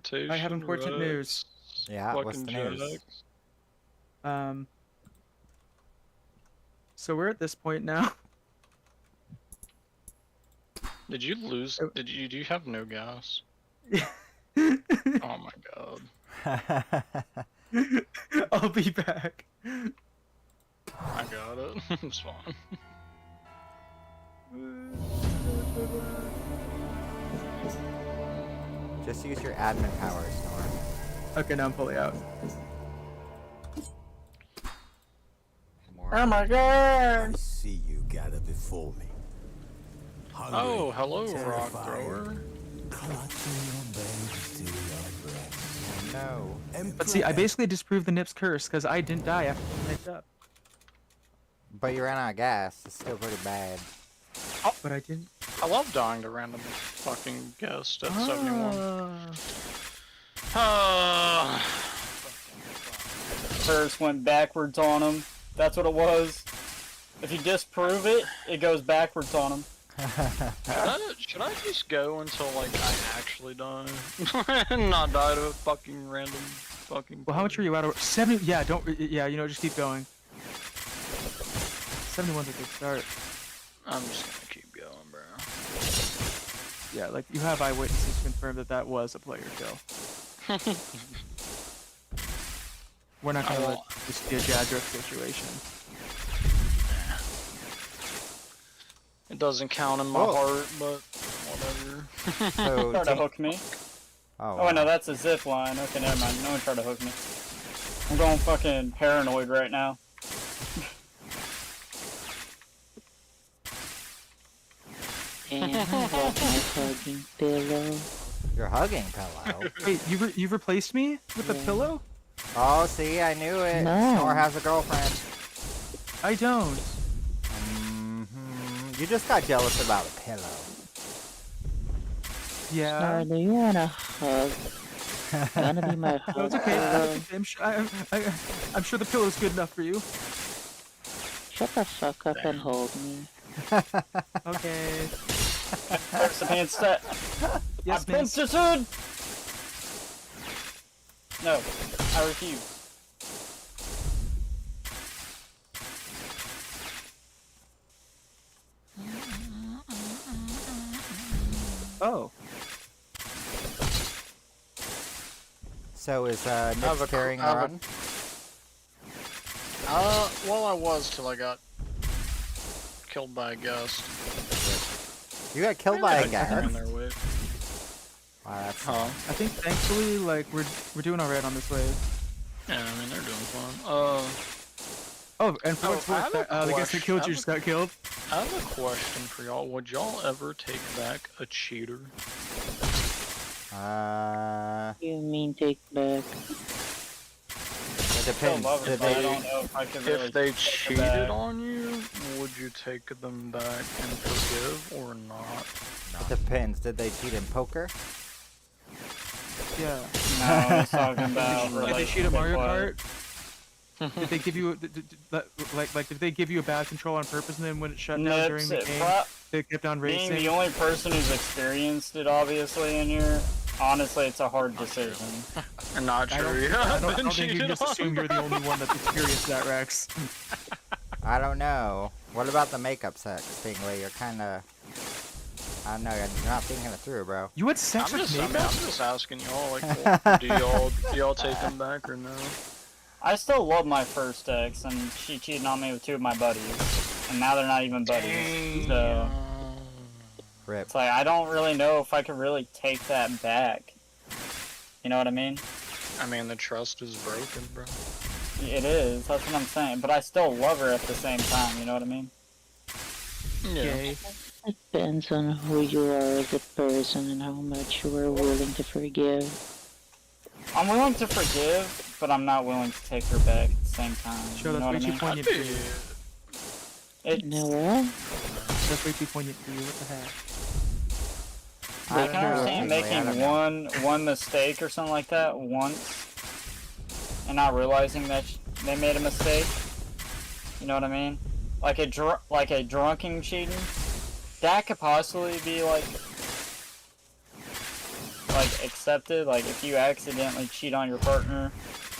Teleportation. I have important Rex, news. Yeah, what's fucking the news? Jack. So we're at this point now. Did you lose? Oh. Do you have no gas? I'll Oh my god. be back. I got it. It's fine. Just use your admin powers, Nora. Okay, now I'm fully out. Oh my god! I see you gather before me. Hungry, Oh, hello, rock terrified, thrower. clutching your babes to your breast. No. But see, I basically disproved the Nip's curse because I didn't die after I picked up. But you ran out of gas. It's still pretty bad. Oh, but I didn't. I love dying to random fucking guest at 71. Curse went backwards on him. That's what it was. If you disprove it, it goes backwards on him. Should I just go until like I actually die and not die to a fucking random fucking? Well, how much are you out of? 70. Yeah, don't. Yeah, you know, just keep going. 71's a good start. I'm just gonna keep going, bro. Yeah, like you have eyewitnesses to confirm that that was a player kill. We're not gonna let this be a Jadrick situation. It doesn't count in my heart, but whatever. So Try to hook me. Oh, Oh, wait, no, that's a zip line. Okay, never mind. No one tried to hook me. I'm going fucking paranoid right now. And I love my hugging pillow. You're hugging pillow. Wait, you replaced me with a pillow? Oh, see, I knew it. No. Nora has a girlfriend. I don't. You just got jealous about a pillow. Yeah. Nora, do you want a hug? You wanna be my No, hug it's okay. pillow? I'm sure the pillow's good enough for you. Shut the fuck up and hold me. Okay. There's the pants set. Yes, I ma'am. princesshood! No, I refuse. Oh. So is have Nick a- carrying I have a- around? Well, I was till I got killed by a ghost. You got killed by a guy. guy. Wow, that's Huh? I think thankfully, like we're doing alright on this wave. Yeah, I mean they're doing fine. Oh, and for Oh, what's I worth, have a the guy that killed question. you just got killed. I have a question for y'all. Would y'all ever take back a cheater? You mean take back? It Still depends. love Did it, but I they, don't know if I could really If they take it cheated back. on you, would you take them back and forgive or not? it depends. Did they cheat in poker? Yeah. No, I was talking about Did they cheat at Mario relationship Kart? Did they give you did they give you a bad control on purpose and then when it shut down Nips, during the it game, they kept on being racing? the only person who's experienced it, obviously, in here, honestly, it's a hard decision. Not I don't, true. I don't think you can just assume you're the only one that's experienced that, Rex. I don't know. What about the makeup sex thing where you're kind of... I don't know, you're not thinking it through, bro. You had sex I'm with just makeup? asking y'all, like, well, do y'all take them back or no? I still love my first ex, and she cheated on me with 2 of my buddies, and now they're not even buddies. So Rip. it's like I don't really know if I could really take that back. You know what I mean? I mean, the trust is broken, bro. It is. That's what I'm saying. But I still love her at the same time. You know what I mean? Yeah. Gay. Depends on who you are as a person and how much you are willing to forgive. I'm willing to forgive, but I'm not willing to take her back at the same time. Sure, you know that's what way I too mean? poignant for you. You know what? That's way too poignant for you. What the heck? I can understand I don't making know. one mistake or something like that once, and not realizing that they made a mistake. You know what I mean? Like a drunken cheating. That could possibly be like like accepted. Like if you accidentally cheat on your partner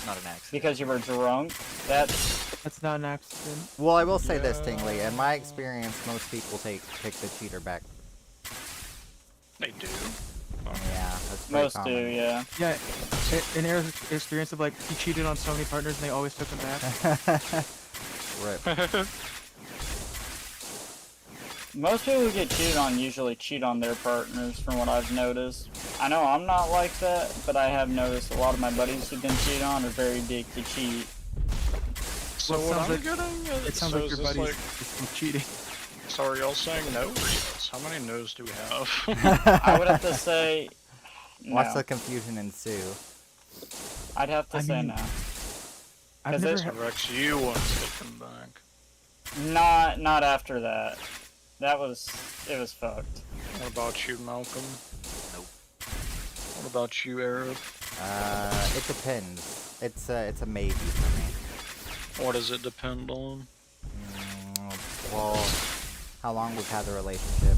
Not an accident. because you were drunk, That's not an accident. Well, I will say this, Tingley. In my experience, most people pick the cheater back. They do. Yeah, that's pretty most do, common. yeah. Yeah, in Eric's experience of like he cheated on so many partners and they always took him back. Rip. Most people who get cheated on usually cheat on their partners, from what I've noticed. I know I'm not like that, but I have noticed a lot of my buddies who've been cheated on are very big to cheat. So Well, it what sounds I'm like- getting It sounds so like is your this buddy's like, just cheating. so are y'all saying no or yes? How many no's do we have? I would have to say no. Watch the confusion ensue. I'd have to I say mean, no. I've 'Cause never it's- had, Rex, you want to take them back. Not after that. It was fucked. What about you, Malcolm? Nope. What about you, Arab? It depends. It's a maybe for me. What does it depend on? Well, how long we've had the relationship.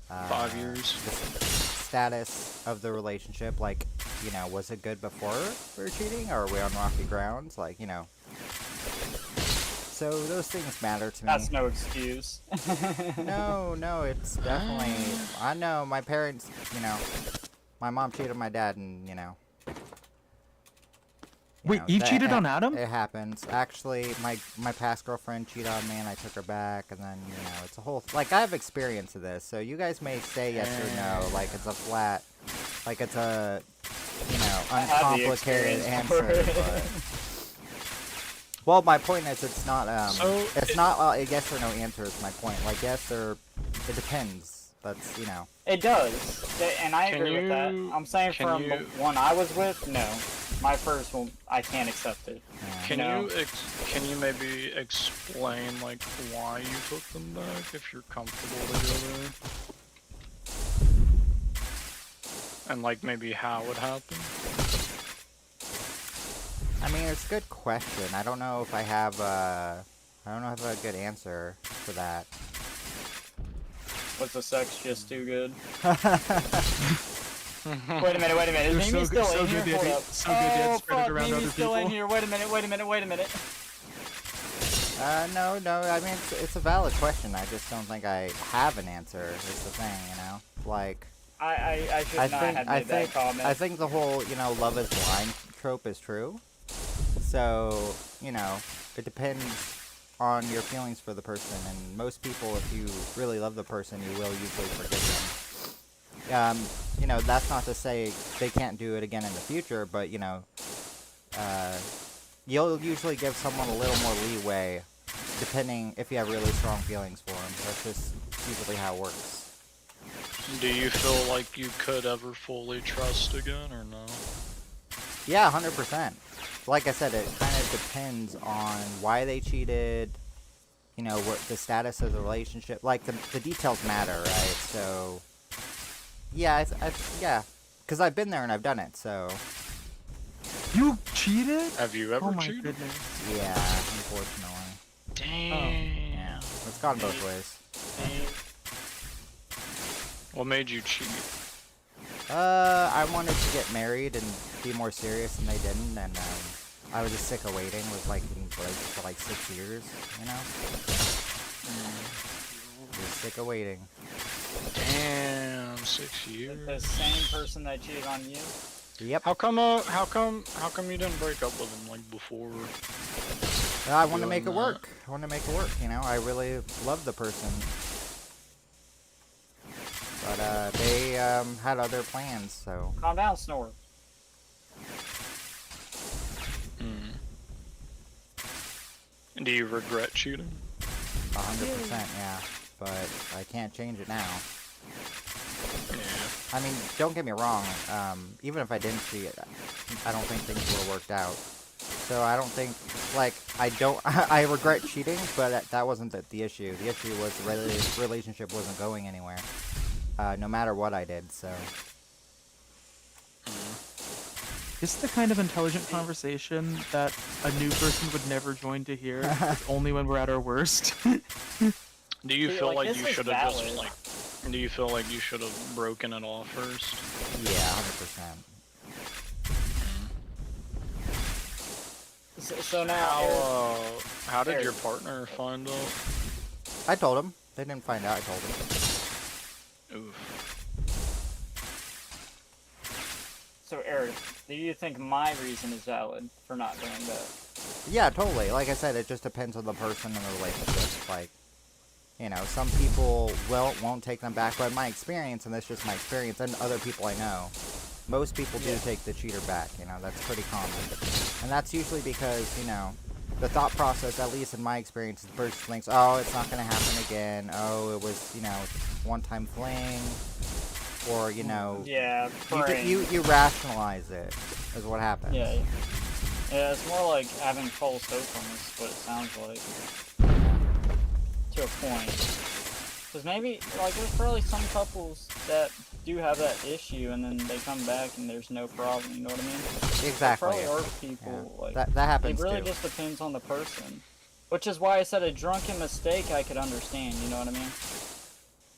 5 years. The status of the relationship, like, you know, was it good before we were cheating, or are we on rocky grounds? Like, you know. So those things matter to me. That's no excuse. No, it's definitely. I know my parents. You know, my mom cheated on my dad, and you know. Wait, you that cheated on Adam? It happens. Actually, my past girlfriend cheated on me, and I took her back, and then you know, it's a whole. Like I have experience of this, so you guys may say yes or no, like it's a flat, like it's a, you know, I have the uncomplicated experience for answer. it. But well, my point is, it's not So, it's not a yes or no answer. Is my point. Like yes or it depends. That's you know. It does, and I Can agree with that. you- I'm saying can from you- the one I was with, no. My first one, I can't accept it. Yeah. Can No. can you maybe explain like why you took them back if you're comfortable together? And like maybe how it happened? I mean, it's a good question. I don't know if I have a good answer for that. Was the sex just too good? Wait a minute. They're Is Mimi so good- still so in here? good they Hold had- up. so good they had Oh, spread it fuck, around Mimi's other still in people. here. Wait a minute. No. I mean, it's a valid question. I just don't think I have an answer. Is the thing, you know? Like, I should not have made that comment. I think the whole, you know, love is blind trope is true. So, you know, it depends on your feelings for the person. And most people, if you really love the person, you will usually forgive them. You know, that's not to say they can't do it again in the future, but, you know, you'll usually give someone a little more leeway, depending if you have really strong feelings for them. That's just usually how it works. Do you feel like you could ever fully trust again or no? Yeah, 100%. Like I said, it kind of depends on why they cheated, you know, what the status of the relationship. Like, the details matter, right? So, yeah, yeah. Because I've been there and I've done it, so, You cheated? Have you ever Oh my cheated? goodness. yeah, unfortunately. Damn. Yeah, it's gone both ways. What made you cheat? I wanted to get married and be more serious, and they didn't, and, I was just sick of waiting. Was like getting breaks for like 6 years, you know? Just sick of waiting. Damn, 6 years. The same person that cheated on you? Yep. How come you didn't break up with him like before? I want to doing make it that? work. I want to make it work, you know? I really love the person. But, they, had other plans, so... Calm down, Snore. Do you regret cheating? 100%, yeah. But I can't change it now. Yeah. I mean, don't get me wrong. Even if I didn't cheat, I don't think things would have worked out. So I don't think, like, I regret cheating, but that wasn't the issue. The issue was the relationship wasn't going anywhere. No matter what I did, so. This is the kind of intelligent conversation that a new person would never join to hear. It's only when we're at our worst. Do you See, feel like, like this you is should have just valid. like Do you feel like you should have broken it off first? Yeah, 100%. So now, How did Eric. your partner find out? I told him. They didn't find out. I told him. Oof. So Eric, do you think my reason is valid for not doing that? Yeah, totally. Like I said, it just depends on the person and the relationship. Like, you know, some people won't take them back, but in my experience, and that's just my experience, and other people I know, most people do take the cheater back. You know, that's pretty common. And that's usually because, you know, the thought process, at least in my experience, the person thinks, oh, it's not going to happen again. Oh, it was, you know, one-time fling. Or, you know, Yeah, you rationalize it, is what happens. Yeah, it's more like having false hope almost, what it sounds like. To a point. Because maybe, like, there's probably some couples that do have that issue, and then they come back and there's no problem, you know what I mean? Exactly. There probably are people, like, that happens it really too. just depends on the person. Which is why I said a drunken mistake I could understand, you know what I mean?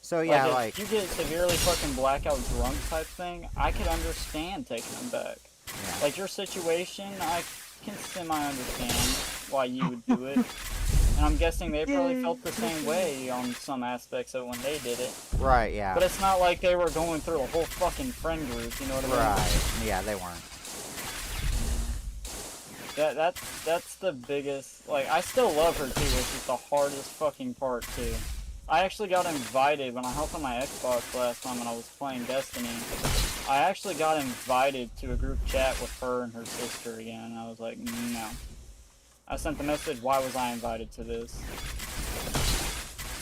So yeah, If you get severely fucking blackout drunk type thing, I could understand taking them back. Yeah. Like your situation, I can semi-understand why you would do it. And I'm guessing they probably felt the same way on some aspects of when they did it. Right, yeah. But it's not like they were going through a whole fucking friend group, you know what I mean? Right. Yeah, they weren't. That's the biggest, like, I still love her too, which is the hardest fucking part too. I actually got invited when I helped on my Xbox last time when I was playing Destiny. I actually got invited to a group chat with her and her sister again, and I was like, no. I sent the message, why was I invited to this?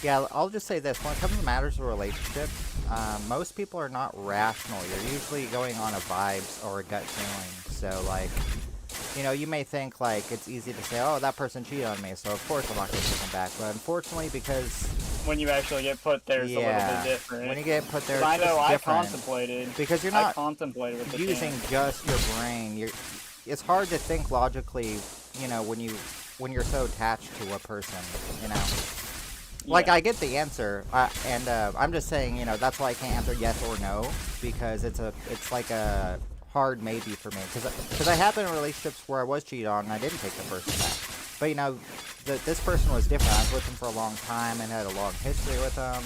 Yeah, I'll just say this. When it comes to matters of relationship, most people are not rational. You're usually going on a vibes or a gut feeling. So, like, you know, you may think, like, it's easy to say, oh, that person cheated on me, so of course I'm not going to take them back. But unfortunately, because... When you actually get put there, it's a little bit different. When you get put there, it's I know, just I different. contemplated. Because you're I not contemplated with the using chance. just your brain. It's hard to think logically, you know, when you're so attached to a person, you know. Like, I get the answer, and I'm just saying, you know, that's why I can't answer yes or no, because it's like a hard maybe for me, because I have been in relationships where I was cheated on and I didn't take the person back. But, you know, this person was different. I was with him for a long time and had a long history with him,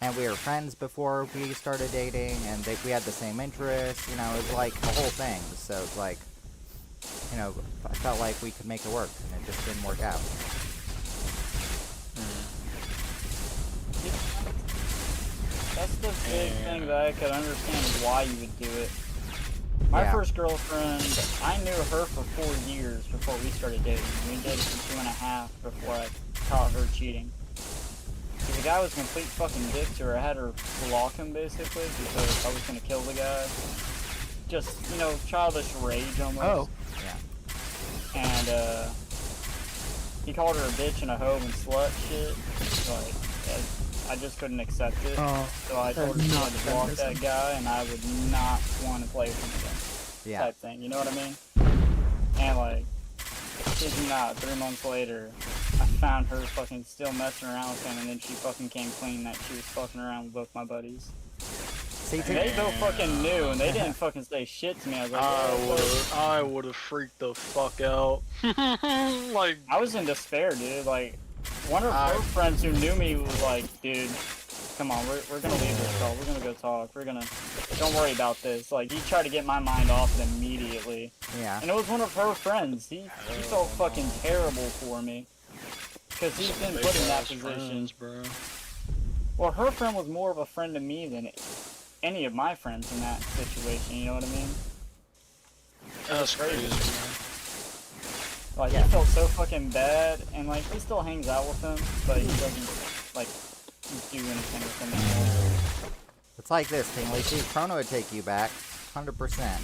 and we were friends before we started dating, and we had the same interests, you know, it was like a whole thing. So it's like, you know, I felt like we could make it work, and it just didn't work out. That's the big thing that I could understand why you would do it. My first girlfriend, I knew her for 4 years before we started dating. We dated for 2.5 before I caught her cheating. So the guy was a complete fucking dick to her. I had her block him basically because I was gonna kill the guy. Just, you know, childish rage almost. Oh. Yeah. And he called her a bitch and a hoe and slut shit. Like, I just couldn't accept it. Oh, So I told her she had to block that guy, and I would not want to play with him again. Yeah. Type thing, you know what I mean? And like, kid you not, 3 months later, I found her fucking still messing around with him, and then she fucking came clean that she was fucking around with both my buddies. See, And they both fucking knew, and they didn't fucking say shit to me. I was like, I would have freaked the fuck out. Like, I was in despair, dude. Like, one of her friends who knew me was like, dude, come on, we're gonna leave this call. We're gonna go talk. Don't worry about this. Like, he tried to get my mind off it immediately. Yeah. And it was one of her friends. He felt fucking terrible for me. Because he's been put in that position. Bro. Well, her friend was more of a friend to me than any of my friends in that situation, you know what I mean? That's crazy, man. Like, he felt so fucking bad, and like, he still hangs out with him, but he doesn't, like, do anything with him anymore. It's like this, Tingley. See, Chrono would take you back, 100%.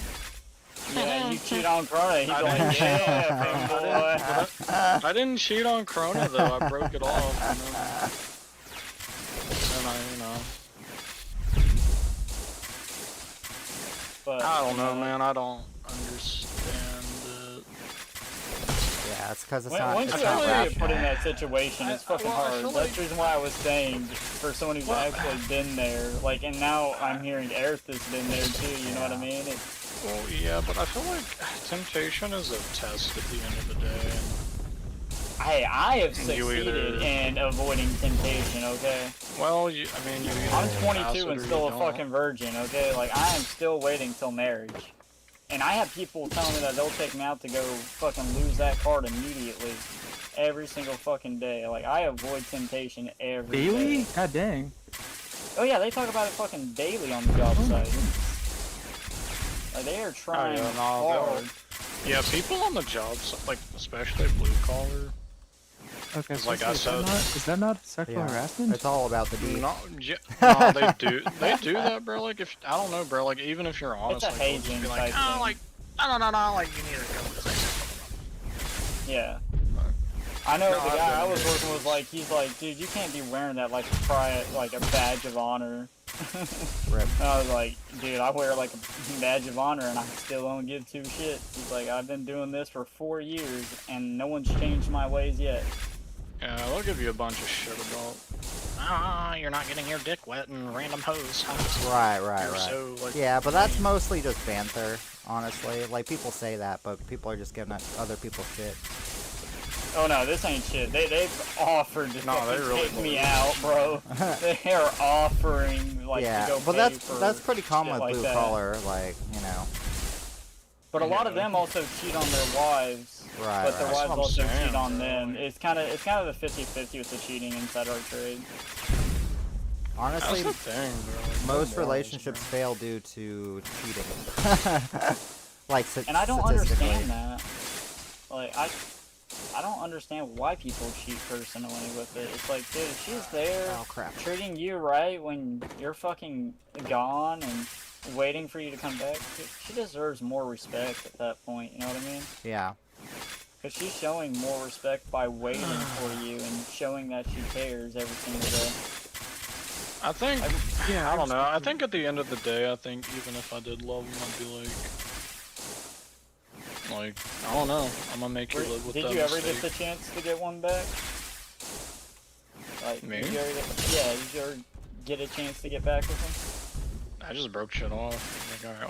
Yeah, you cheat on Chrono, he'd be like, yeah, big boy. I didn't cheat on Corona though. I broke it off, and then I, you know. But, I don't know, man. I don't understand it. Yeah. Yeah, it's because it's Once not. you It's not actually get rational. put in that situation, it's fucking well, I hard. feel That's like- the reason why I was saying, for someone who's actually been there, like, and now I'm hearing Aerith has been there too, you know what I mean? Well, yeah, but I feel like temptation is a test at the end of the day. Hey, I have And you succeeded either- in avoiding temptation, okay? Well, you either I'm pass 22 it and or still you a don't. fucking virgin, okay? Like, I am still waiting till marriage. And I have people telling me that they'll take me out to go fucking lose that card immediately. Every single fucking day. Like, I avoid temptation every Daily? day. God dang. Oh yeah, they talk about it fucking daily on the job site. Like, they are trying no, hard. Yeah, people on the jobs, like especially blue collar. Okay, It's so like I is said- that not sexual Yeah, harassment? it's all about the D. No, no, they do that, bro. Like if I don't know, bro. Like even if you're honest, It's a like, they'll just hazing be like, type oh, thing. like no, like you need to go. Yeah. I know No, the I've guy I been was there. working with, like, he's like, dude, you can't be wearing that like like a badge of honor. Rip. And I was like, dude, I wear like a badge of honor and I still don't give two shits. He's like, I've been doing this for 4 years and no one's changed my ways yet. Yeah, they'll give you a bunch of shit about. You're not getting your dick wet in random hoes. Right. You're so, like, Yeah, but that's lame. mostly just banter, honestly. Like, people say that, but people are just giving other people shit. Oh no, this ain't shit. They've offered to No, they fucking really take me believe out, bro. They are offering like yeah, to go but pay for that's pretty common shit with like blue that. collar, like, you know. But a lot of Yeah. them also cheat on their wives. Right, But their right. wives what I'm also saying, cheat on bro. them. It's kind of the 50-50 with the cheating inside our trade. Honestly, That's the thing, bro. Like, no most morals, relationships bro. fail due to cheating. Like, And I don't statistically. understand that. Like I don't understand why people cheat personally with it. It's like, dude, if she's there Oh, crap. treating you right when you're fucking gone and waiting for you to come back, she deserves more respect at that point, you know what I mean? Yeah. Because she's showing more respect by waiting for you and showing that she cares every single day. I think, Yeah, I don't know. I respect think at the end of the day, I think even if I did love him, I'd be like, I don't know. I'm gonna make you live with Did that you ever mistake. get the chance to get one back? Like, Me? Did you ever get a chance to get back with him? I just broke shit off. Like, alright,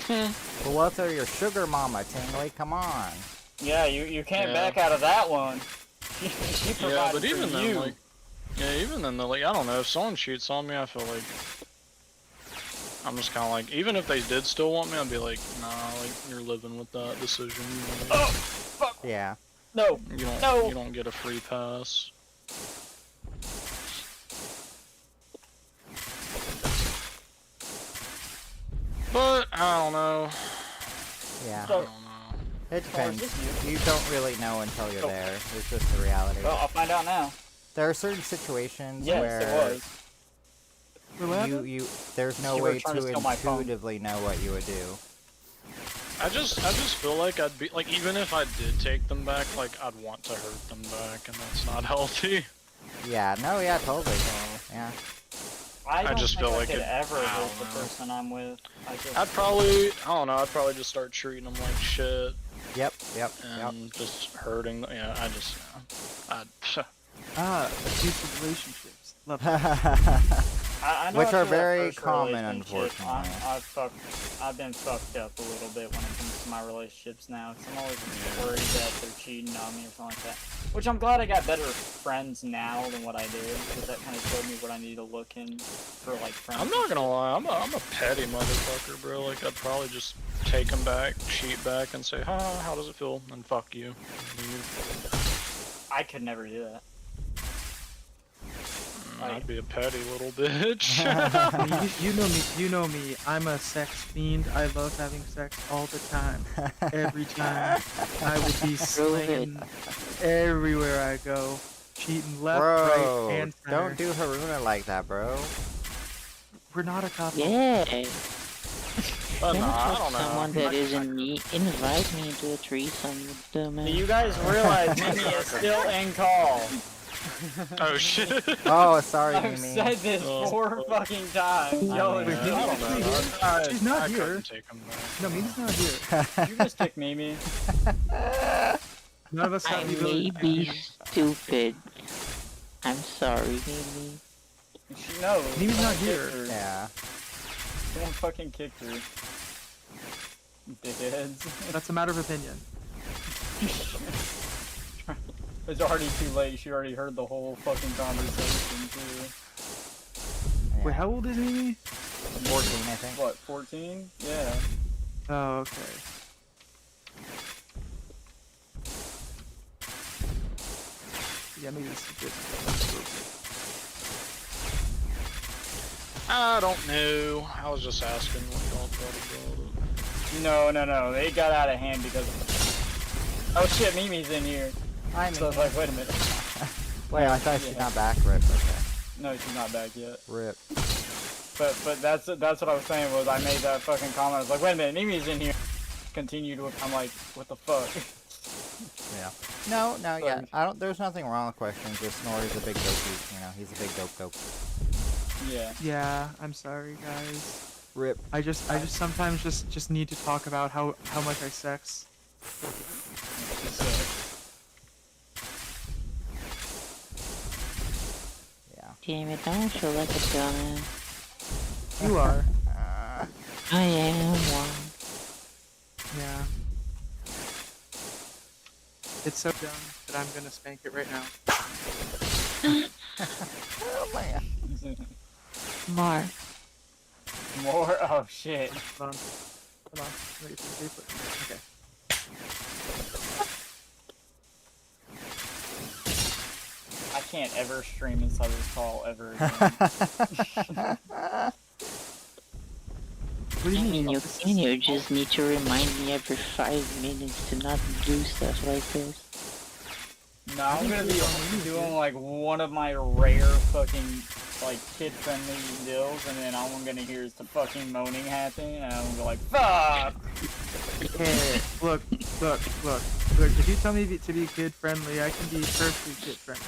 whatever. Pull up there, your sugar mama, Tingly, come on. Yeah, you can't Yeah. back out of that one. She provided Yeah, but for even you. then, like, even then, though, like, I don't know. If someone cheats on me, I feel like I'm just kind of like, even if they did still want me, I'd be like, nah, like, you're living with that decision. You know? Oh, fuck. Yeah. No. No. You don't get a free pass. But I don't know. Yeah. I So- don't know. It depends. this You don't really know until you're Oh. there. It's just the reality. Well, I'll find out now. There are certain situations Yes, where it was. What happened? there's no You were way trying to to steal my phone. intuitively know what you would do. I just feel like I'd be like, even if I did take them back, like I'd want to hurt them back, and that's not healthy. Yeah, no, yeah, totally. Yeah. I don't just think feel I like could it- ever I hurt don't the know. person I'm with. I'd probably, I don't know, I'd probably just start treating them like shit Yep. and just hurting them. Yeah, I'd. Abusive relationships. Love it. I know Which after are that very first common, relationship, unfortunately. I've been fucked up a little bit when it comes to my relationships now. Cause I'm always worried that they're cheating on me or something like that. Which I'm glad I got better friends now than what I did, because that kind of showed me what I need to look in for, like, friends. I'm not gonna lie, I'm a petty motherfucker, bro. Like, I'd probably just take them back, cheat back, and say, how does it feel? And fuck you. Leave. I could never do that. I'd be a petty little bitch. I mean, you know me. I'm a sex fiend. I love having sex all the time. Every time. I would be slinging everywhere I go. Cheating left, right, Bro, and center. don't do Haruna like that, bro. We're not a couple. Yeah. But Never nah, I trust don't know. someone that isn't me. Invite me to a threesome with them. Do you guys realize Mimi is still in call? Oh shit. Oh, sorry, I've Mimi. said this Oh. 4 fucking times. Yo, mean, I don't know. She's not I here. couldn't take 'em back. No, Mimi's not here. you just took Mimi. None of us I have the may ability to be choose. stupid. I'm sorry, Mimi. No, Mimi's not someone here. kicked her. Yeah. Someone fucking kicked her. Dickheads. That's a matter of opinion. It's already too late. She already heard the whole fucking conversation too. Yeah. Wait, how old is Mimi? 14, I think. What, 14? Yeah. Oh, okay. Yeah, maybe this is good. I don't know. I was just asking what y'all thought about it. No. It got out of hand because. Oh shit, Mimi's in here. I So I was like, wait a minute. Wait, I thought she's Yeah. not back. Rip. Okay. No, she's not back yet. Rip. But that's what I was saying was I made that fucking comment. I was like, wait a minute, Mimi's in here. Continued with, I'm like, what the fuck? Yeah. No, yeah. Sorry. I don't. There's nothing wrong with questions. Just Snorri's a big dopey. You know, he's a big dope. Yeah. Yeah, I'm sorry, guys. Rip. I just sometimes just need to talk about how much I sex. She's Yeah. Damn it, don't feel like a dumbass. You are. I am one. Yeah. It's so dumb that I'm gonna spank it right now. Oh man. Mark. More? Oh shit. Hold on. Hold on. Ready for the paper? Okay. I can't ever stream inside this call ever again. What do you I mean? mean, you This can, is- you just need to remind me every 5 minutes to not do stuff like this. No, I'm gonna be doing like one of my rare fucking like kid-friendly deals, and then all I'm gonna hear is the fucking moaning happen, and I'm gonna be like, fuck! Hey, look. If you tell me to be kid friendly, I can be perfectly kid friendly.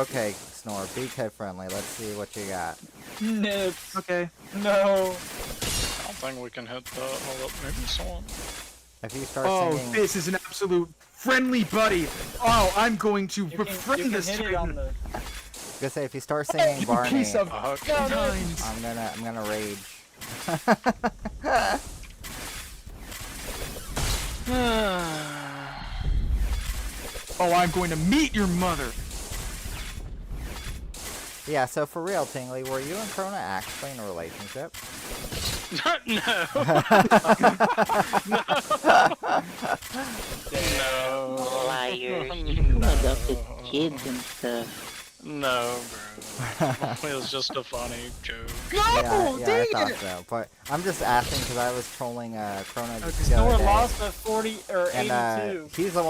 Okay, Snore. Be kid friendly. Let's see what you got. Nips! Okay. No! I don't think we can hit the. Hold up, maybe someone. If you start Oh, singing. this is an absolute friendly buddy. Oh, I'm going to You can befriend this hit it on student. the... Gonna say if you start singing You Barney, piece of Fuck. times. I'm gonna rage. Oh, I'm going to meet your mother. Yeah. So for real, Tingley, were you and Krona actually in a relationship? No. No. Liar. You adopted kids and stuff. No, bro. It was just a funny joke. No, yeah, dang I thought it. so. But I'm just asking because I was trolling Krona the Okay, other Snore day. lost at 40 or 82. And he's the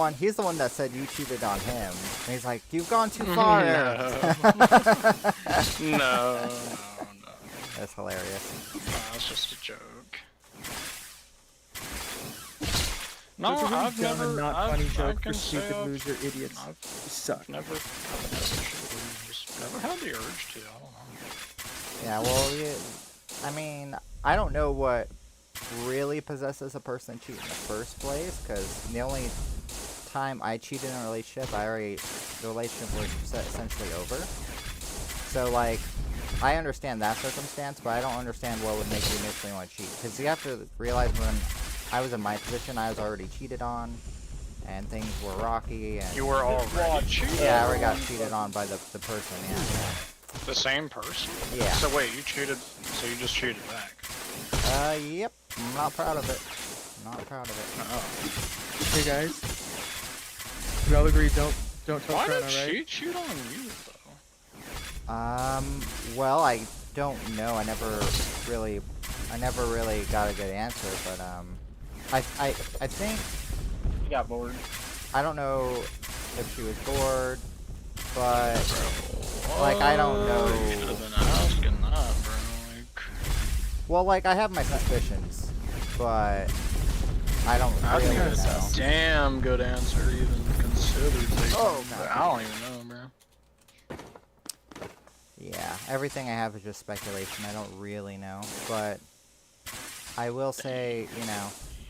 one that said you cheated on him. And he's like, you've gone too far, Eric. No. That's hilarious. It's just a joke. No, Those are really I've dumb never. and not I've, funny I joke can for say stupid I've- loser idiots. I've You suck. never just never had the urge to. I don't know. Yeah, well, I mean, I don't know what really possesses a person to cheat in the first place, because the only time I cheated in a relationship, the relationship was essentially over. So, like, I understand that circumstance, but I don't understand what would make you initially want to cheat. Because you have to realize when I was in my position, I was already cheated on, and things were rocky, and... You were already cheated. Yeah, I already got cheated on by the person, yeah. The same person. Yeah. So wait, you cheated. So you just cheated back. Yep. I'm not proud of it. Not proud of it. Oh. Hey guys, we all agree don't tell Why did Krona, right? she cheat on you though? Well, I don't know. I never really got a good answer, but I think He got bored. I don't know if she was bored, but like I don't know. You should have been asking that, bro. Like, Well, like I have my suspicions, but I don't I really think know. that's a damn good answer, even considered. Taking, Oh, but no. I don't even know, bro. Yeah, everything I have is just speculation. I don't really know, but I will say,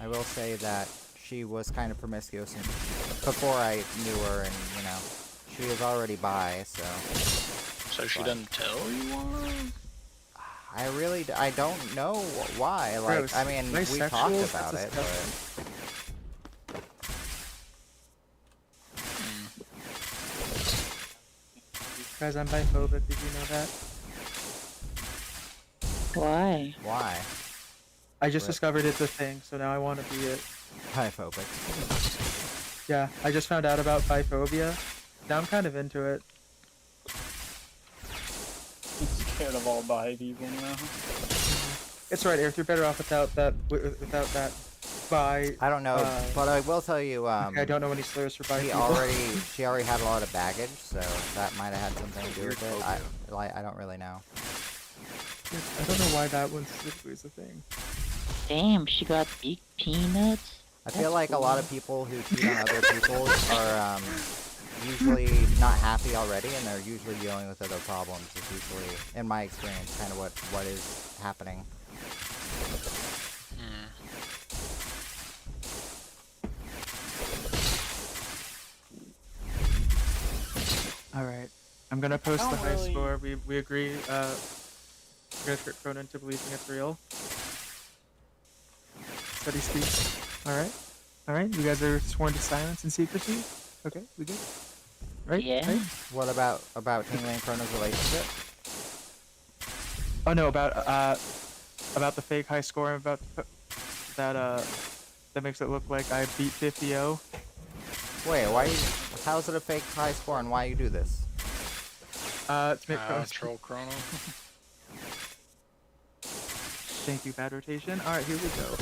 I will say that she was kind of promiscuous and before I knew her, and you know, she was already bi, so. So she But- didn't tell you why? I don't know why. Like, Gross. I mean, we Bisexual? talked That's about it, but disgusting. Guys, I'm biphobic. Did you know that? Why? why? I just Right. discovered it's a thing, so now I want to be it. Biphobic. Yeah, I just found out about biphobia. Now I'm kind of into it. I'm scared of all bi people now. It's right, Eric. You're better off without that. Without that. Bi. I don't know, but I will tell you, I don't know any slurs for bi she people. she already had a lot of baggage, so that might have had something to do with it. I don't really know. I don't know why that one specifically is a thing. Damn, she got big peanuts. I feel That's like a lot of people who cheat on other people are usually not happy already, and they're usually dealing with other problems. Is usually, in my experience, kind of what is happening. Alright. I'm gonna post I the don't high really- score. We agree, we're gonna trick Cronin into believing it's real. Steady speaks. Alright. Alright, you guys are sworn to silence and secrecy? Okay, we good? Right? Yeah. Right? What about Tingling and Chrono's relationship? Oh no, about the fake high score and about that makes it look like I beat 50-0. Wait, how is it a fake high score, and why you do this? To make Cronin Troll Chrono. Thank you, bad rotation. Alright, here we go.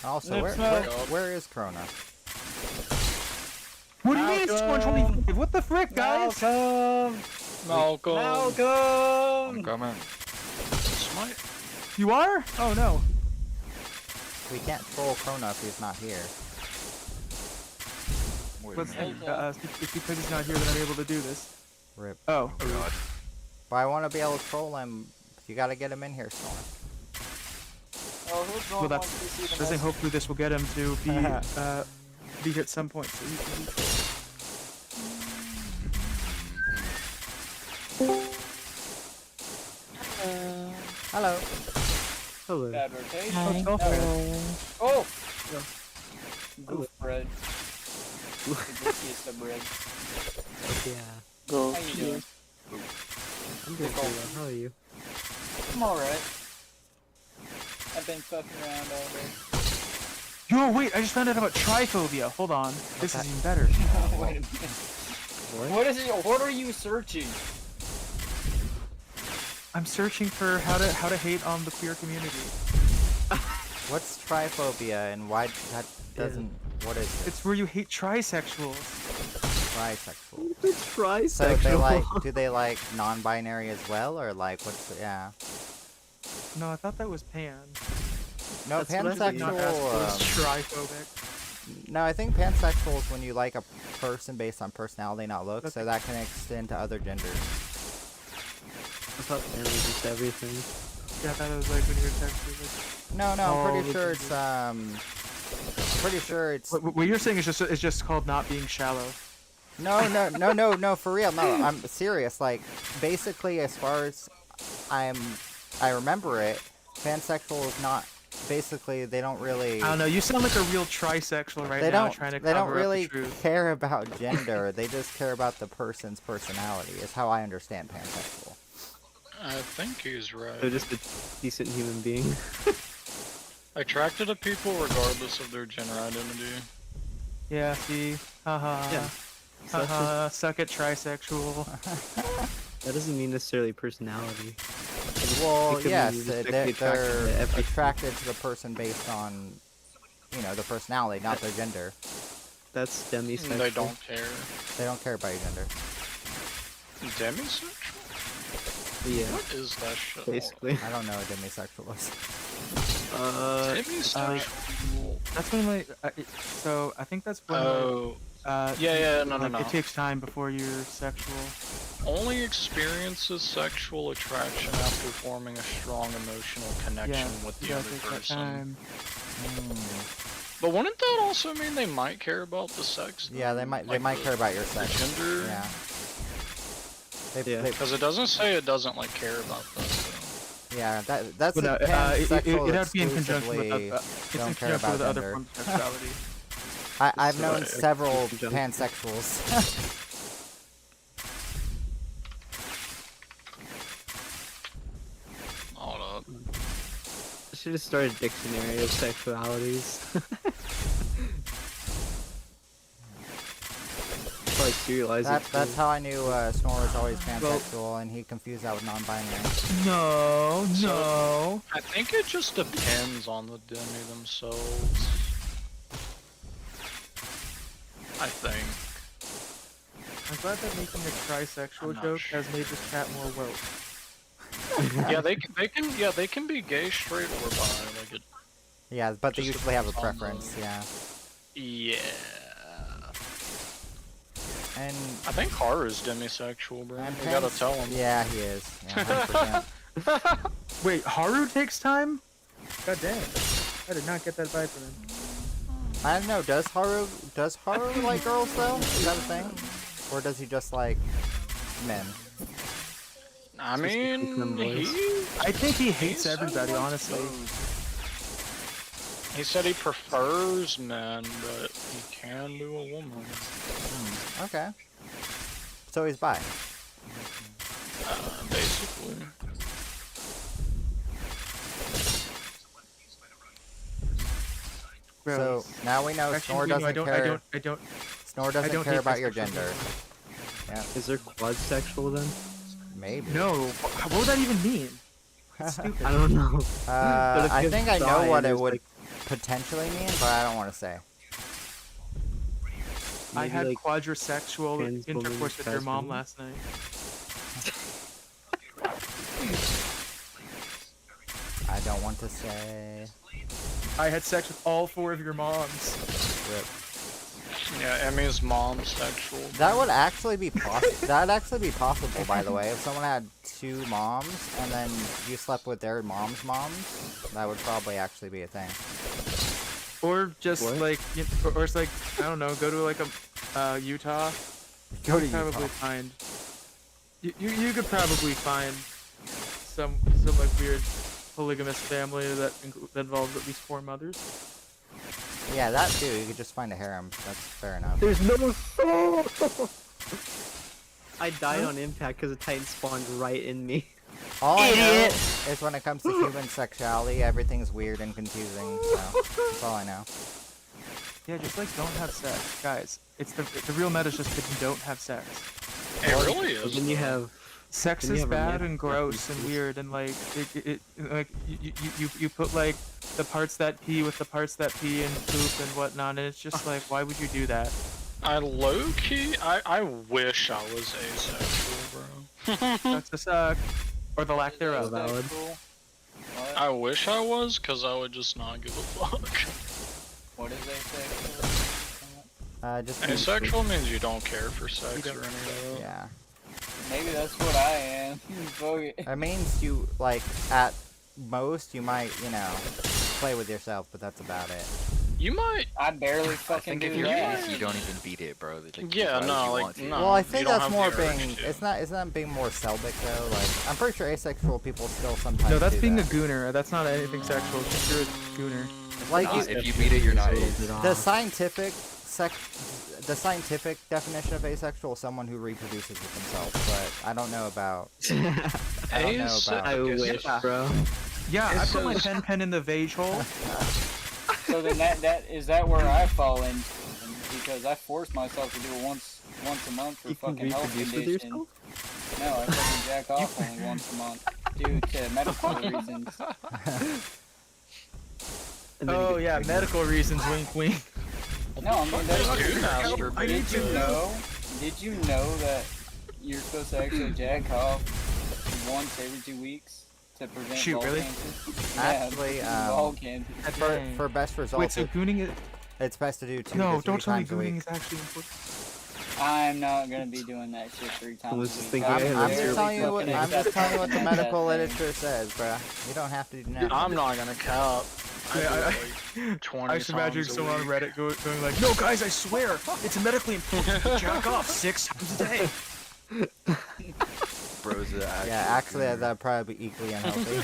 Also, Let's where is Krona? What do you mean it's 125? What the frick, guys? Malcolm. Malcolm! coming. Smite. You are? Oh no. We can't troll Krona if he's not here. Let's see. It's because he's not here that I'm able to do this. Rip. Oh. But I want to be able to troll him. You gotta get him in here, Storm. Oh, who's the Well, one that's. who wants to see the I think message? hopefully this will get him to be at some point. So he can be Hello. Hello. Hello. Bad rotation. Hi. tell Hello. Oh! Yeah. Goof bread. The goofiest of bread. Yeah. Go. How you doing? I'm doing pretty well. How are you? I'm alright. I've been fucking around all day. Yo, wait! I just found out about triphobia. Hold on. This is even better. Wait a minute. What is it? What are you searching? I'm searching for how to hate on the queer community. What's triphobia and why that doesn't? What is it? It's where you hate trisexuals. Trisexual. It's trisexual. So they like? Do they like non-binary as well, or like what's the, yeah? No, I thought that was pan. No, That's what I think, Not pansexual. as triphobic. No, I think pansexual is when you like a person based on personality, not looks. So that can extend to other genders. I thought pan was just everything. Yeah, I thought it was like when you were texting. Like, No, I'm All pretty the sure it's pretty sure it's what you're saying is just called not being shallow. no, for real. No, I'm serious. Like, basically, as far as I remember it, pansexual is not. Basically, they don't really. I don't know. You sound like a real trisexual right They now, don't. trying to They cover don't really up the truth. care about gender. They just care about the person's personality. Is how I understand pansexual. I think he's right. They're just a decent human being. Attracted to people regardless of their gender identity. Yeah. See. Haha. Yeah. So that's Haha. Suck at trisexual. that doesn't mean necessarily personality. Well, It could yes, mean just they're everything. attracted to the person based on, the personality, not their gender. That's demisexual. They don't care. They don't care about your gender. Demisexual? Yeah, What is that shit? basically. I don't know what demisexual is. Demisexual. That's when like. So I think that's when. Oh, yeah, no. It takes time before you're sexual. Only experiences sexual attraction after forming a strong emotional connection Yeah. with You the gotta other take that person. time. But wouldn't that also mean they might care about the sex? Yeah, they might care about your sex. Gender. Yeah. Yeah. Because it doesn't say it doesn't like care about that. So. Yeah, that's But a it pansexual would have to be in conjunction with exclusively it's in don't care conjunction about with other gender. forms of sexuality. I've known Right. several Conjunction. pansexuals. Hold up. I should have started a dictionary of sexualities. Probably serialize it. That's how I knew Snore was always pansexual, and he confused that with non-binary. No, no. I think it just depends on the demi themselves. I think. I'm glad that making a trisexual I'm not joke sure. has made this chat more woke. Yeah, they can be gay, straight, or bi. Like it. Yeah, but they Just usually have a depends on preference. Yeah, Yeah. and I think Haru's demisexual, bro. and We gotta pans- tell him. Yeah, he is. Yeah, 100%. Wait, Haru takes time? God dang. I did not get that vibe from him. I don't know. Does Haru like girls though? Is that a thing, or does he just like men? I Just to keep them mean, boys. I think he hates everybody, honestly. He said he prefers men, but he can do a woman. Okay. So he's bi. Basically. So Gross. now we know Snore Actually, no, doesn't care. Snore I doesn't don't care hate about your bisexual gender. people. Is there quad sexual then? Maybe. No, what would that even mean? That's stupid. I don't know. But if I you think have I know bi what and it there's, would like, potentially mean, but I don't want to say. I maybe, had like, quadrisexual trans woman, intercourse with your trans mom woman? last night. I don't want to say. I had sex with all 4 of your moms. Rip. Yeah, Emmy's mom's sexual. That would actually be That'd actually be possible, by the way. If someone had 2 moms and then you slept with their mom's moms, that would probably actually be a thing. Or just What? like, or it's like, I don't know, go to like a Utah. Go to You'd probably Utah. find. You could probably find some like weird polygamous family that involves at least 4 mothers. Yeah, that too. You could just find a harem. That's fair enough. There's no soul! I died on impact because a Titan spawned right in me. All I know is when it comes to human sexuality, everything's weird and confusing. So that's all I know. Yeah, just like don't have sex, guys. It's the real meta is just that you don't have sex. It really But is. then you have Sex Then you is have bad romantic and gross and preferences. weird and like like you put like the parts that pee with the parts that pee and poop and whatnot, and it's just like, why would you do that? I low-key, I wish I was asexual, bro. That's a suck, or the lack thereof. valid. What? I wish I was, cause I would just not give a fuck. What is asexual? Just Asexual means you don't care for sex or any of that. yeah. Maybe that's what I am. Fuck it. It means you like at most you might play with yourself, but that's about it. You might, I barely I fucking think if do you're that. genius, you don't even beat it, bro. Like, Yeah, why would no, you like, want to? no. Well, I you think don't that's have more the urge being. to. Isn't that being more celibate though? Like I'm pretty sure asexual people still sometimes. No, that's do being that. a gooner. That's not anything sexual. It's just you're a gooner. Like If you beat it, you're not ace. the scientific definition of asexual is someone who reproduces with themselves, but I don't know about. I don't know Ase- about. I wish, bro. Yeah, I It's put my so- pen in the vage hole. So then that is that where I fall in, because I force myself to do it once a month for You can fucking health reproduce with condition. yourself? No, I fucking jack off only once a month due to medical reasons. And then you Oh get yeah, pregnant. medical reasons. Wink, wink. No, I mean that's Fuck you, masturbate. Did you know that you're supposed to actually jack off once every 2 weeks to prevent Shoot, ball really? cancer? Actually, yeah, ball cancer. For best Wait, results, so gooning is it's best to do 2 no? to 3 Don't tell me times a gooning week. is actually important. I'm not gonna be doing that shit 3 times was a just week. thinking, I'm, yeah, I'm that's just your telling you what the medical that literature says, bruh. You don't have to do that. I'm not gonna cap. I do Yeah, it like 20 I just imagine times a someone on week. Reddit going like, "No, guys, I swear, it's medically important to jack off 6 times a day." Bro's the actual Yeah, actually, gooner. that'd probably be equally unhealthy.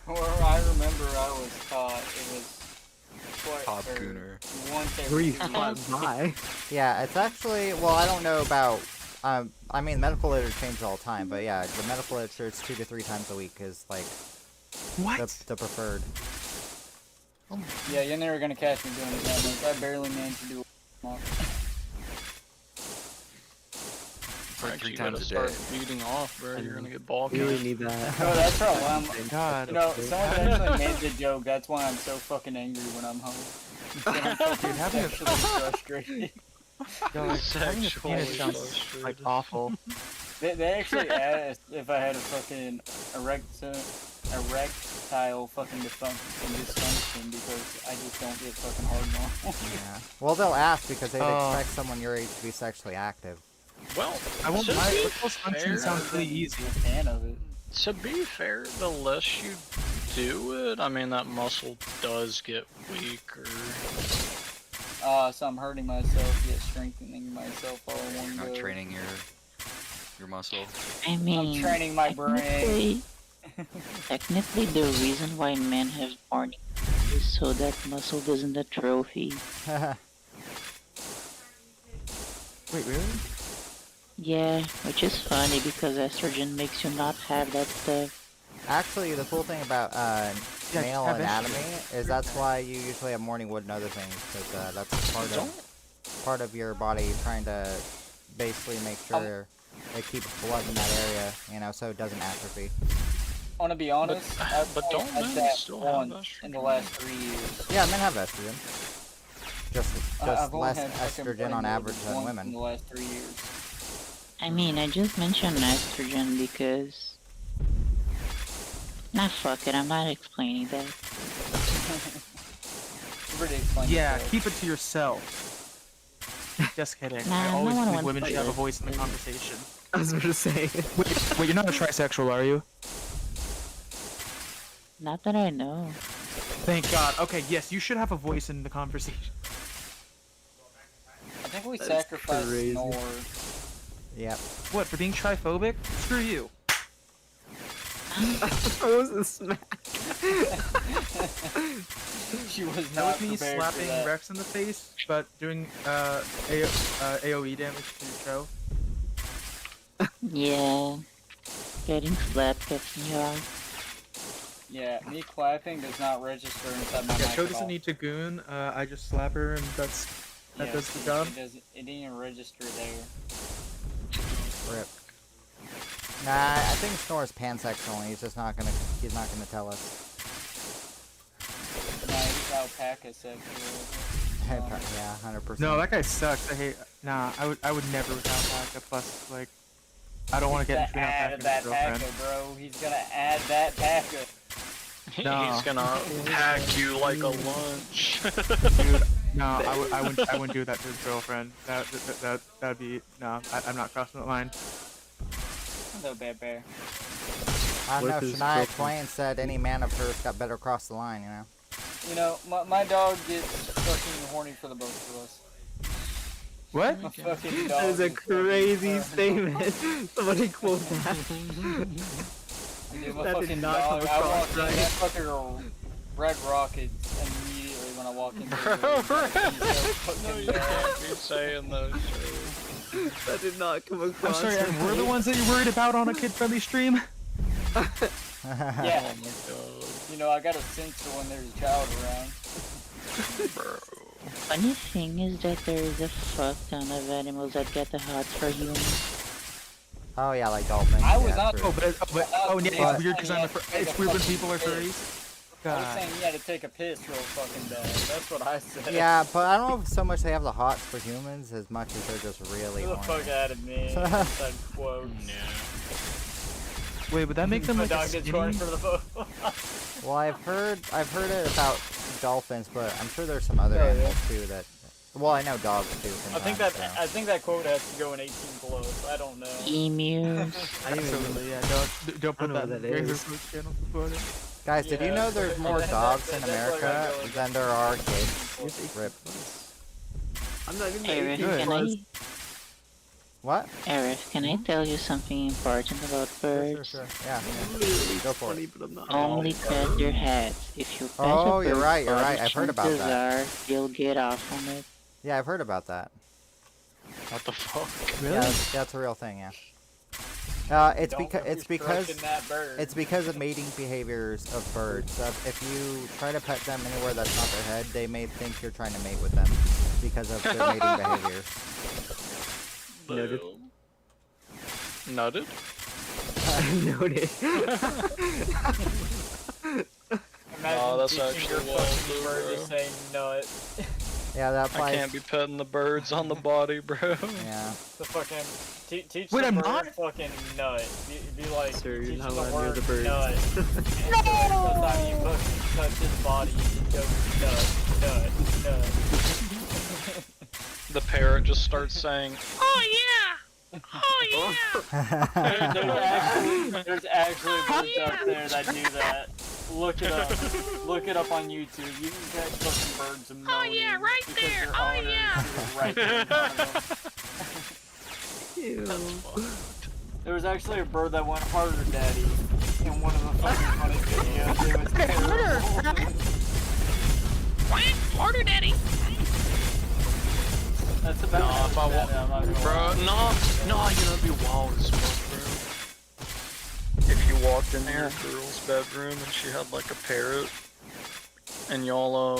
Or I remember I was taught it was Top or gooner. once Were every you 2 taught years. by? Yeah, it's actually, well, I don't know about, I mean, medical literature changes all the time, but yeah, the medical literature, it's 2 to 3 times a week is, like, What? the preferred. Yeah, you're never gonna catch me doing it that much. I barely managed to do it. It's like 3 You gotta times a start day. beating off, bro. You're gonna get You bulky. really need that. No, that's probably why I'm. God. You know, someone actually made the joke. That's why I'm so fucking angry when I'm home. I'm fucking having a- sexually frustrated. Yo, like, having a Sexually penis sounds frustrated. like awful. They actually asked if I had a fucking erectile fucking dysfunction because I just don't get fucking hard normal. Yeah. Well, they'll ask because they'd Oh. expect someone your age to be sexually active. Well, I won't to lie, be erectile dysfunction fair- sounds really easy. I'm a fan of it. To be fair, the less you do it, I mean, that muscle does get weaker. So I'm hurting myself, yet strengthening myself all in one Not go. training your muscle. I mean, I'm training my brain. technically, the reason why men have morning is so that muscle doesn't atrophy. Wait, really? Yeah, which is funny because estrogen makes you not have that stuff. Actually, the cool thing about Yeah, male have anatomy estrogen. is that's why you usually have morning wood and other things, because that's part of your body trying to basically make sure it keeps blood in that area, you know, so it doesn't atrophy. I want to be honest, but I've don't had men that still have once estrogen? in the last 3 years. Yeah, men have estrogen. Just I've only less had fucking estrogen brain on wood average than once women. in the last 3 years. I mean, I just mentioned estrogen because... Nah, fuck it, I'm not explaining that. Really explain Yeah, yourself. keep it to yourself. Just kidding. Nah, I no always one believe wants women to should have a listen. voice in the conversation. I was about to say. Wait, you're not a trisexual, are you? Not that I know. Thank God. Okay, yes, you should have a voice in the conversation. I think we That's sacrificed crazy. Snore. Yep. What, for being triphobic? Screw you. What was the smack? She was That not was me prepared slapping for that. Rex in the face, but doing AoE damage to your show. Yeah. Getting slapped gets me off. Yeah, me clapping does not register inside my Yeah, mic Cho at doesn't all. need to goon. I just slap her, and that Yeah, does the job. It didn't even register there. Rip. Nah, I think Snore's pansexual, and he's not gonna tell us. Nah, he's alpaca sexual. Yeah, 100%. No, that guy sucks. I hate. Nah, I would never with alpaca. Plus, like, I don't want to get He's into gonna an add alpaca that girlfriend. paca, bro. He's gonna add that paca. No. He's gonna pack you like a lunch. Dude, no, I wouldn't do that to his girlfriend. That'd be no. I'm not crossing that line. Hello, Bear Bear. I don't What know, if his Shania girlfriend- Twain said any man of hers got better across the line, you know? You know, my dog gets fucking horny for the both of us. What? My fucking dog That is a gets fucking crazy horny. statement. Somebody quote that. Dude, my That did fucking not dog, come I across walk in, right. that fucker red rockets immediately when I walk in. No, you can't be saying those shit. That did not come I'm across. sorry, and we're the right. ones that you're worried about on a kid-friendly stream? Yeah, Oh my god, you know, I got a sensor when there's a child around. bro. Funny thing is that there is a fuck ton of animals that get the hots for humans. Oh yeah, like dolphins. I was yeah, not- true. Oh, yeah, But- it's weird because it's weird when people are furries. I was God. saying you had to take a piss real fucking bad. That's what I said. Yeah, but I don't know if so much they have the hots for humans as much as they're just really Get the horny. fuck out of me. That quote. Wait, would that make them My like a dog gets horny skinny? for the boat. Well, I've heard it about dolphins, but I'm sure there's some other Oh, yeah. animals too that. Well, I know dogs too. I think that quote has to go in 18 below. I don't know. Emus. I didn't even Absolutely, yeah. Don't I put don't know that what in that Razor is. Food channel. Guys, did you Yeah, know there's more dogs in America than there are kids? He's 18 Rip. plus. I'm not even Arif, 18 can plus. What? Arif, can I tell you something important about birds? Sure. Yeah. Literally Go for funny, it. but I'm not. Only pet their heads. If you pet Oh, a you're bird, right, body, I've heard about chances that. are you'll get off on it. Yeah, I've heard about that. What the fuck? Yeah, that's a real thing. Yeah. It's because of mating behaviors of birds. If you try to pet them anywhere that's not their head, they may think you're trying to mate with them because of their mating behaviors. Noted. Noted? Noted. Imagine Oh, that's teaching actually your well fucking done, bird to bro. say nut. Yeah, that I applies. can't be petting the birds on the body, bro. Yeah. The fucking teach Wait, the I'm bird not? fucking nut. Be like Sir, you're teach not him the allowed near word the birds. nut. And every time you fucking touch his body, you just go nut. The parrot just starts saying, "Oh yeah, oh yeah." There's actually birds out there that do that. Look it up. Look it up on YouTube. You can catch fucking birds moaning. Oh yeah, right there. Oh yeah. Right there in front of them. Ew. There was actually a bird that went harder, daddy, in one of the fucking funny videos. It was terrible. Harder, daddy. That's about Nah, if I it, I'm not gonna Bro, lie. no, you know, it'd be wild as fuck, bro. If you walked into your girl's bedroom and she had like a parrot, and y'all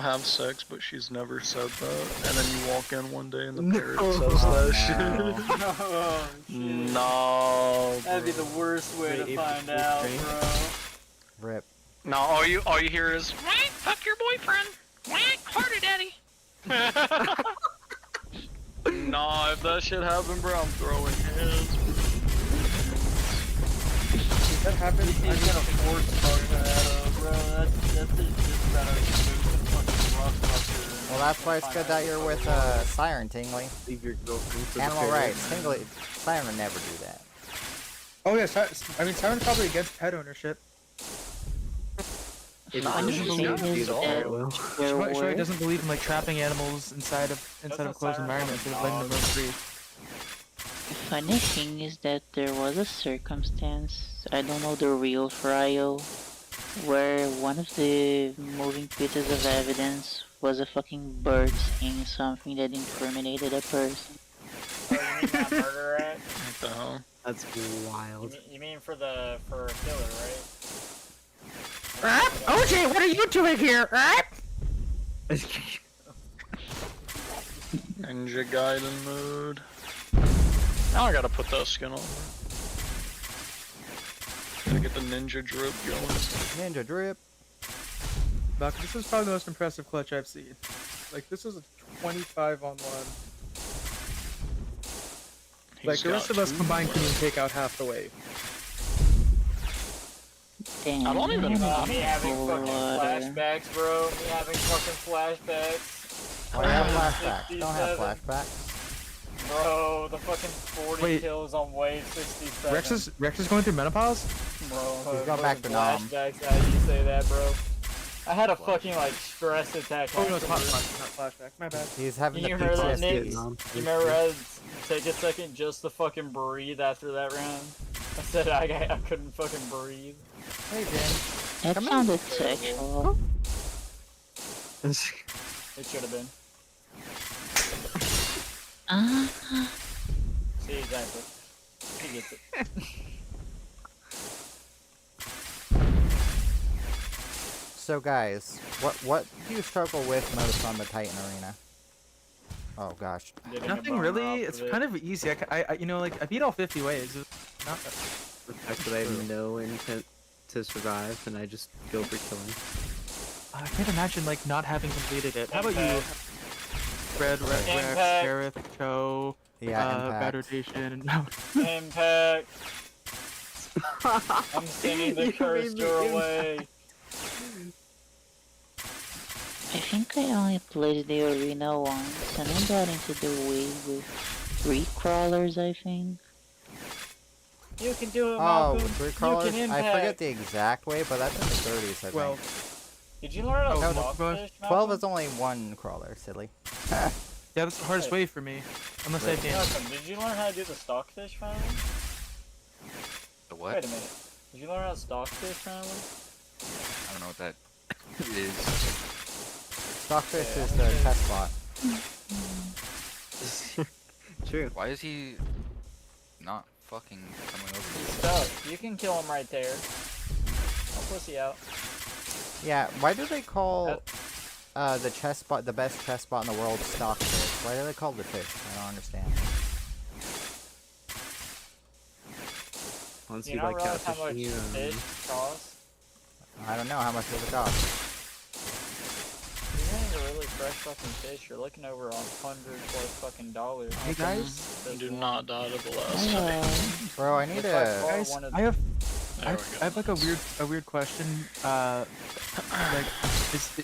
have sex, but she's never said that, and then you walk in one day and the parrot says that shit. Oh, shit. No, That'd be bro. the worst way to Wait, find April out, Fool's bro. Rip. No, all you hear is, "Whack, fuck your boyfriend. Whack, harder, daddy." Nah, if that shit happened, bro, I'm throwing hands. That happens. He's gonna force fuck that up, bro. That's just about a fucking rough fucker. Well, that's why it's good that you're with Siren, Tingley. Leave your girlfriend for the Animal parrot. rights. Tingley. Siren would never do that. Oh yeah, Siren's probably against pet ownership. It Funny doesn't thing do is that that well. there She were doesn't believe in like trapping animals inside of Doesn't closed Siren environments have and letting them roam free. The funny thing is that there was a circumstance, I don't know the real trial, where one of the moving pieces of evidence was a fucking bird saying something that incriminated a person. Oh, you mean that murder act? What the hell? That's wild. You mean for a killer, right? OJ, what are you doing here? Ninja Gaiden mode. Now I gotta put that skin on. Gotta get the ninja drip going. Ninja drip. Buck, this is probably the most impressive clutch I've seen. Like, this is a 25 on 1. Like, the rest of us combined couldn't even take out half the wave. Damn, I don't even- man, Me having fucking water. flashbacks, bro. Me having fucking flashbacks. Oh, you have flashbacks. Don't have 67. flashbacks. Bro, the fucking 40 Wait. kills on wave 67. Rex is going through menopause? Bro, He's going back to Nom. flashbacks, how you say that, bro? I had a fucking, like, stress attack. Oh no, it's afterwards. not flashback. My bad. He's having the You heard that, Nick? PTSD. You remember I had to take a second just to fucking breathe after that round? I said I couldn't fucking breathe. Hey, Jen. That Come in. sounded sexual. It should have been. Ah, See, exactly. He gets it. So, guys, what do you struggle with most on the Titan Arena? Oh gosh. Getting a Nothing boner really. off It's of it. kind of easy. I you know, like, I beat all 50 waves. It's not that. The fact that I have no intent to survive and I just go for killing. I can't imagine, like, not having completed it. How about you? Impact. Red, Rex, Impact. Gareth, Cho, Yeah, impact. Rotation. Impact. I'm sending the You cursed made me girl away. I think I only played the arena once, and I got into the wave with 3 crawlers, I think. You can do it, Oh, Malcolm. three You crawlers? can I impact. forget the exact way, but that's in the 30s, I Well, think. Did you learn how to Oh, stock no, fish, 12 Malcolm? is only one crawler, silly. yeah, that's the hardest Wait. way for me. Unless I have damage. Malcolm, did you learn how to do the stockfish finally? The what? Wait a minute. Did you learn how to stockfish finally? I don't know what that is. Stockfish Yeah, is the okay. test spot. True. Why is he not fucking coming over He's here? stuck. You can kill him right there. I'll pussy out. Yeah, why do they call the chest spot, the best chest spot in the world, stockfish? Why do they call it the fish? I don't understand. Once You you not like realize how much catfishing, fish costs? I don't know how much does it cost. You're getting a really fresh fucking fish. You're looking over $100+ fucking dollars. Hey guys, Do not die to the last time. Bro, I need It's by a... far guys, one of I have There I we go. have like a weird question. Like,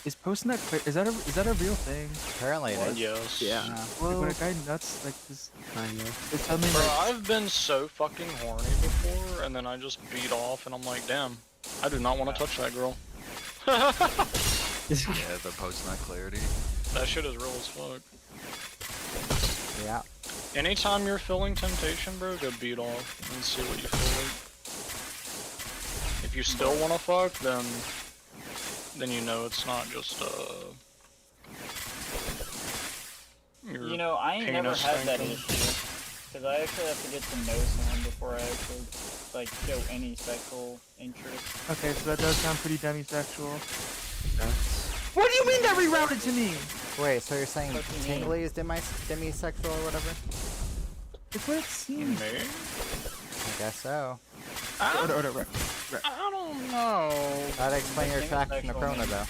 is posting that is that a real thing? Apparently it is. Yes. Yeah. Like, when a guy nuts like this, Kinda. is something Bro, like I've been so fucking horny before, and then I just beat off, and I'm like, damn, I do not want to touch that girl. Yeah, the post-nut clarity. That shit is real as fuck. Yeah. Anytime you're feeling temptation, bro, go beat off and see what you feel like. If you still want to fuck, then you know it's not just your You know, I ain't never penis had that thinking. issue. Because I actually have to get to know someone before I actually, like, show any sexual interest. okay, so that does sound pretty demisexual. That's... What do you mean that rerouted to me? Wait, so you're saying What do you mean? tingly is demisexual or whatever? It's what it seems. Me? I guess so. I Oh, don't, no, right. I don't know. That'd explain your What's attraction to demisexual Krona, mean? though.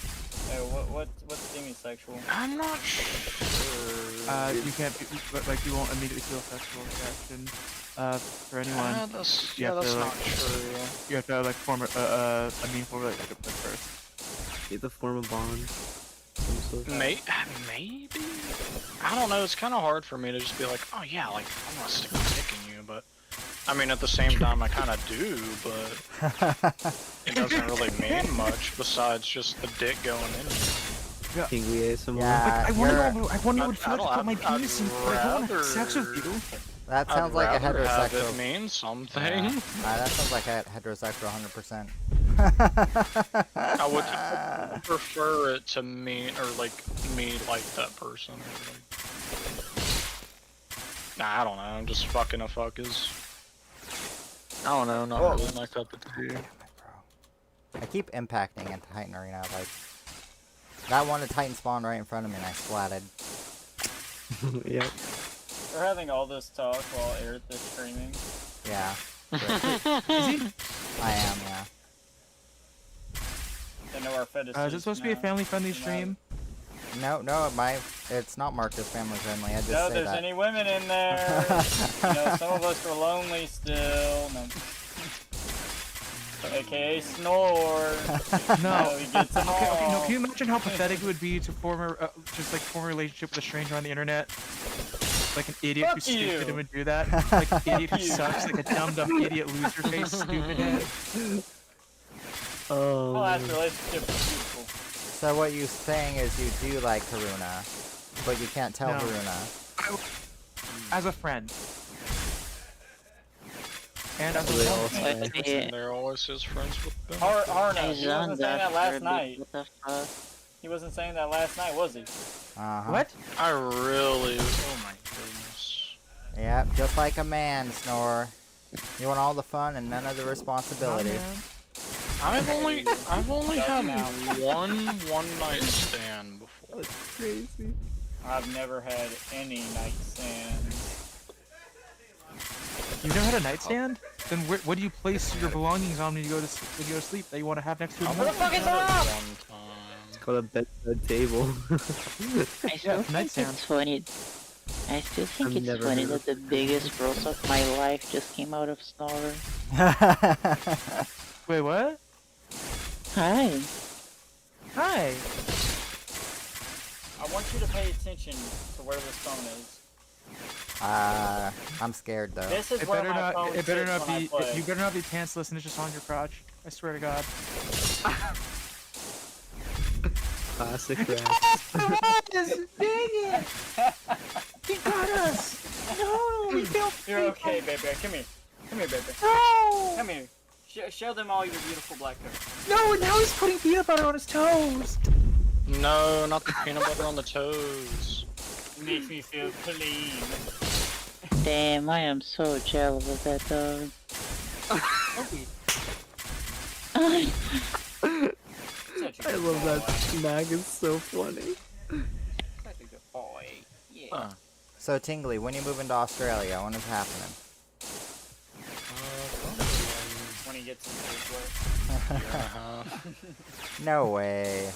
What's demisexual? I'm not sure. You can't like you won't immediately feel sexual attraction for anyone. That's, You yeah, have that's to, not like- true. You have to like form a meaningful relationship with first. You have to form a bond. Some sort. Maybe? I don't know, it's kind of hard for me to just be like, oh yeah, like, I'm gonna stick my dick in you, but... I mean, at the same time, I kind of do, but it doesn't really mean much besides just the dick going in. Tingly ASMR. Yeah. Like, I wonder you're- what it would feel I like to put my I'd penis in, but I don't want to have sex with rather- you. That sounds like a I'd rather have heterosexual. it mean something. Yeah. That sounds like a heterosexual 100%. I would prefer it to mean, or like, me like that person. Or like... Nah, I don't know, just fucking a fuck is... I don't know, not really my cup of tea. I keep impacting into Titan Arena, like... That one at Titan spawned right in front of me and I splatted. Yep. We're having all this talk while Aerith is streaming. Yeah. Is he? I am, yeah. They know our fetish. Is it supposed to be a family-friendly You know. stream? No, it's not marked as family friendly, I just No, say there's that. any women in there. You know, some of us are lonely still. No. AKA snore. No. He gets them Okay, no, all. can you imagine how pathetic it would be to form a, form a relationship with a stranger on the internet? Like an idiot Fuck who's stupid you. and would do that? Like an idiot who Fuck you. sucks, like a dumb idiot loser face stupid head. Oh. Well, that's relationship with people. So what you're saying is you do like Haruna, but you can't tell No. Haruna. As a friend. And as They a all woman. say. And they're always his friends with them. Harna, he wasn't saying that last night. What the fuck? He wasn't saying that last night, was he? Uh-huh. What? I really... Oh my goodness. Yep, just like a man, Snore. You want all the fun and none of the responsibility. I've only had Now. one night stand before. That's crazy. I've never had any nightstands. You've never had a nightstand? Then what do you place your belongings on when you go to sleep that you want to have next to you? What the fuck is Had it up? one time. It's called a bedside table. I still think nightstand. it's funny. I still think I've it's never funny heard that the biggest growth of my life just came out of Snorer. Wait, what? Hi. Hi. I want you to pay attention to where this phone is. I'm scared though. This is It where better my not. phone It better sits not when I be. play. You better not be pantsless and it's just on your crotch. I swear to God. Classic rap. Dang it! He got us. No, we killed. You're okay, baby. Come here. Come here, baby. No. Come here. Show them all your beautiful black coat. No, now he's putting peanut butter on his toes. No, not the peanut butter on the toes. It makes me feel clean. Damn, I am so jealous of that dog. Such a I good love boy. that snag. It's so funny. Such a good boy. Yeah. Huh. So Tingly, when you move into Australia, when is it happening? When he gets into his way. No way.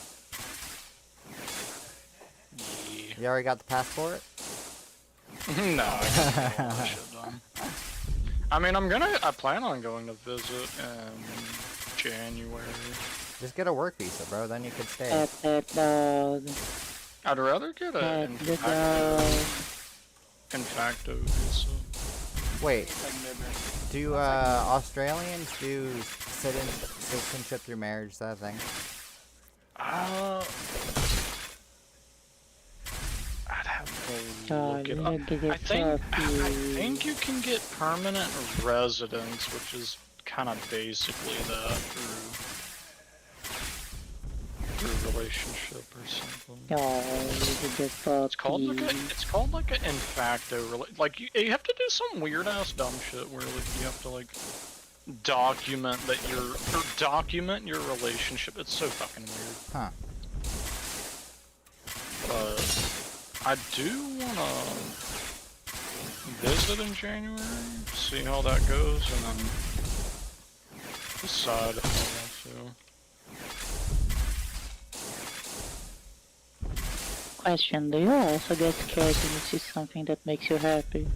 Yeah. You already got the passport? No, I can't get all that shit done. I mean, I plan on going to visit in January. Just get a work visa, bro. Then you could stay. Pet that dog. I'd rather get a Pet the dog. infacto visa. Wait, It's like midnight. do Australians do citizenship through marriage? Is that a thing? I'd have to Oh, look it look up. at your I think puppy. you can get permanent residence, which is kind of basically that through relationship or something. Oh, look at your puppy. It's called like an infacto like you have to do some weird ass dumb shit where like you have to like document your relationship. It's so fucking weird. Huh. But I do wanna visit in January, see how that goes, and then decide if I want to. Question, do you also get scared when you see something that makes you happy?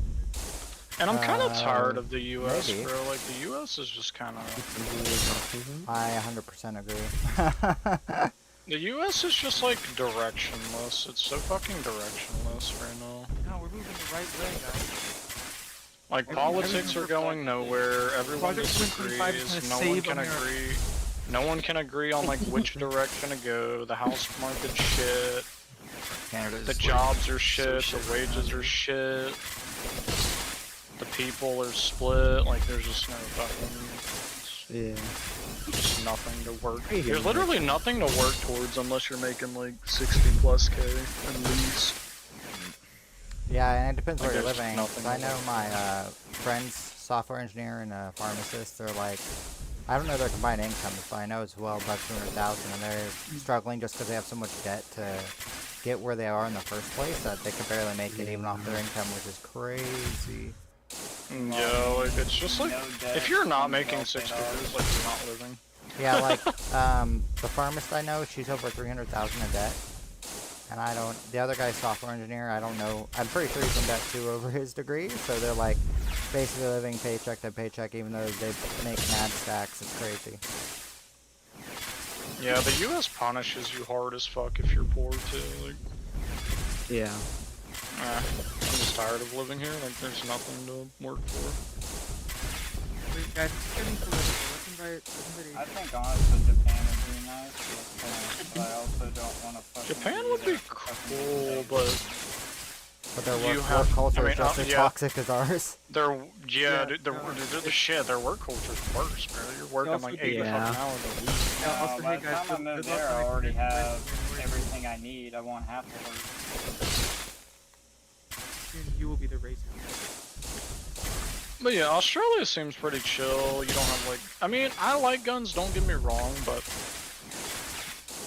And I'm kind of tired of the U.S., maybe. bro. Like, the U.S. is just kind of... I 100% agree. The U.S. is just, like, directionless. It's so fucking directionless right now. No, we're moving the right way, guys. Like, politics are going nowhere. Everyone Project 2025 is disagrees. gonna No one save can America. agree. No one can agree on, like, which direction to go. The house market's shit. Canada's The like, jobs are shit. shit The right wages now. are shit. The people are split. Like, there's just no fucking... Yeah. Just nothing to work. I hear There's you. literally nothing to work towards unless you're making like 60+ K at least. Yeah, and it depends Like, where you're there's living. nothing 'Cause I to know work my friends, software engineer and a pharmacist, they're like, I don't know their combined incomes, but I know it's well above 200,000, and they're struggling just because they have so much debt to get where they are in the first place that they can barely make it even off their income, which is crazy. Yeah, like it's just like No debt, if you're not no making wealth 6 at all. figures, like you're not living. Yeah, like the pharmacist I know, she's over 300,000 in debt, and I don't. The other guy's software engineer. I don't know. I'm pretty sure he's in debt too over his degree. So they're like basically living paycheck to paycheck, even though they make mad stacks. It's crazy. Yeah, the U.S. punishes you hard as fuck if you're poor too. Like, Yeah. I'm just tired of living here. Like, there's nothing to work for. Wait, guys, it's getting political. Let's invite I think honestly Japan would be nice, but I also don't want to fucking Japan would be there for fucking cool, days. but But their You work have- culture I mean, is just as yeah. toxic as ours. the shit. Their work culture's worse, bro. You're working also like be- 8 Yeah. fucking hours a week. Yeah, also, by hey the guys, time I good move luck there, I finding already a place have where- everything I need. I won't have to work. Soon you will be the racist. But yeah, Australia seems pretty chill. You don't have like, I mean, I like guns, don't get me wrong, but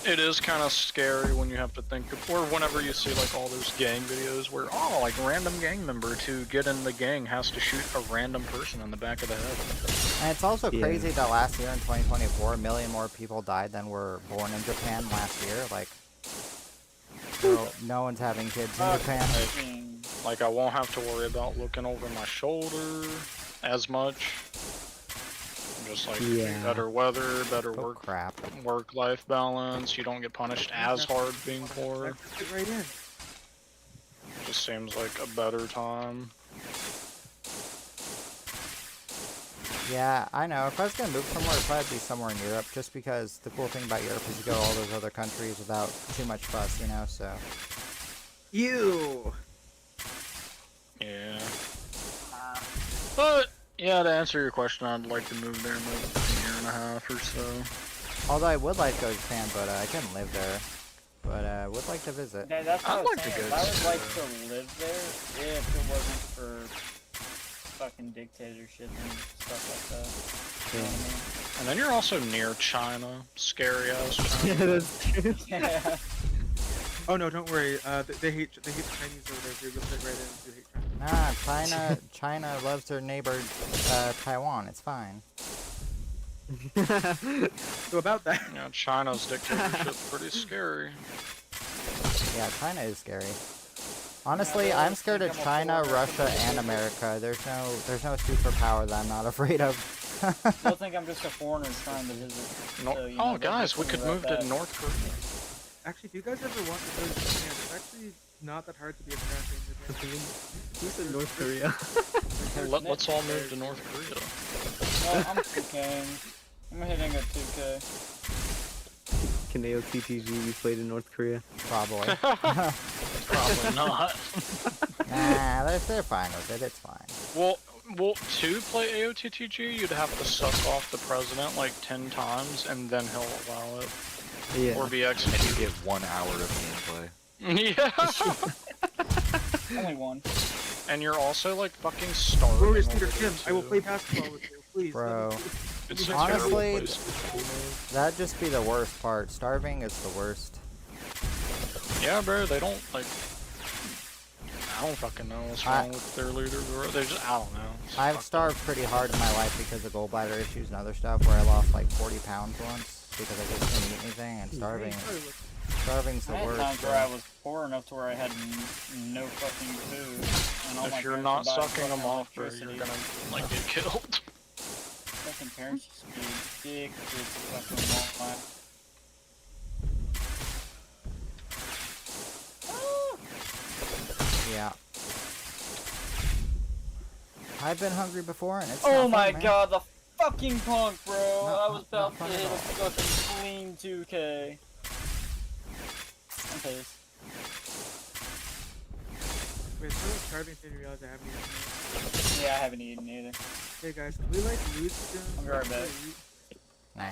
it is kind of scary when you have to think of, or whenever you see like all those gang videos where, oh, like random gang member to get in the gang has to shoot a random person in the back of the head. And it's also Yeah. crazy that last year in 2024, 1 million more people died than were born in Japan last year. Like, no one's having kids in Japan. Fucking- Like, I won't have to worry about looking over my shoulder as much. Just like Yeah. better weather, better Oh crap. work-life balance. You don't get punished as hard being poor. Get right in. Just seems like a better time. Yeah, I know. If I was gonna move somewhere, it'd probably be somewhere in Europe, just because the cool thing about Europe is you go to all those other countries without too much fuss, you know. So You. Yeah. But yeah, to answer your question, I'd like to move there in like a year and a half or so. although I would like to go to Japan, but I couldn't live there. But would like to visit. Yeah, that's what I'd I was like to saying. go I would to- like to live there if it wasn't for fucking dictatorship and stuff like that. You know what And then you're also near China, scary ass Yeah, China. that's true. I mean? Yeah. Oh no, don't worry. They hate the Chinese over there. So you'll fit right in if you hate China. Nah, China loves their neighbor, Taiwan. It's fine. So about that. Yeah, China's dictatorship pretty scary. Yeah, China is scary. Honestly, Yeah, I'm scared of think I'm a China, foreigner. Russia, and America. There's no superpower that I'm not afraid of. They'll think I'm just a foreigner trying to visit. No- So, you oh, know, they'll guys, just we put could me right move to back. North Korea. Actually, if you guys ever want to go to Japan, it's actually not that hard to be a assassin in Japan. Who said North Korea? Let's all move to North Korea. No, I'm 2K. I'm hitting a 2K. Can AOTTG be played in North Korea? Probably. Probably not. Nah, they're fine with it. It's fine. Well, to play AOTTG, you'd have to suck off the president like 10 times, and then he'll allow it. Yeah. Or be And you executed. get 1 hour of gameplay. Yeah! Only one. And you're also like fucking starving. Glorious over leader there, Tim, I will too. play basketball with you, please. Bro. It's a Honestly, terrible place to live. That'd just be the worst part. Starving is the worst. Yeah, bro, they don't like. I don't fucking know what's wrong with their leaders. Or they're just, I don't know. It's I've fucked starved pretty hard in my life because of gallbladder issues and other stuff, where I lost like 40 pounds once because I just couldn't eat anything. And starving's the I had worst. times bro. where I was poor enough to where I had no fucking food. And all up. my If you're parents not would buy sucking them fucking off, bro, you're electricity. gonna like get killed. Fucking parents just be addicted to fucking Walmart. Yeah. I've been hungry before, and it's Oh not my fun, man. god, the fucking punk, bro! Not- I was not about to fun at hit a all. fucking clean 2K. I'm pissed. Wait, so much starving thing to realize I haven't eaten yet. Yeah, I haven't eaten either. Hey guys, can we like lose soon? I'll be right back. Nah.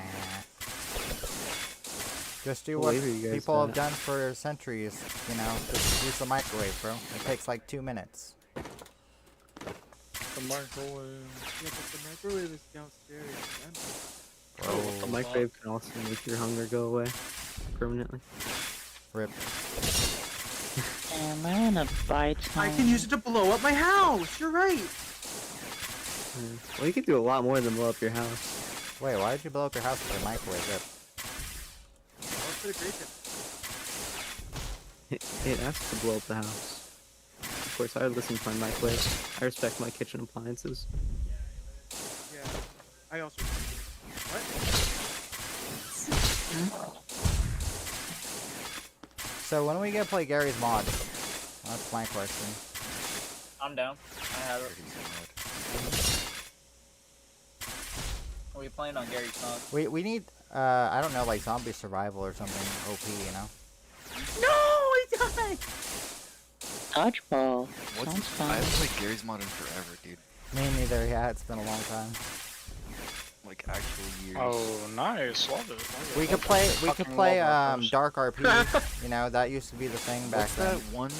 Just do What what wave are you guys people have at? done for centuries, you know, just use the microwave, bro. It takes like 2 minutes. The microwave. Yeah, but the microwave is downstairs. Bro, A microwave can also make your hunger go away permanently. rip. I wanna buy some. I can use it to blow up my house! You're right! Yeah. Well, you can do a lot more than blow up your house. Wait, why did you blow up your house with your microwave? Rip. That's pretty great. It asks to blow up the house. Of course, I would listen to my microwave. I respect my kitchen appliances. Yeah. I also. What? So when are we gonna play Gary's mod? That's my question. I'm down. I have it. Are we playing on Gary's song? We need, I don't know, like zombie survival or something OP, you know? No! I died! Dodgeball. What's Sounds I fun. haven't played Gary's mod in forever, dude. Me neither, yeah, it's been a long time. Like actual years. Oh, nice. Love it. Love it. We could play, Fucking love that Dark RP, you know, that used to be the thing back What's then. that one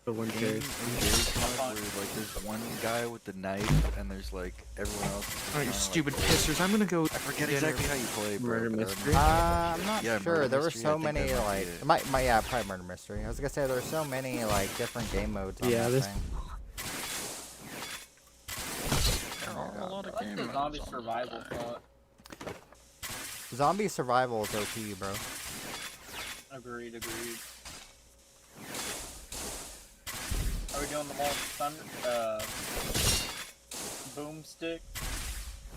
The one game Gary's. in Gary's mod where like there's one guy with the knife and there's like everyone else is just Alright, you kinda, stupid like, pissers. I'm gonna go. I forget exactly how you play, bro. Murder but I mystery? remember- I'm not Yeah, sure. Murder There were Mystery, I so think that many, might be like, it. yeah, probably Murder Mystery. I was gonna say there were so many, like, different game modes on Yeah, that there's- thing. There are a lot of I like game the modes zombie on survival that. thought. Zombie survival is OP, bro. Agreed. Are we doing the more thunder, boomstick?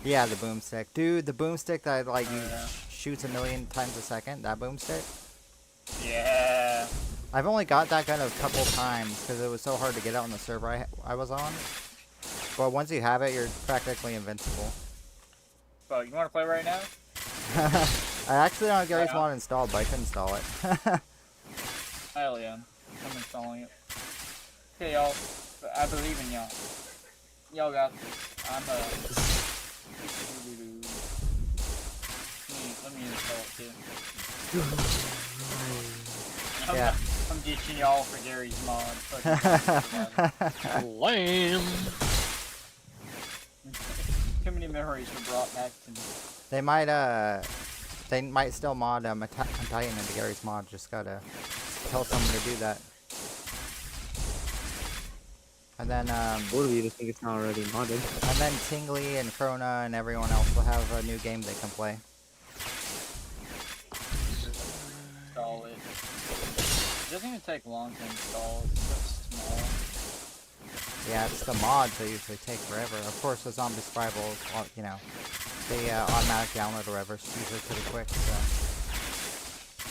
Yeah, the boomstick. Dude, the boomstick that, like, you yeah. shoots a million times a second, that boomstick. Yeah. I've only got that gun a couple times because it was so hard to get out on the server I was on. But once you have it, you're practically invincible. But you want to play right now? I actually don't have Garry's Yeah. mod installed, but I can install it. Hell yeah. I'm installing it. Okay, y'all. I believe in y'all. Y'all got this. I'm Let me install it too. Yeah. I'm ditching y'all for Gary's mod. Fucking Lame. too many memories were brought back to me. They might still mod a Titan into Garry's mod. Just gotta tell someone to do that. And then Both of you just think it's not already modded. and then Tingly and Frona and everyone else will have a new game they can play. Install it. It doesn't even take long to install. It's so small. Yeah, it's the mods that usually take forever. Of course, the zombie survival, you know, the automatic download or whatever is usually pretty quick. So.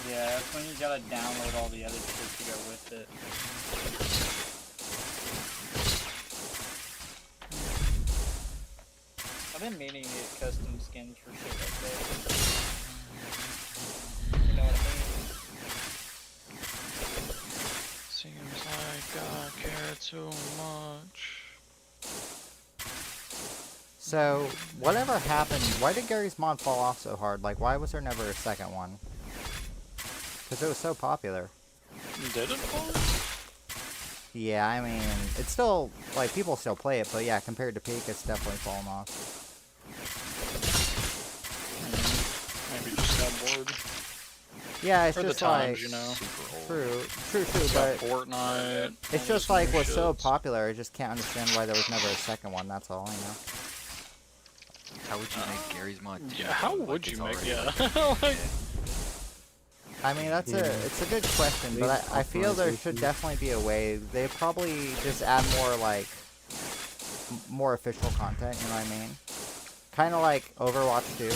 Yeah, that's when you gotta download all the other shit to go with it. I've been meaning to get custom skins for shit like that. You know what I mean? Seems like I care too much. So, whatever happened, why did Garry's mod fall off so hard? Like, why was there never a second one? Because it was so popular. Did it fall? Yeah, I mean, it's still, like, people still play it, but yeah, compared to Peak, it's definitely fallen off. Maybe just got bored. Yeah, it's Or the just times, like, you know. true, Got but Fortnite. it's all just these like new was so shits. popular, I just can't understand why there was never a second one, that's all, you know. How would you make Garry's mod 2? Yeah, how though? would Like, you it's make? already, Yeah. Like, I mean, it's a good question, but I feel there should Optimization. definitely be a way. They probably just add more, like, more official content, you know what I mean? Kind of like Overwatch 2.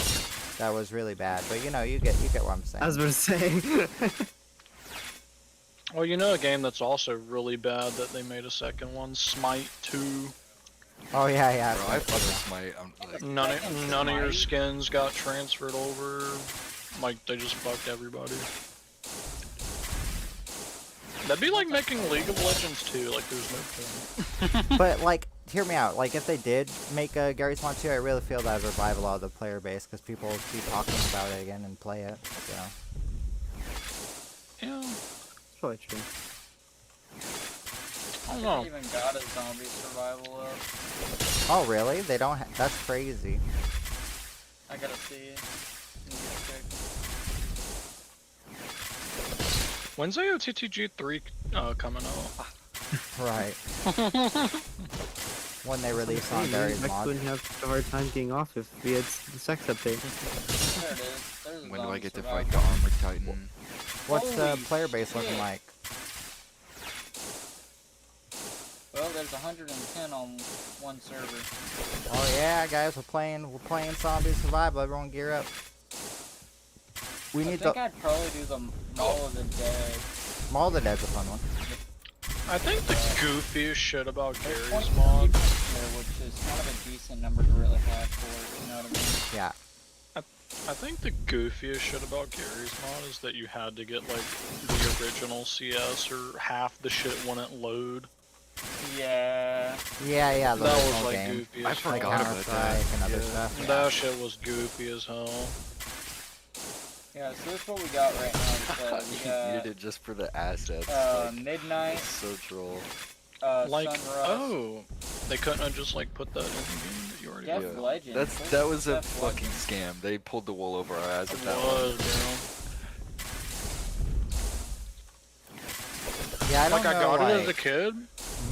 That was really bad, but you know, you get what I'm saying. I was about to say. well, you know a game that's also really bad that they made a second one, Smite 2. Oh yeah, yeah. Bro, I fuck with Smite. I'm like, None of your skins got transferred over. Like, they just fucked everybody. That'd be like making League of Legends 2, like, there's no point. But like, hear me out. Like, if they did make a Garry's Mod 2, I really feel that would revive a lot of the player base because people would keep talking about it again and play it. So. Yeah, It's probably true. I don't I know. haven't even got a zombie survival up. Oh really? They don't. That's crazy. I gotta see it. When's AOTTG 3 coming out? Right. When they release on Hey, Garry's Max Mod. wouldn't have such a hard time getting off if we had the sex update. There it is. There's a when do I zombie get to survival. fight the Armored Titan? What's the Holy player base looking shit. like? Well, there's 110 on one server. Oh yeah, guys, we're playing Zombie Survival. Everyone gear up. We I need think the I'd probably do the Mall of the Dead. Mall of the Dead's a fun one. I think the goofiest shit about There's Garry's 20 mod. people there, which is kind of a decent number to really have for it, you know what I mean? Yeah. I think the goofiest shit about Garry's mod is that you had to get like the original CS or half the shit wouldn't load. Yeah. Yeah, yeah, the That was original like game. goofy I as forgot fuck. about Counter-Strike that. and other Yeah. stuff. Yeah. That shit was goofy as hell. Yeah, so that's what we got right now. You We got needed it just for the assets. like, Midnight, so troll. Like, Sunrise, oh, they couldn't have just like put that in the game that you already Death did. Legend. That was a Death fucking Legend. scam. They pulled the wool over our eyes It with that one. was, bro. Yeah, I don't Like, I know, got it as a like, kid,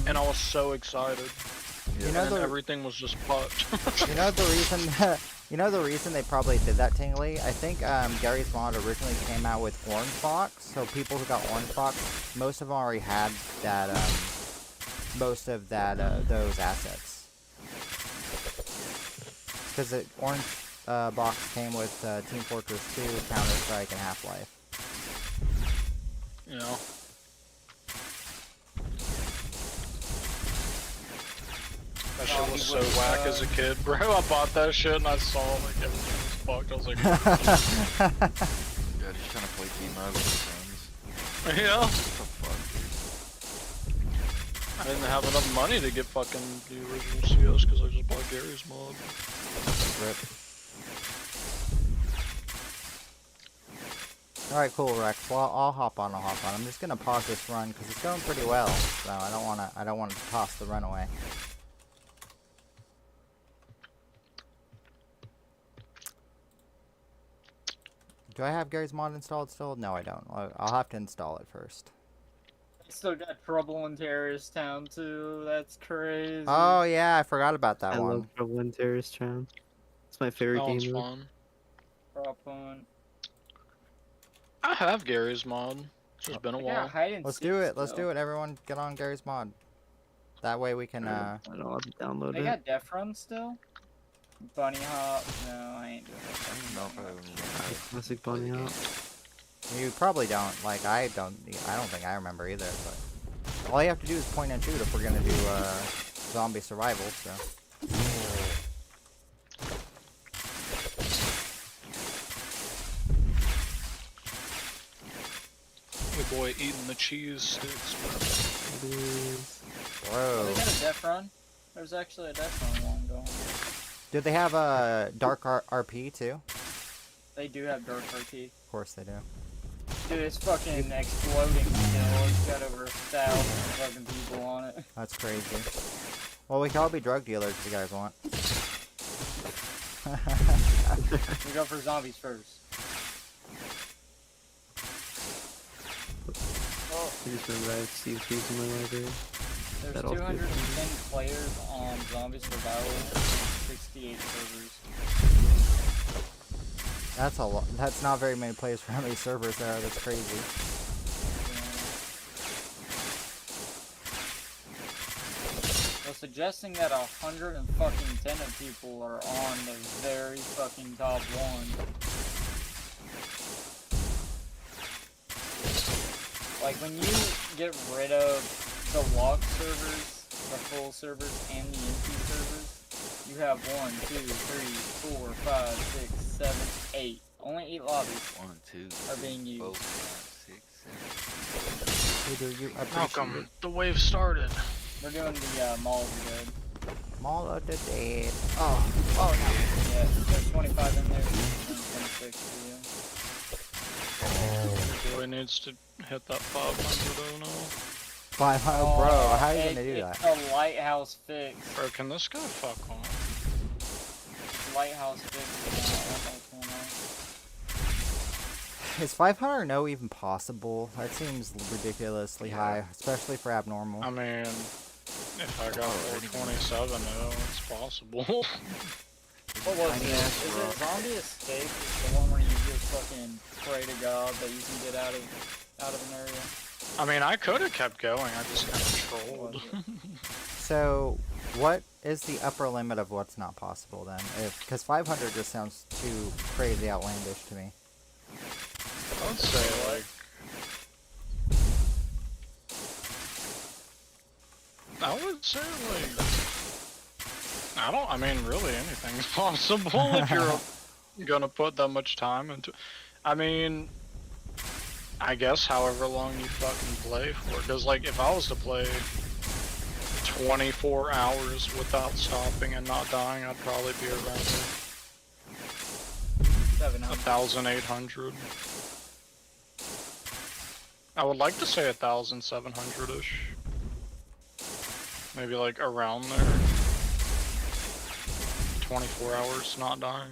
and I was so excited. You And know then the everything was just fucked. you know the reason you know the reason they probably did that, Tingly? I think Garry's Mod originally came out with Orange Box, so people who got Orange Box, most of them already had that most of that those assets. Because the Orange Box came with Team Fortress 2, Counter-Strike, and Half-Life. You know. That shit was so with, whack as a kid, bro. I bought that shit and I saw like everything was fucked. I was like, Yeah, just trying to play G-Mode with your friends. yeah. What the fuck, dude? I didn't have enough money to get fucking the original CS because I just bought Garry's mod. Rip. Alright, cool, Rex. Well, I'll hop on. I'm just gonna pause this run because it's going pretty well. So I don't wanna toss the run away. Do I have Garry's mod installed still? No, I don't. I'll have to install it first. Still got Trouble in Terrorist Town too. That's crazy. Oh yeah, I forgot about that I one. love Trouble in Terrorist Town. It's my favorite That game. one's mode. fun. Prop on. I have Garry's mod. It's just been a while. Let's do it. Let's do it. Everyone, get on Garry's mod. That way we can. I don't have to download They it. got Def Run still? Bunny Hop? No, I ain't doing I don't even know if I even Classic Bunny Hop. You probably don't. Like I don't think I remember either. But all you have to do is point and shoot if we're gonna do zombie survival. So. Your boy eating the cheese sticks, bro. It is. Oh, they Bro. got a Def Run? There's actually a Def Run one going. Do they have a dark RP too? They do have Dark RT. Of course they do. Dude, it's fucking exploding still. It's got over 1,000 fucking people on it. That's crazy. Well, we can all be drug dealers if you guys want. We go for zombies first. Oh, I just remember I have Steve Keys in my library. there's That'll fit. 210 players on Zombie Survival, 68 servers. That's a lot. That's not very many players for how many servers there are. That's crazy. So suggesting that 110 of people are on the very fucking top one. Like when you get rid of the locked servers, the full servers, and the empty servers, you have 1, 2, 3, 4, 5, 6, 7, 8. Only 8 lobbies 1, 2, are being used. 4, 5, 6, 7. Hey, do you appreciate Welcome. it? The wave started. We're doing the Mall of the Dead. Mall of the Dead. Oh no. Yeah, there's 25 in there, 26 for you. Boy needs to hit that 500 oh no. 500, bro. How are you gonna do it's that? a lighthouse fix. Bro, can this guy fuck off? Lighthouse fix. What's going on? Is 500 no even possible? That seems ridiculously high, especially for abnormal. I mean, if I got 427, no, it's possible. What was Tiny it? ass Is rock. it Zombie Escape? It's the one where you just fucking pray to God that you can get out of an area. I mean, I could have kept going, I just kind of What trolled. was it? So, what is the upper limit of what's not possible then? Because 500 just sounds too crazy outlandish to me. I would say, like... I would say, like... I mean, really anything's possible if you're gonna put that much time into... I mean... I guess however long you fucking play for. Because, like, if I was to play 24 hours without stopping and not dying, I'd probably be around 700. 1,800. I would like to say 1,700-ish. Maybe like around there. 24 hours not dying.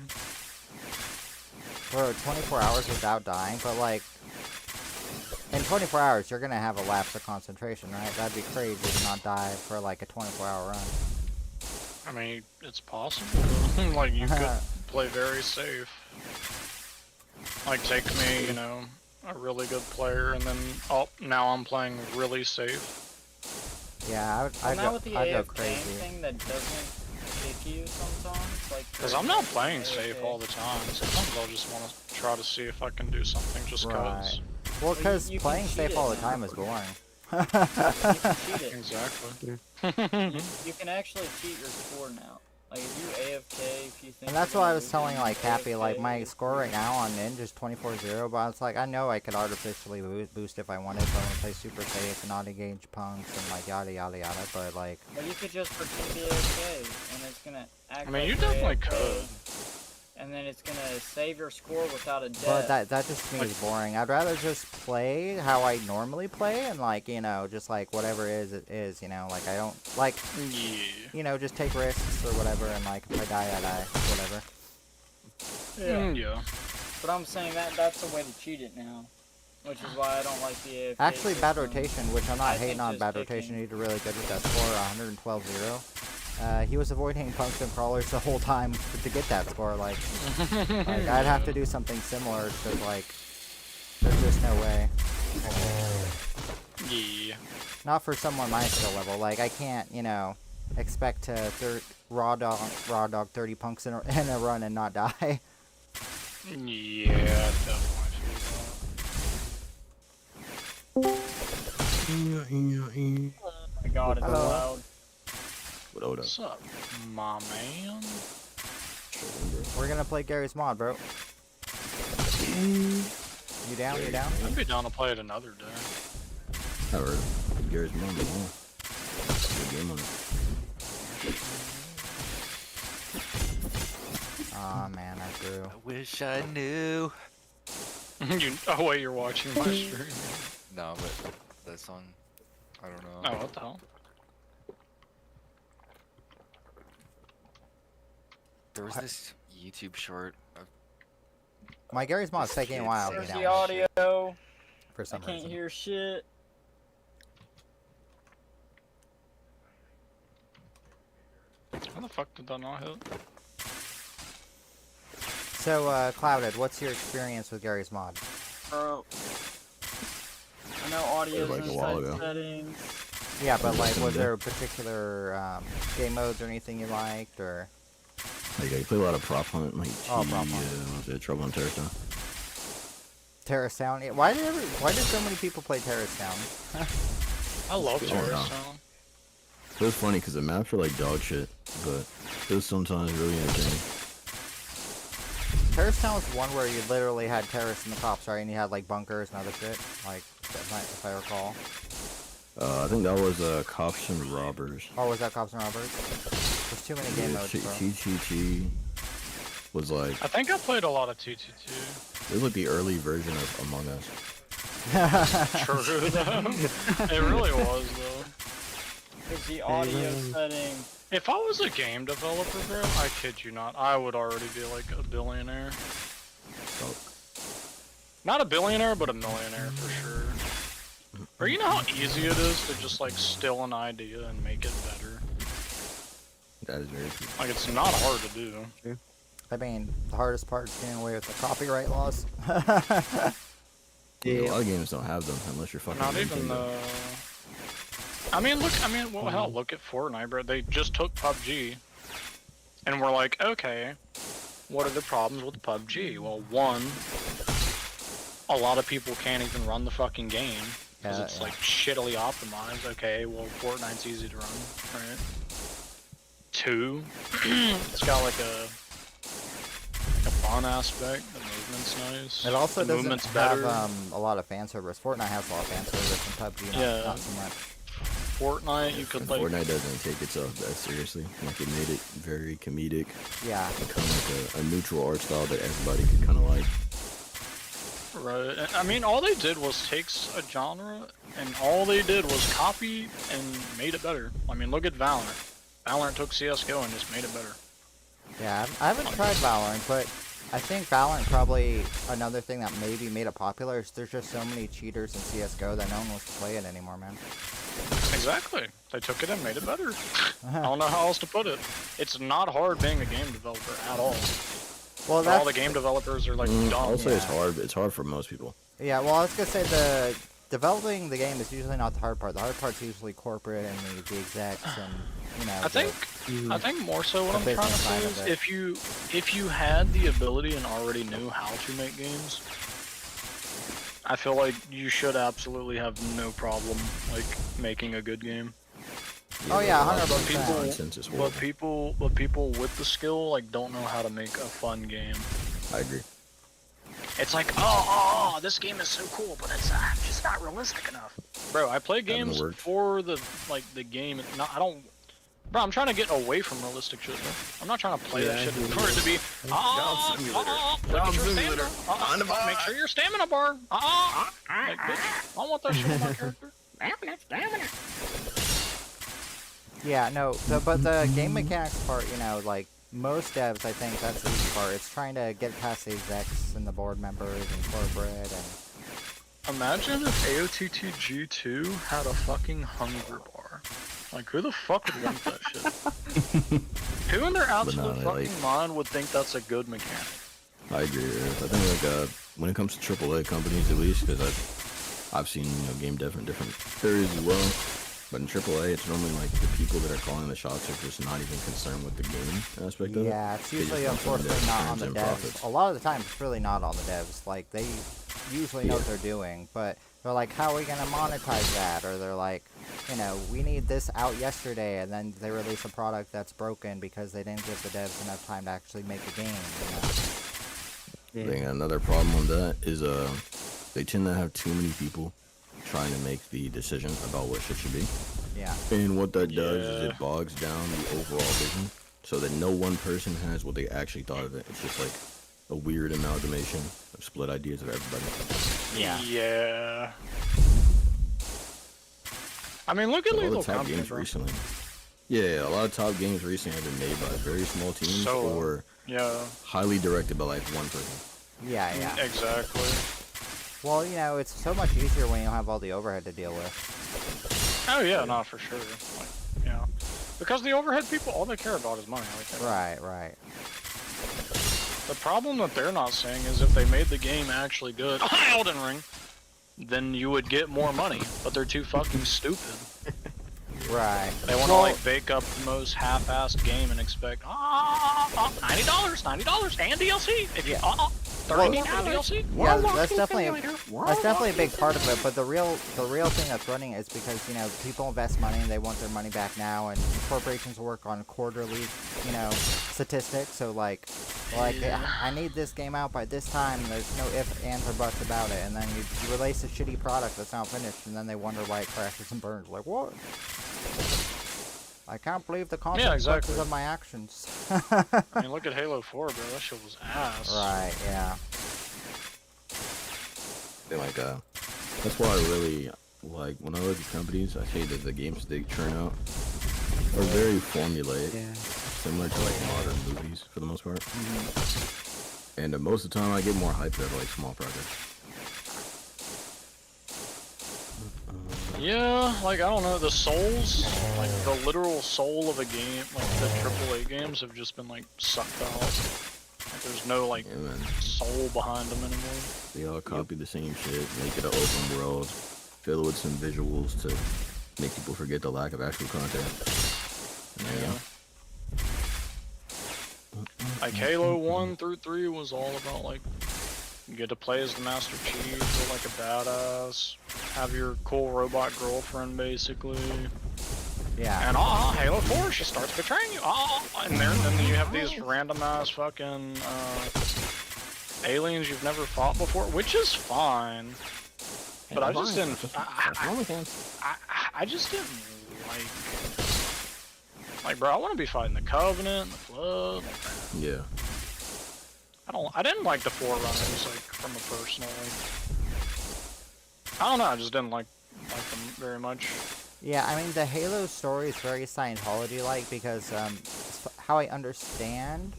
Bro, 24 hours without dying, but like, in 24 hours you're gonna have a lapse of concentration, right? That'd be crazy to not die for like a 24-hour run. I mean, it's possible. Like, you could play very safe. Like, take me, you know, a really good player, and then, oh, now I'm playing really safe. Yeah, I'd Now with the go AFK crazy. thing that doesn't kick you sometimes, like... Because I'm not playing safe all the time. Sometimes I'll just want to try to see if I can do something just Right. cause. Well, Well, because you can playing cheat safe it all the now. time is boring. You can cheat it. Exactly. You can actually cheat your score now. Like if you AFK, if you think. And that's you're why I gonna was lose, telling you like Happy, like my AFK. score right now on Ninja is 24-0, but it's like I know I could artificially boost if I wanted, so I'm gonna play super safe and not engage punks and like yada yada yada. But like, But you could just pretend to be AFK, and it's gonna act. I mean, like you you're definitely AFK, could. And then it's gonna save your score without a death. but that just to me is boring. I'd rather just play how I normally play and like just like whatever it is, like I don't like Yeah. just take risks or whatever, and like if I die, I die, whatever. Yeah. But I'm saying that's a way to cheat it now, which is why I don't like the AFK. Actually, bad system. rotation, which I'm not I hating think on just bad picking- rotation. He did really good with that score, 112-0. He was avoiding punks and crawlers the whole time to get that score. Like I'd have to do something similar because like there's just no way. Yeah. Not for someone my skill level. Like I can't, expect to raw dog 30 punks in a run and not die. Yeah, definitely feel Oh my god, it's Hello. loud. What up? What's up, my man? We're gonna play Gary's mod, bro. You down? You down? I'd be down to play it another day. I heard Gary's mom. Good game on it. Aw, man, I drew. I wish I knew. Oh wait, you're watching my stream. No, but that's on. I don't know. Oh, what the hell? There was this YouTube short of My Gary's mod's This taking a kid's while to There's get the down audio. for I some can't reason. hear shit. How the fuck did that not hit? So, Clouded, what's your experience with Gary's mod? Bro. I know audio's Like a while inside ago. settings. Yeah, but like, was Yeah. there a particular game modes or anything you liked, or? Like I play a lot of prop hunt, like Oh, prop hunt. was it Trouble in Terrorist Town? Terrace Town? Yeah, why did so many people play Terrace Town? I love good. Terrace Town. It was funny because the maps were like dog shit, but it was sometimes really entertaining. Terrace Town was one where you literally had terrorists and the cops, right? And you had like bunkers and other shit, like if I recall. I think that was Cops and Robbers. Or was that Cops and Robbers? There's too many game modes, bro. T was like, I think I played a lot of 222. it was like the early version of Among Us. True though. It really was though. Because the audio setting. If I was a game developer, bro, I kid you not, I would already be like a billionaire. So, Not a billionaire, but a millionaire for sure. Or you know how easy it is to just like steal an idea and make it better? that is very true. Like it's not hard to do. I mean, the hardest part is getting away with the copyright laws. A lot of games don't have them unless you're fucking. Not even Nintendo. well, hell, look at Fortnite, bro. They just took PUBG, and we're like, okay, what are the problems with PUBG? Well, one, a lot of people can't even run the fucking game because Yeah, it's yeah. like shittily optimized. Okay, well, Fortnite's easy to run, right? Two, it's got like a fun aspect. The movement's nice. It also the doesn't movement's have better. a lot of fan service. Fortnite has a lot of fan service, and PUBG Yeah. not so much. Fortnite, you could And like. Fortnite doesn't take itself that seriously. Like it made it very comedic, Yeah. kind of like a neutral art style that everybody could kind of like. Right. I mean, all they did was take a genre, and all they did was copy and made it better. I mean, look at Valorant. Valorant took CS:GO and just made it better. Yeah, I haven't tried Valorant, but I think Valorant probably another thing that maybe made it popular is there's just so many cheaters in CS:GO that no one wants to play it anymore, man. Exactly. They took it and made it better. I don't know how else to put it. It's not hard being a game developer at all. Well, All that's the game developers are like dumb. I'll say it's yeah. hard. It's hard for most people. yeah. Well, I was gonna say the developing the game is usually not the hard part. The hard part's usually corporate and the execs and I think more so what The I'm trying to business say side is of it. if you had the ability and already knew how to make games, I feel like you should absolutely have no problem like making a good game. Oh yeah, a lot of 100%. people- nonsense is horrible. But people with the skill like don't know how to make a fun game. I agree. It's like, this game is so cool, but it's just not realistic enough. Bro, I play games worked. for the game. I don't. Bro, I'm trying to get away from realistic shit, bro. I'm not trying to play that shit for it to be. Make sure your stamina bar. Like, bitch, I don't want that shit on my character. Yeah, no, but the game mechanics part, you know, like, most devs, I think that's the easy part. It's trying to get past the execs and the board members and corporate and... Imagine if AOTTG2 had a fucking hunger bar. Like, who the fuck would want that shit? Who in their absolute fucking mind would think that's a good mechanic? I agree. I think like when it comes to AAA companies, at least, because I've seen game dev in different areas as well. But in AAA, it's normally like the people that are calling the shots are just not even concerned with the gaming aspect of it. Yeah, it's usually unfortunately not on the devs. A lot of the time, it's really not on the devs. Like, they usually know what they're doing, but they're like, how are we going to monetize that? Or they're like, you know, we need this out yesterday, and then they release a product that's broken because they didn't give the devs enough time to actually make a game, you know? I think another problem on that is they tend to have too many people trying to make the decision about what shit should be. Yeah. And what that does is it bogs down the overall vision so that no one person has what they actually thought of it. It's just like a weird amalgamation of split ideas of everybody. Yeah. Yeah. I mean, look at A lot Lethal of top Company, games bro. recently. Yeah, a lot of top games recently have been made by very small teams or highly directed by like one person. Yeah, yeah. Exactly. Well, you know, it's so much easier when you don't have all the overhead to deal with. Oh yeah, no, for sure. Like, yeah. Because the overhead people, all they care about is money. Right, right. The problem that they're not saying is if they made the game actually good, Elden Ring, then you would get more money. But they're too fucking stupid. Right. They want to like bake up the most half-assed game and expect $90 and DLC. If you $30 DLC. Yeah, that's definitely a big part of it. But the real thing that's running is because, you know, people invest money and they want their money back now, and corporations work on quarterly, you know, statistics. So like I need this game out by this time. And there's no ifs, ands, or buts about it. And then you release a shitty product that's not finished, and then they wonder why it crashes and burns. Like, what? I can't believe the consequences of my actions. I mean, look at Halo 4, bro. That shit was ass. Right, yeah. They like that's why I really like when I look at companies, I say that the games they churn out are very formulaic, similar to like modern movies for the most part. And most of the time, I get more hyped out of like small projects. Yeah, like, I don't know, the souls, like, the literal soul of a game, like, the AAA games have just been, like, sucked out. Like, there's no, like, soul behind them anymore. They all copy the same shit, make it an open world, fill it with some visuals to make people forget the lack of actual content. Yeah. Like, Halo 1 through 3 was all about, like, you get to play as the Master Chief, feel like a badass, have your cool robot girlfriend, basically. Yeah. And Halo 4, she starts betraying you. And then you have these random ass fucking aliens you've never fought before, which is fine. But I just didn't. I just didn't like, bro. I want to be fighting the Covenant, the Flood. Yeah. I didn't like the Forerunners, like, from a personal, like, I don't know, I just didn't like them very much. Yeah, I mean, the Halo story is very Scientology-like because, how I understand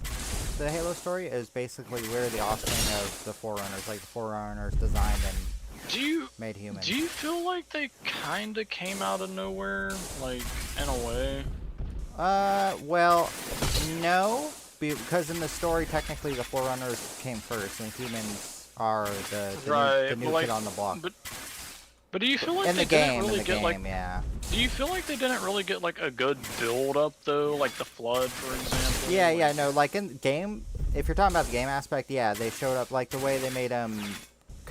the Halo story is basically we're the offspring of the Forerunners, like the Forerunners designed and made human. Do you feel like they kinda came out of nowhere, like, in a way? Well, no. Because in the story, technically, the Forerunners came first, and humans are the new kid on the block. But do you feel like they didn't really get like? Do you feel like they didn't really get like a good build up though, like the Flood, for example? Yeah, yeah, no, like in the game, if you're talking about the game aspect, yeah, they showed up like the way they made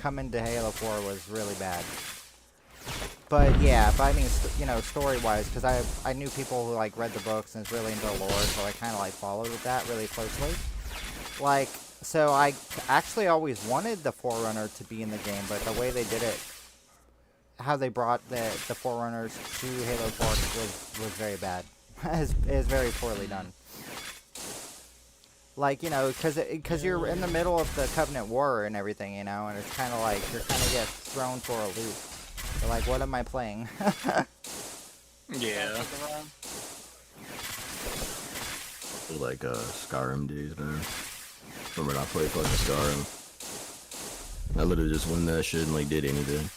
coming to Halo 4 was really bad. But yeah, but I mean, you know, story-wise, because I knew people who like read the books and is really into lore, so I kind of like followed that really closely. Like, so I actually always wanted the Forerunner to be in the game, but the way they did it, how they brought the Forerunners to Halo 4 was very bad. Is very poorly done. Like, you know, because you're in the middle of the Covenant War and everything, you know, and it's kind of like you're kind of get thrown for a loop. You're like, what am I playing? Yeah. Like Skyrim days, man. Remember when I played fucking Skyrim? I literally just won that shit and like did anything.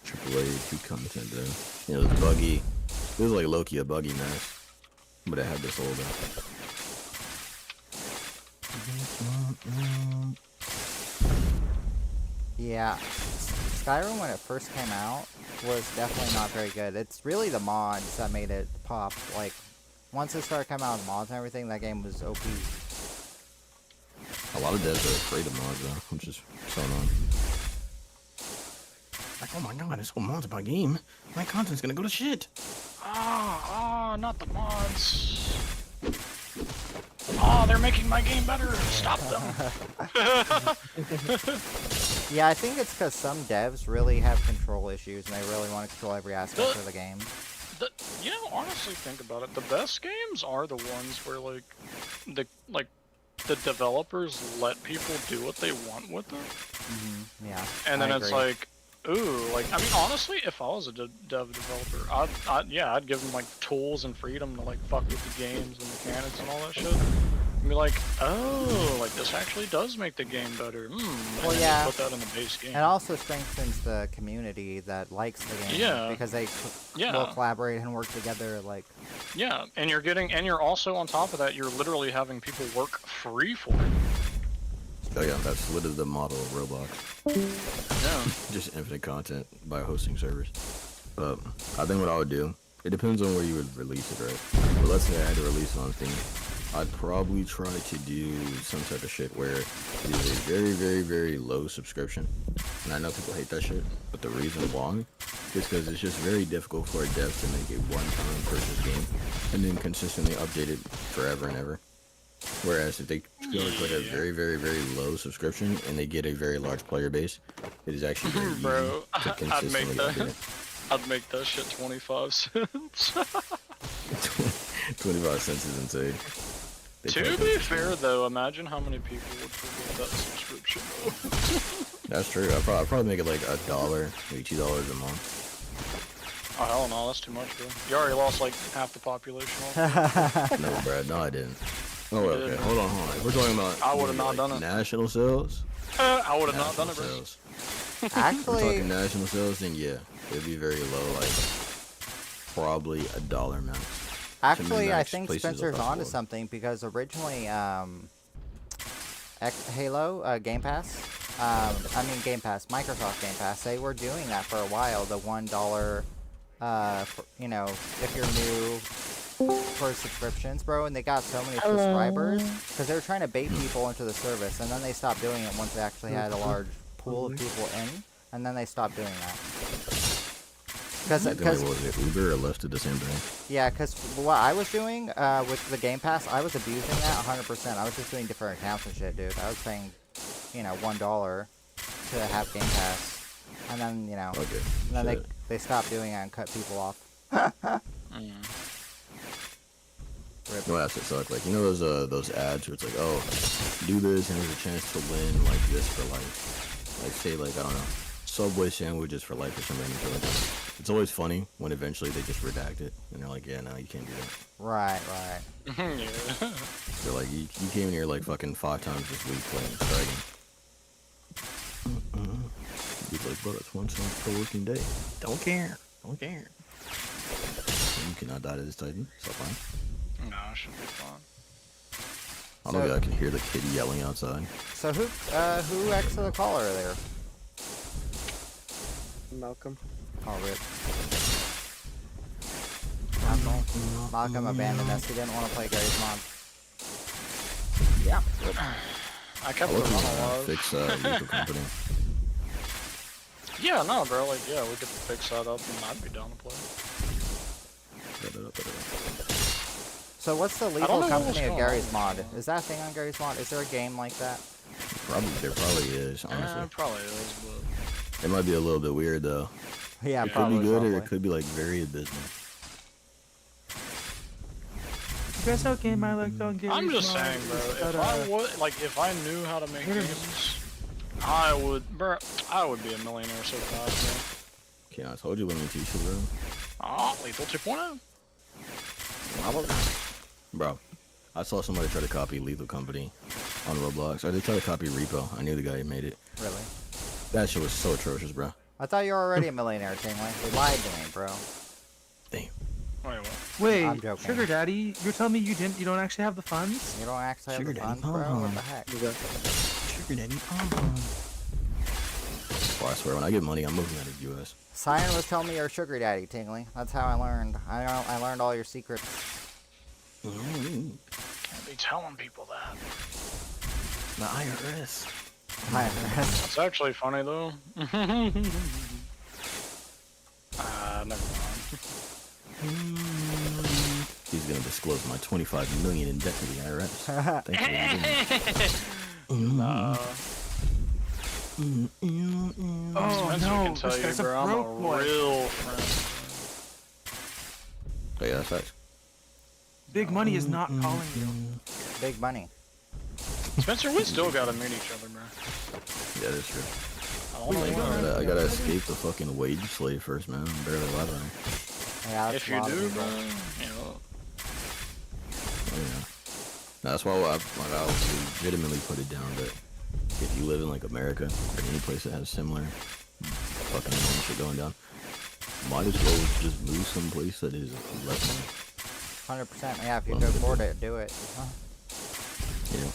AAA peak content, then. You know, it was buggy. It was like low-key a buggy mess, but it had this old. Yeah, Skyrim when it first came out was definitely not very good. It's really the mods that made it pop. Like, once it started coming out with mods and everything, that game was OP. A lot of devs are afraid of mods though, which is so annoying. Like, oh my god, this whole mod's my game. My content's gonna go to shit. Not the mods. Oh, they're making my game better. Stop them. Yeah, I think it's because some devs really have control issues and they really want to control every aspect of the game. You know, honestly, think about it. The best games are the ones where the developers let people do what they want with them. Yeah. And then I it's agree. like, ooh, like, I mean, honestly, if I was a dev developer, I'd give them like tools and freedom to like fuck with the games and mechanics and all that shit. And be like, oh, like this actually does make the game better. And Well, then yeah. just put that in the base game. It also strengthens the community that likes the game. Yeah. Because they Yeah. will collaborate and work together. Like, Yeah, and you're also on top of that, you're literally having people work free for it. Oh yeah, that's literally the model of Roblox. Yeah. Just infinite content by hosting servers. But I think what I would do, it depends on where you would release it, right? But let's say I had to release it on Steam. I'd probably try to do some type of shit where it is a very, very, very low subscription. And I know people hate that shit, but the reason why is because it's just very difficult for a dev to make a one-time purchase game and then consistently update it forever and ever. Whereas if they charge like a very, very, very low subscription and they get a very large player base, it is actually very easy Bro, to consistently update it. I'd make that shit 25 cents. 25 cents is insane. They To charge be us- fair though, imagine how many people would forget that subscription. That's true. I'd probably make it like $1, maybe $2 a month. Oh hell no, that's too much, bro. You already lost like half the population. Already. No, Brad, no, I didn't. Oh, You okay. did. Hold on. If we're talking about I would've not like, done it. national sales, I would have not done it, bro. sales. If we're actually, talking national sales, then yeah, it'd be very low, like probably $1 max. Actually, I max think places Spencer's across the onto board. something because originally, Halo, Game Pass, Microsoft Game Pass, they were doing that for a while, the $1, you know, if you're new for subscriptions, bro, and they got so many subscribers because they were trying to bait people into the service, and then they stopped doing it once they actually had a large pool of people in, and then they stopped doing that. I think, Because what was it, Uber or Lyft did the same thing. yeah, because what I was doing with the Game Pass, I was abusing that 100%. I was just doing different accounts and shit, dude. I was paying, you know, $1 to have Game Pass, and then, you know, Okay. and then shit. they stopped doing it and cut people off. No, that's what suck. Like, you know those ads where it's like, oh, do this and there's a chance to win like this for life. Like, say like, I don't know, Subway sandwiches for life or something like that. It's always funny when eventually they just redact it and they're like, yeah, no, you can't do that. Right, right. Yeah. They're like, you came in here like fucking 5 times this week playing Dragon. He's like, bro, that's 1 cent per working day. Don't care. Don't care. You cannot die to this Titan. Stop lying. No, it should be fine. I don't know if I can hear the kid yelling outside. So who exited the caller there? Malcolm. Oh, rip. Malcolm abandoned us. He didn't want to play Gary's mod. I kept I the look run at alive. fix Lethal Company. Yeah, no, bro. Like, yeah, we could fix that up, and I'd be down to play. So what's the don't lethal know what company was of going Gary's on. mod? Is that a thing on Gary's mod? Is there a game like that? There probably is, honestly. Probably is, but It might be a little bit weird though. Yeah, Could be probably. Could be good or probably. it could be like very abysmal. You guys know what game I liked on Gary's I'm just mod? saying, bro. Is If that, I would, like, if I knew how to make games, I would be a millionaire so fast, Okay, I told you let me teach you, bro. bro. Oh, Lethal 2.0. Bro, I saw somebody try to copy Lethal Company on Roblox. Or they tried to copy Repo. I knew the guy who made it. Really? That shit was so atrocious, bro. I thought you were already a millionaire, Tingling. You lied to me, bro. Damn. Wait, what? Wait, I'm joking. Sugar Daddy, you're telling me you don't actually have the funds? You don't actually have Sugar the daddy funds, bro? pom-pom. What the heck? Sugar daddy Oh, I swear, when I get money, I'm moving out of the U.S. Cyan was telling me you're a sugar daddy, Tingling. That's how I learned. I learned all your secrets. Mm-hmm. Can't be telling people that. The IRS. That's actually funny though. Never mind. He's gonna disclose my 25 million in debt to the IRS. Thank you. Oh Spencer no, can tell this you, guy's a bro, I'm broke a boy. real friend. Oh, yeah, that's facts. Big money is not calling you. Big money. Spencer, we still gotta meet each other, bro. Yeah, that's true. I don't know why. I gotta escape the fucking wage slave first, man. I'm barely alive on it. Yeah, that's If a you lot of do, people. bro, you know. Oh, yeah. No, that's why I legitimately put it down that if you live in like America or any place that has similar fucking normal shit going down, might as well just move someplace that is less money. 100%. Yeah, if you can afford it, do it. Huh. You know,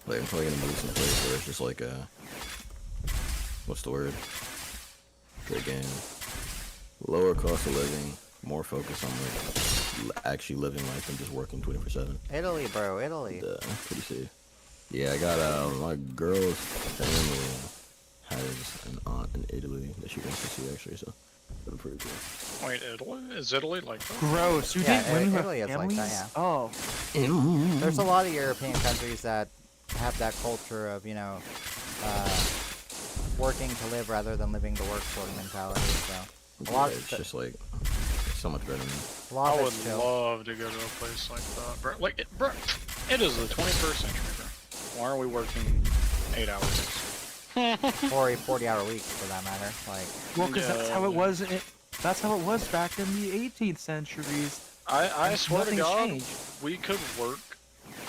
like I'm probably gonna move someplace where it's just like what's the word? Again, lower cost of living, more focus on like actually living life than just working 24/7. Italy, bro. Italy. And, pretty safe. Yeah, I got my girl's family has an aunt in Italy that she wants to see actually, so that'll be pretty cool. Wait, Italy? Is Italy like that? Gross. You Yeah, think women Italy have is like that, families? yeah. Oh. There's a lot of European countries that have that culture of, you know, working to live rather than living to work sort of mentality. So a lot Yeah, of it's just like it's so much better than a lot I of would it's chill. love to go to a place like that, bro. Like, bro, it is the 21st century, bro. Why are we working 8 hours? Or a 40-hour week, for that matter. Like, Well, because that's how it Yeah. was. That's how it was back in the 18th centuries. I swear to Nothing's God, changed. we could work.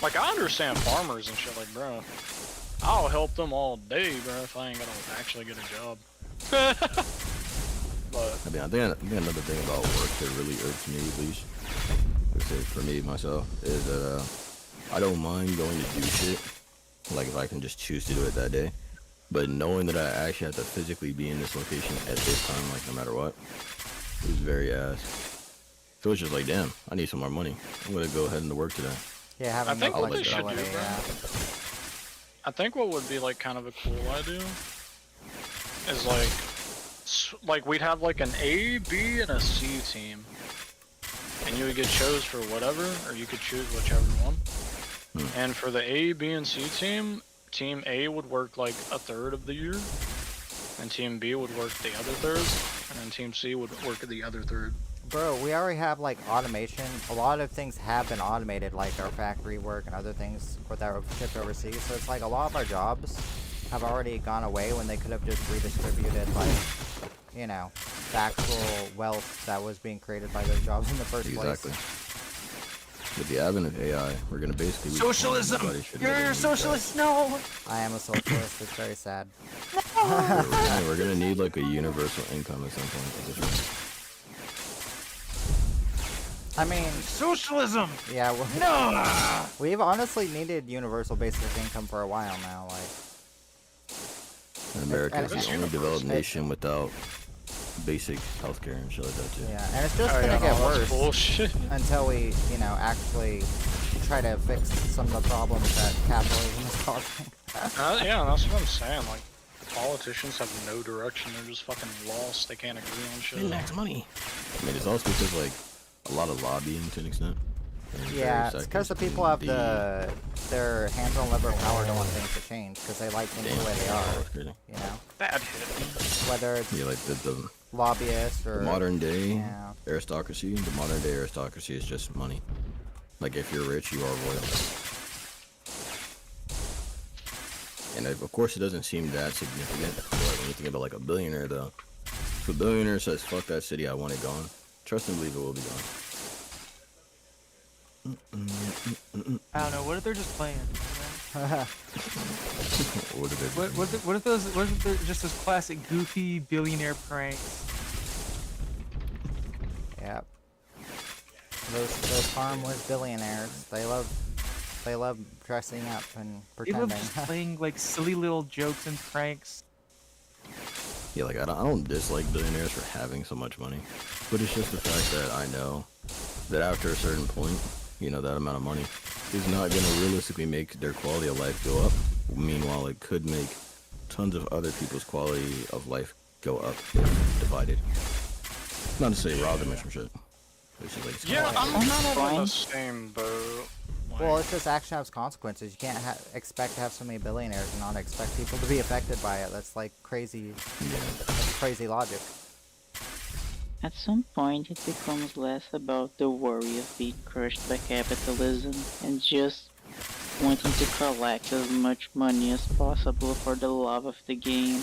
Like, I understand farmers and shit, like, bro. I'll help them all day, bro, if I ain't gonna actually get a job. But I mean, I think another thing about work that really irks me, at least, like I said, for me, myself, is that I don't mind going to do shit, like if I can just choose to do it that day, but knowing that I actually have to physically be in this location at this time, like no matter what, is very ass. So it's just like, damn, I need some more money. I'm gonna go ahead and to work today. yeah, having I think no what they should do, flexibility, bro, yeah. I think what would be, like, kind of a cool idea is, like we'd have, like, an A, B, and a C team. And you would get chose for whatever, or you could choose whichever one. And for the A, B, and C team, Team A would work, like, a third of the year. And Team B would work the other third. And then Team C would work the other third. Bro, we already have like automation. A lot of things have been automated, like our factory work and other things that are shipped overseas. So it's like a lot of our jobs have already gone away when they could have just redistributed, like, you know, the actual wealth that was being created by those jobs in the first Exactly. place. With the advent of AI, we're gonna basically Socialism! You're a socialist! No! I am a socialist. It's very sad. We're gonna need like a universal income at some point at this rate. I mean, Socialism! yeah, No! we've honestly needed universal basic income for a while now. Like, And America is It's the only developed nation without basic healthcare and shit like that too. yeah, and it's just Oh, gonna yeah, get no, that's worse bullshit. until we, you know, actually try to fix some of the problems that capitalism is causing. Yeah, that's what I'm saying. Like, politicians have no direction. They're just fucking lost. They can't agree on shit. Max money. I mean, it's also because like a lot of lobbying to an extent. Yeah, it's because the people have their hands on lever power to want things to change because they like things the way they are. You know, Bad hit. whether it's yeah, like the lobbyists or modern day yeah. aristocracy. The modern day aristocracy is just money. Like if you're rich, you are royal. And of course, it doesn't seem that significant. But when you think about like a billionaire, though, if a billionaire says "fuck that city, I want it gone," trust and believe it will be gone. I don't know. What if they're just playing? What did they do? What if they're just those classic goofy billionaire pranks? Yep. Those harmless billionaires. They love dressing up and They love pretending. just playing like silly little jokes and pranks. Yeah, like I don't dislike billionaires for having so much money, but it's just the fact that I know that after a certain point, you know, that amount of money is not going to realistically make their quality of life go up. Meanwhile, it could make tons of other people's quality of life go up if divided. Not to say rob them or some shit. It's just like, it's Yeah, kinda I'm like- not on the same boat. Well, it's just action has consequences. You can't expect to have so many billionaires and not expect people to be affected by it. That's like crazy. That's crazy logic. At some point, it becomes less about the worry of being crushed by capitalism and just wanting to collect as much money as possible for the love of the game.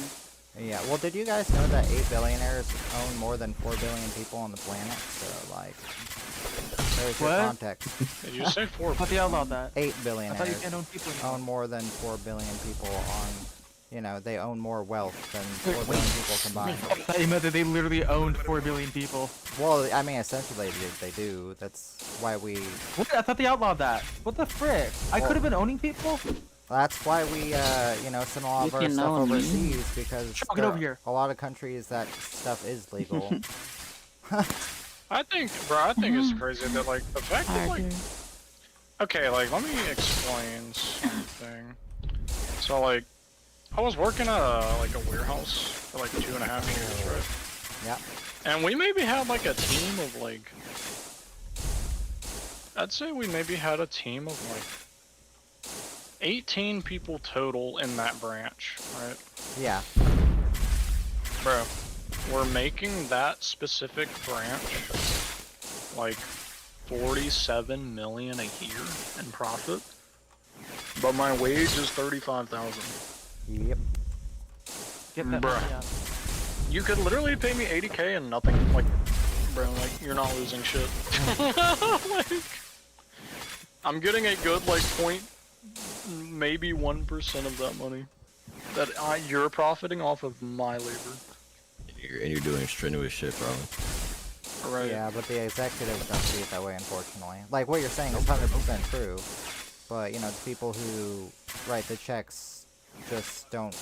Yeah. Well, did you guys know that 8 billionaires own more than 4 billion people on the planet? So like, there's your What? context. Did you say 4? I thought they outlawed that. 8 I thought you billionaires can't own people anymore. own more than 4 billion people on. You know, they own more wealth than 4 billion people combined. I thought you meant that they literally owned 4 billion people. Well, I mean, essentially they do. That's why we. What? I thought they outlawed that. What the frick? I Well- could have been owning people? That's why we, you know, send a lot of You our can stuff own me. overseas because Sure, get there over are here. a lot of countries that stuff is legal. I think, bro, I think it's crazy that, like, the fact that, like, Harder. okay, like, let me explain something. So, like, I was working at a warehouse for, like, 2.5 years, right? Yep. And we maybe had, like, a team of, like, I'd say we maybe had a team of, like, 18 people total in that branch, right? Yeah. Bro, we're making that specific branch like 47 million a year in profit, but my wage is 35,000. Yep. Get that Bruh. money out. You could literally pay me 80k and nothing, like, bro, like, you're not losing shit. Like, I'm getting a good, like, maybe 1% of that money that you're profiting off of my labor. And you're doing strenuous shit, probably. Right. Yeah, but the executives don't see it that way, unfortunately. Like, what you're saying is 100% true, but, you know, the people who write the checks just don't...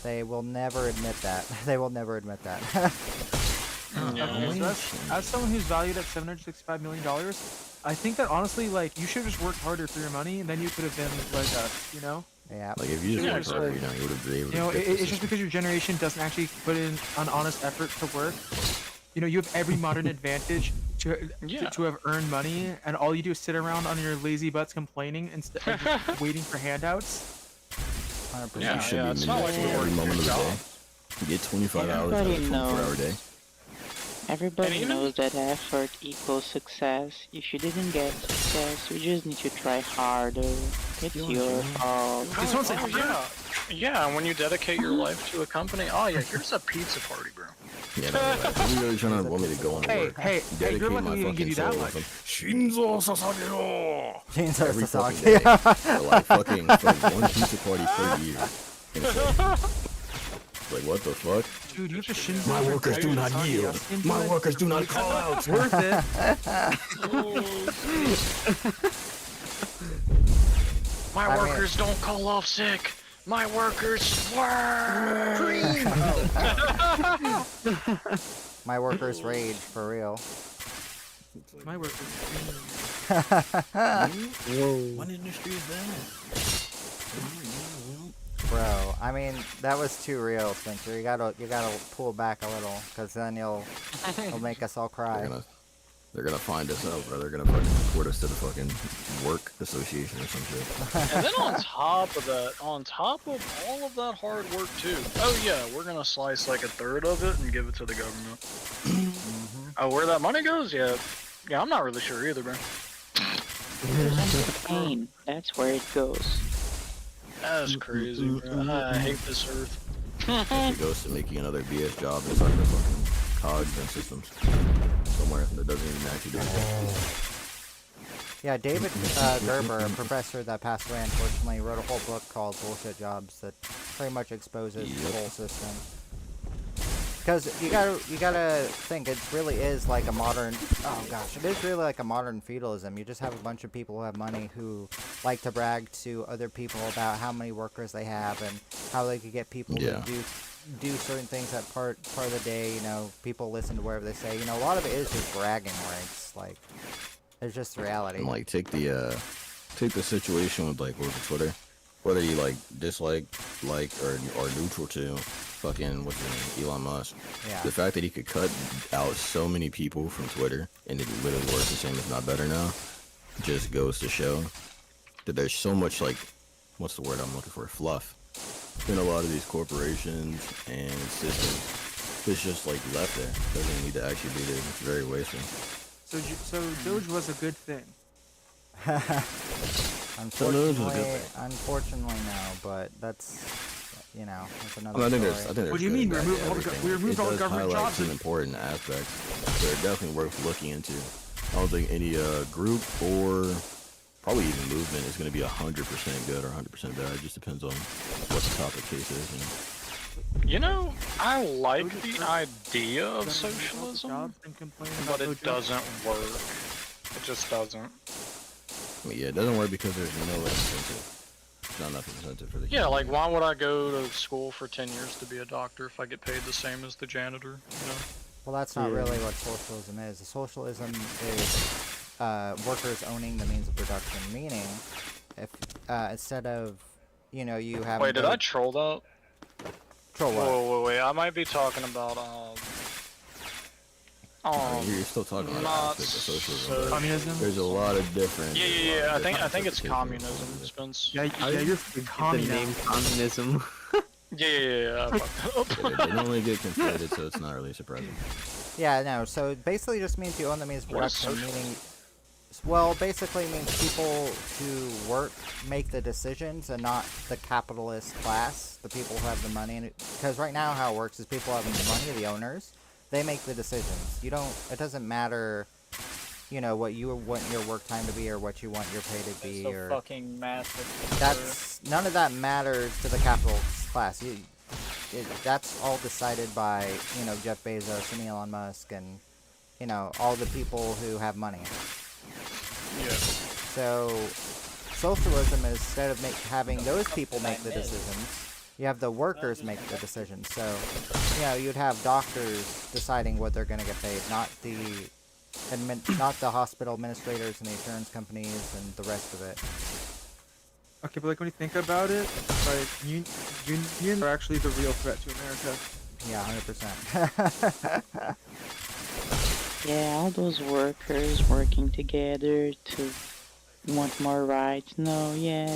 They will never admit that. They will never admit that. Yeah. Okay, so as someone who's valued at $765 million, I think that honestly, like, you should have just worked harder for your money, and then you could have been like us, you know? Yeah. Like if you just Yeah, worked harder, you know, you would have been able to. You know, get this it's just because your generation doesn't actually put in an honest effort to work. You know, you have every modern advantage Yeah. to have earned money, and all you do is sit around on your lazy butts complaining instead of just waiting for handouts. 100%. Yeah, You should yeah, be it's not like manipulating you every work moment of the your day. job. You get 25 hours out of a Everybody 24-hour day. Everybody even- knows that effort equals success. If you didn't get success, you just need to try harder. It's your fault. This one's like, Yeah. Yeah, and when you dedicate your life to a company, oh yeah, here's a pizza party, bro. Yeah, no, like, you really trying to want me to go on Hey, work. hey, Dedicate you're lucky my we even give you fucking that soul much. to Shinzo Sasageo! Chainsaw Every fucking Sasaki. day. For like fucking for one pizza party per year. And it's like what the fuck? dude, you have to Shinzo. My your workers do entire not society yield. us into My it. workers do not call out. It's worth it. My I mean- workers don't call off sick. My workers work. My workers rage, for real. My work is What industry is that? Bro, I mean, that was too real, Spencer. You gotta pull back a little, cause then you'll make us all cry. They're gonna find us out, bro. They're gonna fucking report us to the fucking work association or some shit. And then on top of that, on top of all of that hard work too, oh yeah, we're gonna slice like a third of it and give it to the government. Oh, where that money goes? Yeah, I'm not really sure either, bro. Pain. That's where it goes. That's crazy, bro. I hate this earth. It goes to making another BS job inside the fucking cogs and systems somewhere that doesn't even actually do anything. Yeah, David Gerber, a professor that passed away, unfortunately, wrote a whole book called Bullshit Jobs that pretty much exposes the whole system. Because you gotta think, it really is like a modern, it is really like a modern feudalism. You just have a bunch of people who have money who like to brag to other people about how many workers they have and how they could get people to do certain things at part of the day. You know, people listen to whatever they say. You know, a lot of it is just bragging rights. Like, it's just reality. And like take the situation with like with Twitter, whether you like dislike, or neutral to fucking what's his name, Elon Musk. Yeah. The fact that he could cut out so many people from Twitter and it literally works the same, if not better now, just goes to show that there's so much like, what's the word I'm looking for? Fluff in a lot of these corporations and systems. It's just like left there. Doesn't need to actually be there. It's very wasteful. So Doge was a good thing. Unfortunately, no, but that's, you know, that's another I think story. there's What do you mean? We removed all the government jobs? Some important aspects that are definitely worth looking into. I don't think any group or probably even movement is going to be 100% good or 100% bad. It just depends on what the topic case is. You know? You know, I like the idea of socialism, but it doesn't work. It just doesn't. I mean, yeah, it doesn't work because there's no incentive. There's not enough incentive for the Yeah, human like being. why would I go to school for 10 years to be a doctor if I get paid the same as the janitor, you know? Well, that's not really what socialism is. Socialism is workers owning the means of production, meaning if instead of, you know, you have... Wait, did I troll that? Troll what? Whoa, wait, I might be talking about, You're still talking about not aspects of socialism. so- but Communism? There's a lot of different. Yeah, I think it's communism, Spence. Yeah, you're freaking The commie now. name communism. Yeah, I fucked They up. normally get conflated, so it's not really surprising. Yeah, no, so it basically just means you own the means of What is production, socialism? meaning... Well, basically means people who work make the decisions and not the capitalist class, the people who have the money. Because right now how it works is people have the money, the owners, they make the decisions. You don't, it doesn't matter, you know, what you want your work time to be or what you want your pay to be, It's so or... fucking massive. That's, none of that matters to the capitalist class. That's all decided by, you know, Jeff Bezos and Elon Musk and, you know, all the people who have money. Yeah. So, socialism is, instead of having those people make the decisions, you have the workers make the decisions. So, you know, you'd have doctors deciding what they're going to get paid, not the hospital administrators and the insurance companies and the rest of it. Okay, but like when you think about it, like unions are actually the real threat to America. Yeah, 100%. Yeah, all those workers working together to want more rights. No, yeah,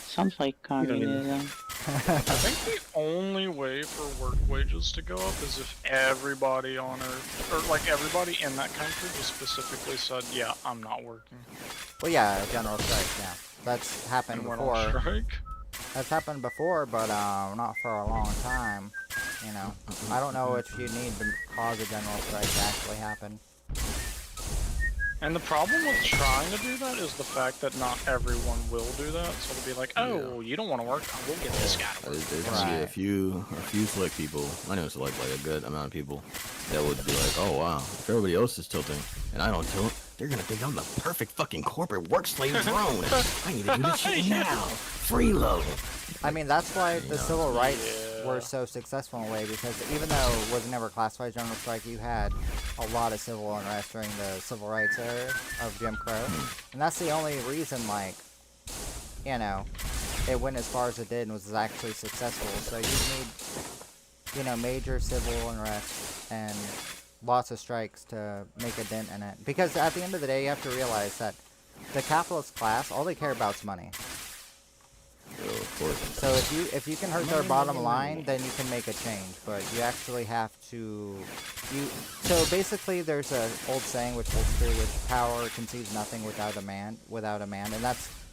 sounds like communism. I think the only way for work wages to go up is if everybody on Earth, or like everybody in that country just specifically said, yeah, I'm not working. Well, yeah, general strike, yeah. That's happened And went before. on strike. That's happened before, but not for a long time. You know, I don't know what you need to cause a general strike to actually happen. And the problem with trying to do that is the fact that not everyone will do that. So it'll be like, oh, you don't want to work? We'll get this guy to work. There's gonna be a few select people. I know select like a good amount of people that would be like, oh wow, if everybody else is tilting and I don't tilt, they're gonna think I'm the perfect fucking corporate work slave drone. I need to do this shit now. Freeload. I mean, that's why the civil rights Yeah. were so successful in a way, because even though it was never classified as general strike, you had a lot of civil unrest during the civil rights era of Jim Crow. And that's the only reason, like, you know, it went as far as it did and was actually successful. So you need, you know, major civil unrest and lots of strikes to make a dent in it. Because at the end of the day, you have to realize that the capitalist class, all they care about is money. Oh, of course. So if you can hurt their bottom line, then you can make a change. But you actually have to. So basically, there's a old saying which holds true, which power concedes nothing without a man, and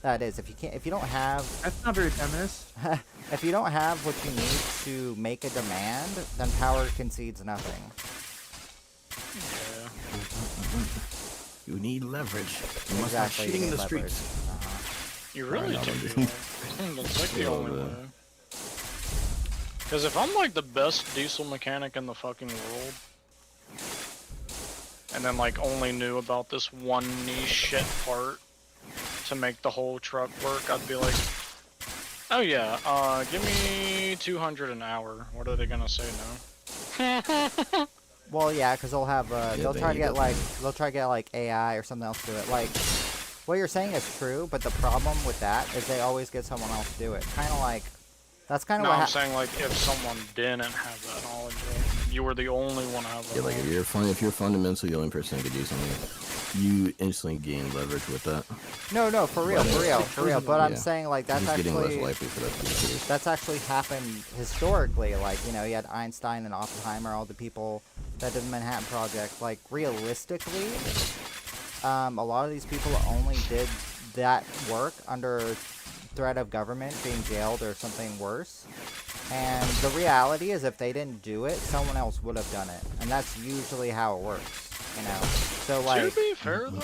that is if you don't have. That's not very feminist. If you don't have what you need to make a demand, then power concedes nothing. You need leverage. You must Exactly, start shooting you in the need leverage. streets. You really Right, do. I'm That's like the Yeah, only man. way. Because if I'm like the best diesel mechanic in the fucking world, and then like only knew about this one niche shit part to make the whole truck work, I'd be like, oh yeah, give me 200 an hour. What are they gonna say no? Well, yeah, because they'll have they'll they try to need get it. like AI or something else to do it. Like what you're saying is true, but the problem with that is they always get someone else to do it. Kind of like that's kind of No, what I'm saying like if someone didn't have that knowledge, like, you were the only one to have that Yeah, like knowledge. if you're fundamentally the only person that could do something, you instantly gain leverage with that. No, for real. But I'm Yeah. saying like that's It's getting less actually likely for that to be the case. that's actually happened historically. Like, you know, you had Einstein and Oppenheimer, all the people that did the Manhattan Project. Like, realistically, a lot of these people only did that work under threat of government being jailed or something worse. And the reality is if they didn't do it, someone else would have done it. And that's usually how it works, you know? So, To like... be fair though,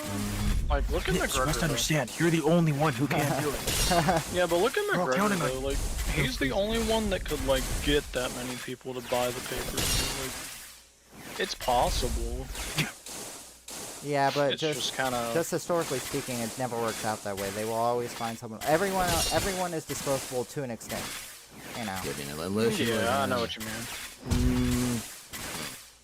like look at You McGregor. must though. understand, you're the only one who can't do it. Yeah, but look at We're all counting McGregor on though. Like he's the only one that could like get that many people to buy the papers. Like, it's possible. Yeah, but It's just kind of. just historically speaking, it never works out that way. They will always find someone. Everyone is disposable to an extent, you know. Yeah, I mean, unless you Yeah, I like, know what you mean.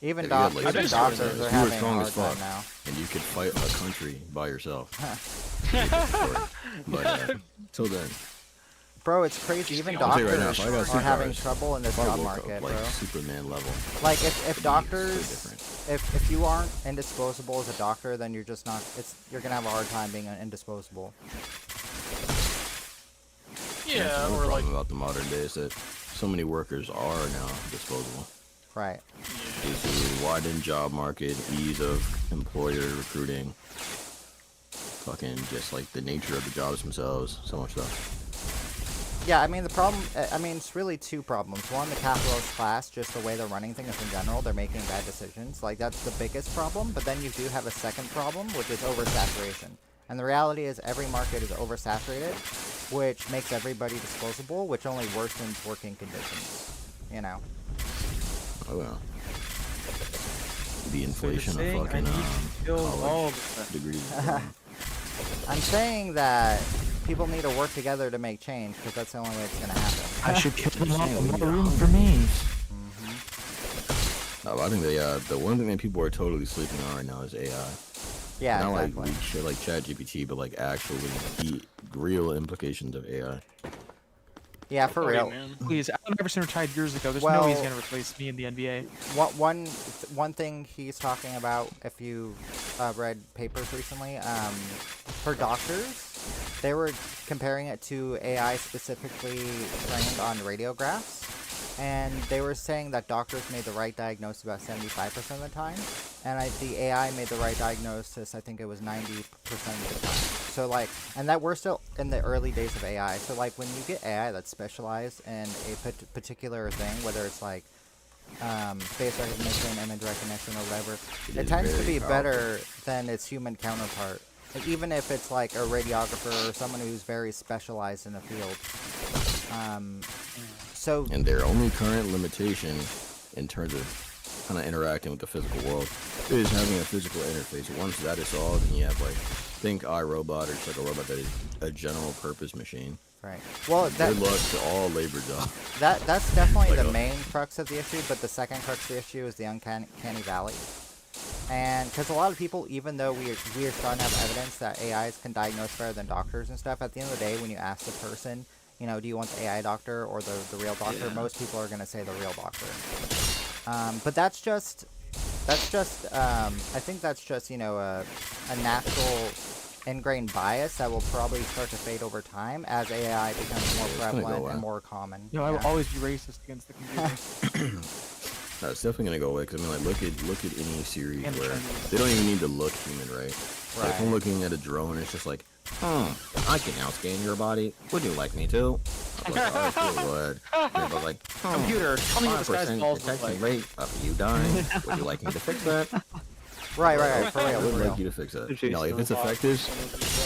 Even, If you had, like, even six doctors hours, are you were having a strong hard as time fuck. now. and you could fight a country by yourself. Different story. But till then, Bro, it's crazy. Even I'll tell you right doctors now, if I got are having superpowers, trouble in this if I job woke market, up like bro. Superman level, Like, if it'd be so doctors, different. if you aren't indisposable as a doctor, then you're just not. You're gonna have a hard time being indisposable. Yeah, That's or another like problem about the modern day is that so many workers are now disposable. Right. Due to the widened job market, ease of employer recruiting, fucking just like the nature of the jobs themselves, so much stuff. Yeah, I mean, the problem, it's really two problems. One, the capitalist class, just the way they're running things in general, they're making bad decisions. Like, that's the biggest problem. But then you do have a second problem, which is oversaturation. And the reality is every market is oversaturated, which makes everybody disposable, which only worsens working conditions, you know? Oh well. The inflation so you're of saying fucking I need to kill all college of degrees. I'm saying that people need to work together to make change, because that's the only way it's going to happen. I should kill them all. Saying, No room for me. I think the one thing that people are totally sleeping on right now is AI. Yeah, Not exactly. like we shit like ChatGPT, but like actually the real implications of AI. Yeah, for oh, real. man. Please, Allen Iverson retired years ago. There's no way he's Well- gonna replace me in the NBA. One thing he's talking about, if you read papers recently, for doctors, they were comparing it to AI specifically trained on radiographs, and they were saying that doctors made the right diagnosis about 75% of the time, and the AI made the right diagnosis, I think it was 90% of the time. So like, and that we're still in the early days of AI. So like, when you get AI that's specialized in a particular thing, whether it's like face recognition, image recognition, or whatever, It it is tends to very be powerful. better than its human counterpart. Like, even if it's like a radiographer or someone who's very specialized in a field. So And their only current limitation in terms of kind of interacting with the physical world is having a physical interface. Once that is solved, and you have like, think iRobot or just like a robot that is a general purpose machine. right. Well, Good luck to all labor jobs. that's definitely Like the a- main crux of the issue, but the second crux of the issue is the uncanny valley. And because a lot of people, even though we are starting to have evidence that AIs can diagnose better than doctors and stuff, at the end of the day, when you ask the person, you know, do you want the AI doctor or the real doctor? Yeah. Most people are gonna say the real doctor. But that's just I think that's just, you know, a natural ingrained bias that will probably start to fade over time as AI becomes more it's gonna go prevalent away. and more common. You know, I will Yeah. always be racist against the computer. No, it's definitely gonna go away because I mean, like, look at any series And where Chinese. they don't even need to look human, right? Like, if I'm Right. looking at a drone, it's just like, I can now scan your body. Would you like me to? I'm like, alright, cool, go ahead. And they're like, Computer, tell me what this guy's 5% balls look detection like. rate of you dying. Would you like me to fix that? Right, for I real, would for like real. you to fix that. Appreciate You know, like, if it's you. effective,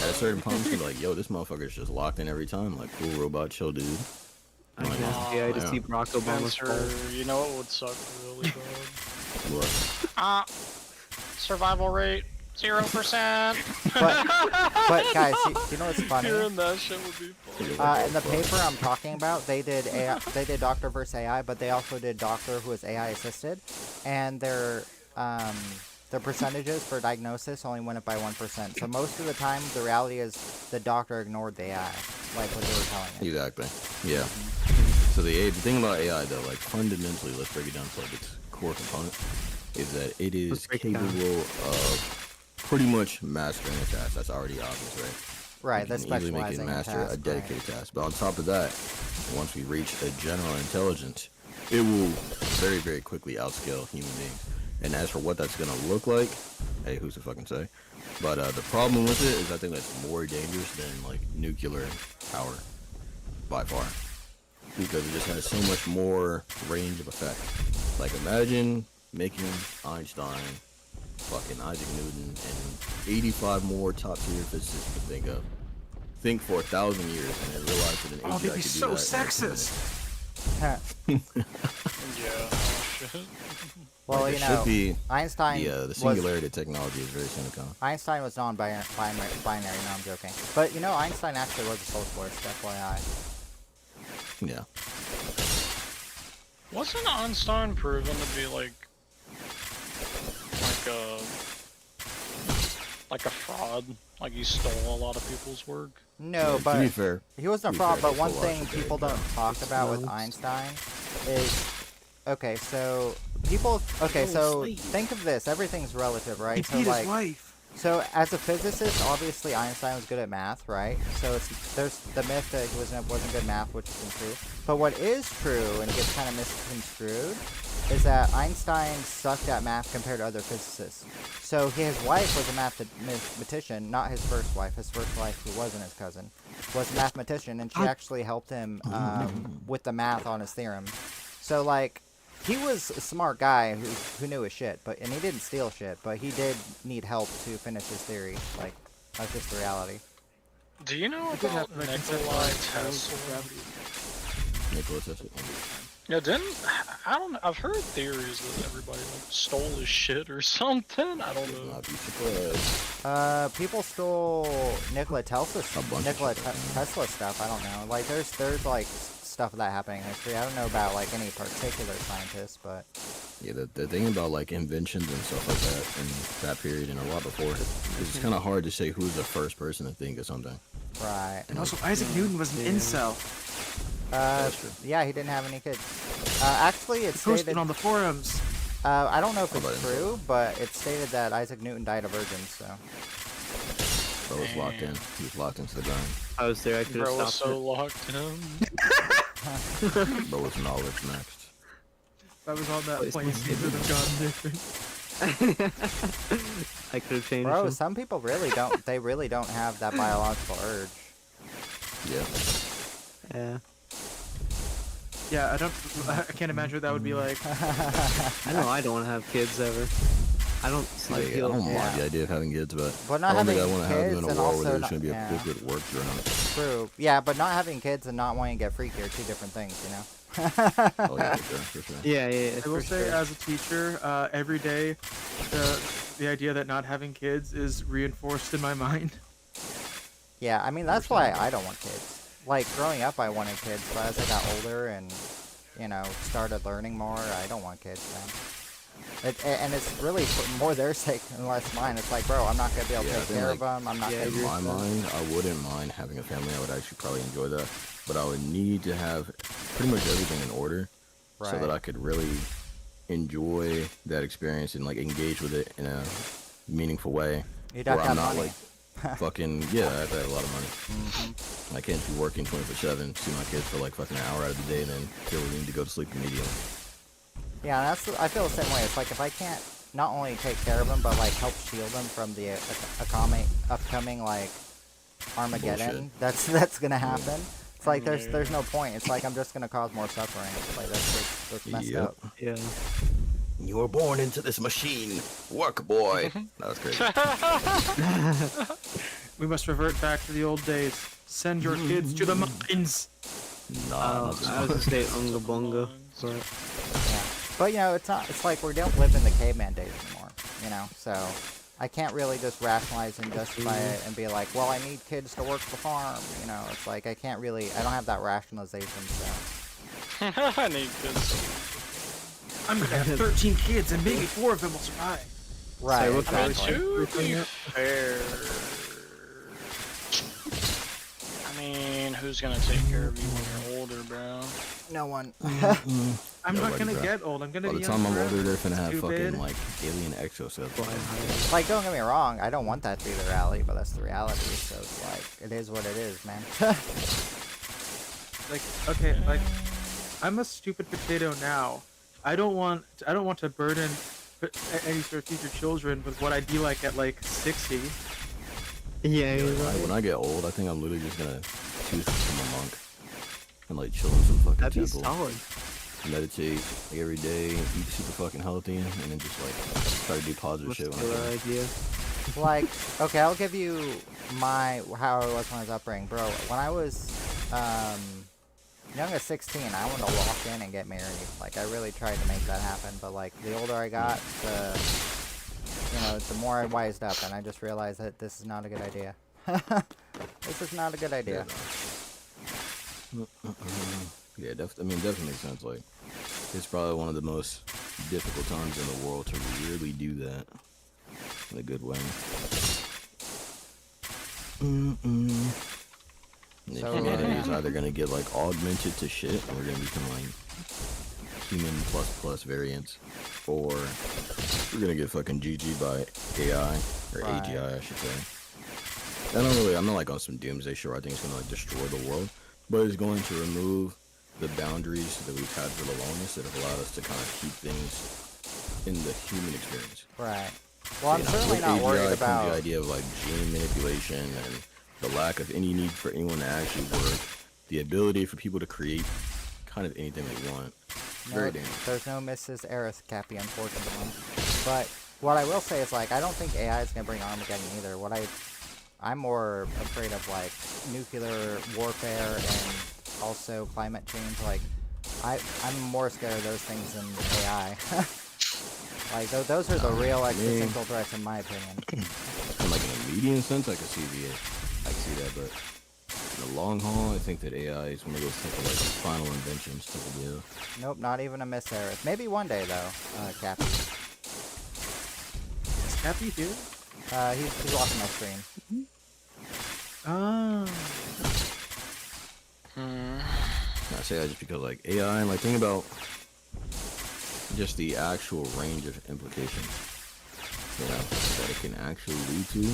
at a certain point, you're like, yo, this motherfucker's just locked in every time. Like, cool robot, chill dude. I can ask AI to yeah. see Barack Obama's Spencer, balls. you know what would suck really bad? What? Survival rate 0%. But guys, you know what's funny? Hearing that shit would be fun. In the paper I'm talking about, they did Doctor versus AI, but they also did Doctor who is AI assisted, and their percentages for diagnosis only went up by 1%. So most of the time, the reality is the doctor ignored the AI, like what they were telling it. Exactly. Yeah. So the thing about AI though, like fundamentally, let's break it down to like its core component, is that it is Let's break it down. capable of pretty much mastering a task. That's already obvious, right? Right, We that's can easily make it specializing in master task, a dedicated task. But on top of that, once we reach a general intelligence, it will very, very quickly outscale human beings. And as for what that's gonna look like, hey, who's to fucking say? But the problem with it is I think that's more dangerous than like nuclear power, by far, because it just has so much more range of effect. Like imagine making Einstein, fucking Isaac Newton, and 85 more top tier physicists you can think of. Think for 1,000 years and then realize that an Oh, AGI they'd be could do so that in like 2 sexist. minutes. Yeah, oh, shit. Well, Like, you it should know, be Einstein the was singularity of technology is very soon to come. Einstein was non-binary. No, I'm joking. But you know, Einstein actually was a socialist, FYI. Yeah. Wasn't Einstein proven to be like a fraud? Like he stole a lot of people's work? No, Yeah, to but be fair, he wasn't a to be fraud. fair, But one it's a thing logic people there, don't talk about with Snopes. Einstein is, okay, so people, okay, so think of this. Everything's relative, He right? So beat his like, wife. so as a physicist, obviously Einstein was good at math, right? So there's the myth that he wasn't good at math, which isn't true. But what is true, and it gets kind of misconstrued, is that Einstein sucked at math compared to other physicists. So his wife was a mathematician, not his first wife. His first wife, who wasn't his cousin, was a mathematician, and she actually helped him with the math on his theorem. So like, he was a smart guy who knew his shit, and he didn't steal shit, but he did need help to finish his theory. Like, that's just the reality. Do you know He did have about to Nikola conceptualize Tesla? gravity. Nicholas Tesla. Yeah, I don't know, I've heard theories that everybody like stole his shit or something. I don't Would know. not be surprised. People stole Nikola Tesla A bunch of shit, yeah. Tesla stuff. I don't know. Like, there's like stuff of that happening in history. I don't know about like any particular scientist, but Yeah, the thing about like inventions and stuff like that in that period and a lot before, it's kind of hard to say who's the first person to think of something. right. And also, Isaac Newton was an incel. That's true. Yeah, he didn't have any kids. Actually, it's Posted stated. on the forums. I don't know if How about it's info? true, but it's stated that Isaac Newton died a virgin. So. Bro was locked in. He was locked into the ground. I was there. I could have Bro was stopped so it. locked in. Bro was knowledge maxed. If I was on that Place plane, my it would have gone different. I could have changed Bro, him. some people really don't. They really don't have that biological urge. Yeah. Yeah. Yeah, I can't imagine what that would be like. I know I don't want to have kids ever. I don't see Like, the I appeal. don't mind Yeah. the idea of having kids, but But I not don't think I having want to have them kids in a and world also where there's not, going to be a yeah. corporate work drown. True. Yeah, but not having kids and not wanting to get freaky are two different things, you know. Oh yeah, for sure. Yeah, yeah, I will for say, sure. as a teacher, every day, the idea that not having kids is reinforced in my mind. Yeah, I mean that's why I don't want kids. Like growing up, I wanted kids, but as I got older and you know started learning more, I don't want kids, man. And it's really for more their sake and less mine. It's like, bro, I'm not gonna be able to Yeah, I take think, care like, of them. I'm not yeah, gonna. In my mind, I wouldn't mind having a family. I would actually probably enjoy that. but I would need to have pretty much everything in order so that I could really enjoy that experience and like engage with it in a meaningful way. You'd where have to I'm have not money. like fucking I have to have a lot of money. I can't be working 24/7, see my kids for like fucking an hour out of the day, and then feel we need to go to sleep immediately. Yeah, I feel the same way. It's like if I can't not only take care of them, but like help shield them from the upcoming like Armageddon. Bullshit. That's gonna happen. It's like there's no point. It's like I'm just gonna cause more suffering. It's like that's messed up. Yeah. You were born into this machine. Work, boy. That was crazy. We must revert back to the old days. Send your kids to the mines. Nah, I was gonna say Unga Bunga, but Yeah. But you know, it's not. It's like we don't live in the caveman days anymore. You know, so I can't really just rationalize and justify it and be like, well, I need kids to work the farm. You know, it's like I can't really. I don't have that rationalization. So. I need kids. I'm gonna have 13 kids and maybe 4 of them will survive. Right. Say, what I mean, Exactly. to be fair, I mean, who's gonna take care of you when you're older, bro? No one. I'm not Nobody, gonna bro. get old. I'm gonna By be the time young I'm older, forever. they're finna have Stupid. fucking like alien exoskeletons. Like, don't get me wrong. I don't want that to be the reality, but that's the reality. So it's like it is what it is, man. Like, okay, like, I'm a stupid potato now. I don't want to burden any sort of future children with what I'd be like at like 60. yeah, you're Like, right. when I get old, I think I'm literally just gonna choose to become a monk and like chill in some fucking That'd be temple, solid. meditate like every day, eat super fucking healthy, and then just like try to do positive What's shit the when I killer can. idea? Like, okay, I'll give you how I was when I was upbringing, bro. When I was young as 16, I wanted to walk in and get married. Like, I really tried to make that happen, but like the older I got, the more I wised up, and I just realized that this is not a good idea. This is not a good idea. Yeah, definitely makes sense. Like, it's probably one of the most difficult times in the world to really do that in a good way. And So, humanity is either gonna get like augmented to shit, and we're gonna become like human plus variants, or we're gonna get fucking GG by AI or Right. AGI, I should say. I'm not like on some doomsday show. I think it's gonna like destroy the world, but it's going to remove the boundaries that we've had for the longest that have allowed us to kind of keep things in the human experience. Right. Well, I'm You know, certainly with not AGI worried comes about. the idea of like gene manipulation and the lack of any need for anyone to actually work, the ability for people to create kind of anything they want. Very No, dangerous. there's no Mrs. Aerith, Cappy, unfortunately. But what I will say is, like, I don't think AI is gonna bring Armageddon either. I'm more afraid of like nuclear warfare and also climate change. Like, I'm more scared of those things than AI. Like, those are the real existential threats, in my opinion. In like in a medium sense, I can see that, but in the long haul, I think that AI is one of those type of like final inventions type of deal. Nope, not even a Miss Aerith. Maybe one day though, Cappy. Is Cappy here? He's watching my stream. Ah. I say that just because like AI, and like think about just the actual range of implications, you know, that it can actually lead to.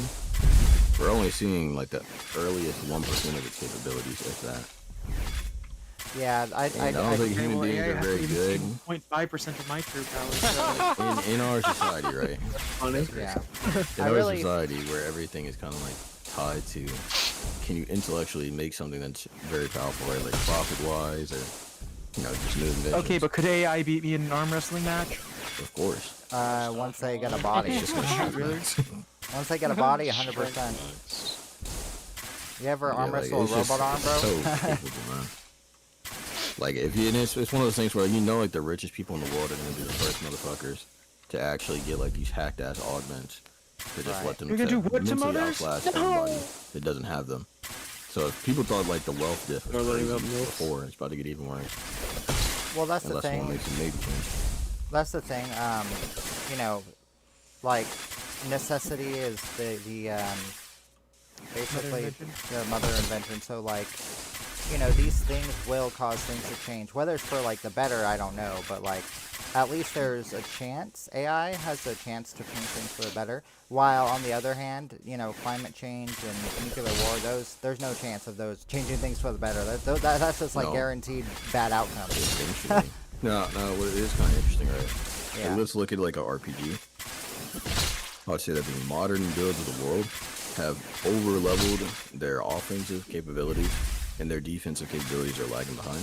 We're only seeing like the earliest 1% of its capabilities, if that. Yeah, I don't think human beings AI are very hasn't good. even seen 0.5% of my true power. So. In our society, right? Honest. yeah. In I our really- society, where everything is kind of like tied to, can you intellectually make something that's very powerful, right? Like profit-wise, or just new inventions. Okay, but could AI beat me in an arm wrestling match? Of course. Once they get a body. It's just gonna shoot Really? Once they get a body, 100%. You ever arm wrestle a it's just robot arm, bro? So capable, man. Like it's one of those things where like the richest people in the world are gonna be the first motherfuckers to actually get like these hacked ass augments to just Right. let them You're gonna do what to mentally mothers? outlast everybody that doesn't have them. So if people thought like the wealth diff Or was learning crazy about milfs. before, it's about to get even worse. Well, that's the Unless someone thing. makes a major change. That's the thing. Like necessity is the basically invention? the mother invention. So like you know, these things will cause things to change. Whether it's for like the better, I don't know, but like at least there's a chance. AI has a chance to change things for the better. While on the other hand, you know, climate change and nuclear war, there's no chance of those changing things for the better. That's just like No. guaranteed bad outcome. Eventually. no, it is kind of interesting, right? Yeah. Like, let's look at like a RPG. I'd say that the modern builds of the world have over-leveled their offensive capabilities, and their defensive capabilities are lagging behind.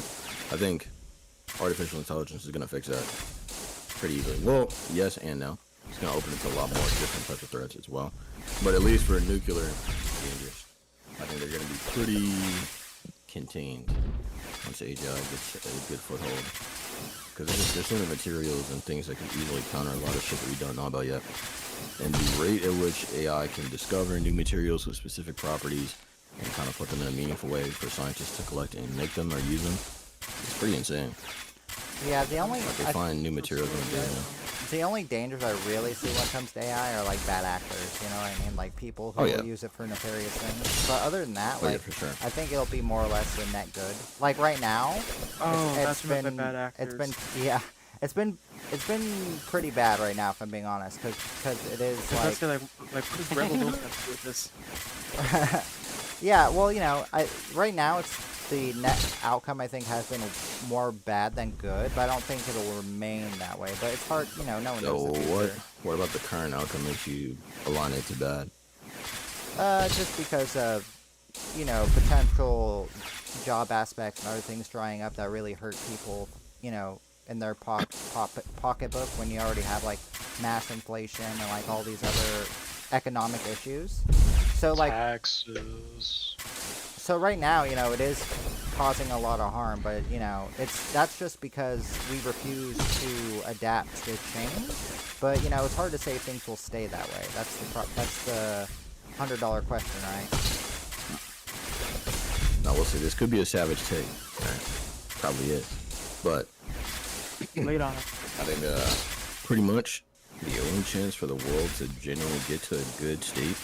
I think artificial intelligence is going to fix that pretty easily. Well, yes and no. It's going to open it to a lot more different types of threats as well. But at least for nuclear dangers, I think they're going to be pretty contained once AGI gets a good foothold. Because there's certain materials and things that can easily counter a lot of shit that we don't know about yet. And the rate at which AI can discover new materials with specific properties and kind of put them in a meaningful way for scientists to collect and make them or use them, it's pretty insane. Yeah, the only Like they find new materials in the data. the only dangers I really see when it comes to AI are like bad actors, you know what I mean? Like people who Oh, yeah. will use it for nefarious things. But other than that, Oh, yeah, like for sure. I think it'll be more or less a net good. Like right now, Oh, it's that's what been the bad actors. it's been pretty bad right now if I'm being honest, because it is I was like gonna say, like what does Rebel Ghost have to do with this? yeah, well, you know, right now it's the net outcome I think has been more bad than good, but I don't think it'll remain that way. But it's hard, you know, no one So knows the future. what about the current outcome makes you align it to bad? Just because of, you know, potential job aspects and other things drying up that really hurt people, you know, in their pocketbook when you already have like mass inflation and like all these other economic issues. So like, Taxes. so right now, you know, it is causing a lot of harm, but you know, that's just because we refuse to adapt to change. But you know, it's hard to say things will stay that way. That's the $100 question, right? Now we'll see. This could be a savage take. Right? Probably is, but Late on it. I think pretty much the only chance for the world to genuinely get to a good state,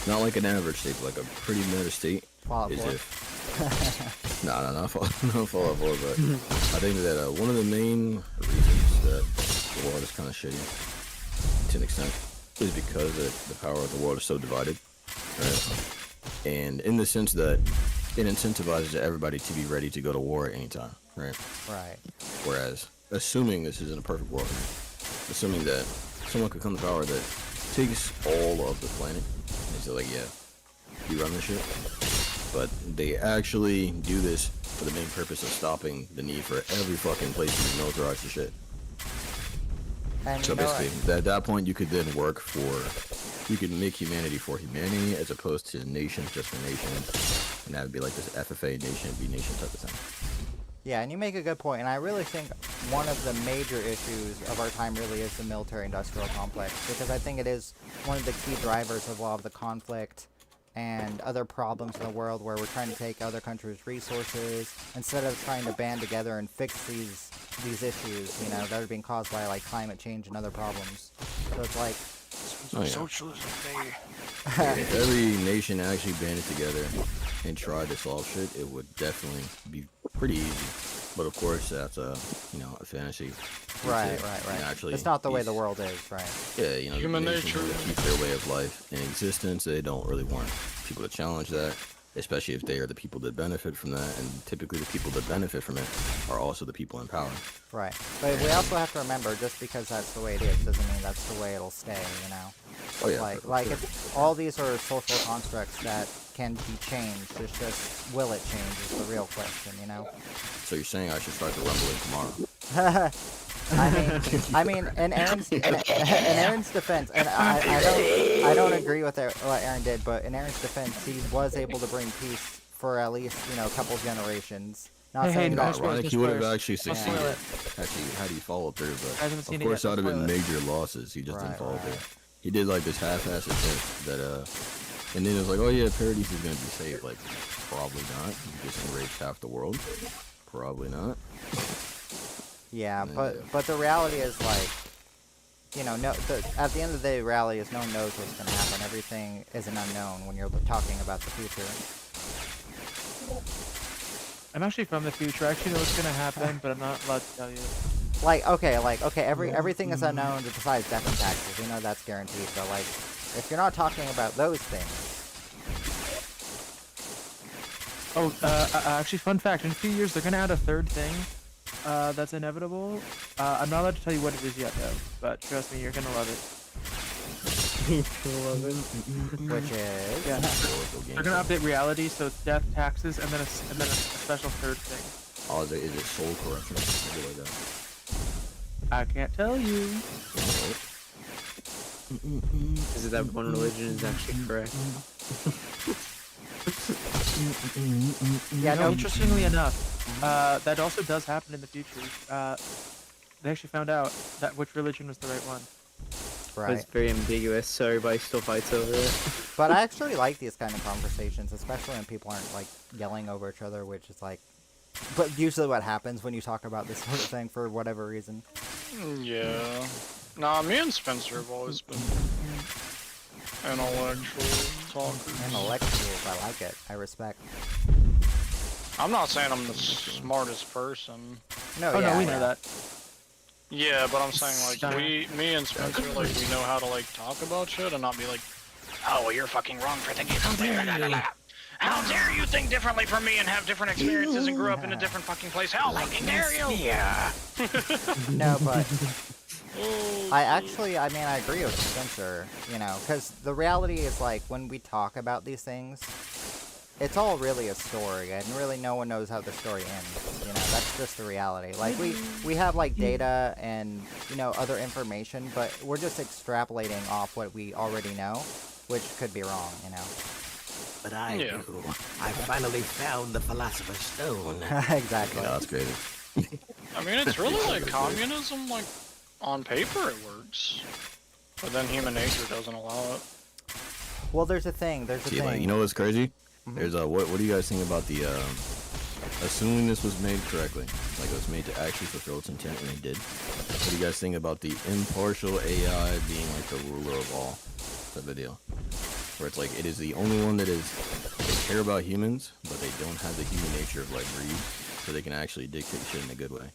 not like an average state, but like a pretty meta state, Fallout is 4. if not Fallout 4, but I think that one of the main reasons that the world is kind of shitty to an extent is because the power of the world is so divided, right? And in the sense that it incentivizes everybody to be ready to go to war at any time, right? Right. Whereas, assuming this isn't a perfect world, assuming that someone could come to power that takes all of the planet, and say like, yeah, you run this shit, but they actually do this for the main purpose of stopping the need for every fucking place to be militarized to shit. And So you know, basically, at that point, you could then work for, you could make humanity for humanity as opposed to nations just for nations, and that would be like this FFA nation be nation type of thing. yeah, and you make a good point, and I really think one of the major issues of our time really is the military-industrial complex, because I think it is one of the key drivers of a lot of the conflict and other problems in the world where we're trying to take other countries' resources instead of trying to band together and fix these issues, you know, that are being caused by like climate change and other problems. So it's like, Oh, yeah. Socialism, baby. If every nation actually banded together and tried to solve shit, it would definitely be pretty easy. But of course, that's a fantasy. right. Naturally, It's not the way the world is, right? Yeah, you know, Human nations nature. want to keep their way of life in existence. They don't really want people to challenge that, especially if they are the people that benefit from that. And typically, the people that benefit from it are also the people in power. Right. But we also have to remember, just because that's the way it is, doesn't mean that's the way it'll stay, you know? Oh yeah, Like it's, all these are social constructs that can be changed. It's just, will it change is the real question, you know? So you're saying I should start the rumbling tomorrow? I mean, in Aaron's defense, and I don't agree with what Aaron did, but in Aaron's defense, he was able to bring peace for at least, you know, a couple generations. Not Hey, saying no that. spoilers, Ironic, no he would have spoilers. actually Don't succeeded. spoil it. Actually, how do you follow through? But haven't seen of it course, yet, that would have don't been spoil major losses. He just didn't Right, follow right. through. He did like this half-assed attempt that and then it was like, oh yeah, Paradise is gonna be saved. Like, probably not. He just enraged half the world. Probably not. Yeah, And then, but the reality is like, you know, at the end of the day, the reality is no one knows what's going to happen. Everything is an unknown when you're talking about the future. I'm actually from the future. I actually know what's gonna happen, but I'm not allowed to tell you. Everything is unknown besides death and taxes. You know that's guaranteed. But like, if you're not talking about those things, Oh, actually, fun fact: in a few years, they're gonna add a third thing. That's inevitable. I'm not allowed to tell you what it is yet, though. But trust me, you're gonna love it. which is Yeah. They're gonna update reality, so it's death, taxes, and then a special third thing. Oh, is it soul corruption? Something like that. I can't tell you. Is it that one religion is actually correct? yeah, No, no, interestingly enough, that also does happen in the future. They actually found out that which religion was the right one. But right. it's very ambiguous, so everybody still fights over it. But I actually like these kind of conversations, especially when people aren't like yelling over each other, which is like, but usually what happens when you talk about this sort of thing for whatever reason. Yeah. Nah, me and Spencer have always been intellectual talkers. Intellectuals, I like it. I respect. I'm not saying I'm the smartest person. No, Oh yeah, no, we yeah. know that. Yeah, but I'm saying like me and Spencer, like we know how to like talk about shit and not be like, oh, well, you're fucking wrong for thinking something. How dare you think differently from me and have different experiences and grew up in a different fucking place? How fucking dare you? Yeah. No, but I mean, I agree with Spencer, you know, because the reality is, like, when we talk about these things, it's all really a story, and really no one knows how the story ends, you know, that's just the reality. Like, we have, like, data and, you know, other information, but we're just extrapolating off what we already know, which could be wrong, you know. But I do. I finally found the Philosopher's Stone. Exactly. Yeah, that's crazy. I mean, it's really like communism, like, on paper it works. But then human nature doesn't allow it. Well, there's a thing. See, like, you know what's crazy? There's what do you guys think about the assuming this was made correctly, like it was made to actually fulfill its intent, and they did. What do you guys think about the impartial AI being like the ruler of all type of deal? Where it's like it is the only one that is they care about humans, but they don't have the human nature of like greed, so they can actually dictate shit in a good way.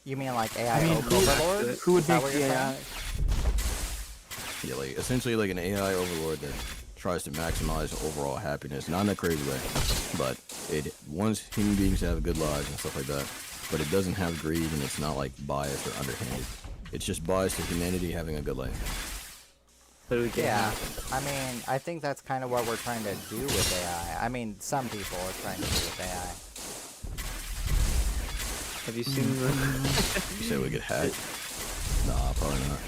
You mean like AI I mean, overlords? who would Is that make what the you're AI? saying? Yeah, like essentially like an AI overlord that tries to maximize overall happiness, not in a crazy way, but it wants human beings to have good lives and stuff like that, but it doesn't have greed, and it's not like biased or underhanded. It's just biased to humanity having a good life. But we get Yeah, I mean, I think that's kind of what we're trying to do with AI. I mean, some people are trying to do with AI. Have you seen the... You say we get hacked? Nah, probably not.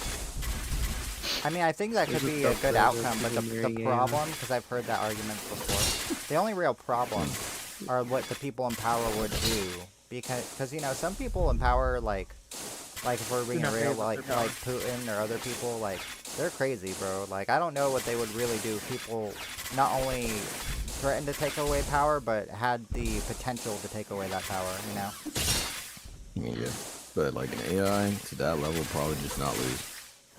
I mean, I think that could There's a be a stuff good where outcome, but people the marrying AI. problem, because I've heard that argument before, the only real problem are what the people in power would do. Because you know, some people in power, like if we're being not real, fair about like their power. Putin or other people, like, they're crazy, bro. Like, I don't know what they would really do if people not only threatened to take away power, but had the potential to take away that power, you know? Yeah, but like an AI to that level probably just not lose,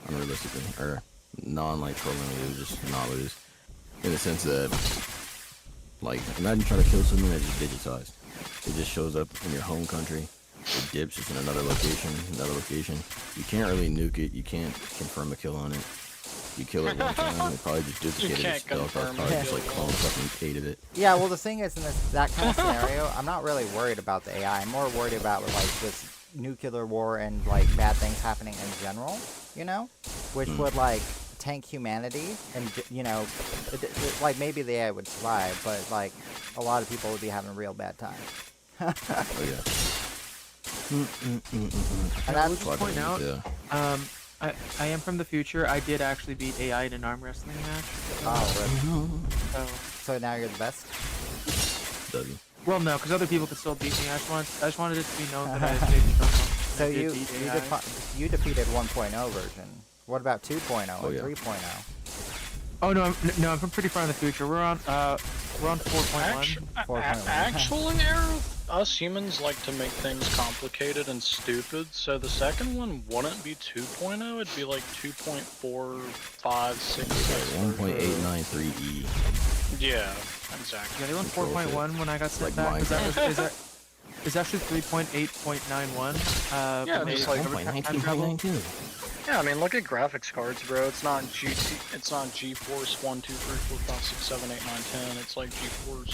unrealistically, or like trolling lose, just not lose, in the sense that, like, imagine trying to kill someone that's just digitized. It just shows up in your home country. It dips, it's in another location. You can't really nuke it. You can't confirm a kill on it. You kill it one time, it probably just duplicated can't itself. That's confirm probably a just like kill. clone fucking 8 of it. Yeah, well, the thing is, in that kind of scenario, I'm not really worried about the AI. I'm more worried about, like, this nuclear war and, like, bad things happening in general, you know? Which would, like, tank humanity, and, you know, like, maybe the AI would survive, but, like, a lot of people would be having a real bad time. Oh yeah. And I that's would just point out, Yeah. I am from the future. I did actually beat AI in an arm wrestling match. oh, really? So, So now you're the best? Does he? well, no, because other people could still beat me. I just wanted it to be known that I did something. So I did you beat you, AI. you defeated 1.0 version. What about 2.0 Oh, or yeah. 3.0? Oh no, I'm from pretty far in the future. We're on 4.1. 4.1. Actually, Arrow, us humans like to make things complicated and stupid, so the second one wouldn't be 2.0, it'd be like 2.456. 1.893E. Yeah, exactly. Yeah, they went 4.1 when I got sent Like back. Minecraft. It's actually 3.8.91. Yeah, when just they like covered time travel. 19.92. Yeah, I mean, look at graphics cards, bro. It's not it's not GeForce 1, 2, 3, 4, 5, 6, 7, 8, 9, 10. It's like GeForce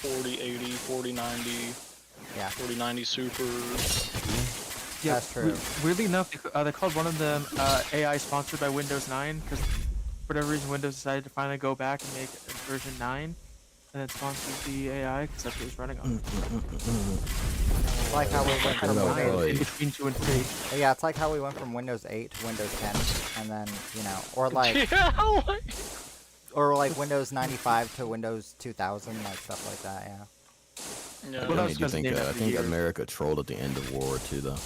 4080, 4090, Yeah. 4090 Super. Yeah, That's true. Weirdly enough, they called one of them AI sponsored by Windows 9 because for whatever reason Windows decided to finally go back and make version 9 and it sponsors the AI because that's what it's running on. It's like how we went from about Windows. Like- In between 2 and 3. Yeah, it's like how we went from Windows 8 to Windows 10, and then or like Windows 95 to Windows 2000, like stuff like that. Yeah. Yeah. Well, that I was do because think of the end I of the think year. America trolled at the end of World War II though.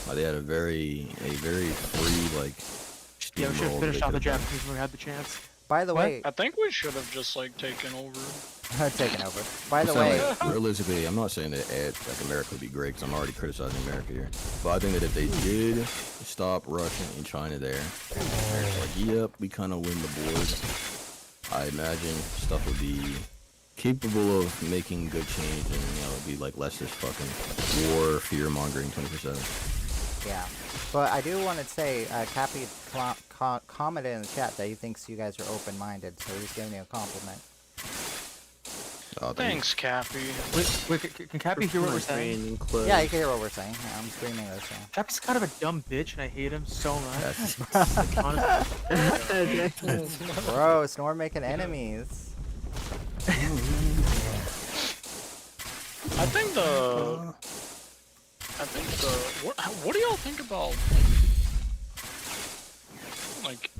Like, they had a very free like Yeah, we should have steamroll finished they off the could've done. Japanese when we had the chance. By the What? way, I think we should have just like taken over. taken over. By the I'm saying, way, like, realistically, I'm not saying that like America would be great because I'm already criticizing America here. But I think that if they did stop Russia and China there, and America's like, yep, we kind of win the board. I imagine stuff would be capable of making good change, and it'd be like less this fucking war, fear mongering 24/7. yeah. But I do want to say, Cappy commented in the chat that he thinks you guys are open-minded, so he's giving you a compliment. Thanks, Cappy. Wait, can Cappy hear what we're saying? Yeah, you can hear what we're saying. Yeah, I'm screaming this. Yeah. Cappy's kind of a dumb bitch and I hate him so much. That's- Bro, Snore making enemies. I think what do y'all think about like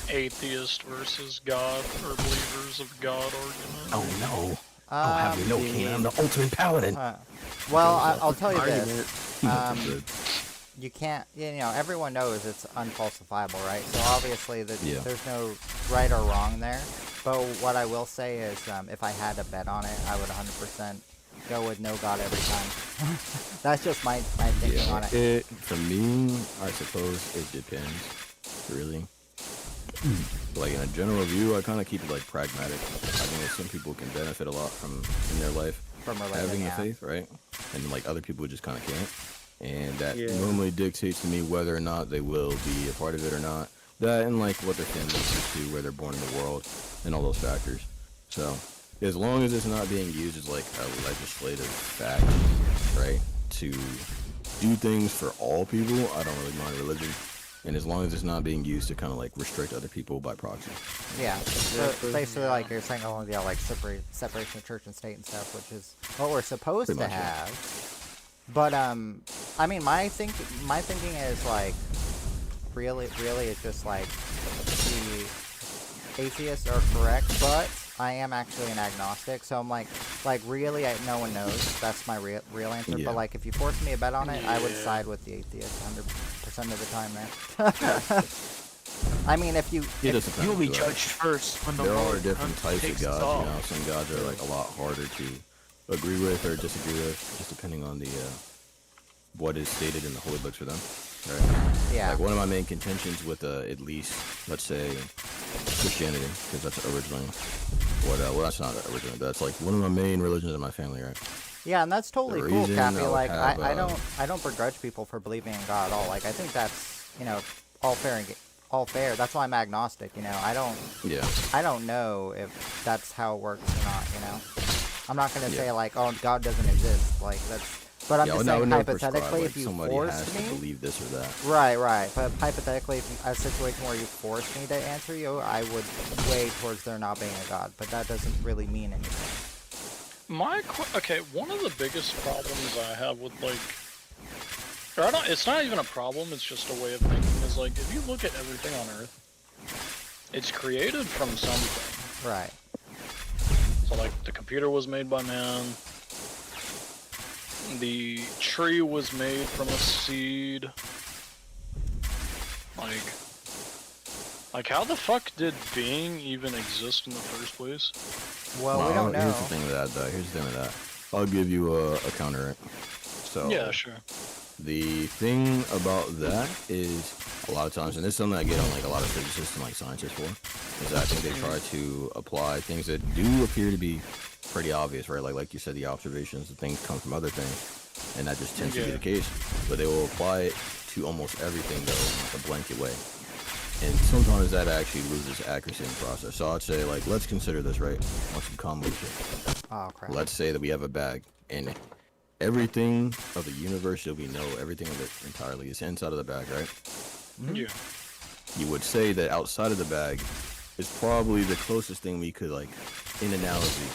atheist versus God or believers of God argument? Oh no! Oh, have you no king? I'm the ultimate paladin. Well, I'll tell you Argument. this. Good. You can't, everyone knows it's unfalsifiable, right? So obviously Yeah. there's no right or wrong there. But what I will say is, if I had to bet on it, I would 100% go with no God every time. That's just my thinking on it. For me, I suppose it depends, really. Like in a general view, I kind of keep it like pragmatic. I think that some people can benefit a lot from in their life From religion, having yeah. the faith, right? And like other people just kind of can't. And that Yeah. normally dictates to me whether or not they will be a part of it or not. That and like what their family is to, where they're born in the world, and all those factors. So as long as it's not being used as like a legislative fact, right, to do things for all people, I don't really mind religion. And as long as it's not being used to kind of like restrict other people by proxy. Yeah, so basically like you're saying, like separation of church and state and stuff, which is what we're supposed Pretty to much, yeah. have. But I mean, my thinking is like, really, it's just like the atheists are correct, but I am actually an agnostic, so I'm like really, no one knows. That's my real answer. Yeah. But like, if you forced me a bet on it, I would Yeah. side with the atheist 100% of the time, man. I mean, if you It just depends. You'll be like, judged first when the there are Lord different types of takes us gods. all. Some gods are like a lot harder to agree with or disagree with, just depending on the what is stated in the holy books for them. Right? yeah. Like one of my main contentions with at least, let's say, Christianity, because that's originally what. Well, that's not originally, but that's like one of my main religions in my family, right? Yeah, and that's totally The cool, reason Cappy. I would Like, have, I don't begrudge people for believing in God at all. Like, I think that's all fair all fair. That's why I'm agnostic. I don't Yeah. know if that's how it works or not. I'm not gonna Yeah. say like, oh, God doesn't exist. Like that's. But I'm Yeah, just I would saying never prescribe, hypothetically, like, if you somebody forced has to me, believe this or that. right. But hypothetically, if a situation where you forced me to answer you, I would weigh towards there not being a God. But that doesn't really mean anything. Okay, one of the biggest problems I have with it's not even a problem, it's just a way of thinking, is like, if you look at everything on Earth, it's created from something. Right. So like, the computer was made by man, the tree was made from a seed, like how the fuck did being even exist in the first place? Well, we don't know. Here's the thing with that, though. Here's the thing with that. I'll give you a counter. So Yeah, sure. the thing about that is a lot of times, and this is something I get on like a lot of physicists and like scientists for, is that I think they try to apply things that do appear to be pretty obvious, right? Like you said, the observations, the things come from other things, and that just tends to be the case. But they will apply it to almost everything, though, in like a blanket way. And sometimes that actually loses accuracy in the process. So I'd say, like, let's consider this, right? On some convolution. Oh, crap. Let's say that we have a bag, and everything of the universe that we know, everything of it entirely is inside of the bag, right? Yeah. You would say that outside of the bag is probably the closest thing we could, like, in analogy,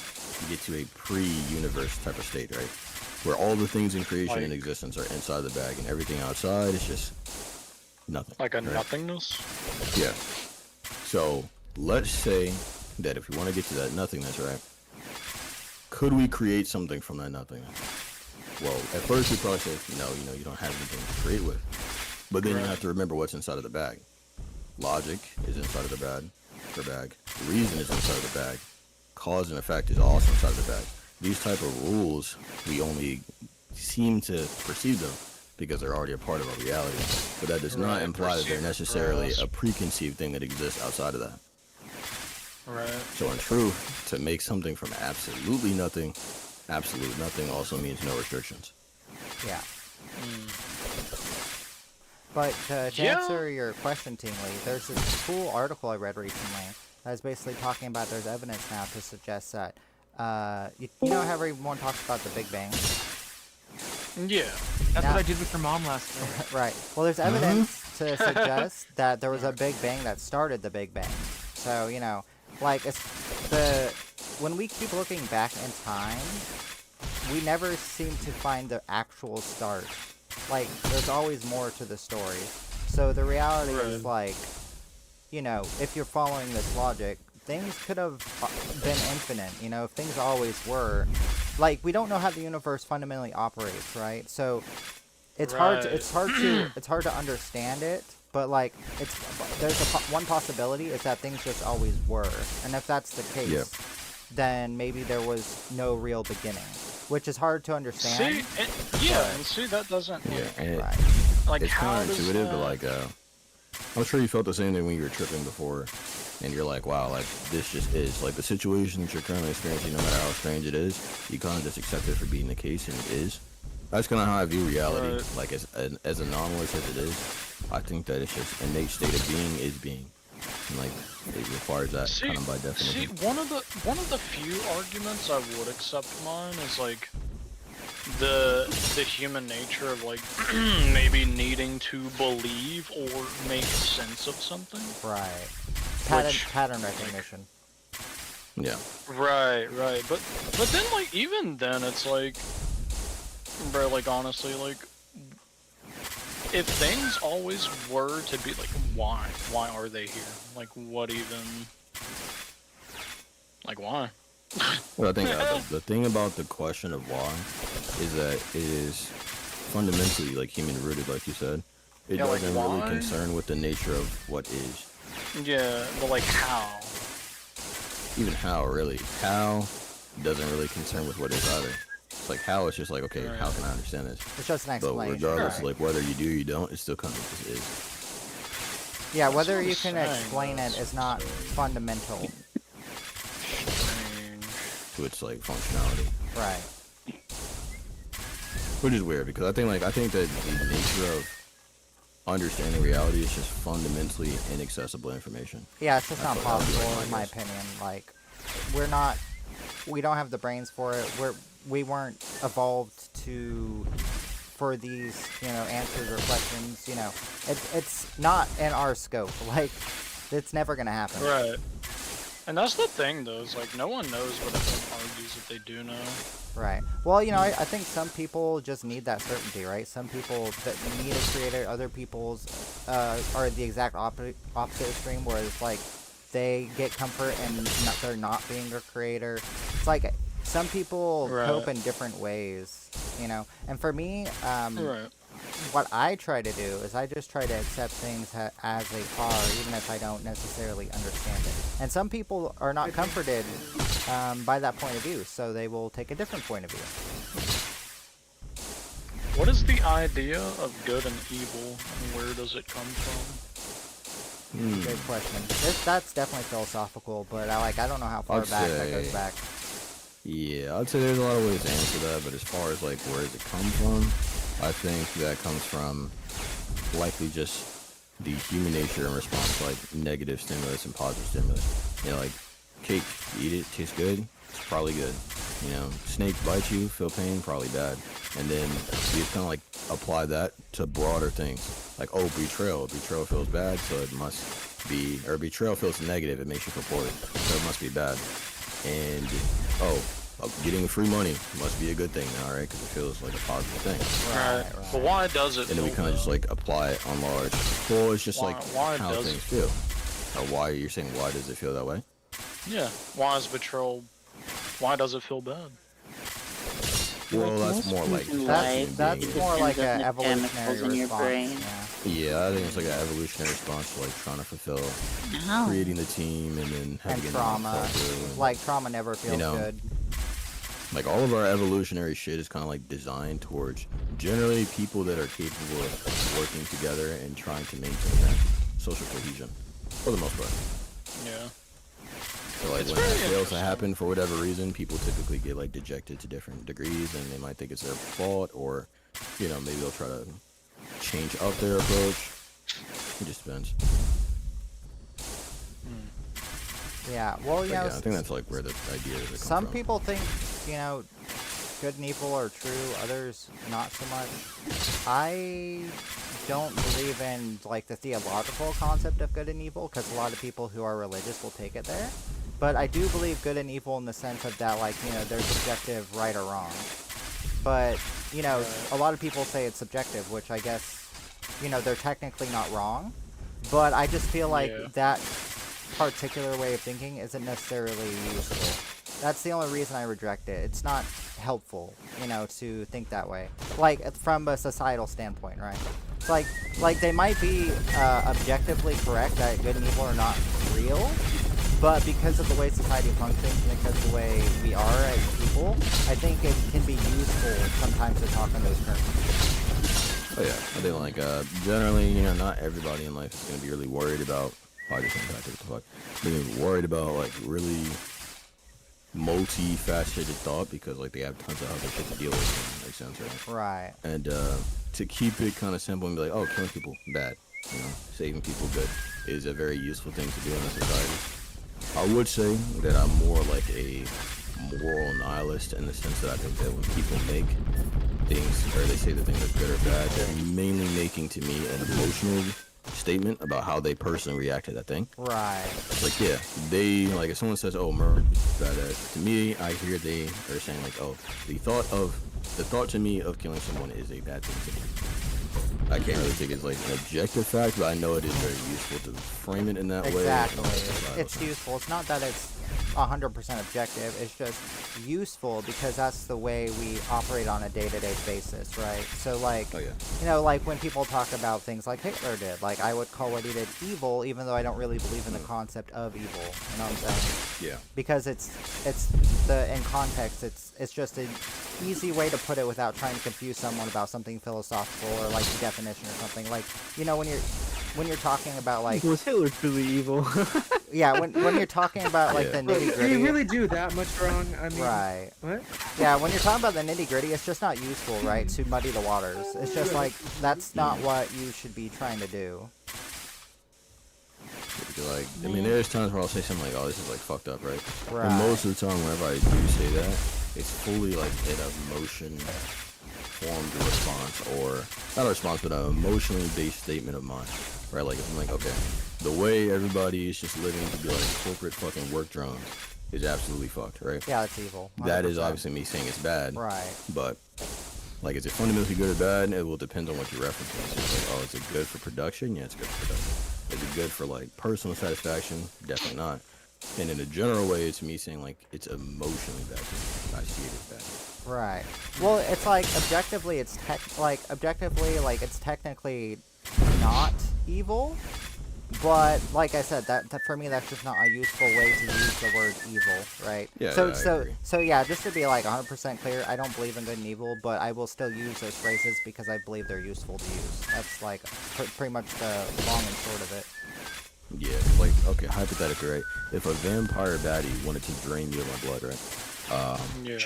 get to a pre-universe type of state, right? Where all the things in creation and existence are inside the bag, and everything outside is just nothing. Like a right? nothingness? Yeah. So, let's say that if we want to get to that nothingness, right? Could we create something from that nothingness? Well, at first we probably say, no, you don't have anything to create with. But then you have to remember what's inside of the bag. Logic is inside of the bag. Reason is inside of the bag. Cause and effect is also inside of the bag. These type of rules, we only seem to perceive them because they're already a part of our reality. But that does not imply that they're necessarily a preconceived thing that exists outside of that. Right. So in truth, to make something from absolute nothing also means no restrictions. Yeah. But to answer your question, Tingly, there's this cool article I read recently that's basically talking about there's evidence now to suggest that, you know how everyone talks about the Big Bang? Yeah. That's what I did with your mom last night. Right. Well, there's evidence to suggest that there was a Big Bang that started the Big Bang. So, you know, like, when we keep looking back in time, we never seem to find the actual start. Like, there's always more to the story. So the reality is, like, you know, if you're following this logic, things could have been infinite, you know, if things always were. Like, we don't know how the universe fundamentally operates, right? So it's hard to understand it, but like there's one possibility is that things just always were. And if that's the case, then maybe there was no real beginning, which is hard to understand. See, that doesn't. Right. Like, it's how counterintuitive, but like, I'm sure you felt the same thing when you were tripping before, and you're like, wow, like, this just is. Like, the situation that you're currently experiencing, no matter how strange it is, you kind of just accept it for being the case, and it is. That's kind of how I view reality. Right. Like, as anomalous as it is, I think that it's just innate state of being is being. And, like, it requires that kind of by definition. See, one of the few arguments I would accept mine is, like, the human nature of, like, maybe needing to believe or make sense of something. Right. Pattern recognition. Yeah. Right. But then, like, even then, it's like, bro, like, honestly, like, if things always were to be, like, why are they here? Like, what even? Like, why? Well, I think the thing about the question of why is that it is fundamentally, like, human rooted, like you said. It doesn't really concern with the nature of what is. Yeah, but, like, how? Even how, really. How doesn't really concern with what is either. It's like, how is just like, okay, how can I understand this? It's just an explanation. But regardless, like, whether you do or you don't, it still kind of just is. Yeah, whether you can explain it is not fundamental. To its, like, functionality. Right. Which is weird, because I think that the nature of understanding reality is just fundamentally inaccessible information. Yeah, it's just not possible, in my opinion. Like, we don't have the brains for it. We weren't evolved for these, you know, answers or questions. You know, it's not in our scope. Like, it's never gonna happen. Right. And that's the thing, though, is, like, no one knows what everyone argues if they do know. Right. Well, you know, I think some people just need that certainty, right? Some people that need a creator, other people's are the exact opposite extreme, where it's like they get comfort and they're not being a creator. It's like some people cope in different ways, you know? And for me, what I try to do is I just try to accept things as they are, even if I don't necessarily understand it. And some people are not comforted by that point of view, so they will take a different point of view. What is the idea of good and evil, and where does it come from? Good question. That's definitely philosophical, but I don't know how far I'd back that say- goes back. Yeah, I'd say there's a lot of ways to answer that, but as far as like where does it come from, I think that comes from likely just the human nature in response to like negative stimulus and positive stimulus. You know, like cake, eat it, tastes good, it's probably good. You know, snake bites you, feel pain, probably bad. And then you kind of like apply that to broader things. Like, oh, betrayal feels bad, so it must be, or betrayal feels negative, it makes you feel poorly, so it must be bad. And getting free money must be a good thing now, right? Because it feels like a positive thing. Right. But why does it? And then we kind of just like apply it on large. Well, it's just like Why how does things feel. Or why you're saying why does it feel that way? Yeah. Why is betrayal? Why does it feel bad? Well, that's most more like things in That's life, that's it more like depends an on the chemicals evolutionary in your response. brain. Yeah. yeah, I think it's like an evolutionary response to like trying to fulfill No. creating the team and then having And a trauma. culture and, Like trauma never feels know, good. like all of our evolutionary shit is kind of like designed towards generally people that are capable of working together and trying to maintain that social cohesion for the most part. Yeah. So like It's when that very fails to interesting. happen for whatever reason, people typically get like dejected to different degrees, and they might think it's their fault, or you know maybe they'll try to change up their approach. It just depends. Yeah. Well, But you yeah, know, I think that's like where the idea is. some people think, you know, good and evil are true, others not so much. I don't believe in like the theological concept of good and evil, because a lot of people who are religious will take it there. But I do believe good and evil in the sense of that, like, you know, there's objective right or wrong. But, you know, a lot of people say it's subjective, which I guess, you know, they're technically not wrong. But I just feel like Yeah. that particular way of thinking isn't necessarily useful. That's the only reason I reject it. It's not helpful, you know, to think that way. Like, from a societal standpoint, right? It's like they might be objectively correct that good and evil are not real, but because of the way society functions and because of the way we are as people, I think it can be useful sometimes to talk in those terms. Oh yeah, I think like generally, you know, not everybody in life is gonna be really worried about. I just impacted what the fuck. Being worried about like really multi-faceted thought because like they have tons of other shit to deal with. Makes sense, right? Right. And to keep it kind of simple and be like, oh, killing people bad, you know, saving people good is a very useful thing to do in a society. I would say that I'm more like a moral nihilist in the sense that I think that when people make things or they say that things are good or bad, they're mainly making to me an emotional statement about how they personally react to that thing. Right. Like, yeah, they, like, if someone says, oh, murder is bad, to me, I hear they are saying, like, oh, the thought to me of killing someone is a bad thing to me. I can't really think it's, like, an objective fact, but I know it is very useful to frame it in that way. Exactly. It's It's useful. It's not that it's 100% objective. It's just useful because that's the way we operate on a day-to-day basis, right? So, like, Oh, yeah. you know, like when people talk about things like Hitler did, like I would call what he did evil, even though I don't really believe in the concept of evil. You know what I'm saying? Yeah. Because it's in context, it's just an easy way to put it without trying to confuse someone about something philosophical or like the definition or something. Like, you know, when you're talking about like Was Hitler truly evil? yeah, when you're talking about like Yeah. the But nitty do gritty. you really do that much wrong? I mean, Right. what? Yeah, when you're talking about the nitty gritty, it's just not useful, right? To muddy the waters. It's just like that's not what you should be trying to do. Like, I mean, there's times where I'll say something like, oh, this is, like, fucked up, right? Right. And most of the time, whenever I do say that, it's fully, like, an emotion-formed response, or, not a response, but an emotionally based statement of mine, right? Like, I'm like, okay, the way everybody is just living to be, like, corporate fucking work drones is absolutely fucked, right? Yeah, it's evil. That is 100%. obviously me saying it's bad, Right. but, like, is it fundamentally good or bad? It will depend on what you're referencing. So it's like, oh, is it good for production? Yeah, it's good for production. Is it good for, like, personal satisfaction? Definitely not. And in a general way, it's me saying, like, it's emotionally bad to me. I see it as bad. Right. Well, it's like objectively, it's technically not evil, but like I said, that for me, that's just not a useful way to use the word evil, right? Yeah, So yeah, I so agree. so yeah, just to be like 100% clear, I don't believe in good and evil, but I will still use those phrases because I believe they're useful to use. That's like pretty much the long and short of it. Yeah, like, okay, hypothetically, right? If a vampire baddie wanted to drain me of my blood, right? Yeah.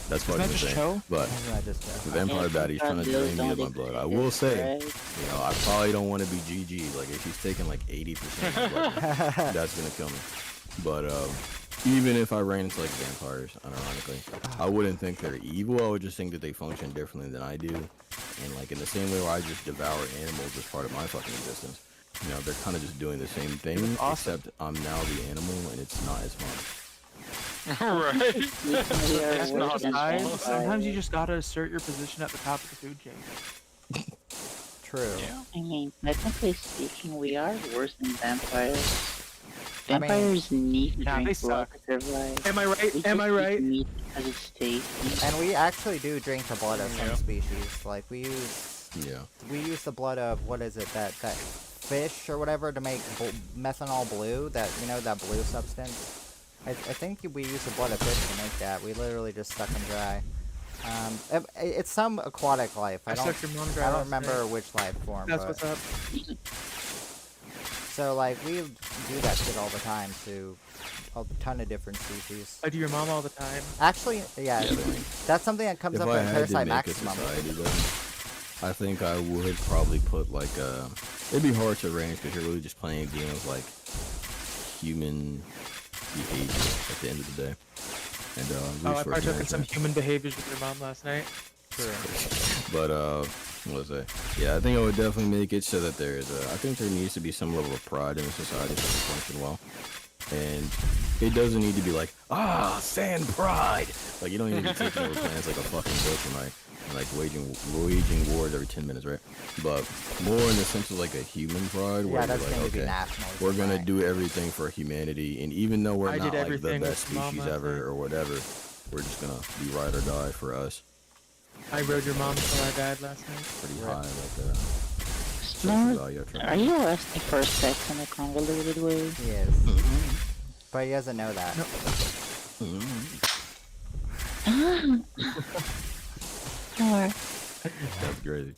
That's fucking that just insane. Cho? But Isn't that just the vampire baddie's trying to drain me of my blood. I will say, you know, I probably don't want to be GG. Like, if she's taking like 80% of my blood, that's gonna kill me. But even if I ran into like vampires, unironically, I wouldn't think they're evil. I would just think that they function differently than I do. And like in the same way where I just devour animals as part of my fucking existence, you know, they're kind of just doing the same thing, Awesome. except I'm now the animal and it's not as fun. Right. That's not Sometimes, sometimes you just gotta assert your position at the top of the food chain. True. Yeah. I mean, technically speaking, we are worse than vampires. I mean- Vampires need to Nah, drink they blood suck. to survive. Am I right? We Am just I eat right? meat because it's tasty. And we actually do drink the blood of some Yeah. species. Like we use the blood of what is it that fish or whatever to make methanol blue. That that blue substance. I think we use the blood of fish to make that. We literally just suck them dry. It's some aquatic life. I sucked your mom dry don't last remember night. which life form. That's but, what's up. So like we do that shit all the time to a ton of different species. I do your mom all the time. Actually, yeah, that's something that comes If up I in had to Parasite make a Maximum. society, though, I think I would probably put like it'd be hard to arrange because you're really just playing a game of like human behavior at the end of the day. And I resource partook in some management. human behaviors with your mom last night. But what was I? Yeah, I think I would definitely make it so that there's I think there needs to be some level of pride in a society for it to function well. And it doesn't need to be like, sand pride. Like you don't need to be taking over planets like a fucking bitch and like waging wars every 10 minutes, right? But more in the sense of like a human pride where Yeah, that's you're like, going to be okay, national. we're gonna do everything for humanity, and even though we're I not did like the everything best with Mom species last ever night. or whatever, we're just gonna be ride or die for us. I rode your mom until I died last night. Pretty Right. high, like Snort, value of are you asking for sex in a convoluted way? He is. But he doesn't know that. Or That's crazy.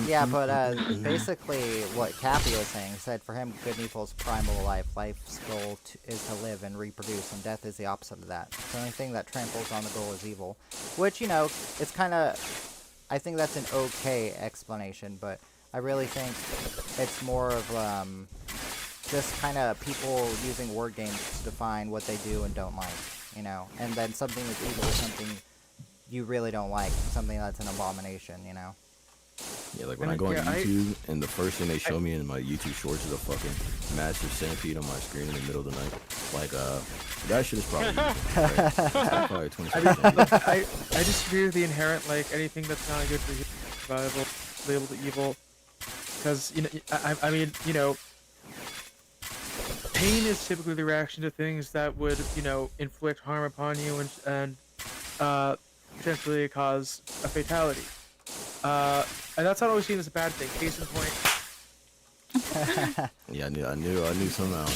Yeah, but basically what Cappy was saying said for him, good and evil is primal life. Life's goal is to live and reproduce, and death is the opposite of that. The only thing that tramples on the goal is evil. Which, it's kind of... I think that's an okay explanation, but I really think it's more of just kind of people using word games to define what they do and don't like, And then something that's evil is something you really don't like, something that's an abomination, Yeah, like when I go on Yeah, YouTube and the first thing they show me in my YouTube shorts is a fucking massive centipede on my screen in the middle of the night. Like, that shit is probably evil, right? Probably 20%. I disagree with the inherent, like, anything that's not good for human survival, labeled evil. Because, I mean, pain is typically the reaction to things that would, inflict harm upon you and potentially cause a fatality. And that's not always seen as a bad thing. Case in point. Yeah, I knew somehow.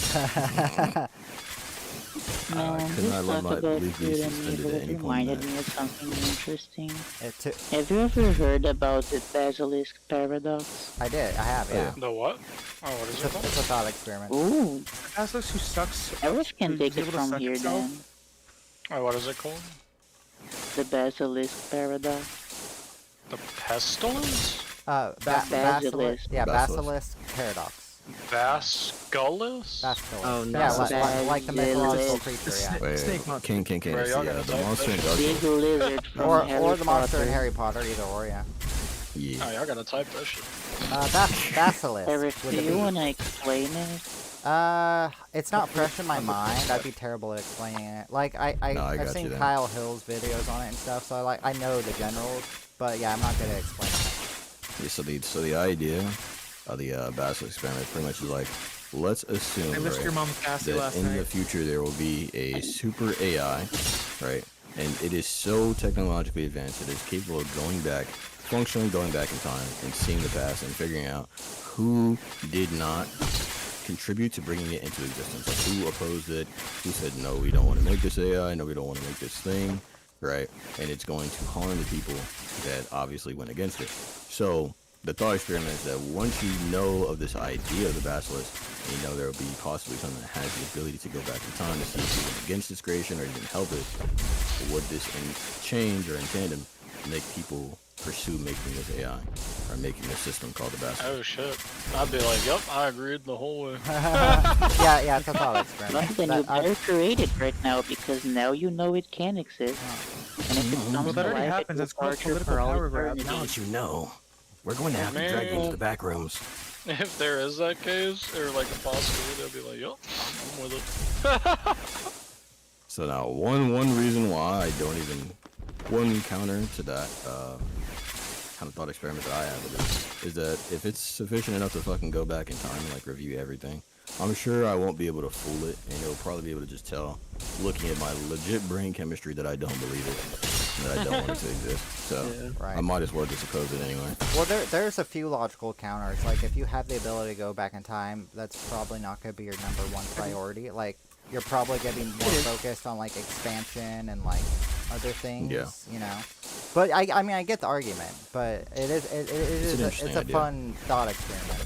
no, could this not let talk my about belief be food and suspended evil at any point in reminded that. me of something interesting. I Have you ever heard about the basilisk paradox? did. I have, yeah. The what? Oh, what is It's it a, called? it's a thought experiment. Ooh, Basilisk who sucks. Eris can who's take it able to from suck here itself. then. Oh, what is it called? The basilisk paradox. The pestilence? Basilisk. Yeah, Basilisk. basilisk paradox. Basculus? Basilisk. Oh, no. Yeah, like the mythological creature, yeah. Wait, Snake monster. King, Right, it's y'all the gotta type monster in that Dark Big Souls. lizard from Or Harry the monster in Potter. Harry Potter, either or, yeah. Yeah. Oh, y'all gotta type that shit. Basilisk. Eris, with do a you B. wanna explain it? It's not fresh in my mind. I'd be terrible at explaining it. Like No, I I've got seen you then. Kyle Hill's videos on it and stuff, so I know the generals, but yeah, I'm not good at explaining it. Yeah, so the idea of the basilisk experiment pretty much is like, let's assume I listened to your right, mom's Cassie that last in the night. future there will be a super AI, right? And it is so technologically advanced that it's capable of functionally going back in time and seeing the past and figuring out who did not contribute to bringing it into existence. Like who opposed it, who said, no, we don't want to make this AI, no, we don't want to make this thing, right? And it's going to harm the people that obviously went against it. So the thought experiment is that once you know of this idea of the basilisk, and you know there will be possibly something that has the ability to go back in time to see if you went against its creation or even help it, would this change or in tandem make people pursue making this AI or making this system called the basilisk? Oh shit. I'd be like, yep, I agreed the whole way. Yeah, it's a thought experiment. But then you better create it right now because now you know it can exist. And if it comes Well, that to already life, happens. it It's will called torture political for all power grab. eternity. Now that you know, we're going to have to drag you into the back rooms. If there is that case, or like a possibility, I'd be like, yep, I'm with it. So now, one reason why I don't even, one counter to that kind of thought experiment that I have with it is that if it's sufficient enough to fucking go back in time and like review everything, I'm sure I won't be able to fool it, and it'll probably be able to just tell, looking at my legit brain chemistry, that I don't believe it, and that I don't want it to exist. So Right. I might as well just oppose it anyway. Well, there's a few logical counters. Like, if you have the ability to go back in time, that's probably not going to be your number one priority. Like, you're probably going to be more focused on, like, expansion and, like, other things, you know? But, I mean, I get the argument, but it's a idea. fun thought experiment.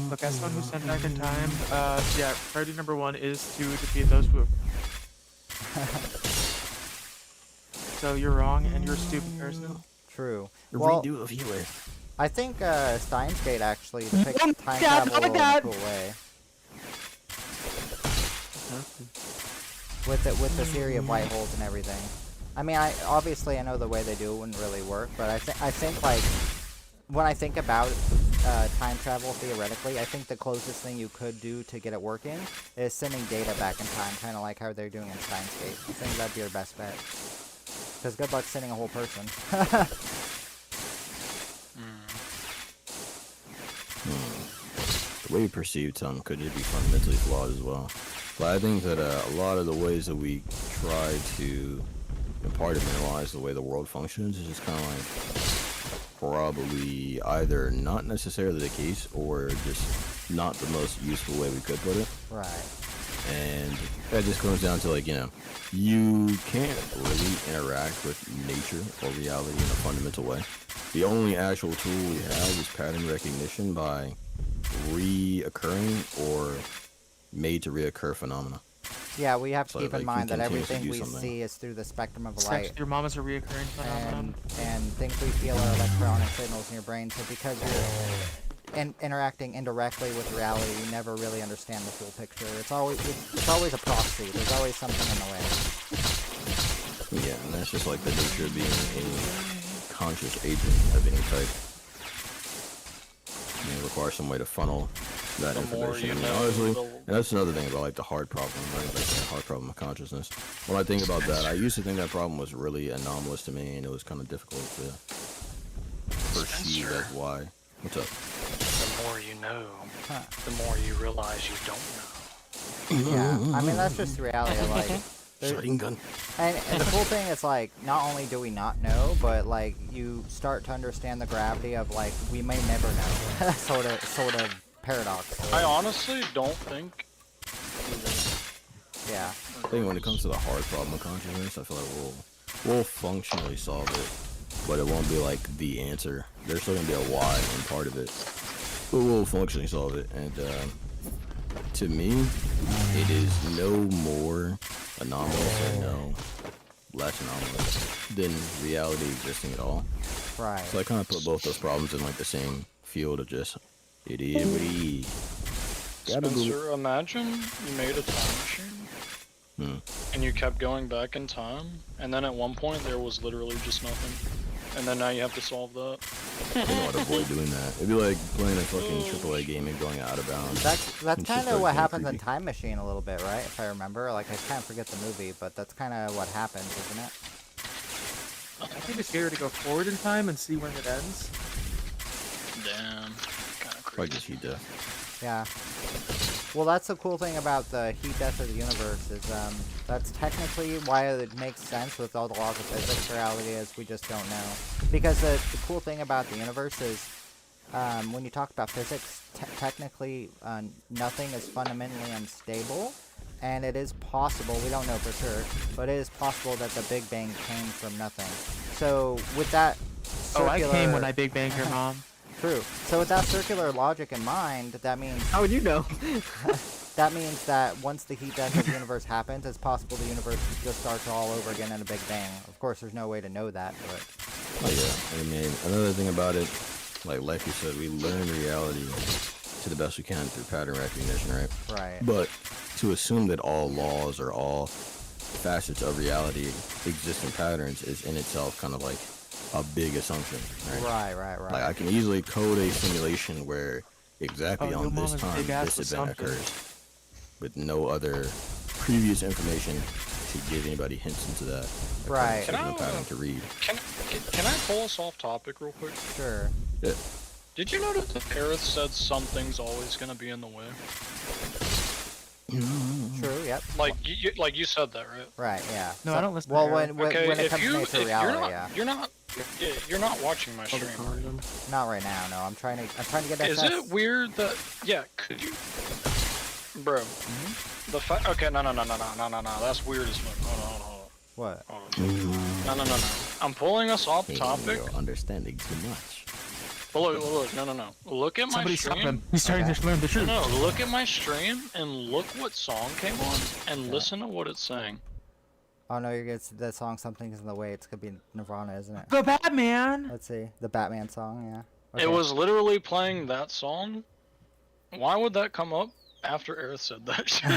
Look, as someone who's sent back in time, yeah, priority number 1 is to defeat those who. So you're wrong, and you're a stupid person. True. Well, Redo a viewer. I think Steins Gate actually depicts time travel in a cool way. With the theory of white holes and everything. I mean, obviously I know the way they do it wouldn't really work, but I think like when I think about time travel theoretically, I think the closest thing you could do to get it working is sending data back in time, kind of like how they're doing in Steins Gate. I think that'd be your best bet. Because good luck sending a whole person. The way we perceive time could just be fundamentally flawed as well. But I think that a lot of the ways that we try to, in part, analyze the way the world functions is just kind of like probably either not necessarily the case or just not the most useful way we could put it. Right. And that just comes down to, like, you know, you can't really interact with nature or reality in a fundamental way. The only actual tool we have is pattern recognition by reoccurring or made to reoccur phenomena. Yeah, we have to So, keep in like, mind we that continuously everything do we something. see is through the spectrum of Sex light. with your mom is a reoccurring phenomenon. And things we feel are electronic signals in your brain. So because you're interacting indirectly with reality, you never really understand the full picture. It's always a proxy. There's always something in the way. Yeah, and that's just like the nature of being a conscious agent of any type. It requires some way to funnel that The more information. you I mean, know, honestly, the- and that's another thing about like the hard problem, right? Like the hard problem of consciousness. When I think about that, I used to think that problem was really anomalous to me, and it was kind of difficult to perceive as why. What's up? The more you know, the more you realize you don't know. Yeah, I mean that's just the reality. Like, Shotgun gun. and the cool thing is like, not only do we not know, but like you start to understand the gravity of like we may never know. sort of paradox. I honestly don't think. Yeah. I think when it comes to the hard problem of consciousness, I feel like we'll functionally solve it, but it won't be like the answer. There's still gonna be a why in part of it, but we'll functionally solve it. And to me, it is no more anomalous or no less anomalous than reality existing at all. Right. So I kind of put both those problems in like the same field of just it is what it is. Spencer, imagine you made a time machine, and you kept going back in time, and then at one point there was literally just nothing, and then now you have to solve that. I don't know how to avoid doing that. It'd be like playing a fucking AAA game and going out of bounds. That's It's just kind of like what kinda happens in creepy. Time Machine a little bit, right? If I remember, like I can't forget the movie, but that's kind of what happens, isn't it? I think it's scary to go forward in time and see when it ends. Damn, kind of Like crazy. just heat death. Yeah. Well, that's the cool thing about the heat death of the universe is that's technically why it makes sense with all the laws of physics. Reality is we just don't know. Because the cool thing about the universe is when you talk about physics, technically nothing is fundamentally unstable, and it is possible, we don't know for sure, but it is possible that the Big Bang came from nothing. So with that circular... I came when I big banged her mom. True. So with that circular logic in mind, that means... How would you know? That means that once the heat death of the universe happens, it's possible the universe just starts all over again in a big bang. Of course, there's no way to know that, but... Oh yeah, I mean, another thing about it, like you said, we learn reality to the best we can through pattern recognition, right? Right. But to assume that all laws or all facets of reality exist in patterns is in itself kind of like a big assumption, right? Right. Like I can easily code a simulation where exactly Oh, on your this mama's time big-ass this event assumption. occurs, with no other previous information to give anybody hints into that. Right. Can I, pattern to read. Can I pull us off topic real quick? Sure. Yeah. Did you notice that Aerith said something's always gonna be in the way? True, yep. Like you said that, right? Right, yeah. No, I don't listen to Well, her. when it if comes to nature reality, yeah. you're not watching my stream. Right? Not right now, no. I'm trying to get that Is it weird that could you, bro? The fact. Okay, no. That's weird as fuck. Hold on. What? No. I'm pulling us off topic. You're understanding too much. But look, no. Look at my Somebody stop stream. him. He's starting to learn the truth. No, look at my stream and look what song came on and listen to what it's saying. Oh no, you're good. That song "Something Is in the Way." It's gonna be Nirvana, isn't it? The Batman! Let's see. The Batman song, yeah. It was literally playing that song. Why would that come up after Aerith said that shit?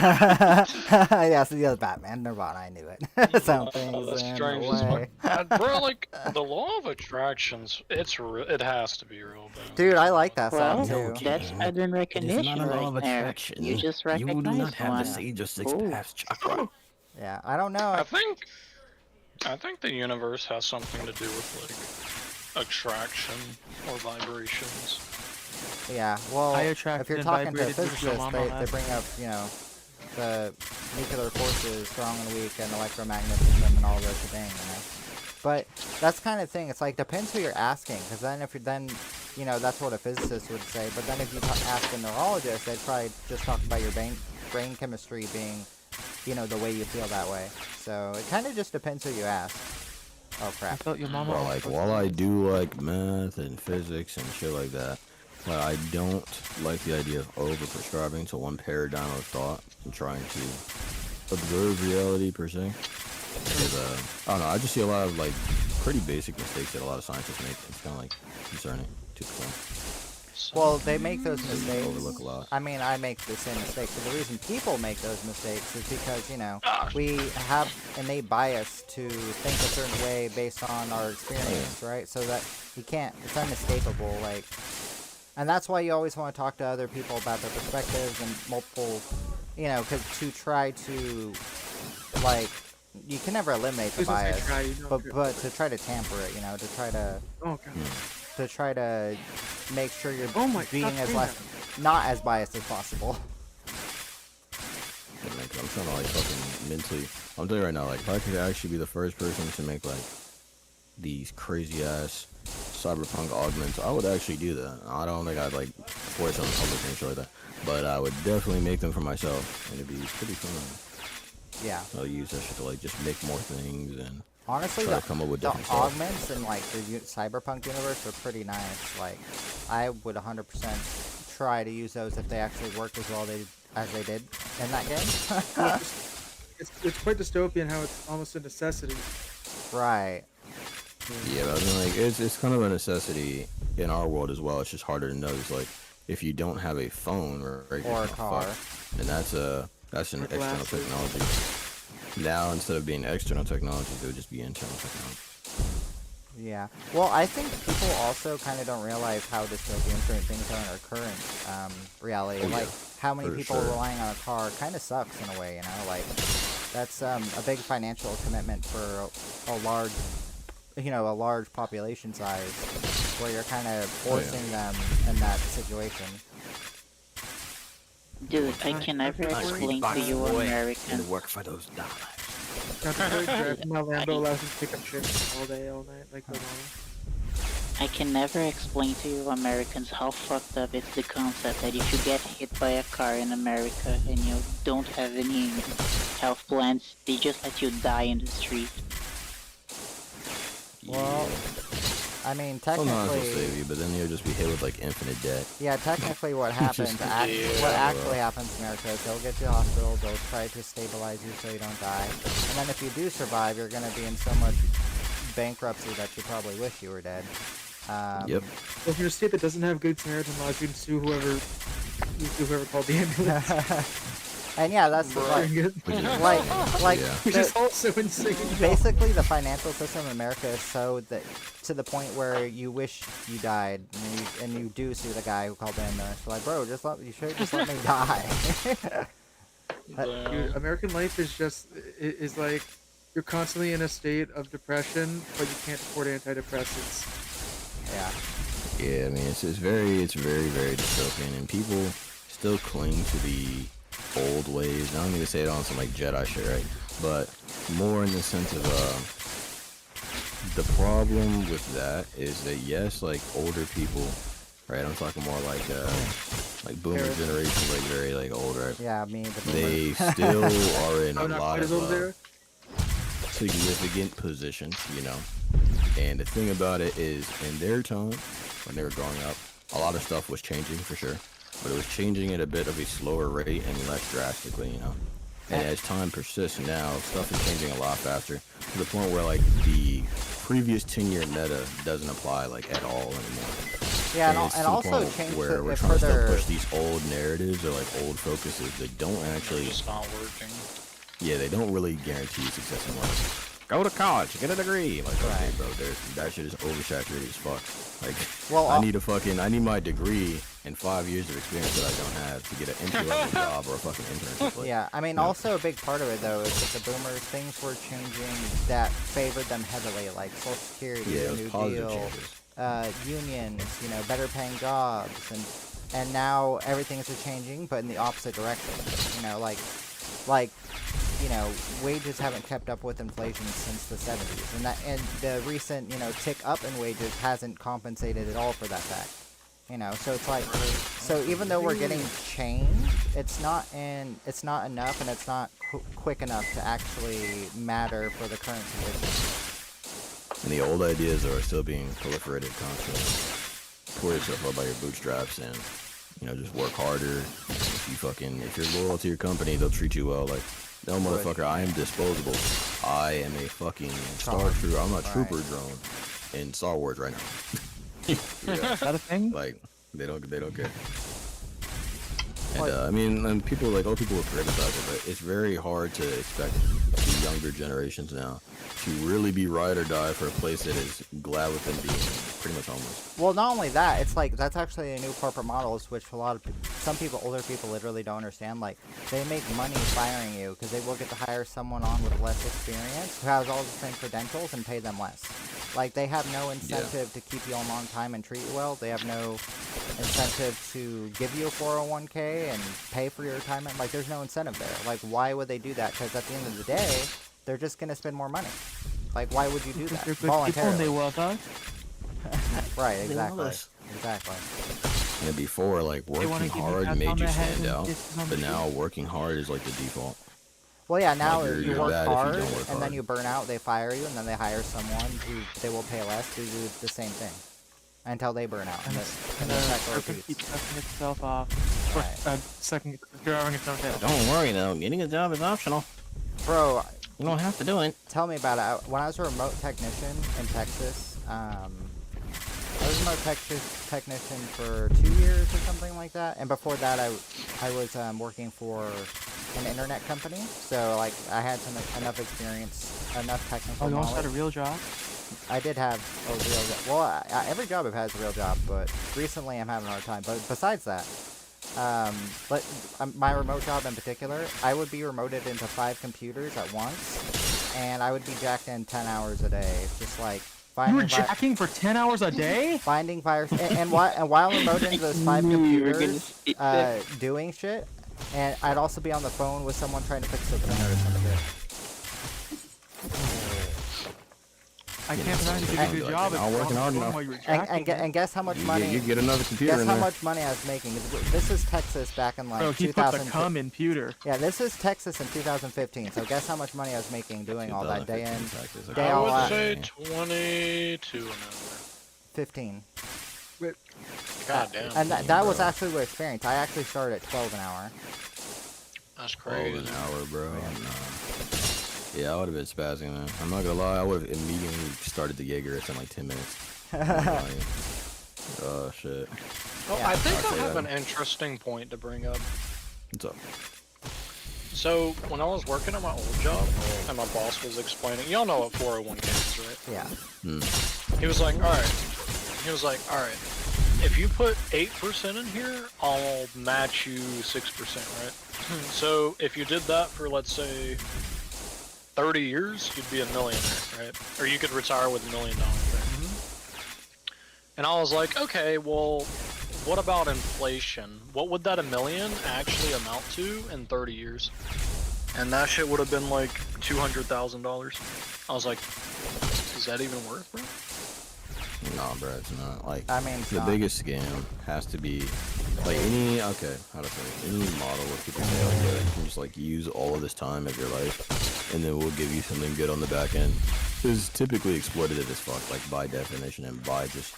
Yeah, so the Batman, Nirvana. I knew it. Something That's in strange the as way. fuck. Bro, like the law of attractions, it has to be real, man. Dude, I like that Well, song too. that's pattern It is recognition not a law of right there. attraction. You just You recognize do not have one. the sage of six Ooh. paths chakra. Yeah, I don't know. I think the universe has something to do with like attraction or vibrations. Yeah, well, I if attracted you're and talking to vibrated with your physicists, mama they last bring up, the nuclear forces, strong and weak, and electromagnetism and all those things, But that's kind of thing. It's like, depends who you're asking, because then if you're that's what a physicist would say. But then if you ask a neurologist, they'd probably just talk about your brain chemistry being, the way you feel that way. So it kind of just depends who you ask. Oh I crap. felt your mama. Well, like, while I do like math and physics and shit like that, I don't like the idea of over-prescribing to one paradigm of thought and trying to observe reality per se. Because, I don't know, I just see a lot of, like, pretty basic mistakes that a lot of scientists make. It's kind of, like, concerning, 2%. Well, they make those They mistakes. overlook a lot. I mean, I make the same mistakes, but the reason people make those mistakes is because, we have innate bias to think a certain way based on our experience, right? So that it's unescapable, like, and that's why you always want to talk to other people about their perspectives and multiple, because to try to, like, you can never eliminate the bias, but to try to temper it, to try to, Oh, God. to try to make sure you're being as not as biased as possible. Yeah, man, 'cause I'm trying to, like, fucking mentally... I'm telling you right now, like, if I could actually be the first person to make, like, these crazy-ass cyberpunk augments, I would actually do that. I don't think I'd, like, force it on public and shit like that. But I would definitely make them for myself, and it'd be pretty fun. Yeah. I'll use that shit to, like, just make more things and Honestly, try to come up with the different stuff. augments in, like, the cyberpunk universe are pretty nice. Like, I would 100% try to use those if they actually work as well as they did in that game. It's quite dystopian how it's almost a necessity. Right. Yeah, but I mean, like, it's kind of a necessity in our world as well. It's just harder to notice. Like, if you don't have a phone or a car, then that's an external technology. Now, instead of being external technology, it would just be internal technology. Yeah. Well, I think people also kind of don't realize how dystopian certain things are in our current reality. Oh, yeah. Like, how many For people sure. relying on a car kind of sucks in a way, Like, that's a big financial commitment for a large population size, where you're kind of forcing them in that situation. Dude, I can never explain to you American. And work for those dollars. My Lambo allows me to pick up shit all day, all night, like the mama. I can never explain to you Americans how fucked up it's the concept that if you get hit by a car in America and you don't have any health plans, they just let you die in the street. Well, I mean, Sometimes technically, they'll save you, but then you'll just be hit with like infinite debt. yeah, technically what happens, what actually happens in America is they'll get you to the hospital, they'll try to stabilize you so you don't die, and then if you do survive, you're going to be in so much bankruptcy that you probably wish you were dead. Yep. Well, if you're a state that doesn't have good Samaritan laws, you can sue whoever called the ambulance. And yeah, that's like Yeah. Which is also insane. basically the financial system in America is so that to the point where you wish you died, and you do sue the guy who called the ambulance. You're like, bro, you should just let me die. Dude, American life is like you're constantly in a state of depression, but you can't afford antidepressants. Yeah. Yeah, I mean, it's very, very dystopian, and people still cling to the old ways. I don't mean to say it on some like Jedi shit, right? But more in the sense of the problem with that is that yes, like older people, right? I'm talking more like boomer generation, like very like old, right? Yeah, me. They still are in a not lot quite as old of there. significant positions, you know. And the thing about it is, in their time, when they were growing up, a lot of stuff was changing for sure. But it was changing at a bit of a slower rate and less drastically, you know. And as time persists now, stuff is changing a lot faster to the point where like the previous 10-year meta doesn't apply like at all anymore. Yeah, it's and to the also point change where we're it trying to still further. push these old narratives or like old focuses that don't actually. It's not working. Yeah, they don't really guarantee success in life. Go to college, get a degree. Like, okay, bro, that shit is oversaturated as fuck. Like, Well, I need my degree and 5 years of experience that I don't have to get an entry-level job or a fucking internship. Like, yeah, I mean, no. also a big part of it though is that the boomers, things were changing that favored them heavily, like Social Security, Yeah, it the was New positive Deal, changes. unions, better paying jobs, and now everything's changing, but in the opposite direction. Wages haven't kept up with inflation since the 70s, and the recent, tick up in wages hasn't compensated at all for that fact. So it's like, so even though we're getting change, it's not enough, and it's not quick enough to actually matter for the current conditions. And the old ideas are still being proliferated constantly. Pull yourself up by your bootstraps and, just work harder. If you're loyal to your company, they'll treat you well. Like, no, motherfucker, I am disposable. I am a fucking Star Trooper. I'm a trooper drone in Star Wars right now. Yeah. Is that a thing? Like, they don't care. And and people will criticize it, but it's very hard to expect the younger generations now to really be ride or die for a place that is glad with them being pretty much homeless. Well, not only that, it's like that's actually a new corporate model, which some people, older people, literally don't understand. Like, they make money firing you because they will get to hire someone on with less experience who has all the same credentials and pay them less. Like, they have no incentive to keep you on long time and treat you well. They have no incentive to give you a 401k and pay for your retirement. Like, there's no incentive there. Like, why would they do that? Because at the end of the day, they're just going to spend more money. Like, why would you do that? They're good people and they love us. Right, exactly. Exactly. And before, like, working hard made you stand out, but now working hard is like the default. Well, yeah, now Like, you you're work bad if you hard, don't work and then hard. you burn out, they fire you, and then they hire someone who they will pay less to do the same thing until they burn out. And the cycle Serpent repeats. keeps sucking itself off. Right. Growing its own tail. Don't worry though, getting a job is optional. Bro, You don't have to do it. tell me about it. When I was a remote technician in Texas, I was a remote technician for 2 years or something like that. And before that, I was working for an internet company. So, like, I had enough experience, enough technical Oh, you knowledge. almost had a real job? I did have a real job. Well, every job I've had is a real job, but recently I'm having a hard time. But besides that, my remote job in particular, I would be remoted into 5 computers at once, and I would be jacked in 10 hours a day, just like You were jacking for 10 hours a day? finding virus, and while remote into those 5 computers, doing shit, and I'd also be on the phone with someone trying to fix their printer or some shit. I can't imagine you did a good job Not working hard enough. while you were jacking. And guess how much money? You get another computer Guess in how there. much money I was making. This is Texas back in like Bro, he put 2000. the cum in pewter. Yeah, this is Texas in 2015. So guess how much money I was making doing all that day in, 2015 Texas. day I all would out. say 22 an hour. 15. God damn. And that was bro. actually what experience. I actually started at 12 an hour. That's 12 crazy. an hour, bro. Nah. Yeah, I would have been spazzing, man. I'm not gonna lie, I would have immediately started the Jaeger in like 10 minutes. I'm not gonna lie. Oh, shit. Well, Yeah. I think I'll I say have that. an interesting point to bring up. What's up? So, when I was working at my old job, and my boss was explaining, y'all know what 401k is, right? Yeah. He was like, alright. If you put 8% in here, I'll match you 6%, right? So, if you did that for, let's say, 30 years, you'd be a millionaire, right? Or you could retire with $1 million, right? And I was like, okay, well, what about inflation? What would that $1 million actually amount to in 30 years? And that shit would have been like $200,000. I was like, is that even worth, bro? Nah, bro, it's not. Like, I mean, it's the not. biggest scam has to be, like, how to say it? Any model where people say, like, yeah, you can just, like, use all of this time of your life, and then we'll give you something good on the back end. Is typically exploitative as fuck, like, by definition and by just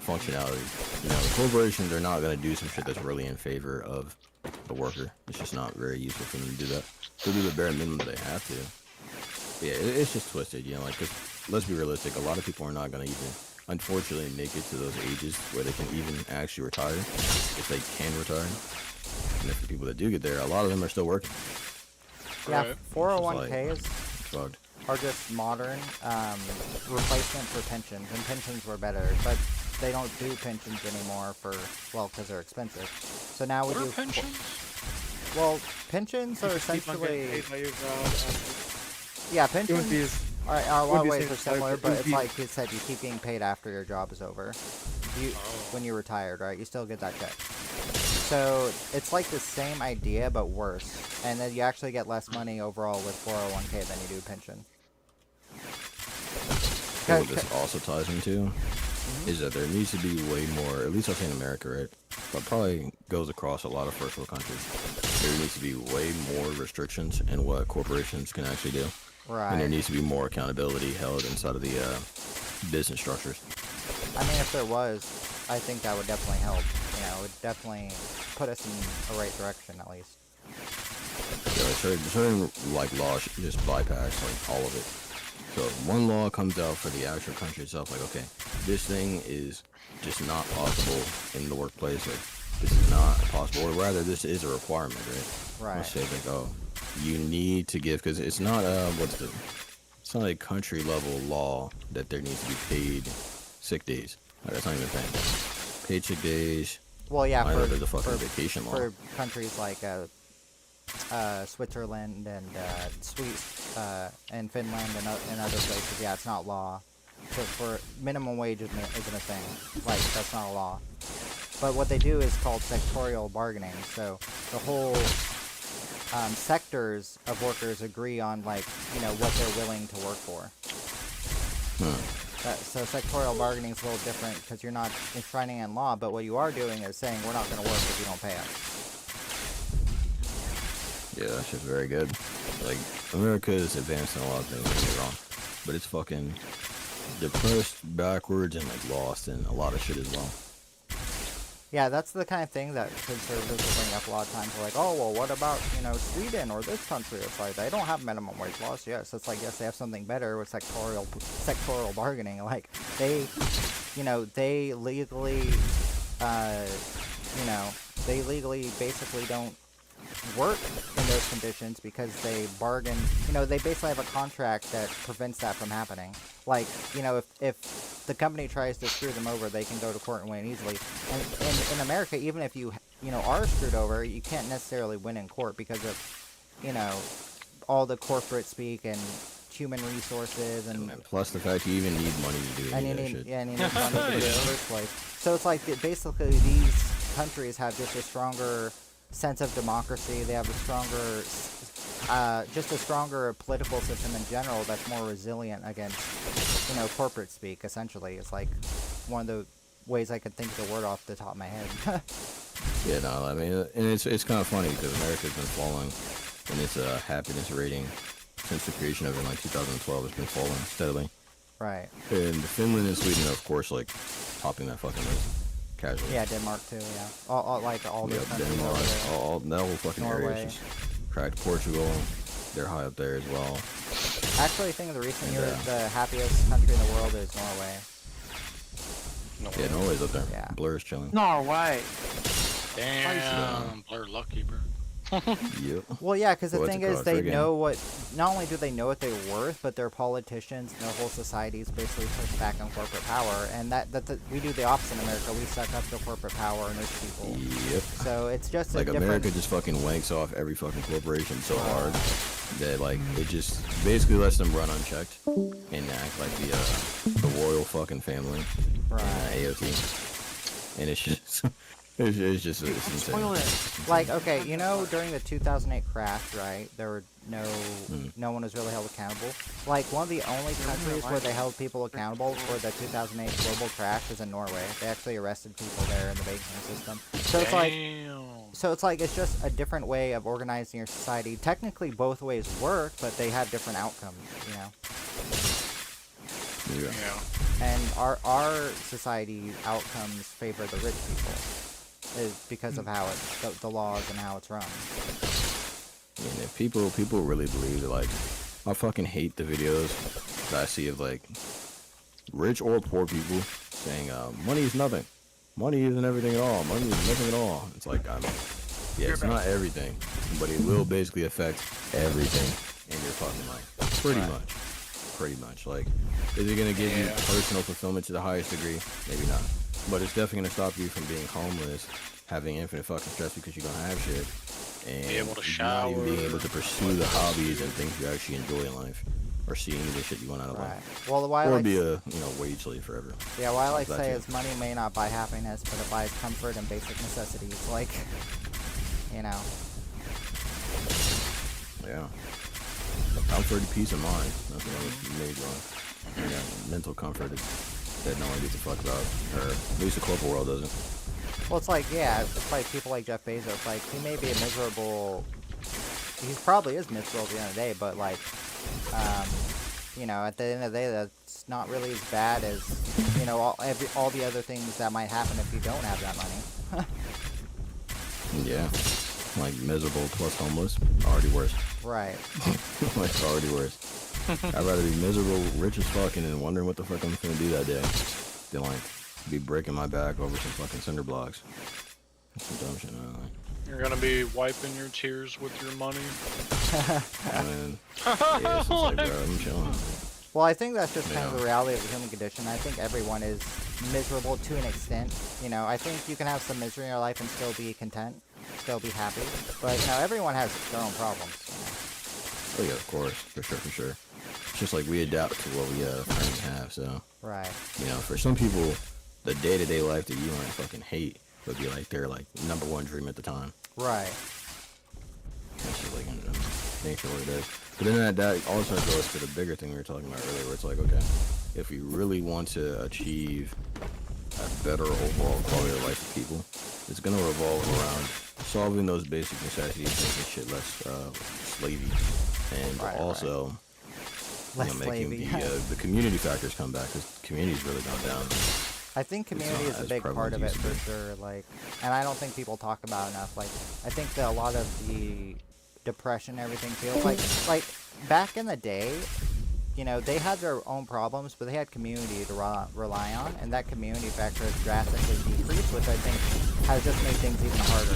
functionality. You know, the corporations are not going to do some shit that's really in favor of the worker. It's just not very useful for them to do that. They'll do the bare minimum that they have to. But yeah, it's just twisted, you know, like, cause let's be realistic, a lot of people are not going to even, unfortunately, make it to those ages where they can even actually retire, if they can retire. And if the people that do get there, a lot of them are still working. Yeah, Right. 401ks Fucked. are just modern replacement for pensions, and pensions were better, but they don't do pensions anymore because they're expensive. So now we What are do pensions? Well, pensions are Keep on getting essentially paid by your job. yeah, It pensions would be as are a would lot of be ways same are as similar, it but would it's be- like you said, you keep getting paid after your job is over. You when you're retired, right? You still get that check. So it's like the same idea but worse, and then you actually get less money overall with 401k than you do pension. What this also ties into is that there needs to be way more, at least I'll say in America, right? But probably goes across a lot of first world countries. There needs to be way more restrictions in what corporations can actually do. Right. And there needs to be more accountability held inside of the business structures. I mean, if there was, I think that would definitely help. You know, it would definitely put us in a right direction at least. Yeah, like certain like laws should just bypass like all of it. So if one law comes out for the actual country itself, like, okay, this thing is just not possible in the workplace, like, this is not possible, or rather, this is a requirement, right? Right. Let's say, like, oh, you need to give, because it's not, it's not a country level law that there needs to be paid sick days. Like, that's not even a thing. Paid sick days, Well, yeah, I know for there's a fucking vacation law. for countries like Switzerland and and Finland and other places, yeah, it's not law. So for minimum wage isn't a thing. Like, that's not a law. But what they do is called sectorial bargaining. So the whole sectors of workers agree on, like, you know, what they're willing to work for. So sectorial bargaining is a little different because you're not enshrining in law, but what you are doing is saying we're not going to work if you don't pay us. Yeah, that's just very good. Like, America is advanced in a lot of things, don't get me wrong. But it's fucking depressed, backwards, and, like, lost in a lot of shit as well. Yeah, that's the kind of thing that conservatives will bring up a lot of times. They're like, oh, well, what about, you know, Sweden or this country? It's like, they don't have minimum wage laws. Yes, it's like, yes, they have something better with sectorial bargaining. Like, they, you know, they legally, they legally basically don't work in those conditions because they bargain, you know, they basically have a contract that prevents that from happening. Like, you know, if the company tries to screw them over, they can go to court and win easily. And in America, even if you know, are screwed over, you can't necessarily win in court because of, you know, all the corporate speak and human resources and plus the fact you even need money to do any of that shit. Yeah, and you need money to do it in the first place. So it's like basically these countries have just a stronger sense of democracy. They have a stronger, just a stronger political system in general that's more resilient against, you know, corporate speak. Essentially, it's like one of the ways I could think of the word off the top of my head. Yeah, no, I mean, and it's kind of funny because America's been falling in its happiness rating since the creation of it in like 2012. It's been falling steadily. Right. And Finland and Sweden are, of course, like, topping that fucking list. Casually. Yeah, Denmark too, yeah. All Yeah, those countries Denmark, over there. all that whole fucking area Norway. is just cracked. Portugal, they're high up there as well. Actually, I think in the recent And, years, the happiest country in the world is Norway. Yeah, Norway's up there. Yeah. Blur's chilling. Norway. Damn, Blur lucky, bro. Yep. Well, yeah, because the What's thing it is, called? they Friggin' know what. Not only do they know what they're worth, but their politicians and their whole society is basically pushed back on corporate power, and we do the opposite in America. We suck up to corporate power and those people. Yep. So it's just Like a different. America just fucking wanks off every fucking corporation so hard that like it just basically lets them run unchecked and act like the royal fucking family, Right. AOT, and it's just it's just it's insane. Spoil it. Like, okay, you know, during the 2008 crash, right? There were no one was really held accountable. Like, one of the only countries where they held people accountable for the 2008 global crash was in Norway. They actually arrested people there in the banking system. So it's like, it's just a different way of organizing your society. Technically, both ways work, but they have different outcomes, you know. Yeah. And our society outcomes favor the rich people, is because of how the laws and how it's run. And if people really believe that, like, I fucking hate the videos that I see of like rich or poor people saying money is nothing, money isn't everything at all, money is nothing at all. It's like, yeah, it's not everything, but it will basically affect everything in your fucking life, pretty much. Like, is it gonna give you personal fulfillment to the highest degree? Maybe not, but it's definitely gonna stop you from being homeless, having infinite fucking stress because you don't have shit, and Be able to not shower, even being able to pursue the hobbies and things you actually enjoy in life, or see any of the shit you want out of Right. life, Well, why I or like be a wage slave forever. Yeah, what I like to That say too. is money may not buy happiness, but it buys comfort and basic necessities, like, you know. Yeah. Comfort and peace of mind. That's what I was major on. Yeah, mental comfort is that no one gives a fuck about, or at least the corporate world doesn't. Well, it's like, yeah, it's like people like Jeff Bezos, like, he may be a miserable, he probably is miserable at the end of the day, but, like, you know, at the end of the day, that's not really as bad as, you know, all the other things that might happen if you don't have that money. Yeah. Like miserable plus homeless, already worse. Right. Like already worse. I'd rather be miserable, rich as fuck, and then wondering what the fuck I'm gonna do that day, than like be breaking my back over some fucking cinder blocks. That's some dumb shit. I don't like. You're gonna be wiping your tears with your money. I mean, yeah, it's just like, bro, I'm chilling. Well, I think that's just kind of Yeah. the reality of the human condition. I think everyone is miserable to an extent. You know, I think you can have some misery in your life and still be content, still be happy. But, you know, everyone has their own problems. Oh yeah, of course, for sure. It's just like we adapt to what we currently have. So, Right. you know, for some people, the day-to-day life that you might fucking hate would be like their like number one dream at the time. Right. That's just like nature what it is. But then that also goes to the bigger thing we were talking about earlier, where it's like, okay, if we really want to achieve a better overall quality of life for people, it's gonna revolve around solving those basic necessities, making shit less slavey, and Right, also Less making slavey. the community factors come back, because community's really gone down. I think community not is a as big part prevalent of it as it for used to sure. Like, and I don't think people talk about it enough. Like, I think that a lot of the depression and everything feels like back in the day, you know, they had their own problems, but they had community to rely on, and that community factor has drastically decreased, which I think has just made things even harder.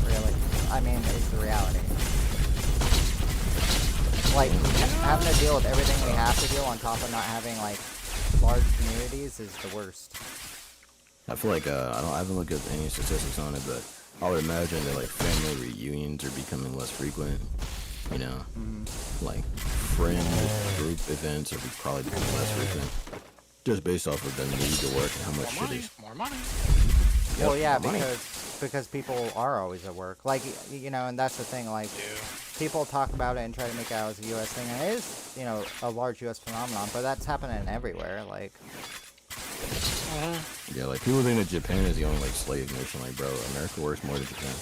Really, I mean, it's the reality. Like, having to deal with everything we have to deal on top of not having like large communities is the worst. I feel like I haven't looked at any statistics on it, but I would imagine that like family reunions are becoming less frequent. You know, like friend group events are probably becoming less frequent, just based off of the need to work and how much shit is. More money. Yep, Well, yeah, more money. because people are always at work. Like, you know, and that's the thing. Like, people talk about it and try to make it out as a U.S. thing, and it is, you know, a large U.S. phenomenon. But that's happening everywhere. Like, Yeah, like people think that Japan is the only like slave nation. Like, bro, America works more than Japan.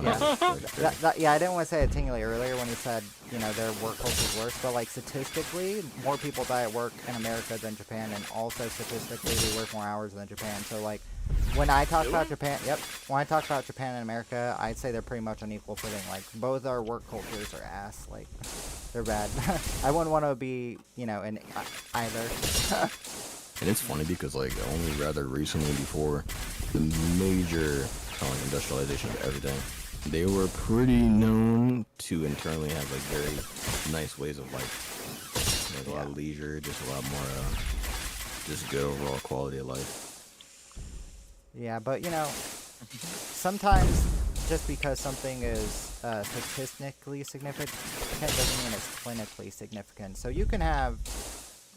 Yeah, I didn't want to say it tingly earlier when he said, you know, their work culture is worse, but like statistically, more people die at work in America than Japan, and also statistically, we work more hours than Japan. So like, when I talk about Japan, when I talk about Japan and America, I'd say they're pretty much on equal footing. Like, both our work cultures are ass. Like, they're bad. I wouldn't want to be, you know, in either. And it's funny because, like, only rather recently, before the major industrialization of everything, they were pretty known to internally have, like, very nice ways of life. Like, a lot of leisure, just a lot more, just good overall quality of life. Yeah, but, you know, sometimes just because something is statistically significant doesn't mean it's clinically significant. So you can have...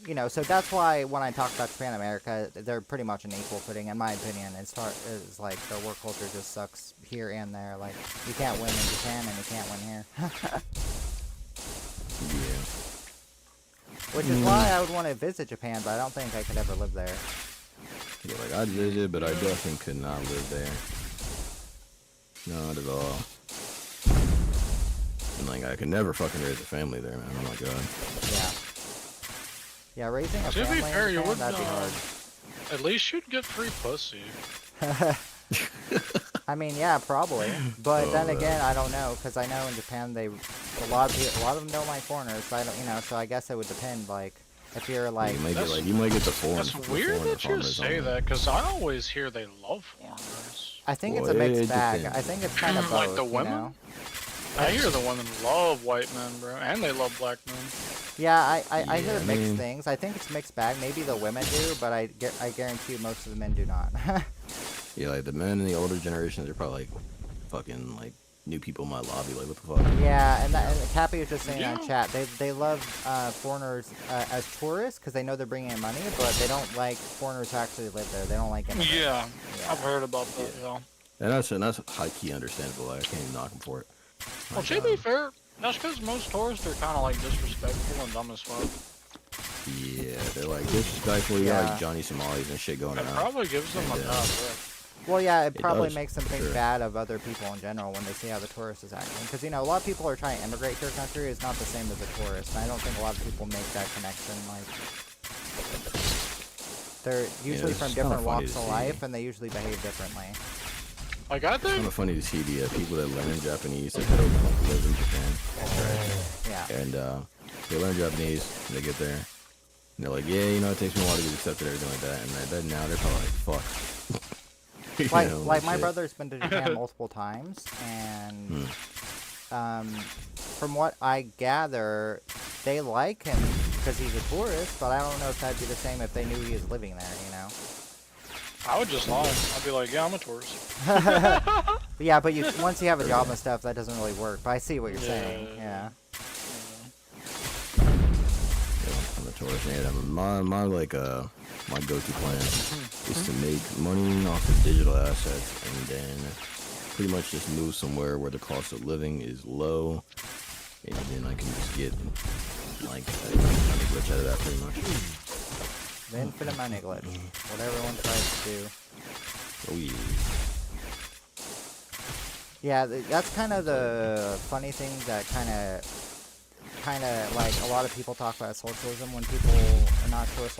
You know, so that's why when I talk about Japan and America, they're pretty much an equal footing, in my opinion. It's like their work culture just sucks here and there. Like, you can't win in Japan and you can't win here. Yeah. Which is why I would want to visit Japan, but I don't think I could ever live there. Yeah, like, I'd visit, but I definitely could not live there. Not at all. And, like, I could never fucking raise a family there, man. Oh my god. Yeah. Yeah, raising a To family be fair, in you Japan, would, that'd be hard. at least you'd get free pussy. I mean, yeah, probably. But then again, I don't know, because I know in Japan a lot of them don't like foreigners. So I don't, you know, so I guess it would depend. Like, if you're like, you might get the foreign. That's weird that you say that, because I always hear they love foreigners. I think it's a mixed bag. I think it's kind of both. Like the women. You know? I hear the women love white men, bro, and they love black men. Yeah, I hear mixed things. I think it's mixed bag. Maybe the women do, but I guarantee you most of the men do not. Yeah, like the men in the older generations are probably like fucking like new people in my lobby. Like, what the fuck? Yeah, and Cappy was just saying on chat, they love foreigners as tourists because they know they're bringing in money, but they don't like foreigners who actually live there. They don't like immigrants. Yeah, I've heard about that. Yeah. And that's high key understandable. Like, I can't even knock them for it. Well, to be fair, that's because most tourists are kind of like disrespectful and dumb as fuck. Yeah, they're like disrespectful. You got like Johnny Somalis and shit going It around. probably gives them a bad rep. Well, yeah, it probably does, makes them for think sure. bad of other people in general when they see how the tourist is acting. Because, you know, a lot of people are trying to immigrate to your country. It's not the same as a tourist. And I don't think a lot of people make that connection. Like, they're usually from different walks of life, and they usually behave differently. Like, I think... It's kind of funny to see the people that learn Japanese that don't live in Japan. Yeah. And they learn Japanese, and they get there, and they're like, yeah, you know, it takes me a while to get accepted, everything like that. And I bet now they're probably like, fuck. Like my brother's been to Japan multiple times, and from what I gather, they like him because he's a tourist, but I don't know if that'd be the same if they knew he was living there, you know? I would just lie. I'd be like, yeah, I'm a tourist. Yeah, but once you have a job and stuff, that doesn't really work. But I see what you're saying, yeah. I'm a tourist, and my my go-to plan is to make money off of digital assets and then pretty much just move somewhere where the cost of living is low, and then I can just get like money glitch out of that pretty much. The infinite money glitch. What everyone tries to do. Oh yeah. Yeah, that's kind of the funny thing that kind of like a lot of people talk about socialism when people are not sure what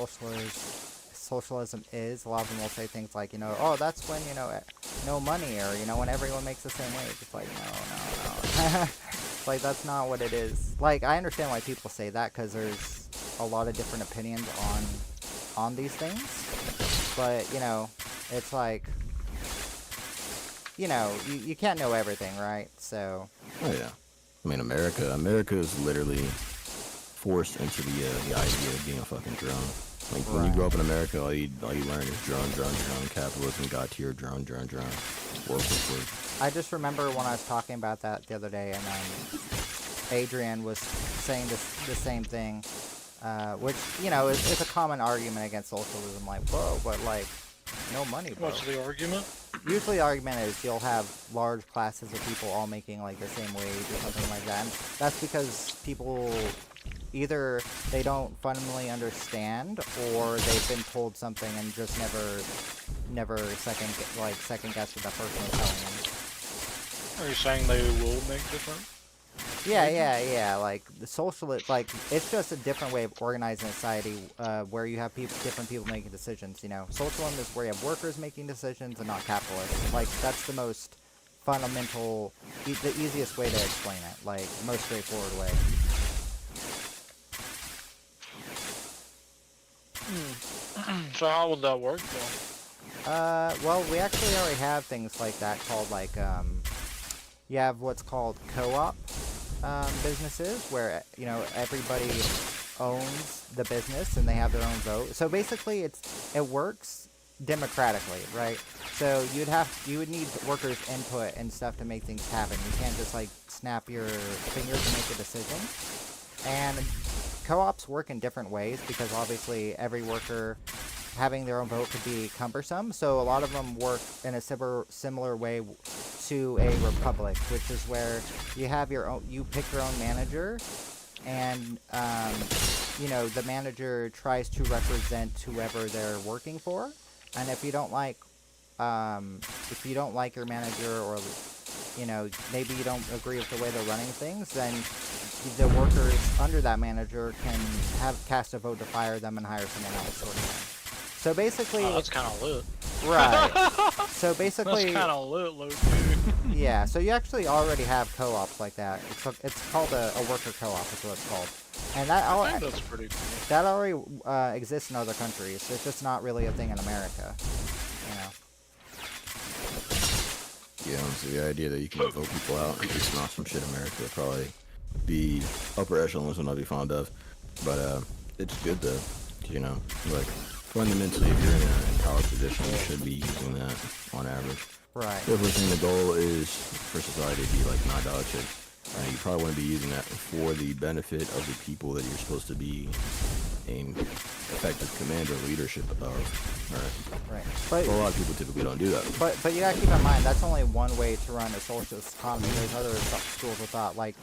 socialism is. A lot of them will say things like, you know, oh, that's when, you know, no money, or, you know, when everyone makes the same wage. It's like, no. Like, that's not what it is. Like, I understand why people say that, because there's a lot of different opinions on these things. But, you know, it's like, you know, you can't know everything, right? So. Oh yeah. I mean, America is literally forced into the idea of being a fucking drone. Like, when you grow up in America, all you learn is drone. Capitalism got to your drone. Work. I just remember when I was talking about that the other day, and Adrian was saying the same thing, which, you know, is a common argument against socialism. Like, whoa, but like, no money, bro. What's the argument? Usually the argument is you'll have large classes of people all making like the same wage or something like that. And that's because people either they don't fundamentally understand, or they've been told something and just never second guess what that person was telling them. Are you saying they will make different? Yeah. Like the socialist, like it's just a different way of organizing society, where you have different people making decisions. You know, socialism is where you have workers making decisions and not capitalists. Like that's the most fundamental, the easiest way to explain it. Like the most straightforward way. So how would that work though? Well, we actually already have things like that called like you have what's called co-op businesses where you know everybody owns the business and they have their own vote. So basically, it works democratically, right? So you would need workers' input and stuff to make things happen. You can't just like snap your fingers and make a decision. And co-ops work in different ways because obviously every worker having their own vote could be cumbersome. So a lot of them work in a similar way to a republic, which is where you have you pick your own manager, and you know the manager tries to represent whoever they're working for. And if you don't like your manager, or you know maybe you don't agree with the way they're running things, then the workers under that manager can cast a vote to fire them and hire someone else, sort of thing. So basically, Oh, that's kind of lit. right. So basically, that's kind of lit, low-key. yeah. So you actually already have co-ops like that. It's called a worker co-op, is what it's called, and I think that's pretty cool. that already exists in other countries. It's just not really a thing in America, you know. Yeah, honestly, the idea that you can vote people out and just not some shit in America would probably be upper echelons would not be fond of. But it's good though, you know, like fundamentally if you're in a power position you should be using that on average. Right. Everything, the goal is for society to be like not dog shit. You probably want to be using that for the benefit of the people that you're supposed to be in effective command or leadership of. Right. But a lot of people typically don't do that. But you gotta keep in mind that's only one way to run a socialist economy. There's other schools of thought, like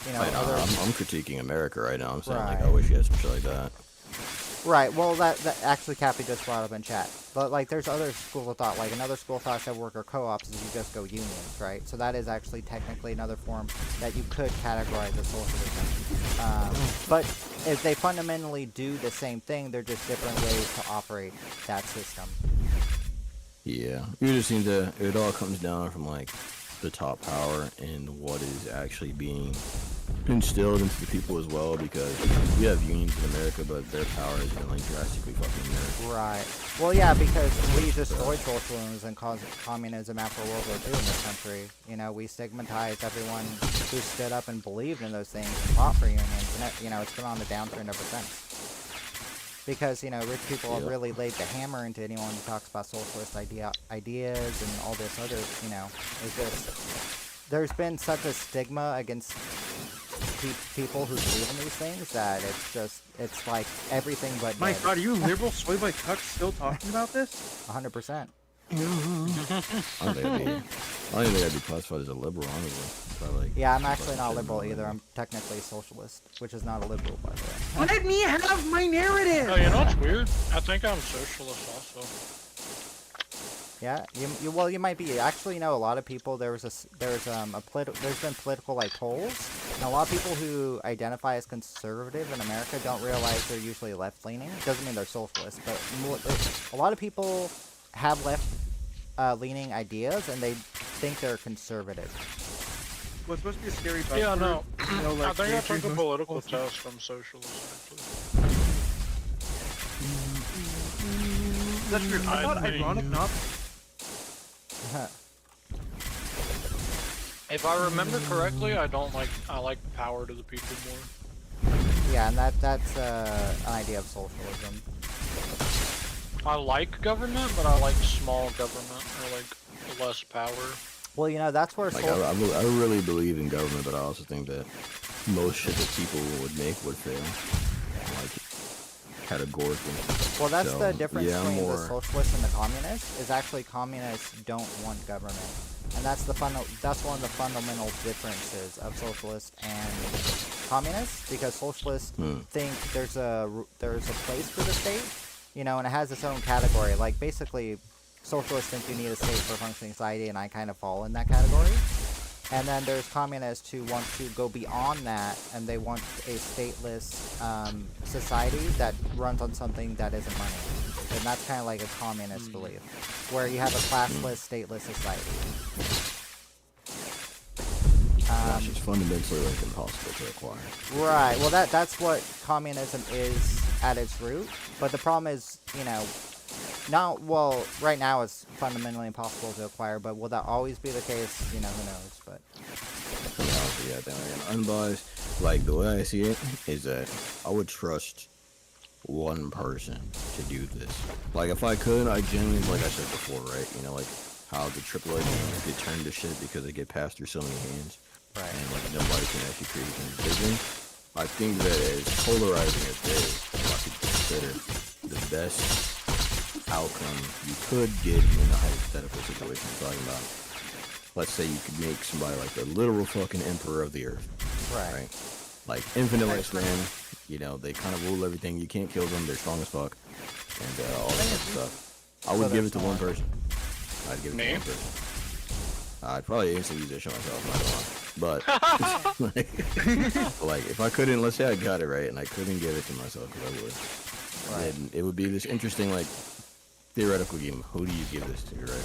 you know. I'm critiquing America right now. I'm saying Right. like I wish you had some shit like that. Right. Well, that actually Cappy just brought up in chat. But like, there's other schools of thought. Like another school of thought that worker co-ops is you just go unions, right? So that is actually technically another form that you could categorize as socialism. But if they fundamentally do the same thing, they're just different ways to operate that system. Yeah, it just seems that it all comes down from like the top power and what is actually being instilled into the people as well, because we have unions in America, but their power has been like drastically fucking nerfed. Right. Well, yeah, because we destroyed socialism and caused communism after World War II in this country. You know, we stigmatized everyone who stood up and believed in those things and fought for unions, and you know, it's been on the downtrend ever since. Because, you know, rich people have really laid the hammer into anyone who talks about socialist ideas and all this other, you know, it's just, there's been such a stigma against people who believe in these things that it's like everything but My dead. God, are you liberal soy boy cuck still talking about this? 100%. I don't think I'd be classified as a liberal, honestly. Like, Yeah, I'm actually not liberal either. I'm technically a socialist, which is not a liberal, by the way. Let me have my narrative! Oh, you know what's weird? I think I'm socialist also. Yeah, well, you might be. Actually, you know, a lot of people. There's been political like polls, and a lot of people who identify as conservative in America don't realize they're usually left leaning. Doesn't mean they're socialist, but a lot of people have left leaning ideas, and they think they're conservative. Well, it's supposed to be a scary buzzword. Yeah, no. You know, like, I think I Jeffrey's took a most political awesome. test from socialist, actually. That's weird. I thought ironic enough. If I remember correctly, I like power to the people more. Yeah, and that's an idea of socialism. I like government, but I like small government, or like less power. Well, you know, that's where like I really believe in government, but I also think that most shit that people would make would fail. Like, categorically. Well, that's So, the difference yeah, between the more- socialist and the communist. Is actually communists don't want government, and that's one of the fundamental differences of socialists and communists. Because socialists think there's a place for the state, you know, and it has its own category. Like basically, socialists think you need a state for a functioning society, and I kind of fall in that category. And then there's communists who want to go beyond that, and they want a stateless society that runs on something that isn't money. And that's kind of like a communist belief, where you have a classless, stateless society. Which is fundamentally like impossible to acquire. Right. Well, that's what communism is at its root. But the problem is, you know, right now it's fundamentally impossible to acquire. But will that always be the case? You know, who knows? But Yeah, then unbiased. Like the way I see it is that I would trust one person to do this. Like if I could, I genuinely, like I said before, right? You know, like how the AAA games get turned to shit because they get passed through so many hands. right. And like nobody can actually create a vision. I think that as polarizing as it is, I could consider the best outcome you could get in a hypothetical situation. I'm talking about, let's say you could make somebody like the literal fucking emperor of the earth, Right. Like infinite lifespan. You know, they kind of rule everything. You can't kill them. They're strong as fuck, and all that kind of stuff. I would give it to one person. I'd give it to one person. I'd probably instantly use that shit myself, not gonna lie. But like if I couldn't, let's say I got it right, and I couldn't give it to myself because I would, then it would be this interesting like theoretical game. Who do you give this to, right?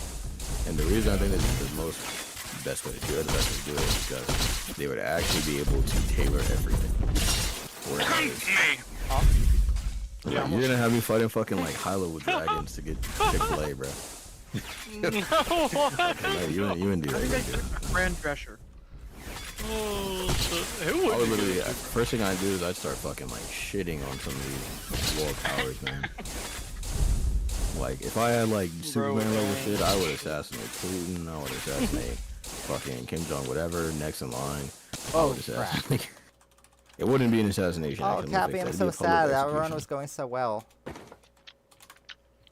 And the reason I think this is the best way to do it, the best way to do it, is because they would actually be able to tailor everything. Whereas, you're gonna have me fighting fucking like Hilo with dragons to get Chick-fil-A, bro. No, what? No, you wouldn't do that. You wouldn't do that. Grand Drescher. Oh, shit. Who I would would literally, you first thing I'd do is I'd start fucking like shitting on some of these world powers, man. Like if I had like Superman level shit, I would assassinate Putin. I would assassinate fucking Kim Jong, whatever next in line. I would assassinate. It wouldn't be an assassination. Oh, actually, Cappy, I'm it'd be so a public sad. That execution. run was going so well.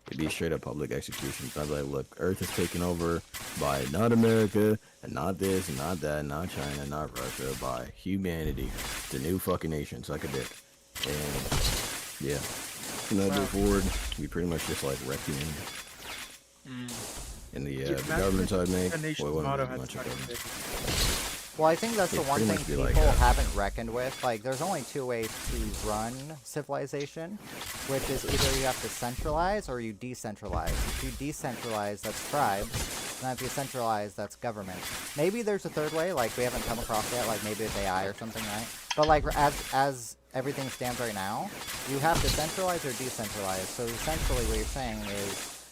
It'd be straight up public execution. I'd be like, look, Earth is taken over by not America, and not this, and not that, not China, not Russia, by humanity. It's a new fucking nation, suck a dick. And, yeah. From that day forward, we pretty much just, like, wreck humanity. And the governments I'd make, boy, wouldn't be much of government. Well, I think that's the It'd one pretty thing much be people like that. haven't reckoned with. Like, there's only two ways to run civilization, which is either you have to centralize or you decentralize. If you decentralize, that's tribes, and if you centralize, that's government. Maybe there's a third way, like we haven't come across yet, like maybe it's AI or something, right? But like as everything stands right now, you have to centralize or decentralize. So essentially what you're saying is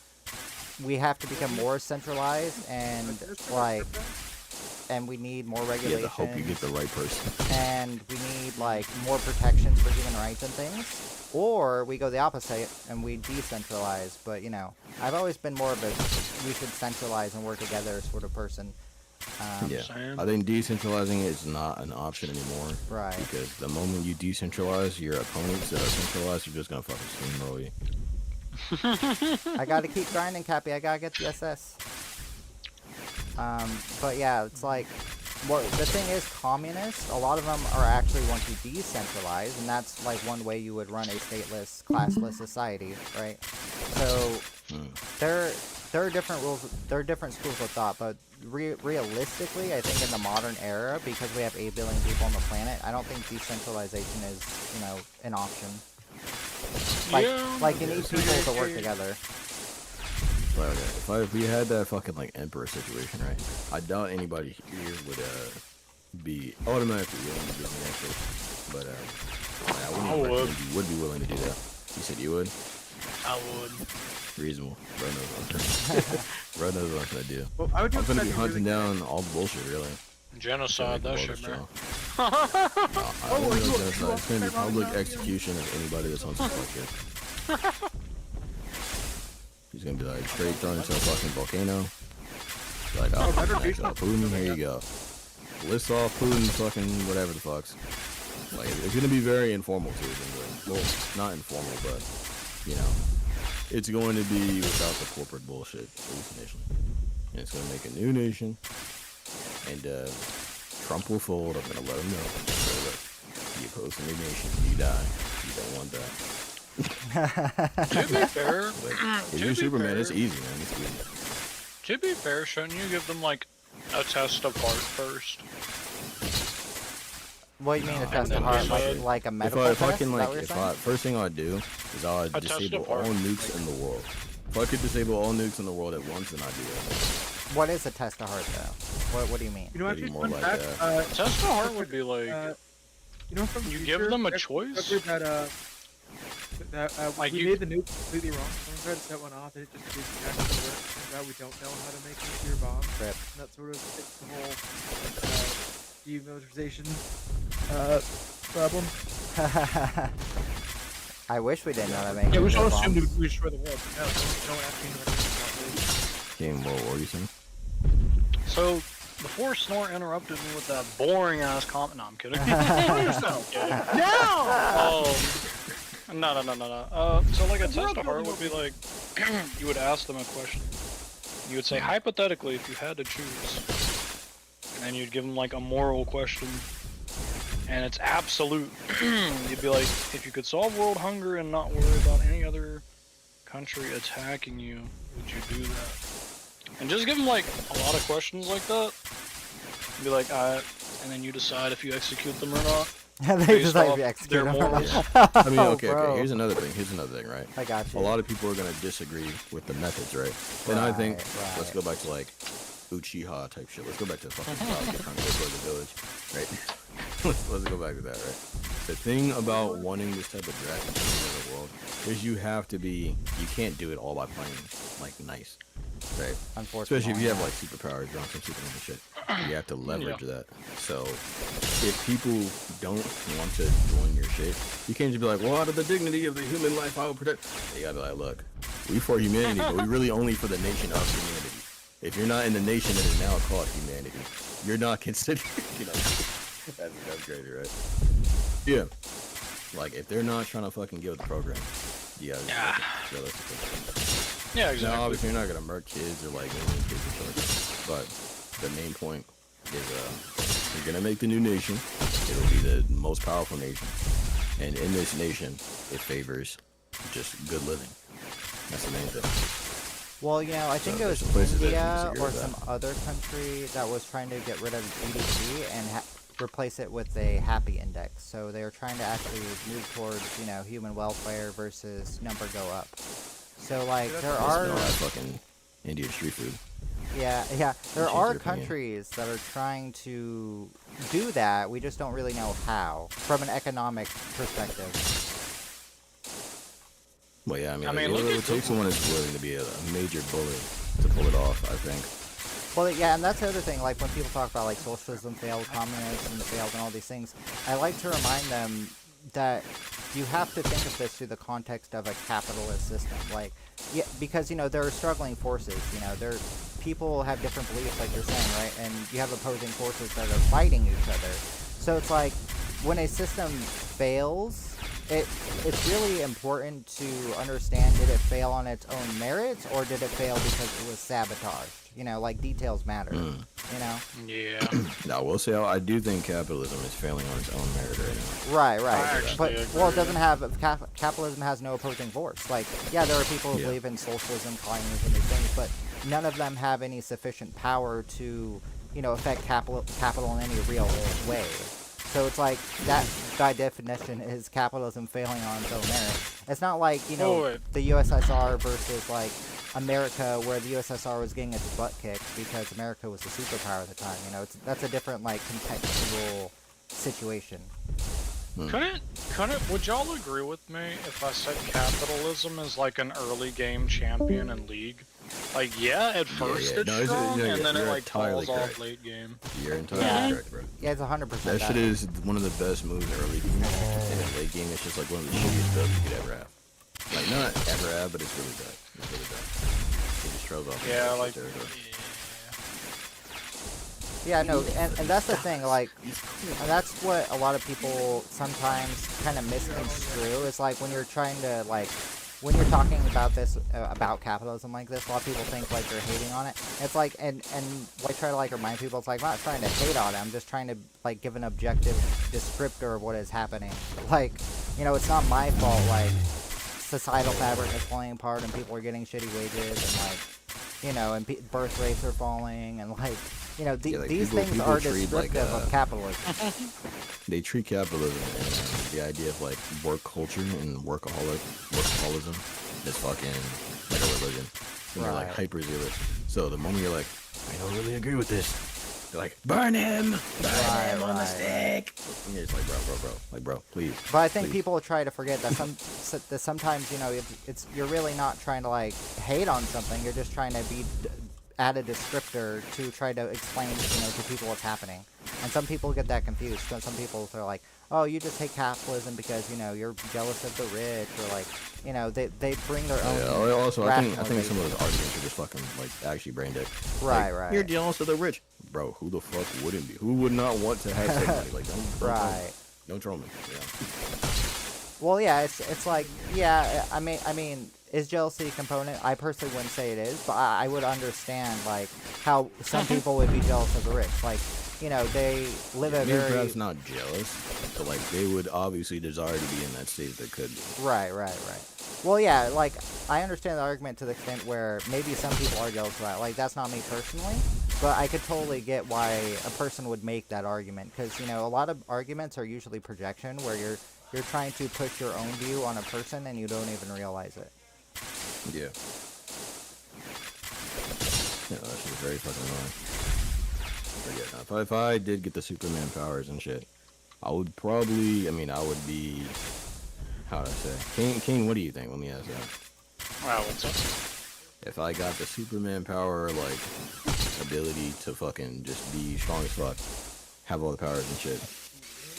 we have to become more centralized and like... and we need more Yeah, regulations. to hope you get the right person. And we need like more protections for human rights and things. Or we go the opposite and we decentralize. But you know, I've always been more of a we should centralize and work together sort of person. Yeah, I think decentralizing is not an option anymore. Right. Because the moment you decentralize, your opponents that are centralized are just gonna fucking steamroll you. I gotta keep grinding, Cappy. I gotta get the SS. But yeah, it's like, well, the thing is, communists, a lot of them are actually want to decentralize, and that's like one way you would run a stateless, classless society, right? So, there are different rules, there are different schools of thought, but realistically, I think in the modern era, because we have 8 billion people on the planet, I don't think decentralization is, you know, an option. Like you need people to work together. But okay, if we had that fucking like emperor situation, right? I doubt anybody here would be automatically willing to give me that shit. But I would be willing to do that. You said you would? I would. Reasonable. Bro knows what I'm saying. Bro knows what I'm gonna do. Well, I would do I'm gonna be something hunting really down all the bullshit, really. Genocide, that shit, man. I don't know genocide. It's gonna be public execution of anybody that's on some fuck shit. He's gonna be like straight thrown into a fucking volcano. Like, oh, Putin, here you go. List off Putin, fucking whatever the fucks. Like, it's gonna be very informal too. Well, not informal, but you know, it's going to be without the corporate bullshit. Hallucination. And it's gonna make a new nation, and Trump will fold. I'm gonna let him know. So, look, you post a new nation, you die. You don't want that. To be fair, If you're Superman, it's easy, man. It's easy. To be fair, shouldn't you give them like A test of heart first. What do you mean a test then of heart? decide- Like a If medical I, if I test? can Is that like, what you're if saying? I first thing I'd do is I'd A test disable of heart. all nukes in the world. If I could disable all nukes in the world at once, then I'd do that. What is a test of heart though? What do you mean? You know, Maybe actually, more fun like, fact, Test of heart would be like, you know, from you the give future, them a we choice? discovered that Like we you- made the nuke completely wrong. Someone tried to set one off, and it just didn't actually work. Turns out we don't know how to make nuclear bombs. Rip. And that sort of fixed the whole demilitarization problem. I wish we didn't know how to make Yeah, we should all nuclear assume bombs. we destroy the world, but no, don't actually know what Game World War, you saying? so before Snort interrupted me with that boring ass comment. No, I'm kidding. I'm kidding. No! So like a test of heart would be like, you would ask them a question. You would say, hypothetically, if you had to choose, and then you'd give them like a moral question, and it's absolute. You'd be like, if you could solve world hunger and not worry about any other country attacking you, would you do that? And just give them like a lot of questions like that. Be like, and then you decide if you execute them or not. They based just like off execute their them. morals. I mean, okay, bro. okay. Here's another thing, right? I got you. A lot of people are gonna disagree with the methods, right? And I think Right, let's go back to like Uchiha type shit. Let's go back to fucking Sasuke trying to destroy the village, right? let's go back to that, right? The thing about wanting this type of drastic change in the world is you have to be, you can't do it all by playing like nice, right? Unfortunately, Especially if you have like superpowers or some Superman shit, you have to leverage that. So if people don't want to join your shit, you can't just be like, well, out of the dignity of the human life, I will protect. You gotta be like, look, we for humanity, but we really only for the nation of humanity. If you're not in the nation that is now called humanity, you're not considered, you know, that's crazy, right? Yeah. Like, if they're not trying to fucking get with the program, you gotta just realistically. Yeah, exactly. Now, obviously, you're not gonna murk kids or like alien kids or something, but the main point is, you're gonna make the new nation. It'll be the most powerful nation, and in this nation, it favors just good living. That's the main thing. Well, you know, I think it was there's places that India disagree or with some that. other country that was trying to get rid of GDP and replace it with a happy index. So they were trying to actually move towards, you know, human welfare versus number go up. So like there That's are, all that fucking Indian street food. there change are your opinion. countries that are trying to do that. We just don't really know how from an economic perspective. Well, yeah, I mean, it look would at take someone that's willing to be a major bully to pull it off, I think. Well, yeah, and that's the other thing. Like when people talk about like socialism failed, communism failed, and all these things, I like to remind them that you have to think of this through the context of a capitalist system. Like, yeah, because you know there are struggling forces. You know, people have different beliefs, like you're saying, right? And you have opposing forces that are fighting each other. So it's like when a system fails. It's really important to understand, did it fail on its own merits or did it fail because it was sabotaged? You know, like details matter, you know? Yeah. Now, we'll say I do think capitalism is failing on its own merit right now. Right. actually But, agree. well, it doesn't have, capitalism has no opposing force. Like, yeah, there are people who Yeah. believe in socialism, communism, these things, but none of them have any sufficient power to, you know, affect capital in any real way. So it's like, that, by definition, is capitalism failing on its own merit. It's not like, you know, the USSR versus, like, America, where the USSR was getting its butt kicked because America was the superpower at the time, you know? That's a different, like, contextual situation. Would y'all agree with me if I said capitalism is like an early game champion in League? Like, yeah, at first it's No, strong, yeah, and then it you're like entirely falls correct. off late game. You're entirely Yeah. correct, bro. Yeah, it's 100% That shit is one of the best moves in early game, and in late game, it's just like one of the shittiest builds you could ever have. Like, not ever have, but it's really bad. It's really bad. It just trails off. Yeah, into like, territory. Yeah, no, and that's the thing, like, and that's what a lot of people sometimes kind of misconstrue, is like when you're trying to, like, when you're talking about this, about capitalism like this, a lot of people think, like, you're hating on it. It's like, and I try to, like, remind people, it's like, I'm not trying to hate on it, I'm just trying to, like, give an objective descriptor of what is happening. Like, you know, it's not my fault, like, societal fabric is falling apart and people are getting shitty wages and, like, you know, and birth rates are falling and, like, You know, Yeah, like, these people- things people are treat, like, descriptive of capitalism. They treat capitalism and the idea of like work culture and workaholism as fucking like a religion. And they're like Right. hyper zealous. So the moment you're like, I don't really agree with this, they're like, burn him on the stake. And you're just like, bro, please. But I think please. people try to forget that that sometimes, you know, it's you're really not trying to like hate on something. You're just trying to add a descriptor to try to explain, you know, to people what's happening. And some people get that confused. So some people are like, oh, you just hate capitalism because, you know, you're jealous of the rich, or like, you know, they bring their own. Yeah, also, I think some of rationalization. those arguments are just fucking like actually brain dead. Right, Like, right. You're jealous of the rich, bro. Who the fuck wouldn't be? Who would not want to have said money? Like, don't troll me. Yeah. Well, yeah, it's like, yeah, I mean, is jealousy a component? I personally wouldn't say it is, but I would understand like how some people would be jealous of the rich. Like, you know, they live a Maybe very perhaps not jealous, but like they would obviously desire to be in that state if they could be. right. Well, yeah, like I understand the argument to the extent where maybe some people are jealous of that. Like that's not me personally, but I could totally get why a person would make that argument because, you know, a lot of arguments are usually projection where you're trying to push your own view on a person and you don't even realize it. Yeah. Yeah, that's just very fucking annoying. But yeah, no, if I did get the Superman powers and shit, I would probably, I would be, how do I say? Kane, what do you think? Let me ask that. Wow, what's up? If I got the Superman power, like, ability to fucking just be strong as fuck, have all the powers and shit,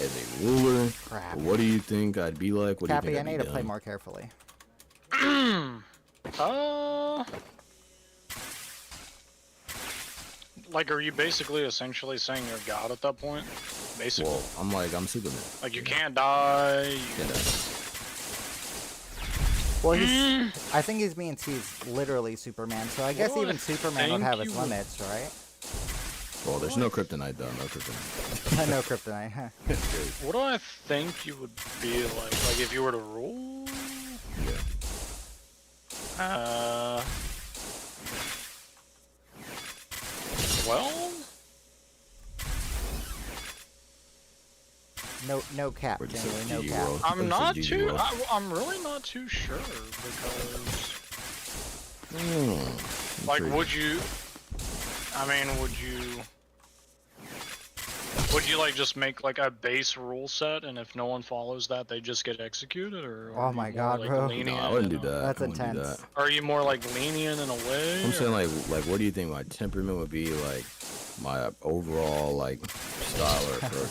as a ruler, Crap. what do you think I'd be like? What do Cappy, you I think I'd need be to play doing? more carefully. Like, are you basically essentially saying you're God at that point? Basically. Well, I'm Superman. Like, you can't die. You know. Well, I think he's literally Superman, so I guess do I even Superman would have think its you would- limits, right? Well, there's no kryptonite though. No kryptonite. No kryptonite, huh? What do I think you would be like? Like, if you were to rule? Yeah. Well, No cap, Or just genuinely, a no GG cap. world. I'm Or just a not GG too. world. I'm really not too sure because, like, Intriguing. would you? I mean, would you like just make like a base rule set, and if no one follows that, they just get executed, or? Oh are my you God, more, bro. like, No, lenient I wouldn't do in a- that. That's I wouldn't do intense. that. Are you more like lenient in a way? I'm saying or- like what do you think my temperament would be, like my overall like style or approach?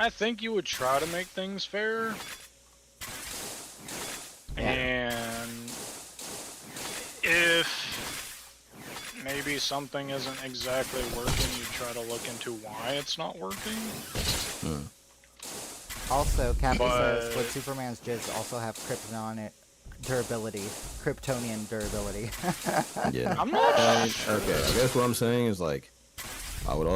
I think you would try to make things fair. And if maybe something isn't exactly working, you try to look into why it's not working. Also, Cappy says, But- would Superman's jizz also have Kryptonian durability? Yeah. I'm not And, sure. okay, I guess what I'm saying is like I would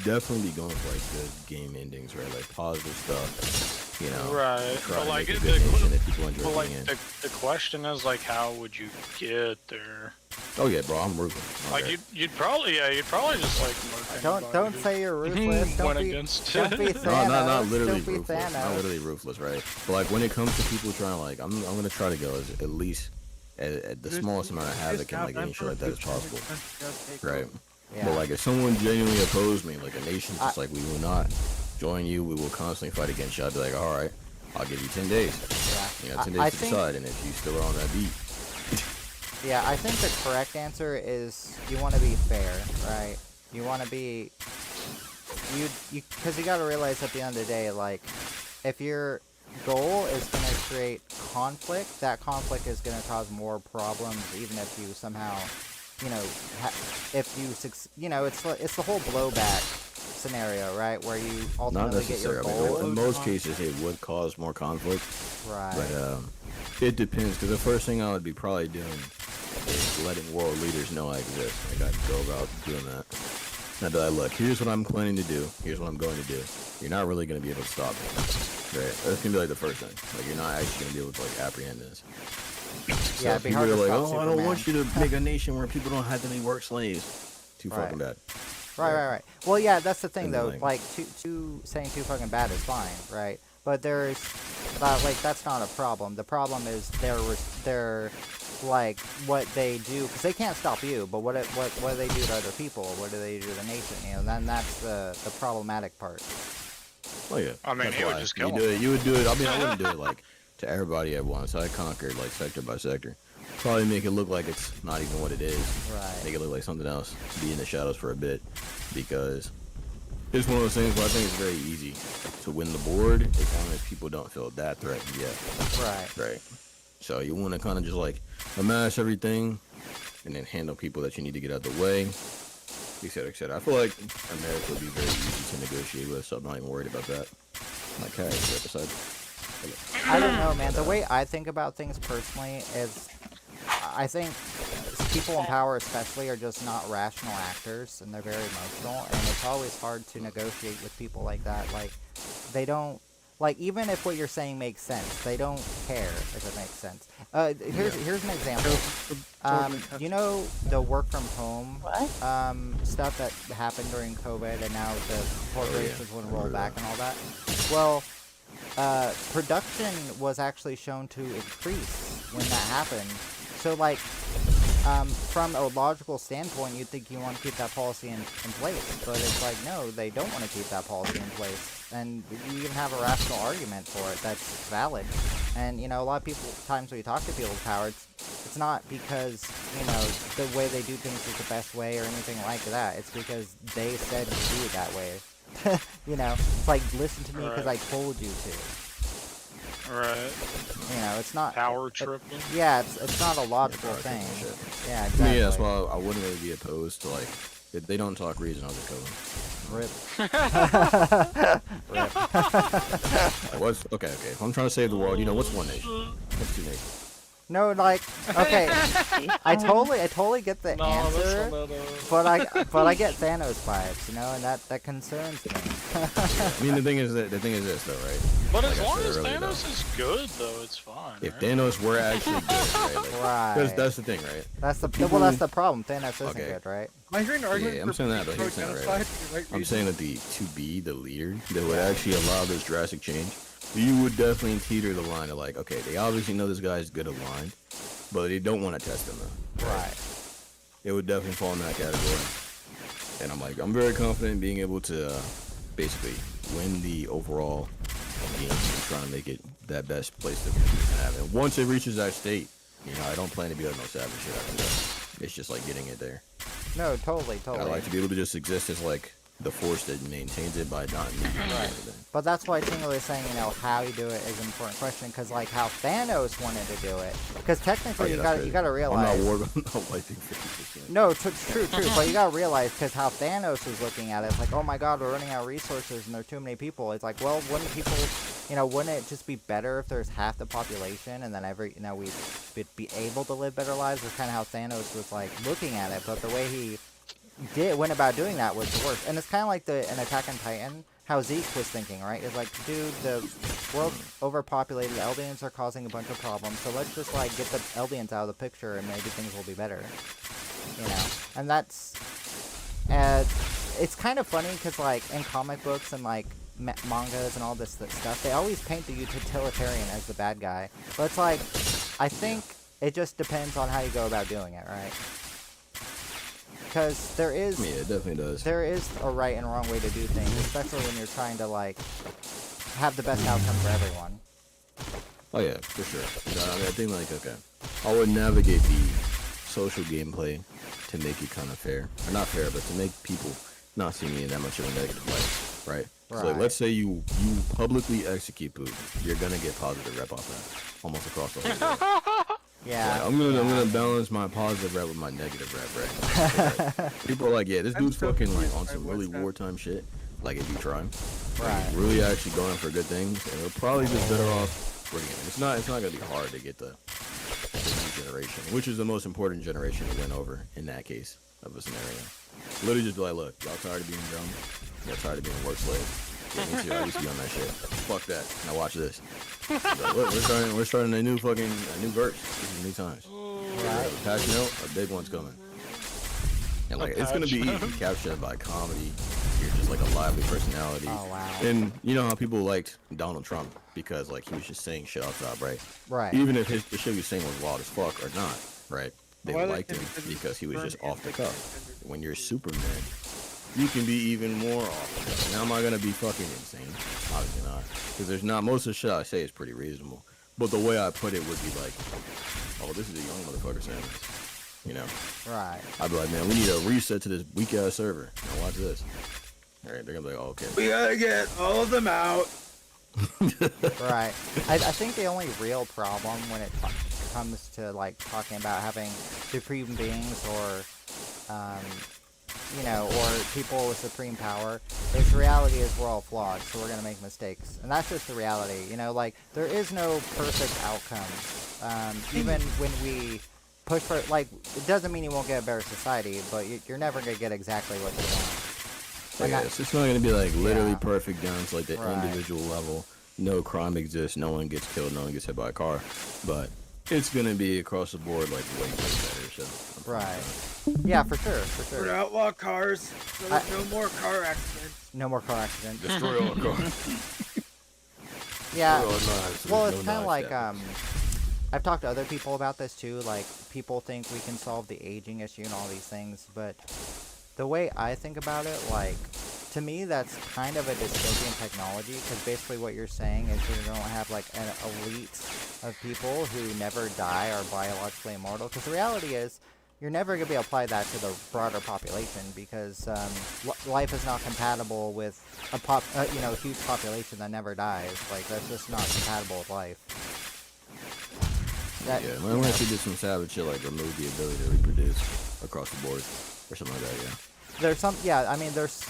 definitely be going for like good game endings, right? Like positive stuff, you know. Right, Try but to like make a the, good nation that people enjoy but like being in. the question is like, how would you get there? Oh yeah, bro, I'm ruthless. Like Okay. you'd probably just like murk Don't anybody who say you're ruthless. Don't went be, against don't be it. Thanos. Not literally don't be ruthless. Thanos. Not literally ruthless, right? But like when it comes to people trying to like, I'm gonna try to go as at least at the smallest amount of havoc and like any shit like that as possible, right? Yeah. But like if someone genuinely opposed me, like a nation's just like, we will not join you, we will constantly fight against you, I'd be like, all right, I'll give you 10 days. Yeah. You know, 10 days I to think- decide, and if you still are on that beat, Yeah, I think the correct answer is you want to be fair, right? You want to be, because you got to realize at the end of the day, like, if your goal is going to create conflict, that conflict is going to cause more problems, even if you somehow, you know, it's the whole blowback scenario, right? Where you not ultimately get your necessarily. goal. In most cases, it would cause more conflict, Right. but it depends. Because the first thing I would be probably doing is letting world leaders know I exist. Like I'd go about doing that. Now, be like, look, here's what I'm planning to do. Here's what I'm going to do. You're not really going to be able to stop me, right? That's gonna be like the first thing. Like you're not actually going to be able to like apprehend this. Yeah, So it'd be people hard are to like, stop oh, I don't Superman. want you to make a nation where people don't have to be work slaves. Too Right. fucking bad. Right. Well, yeah, that's the thing And though. then, Like, saying too fucking bad is fine, right? But there's, like, that's not a problem. The problem is their like what they do, because they can't stop you. But what do they do to other people? What do they do to the nation? You know, then that's the problematic part. Oh yeah. I mean, That's he would why. just kill You him. do it. You would do it. I mean, I wouldn't do it like to everybody at once. I conquered like sector by sector. Probably make it look like it's not even what it is. Right. Make it look like something else. Be in the shadows for a bit, because it's one of those things where I think it's very easy to win the board as long as people don't feel that threatened yet. Right. So you want to kind of just like amass everything, and then handle people that you need to get out of the way, et cetera, et cetera. I feel like America would be very easy to negotiate with, so I'm not even worried about that. My cat is right beside me. I don't know, man. The way I think about things personally is, I think people in power especially are just not rational actors, and they're very emotional, and it's always hard to negotiate with people like that. Like, they don't, like, even if what you're saying makes sense, they don't care if it makes sense. Here's an example. You know the work from home stuff that happened during COVID, and now the corporations wouldn't roll back and all that? Well, production was actually shown to increase when that happened. So, like, from a logical standpoint, you'd think you want to keep that policy in place, but it's like, no, they don't want to keep that policy in place. And you even have a rational argument for it that's valid. And, you know, a lot of times when you talk to people with power, it's not because, you know, the way they do things is the best way or anything like that. It's because they said to do it that way. You know, it's like, listen to me because I told you to. Right. You know, it's not power tripping. Yeah, it's not a logical thing. Yeah, exactly. To me, that's why I wouldn't really be opposed to, like, if they don't talk reason, I'll just kill them. Rip. Like, okay. If I'm trying to save the world, you know, what's one nation? What's two nations? No, like, okay, I totally get the answer, but I get Thanos vibes, you know, and that concerns me. I mean, the thing is this though, right? But like as long as earlier, Thanos is good, though, it's fine. If right? Thanos were actually good, right? Like, Right. That's the thing, right? That's the People- well, that's the problem. Thanos isn't Okay. good, right? Am I hearing an argument Yeah, I'm for saying that, but here's the thing, right? genocide for the right I'm reason? saying that to be the leader that would actually allow this drastic change, you would definitely teeter the line of like, okay, they obviously know this guy's good aligned, but they don't want to test him though. Right. It would definitely fall in that category. And I'm like, I'm very confident in being able to basically win the overall game and trying to make it that best place that we can have. And once it reaches that state, you know, I don't plan to be like no savage shit after that. It's just like getting it there. No, totally. I like to be able to just exist as like the force that maintains it by not needing anything. But that's why Tingle is saying, you know, how you do it is an important question, because like how Thanos wanted to do it, because technically you gotta realize. I'm not wiping 50%. No, true, but you gotta realize, because how Thanos was looking at it, it's like, oh my god, we're running out of resources and there are too many people. It's like, well, wouldn't it just be better if there's half the population and then we'd be able to live better lives? That's kind of how Thanos was like looking at it, but the way he went about doing that was the worst. And it's kind of like an Attack on Titan, how Zeke was thinking, right? It's like, dude, the world's overpopulated, the Eldians are causing a bunch of problems, so let's just like get the Eldians out of the picture and maybe things will be better. You know, and that's, it's kind of funny because like in comic books and like mangas and all this stuff, they always paint the utilitarian as the bad guy. But it's like, I think it just depends on how you go about doing it, right? Because there is, Yeah, it definitely does. there is a right and wrong way to do things, especially when you're trying to like have the best outcome for everyone. Oh yeah, for sure. I mean, I think like, okay, I would navigate the social gameplay to make it kind of fair, or not fair, but to make people not see me in that much of a negative light, right? So like, let's say you publicly execute Putin, you're gonna get positive rep off that, almost across the whole world. Yeah. Like, I'm gonna balance my positive rep with my negative rep, right? So, like, people are like, yeah, this dude's fucking like on some really wartime shit. Like if you try him, Right. like, really actually going for good things, and we're probably just better off bringing him. It's not gonna be hard to get the new generation, which is the most important generation to win over in that case of a scenario. Literally just be like, look, y'all tired of being dumb? Y'all tired of being work slaves? Yeah, me too. I used to be on that shit. Fuck that. Now watch this. Like, look, we're starting a new verse. This is new times. Right. Patch note, a big one's coming. And like A it's gonna be patch. captured by comedy. You're just like a lively personality. Oh wow. And you know how people liked Donald Trump because like he was just saying shit off top, right? Right. Even if the shit he was saying was wild as fuck or not, right? They Why they liked him can- because he was Bernie just is off the like cuff. transgender. When you're Superman, you can be even more off the cuff. Now am I gonna be fucking insane? Obviously not, because there's not most of the shit I say is pretty reasonable. But the way I put it would be like, oh, this is a young motherfucker saying this. You know, Right. I'd be like, man, we need a reset to this weak ass server. Now watch this. All right, they're gonna be like, oh, okay. We gotta get all of them out. Right. I think the only real problem when it comes to like talking about having supreme beings or, you know, or people with supreme power, is the reality is we're all flawed, so we're gonna make mistakes, and that's just the reality. You know, like there is no perfect outcome. Even when we push for, like, it doesn't mean you won't get a better society, but you're never gonna get exactly what you want. And Yeah, that- it's not gonna be like literally Yeah. perfect down to like the Right. individual level. No crime exists, no one gets killed, no one gets hit by a car, but it's gonna be across the board like way better. So I'm fine Right. with Yeah, for sure, for We're sure. gonna outlaw cars, so there's no more car accidents. No more car accidents. that. Destroy all cars. Yeah. Destroy all knives, so Well, there's it's no kind of knife like stabbings. I've talked to other people about this too. Like people think we can solve the aging issue and all these things, but the way I think about it, like to me, that's kind of a dystopian technology because basically what you're saying is you're going to have like an elite of people who never die or biologically immortal. Because the reality is, you're never going to be able to apply that to the broader population because life is not compatible with a huge population that never dies. Like that's just not compatible with life. That, Yeah, you unless know, you did some savage shit like remove the ability to reproduce across the board or something like that. Yeah. there's some, yeah, I mean, there's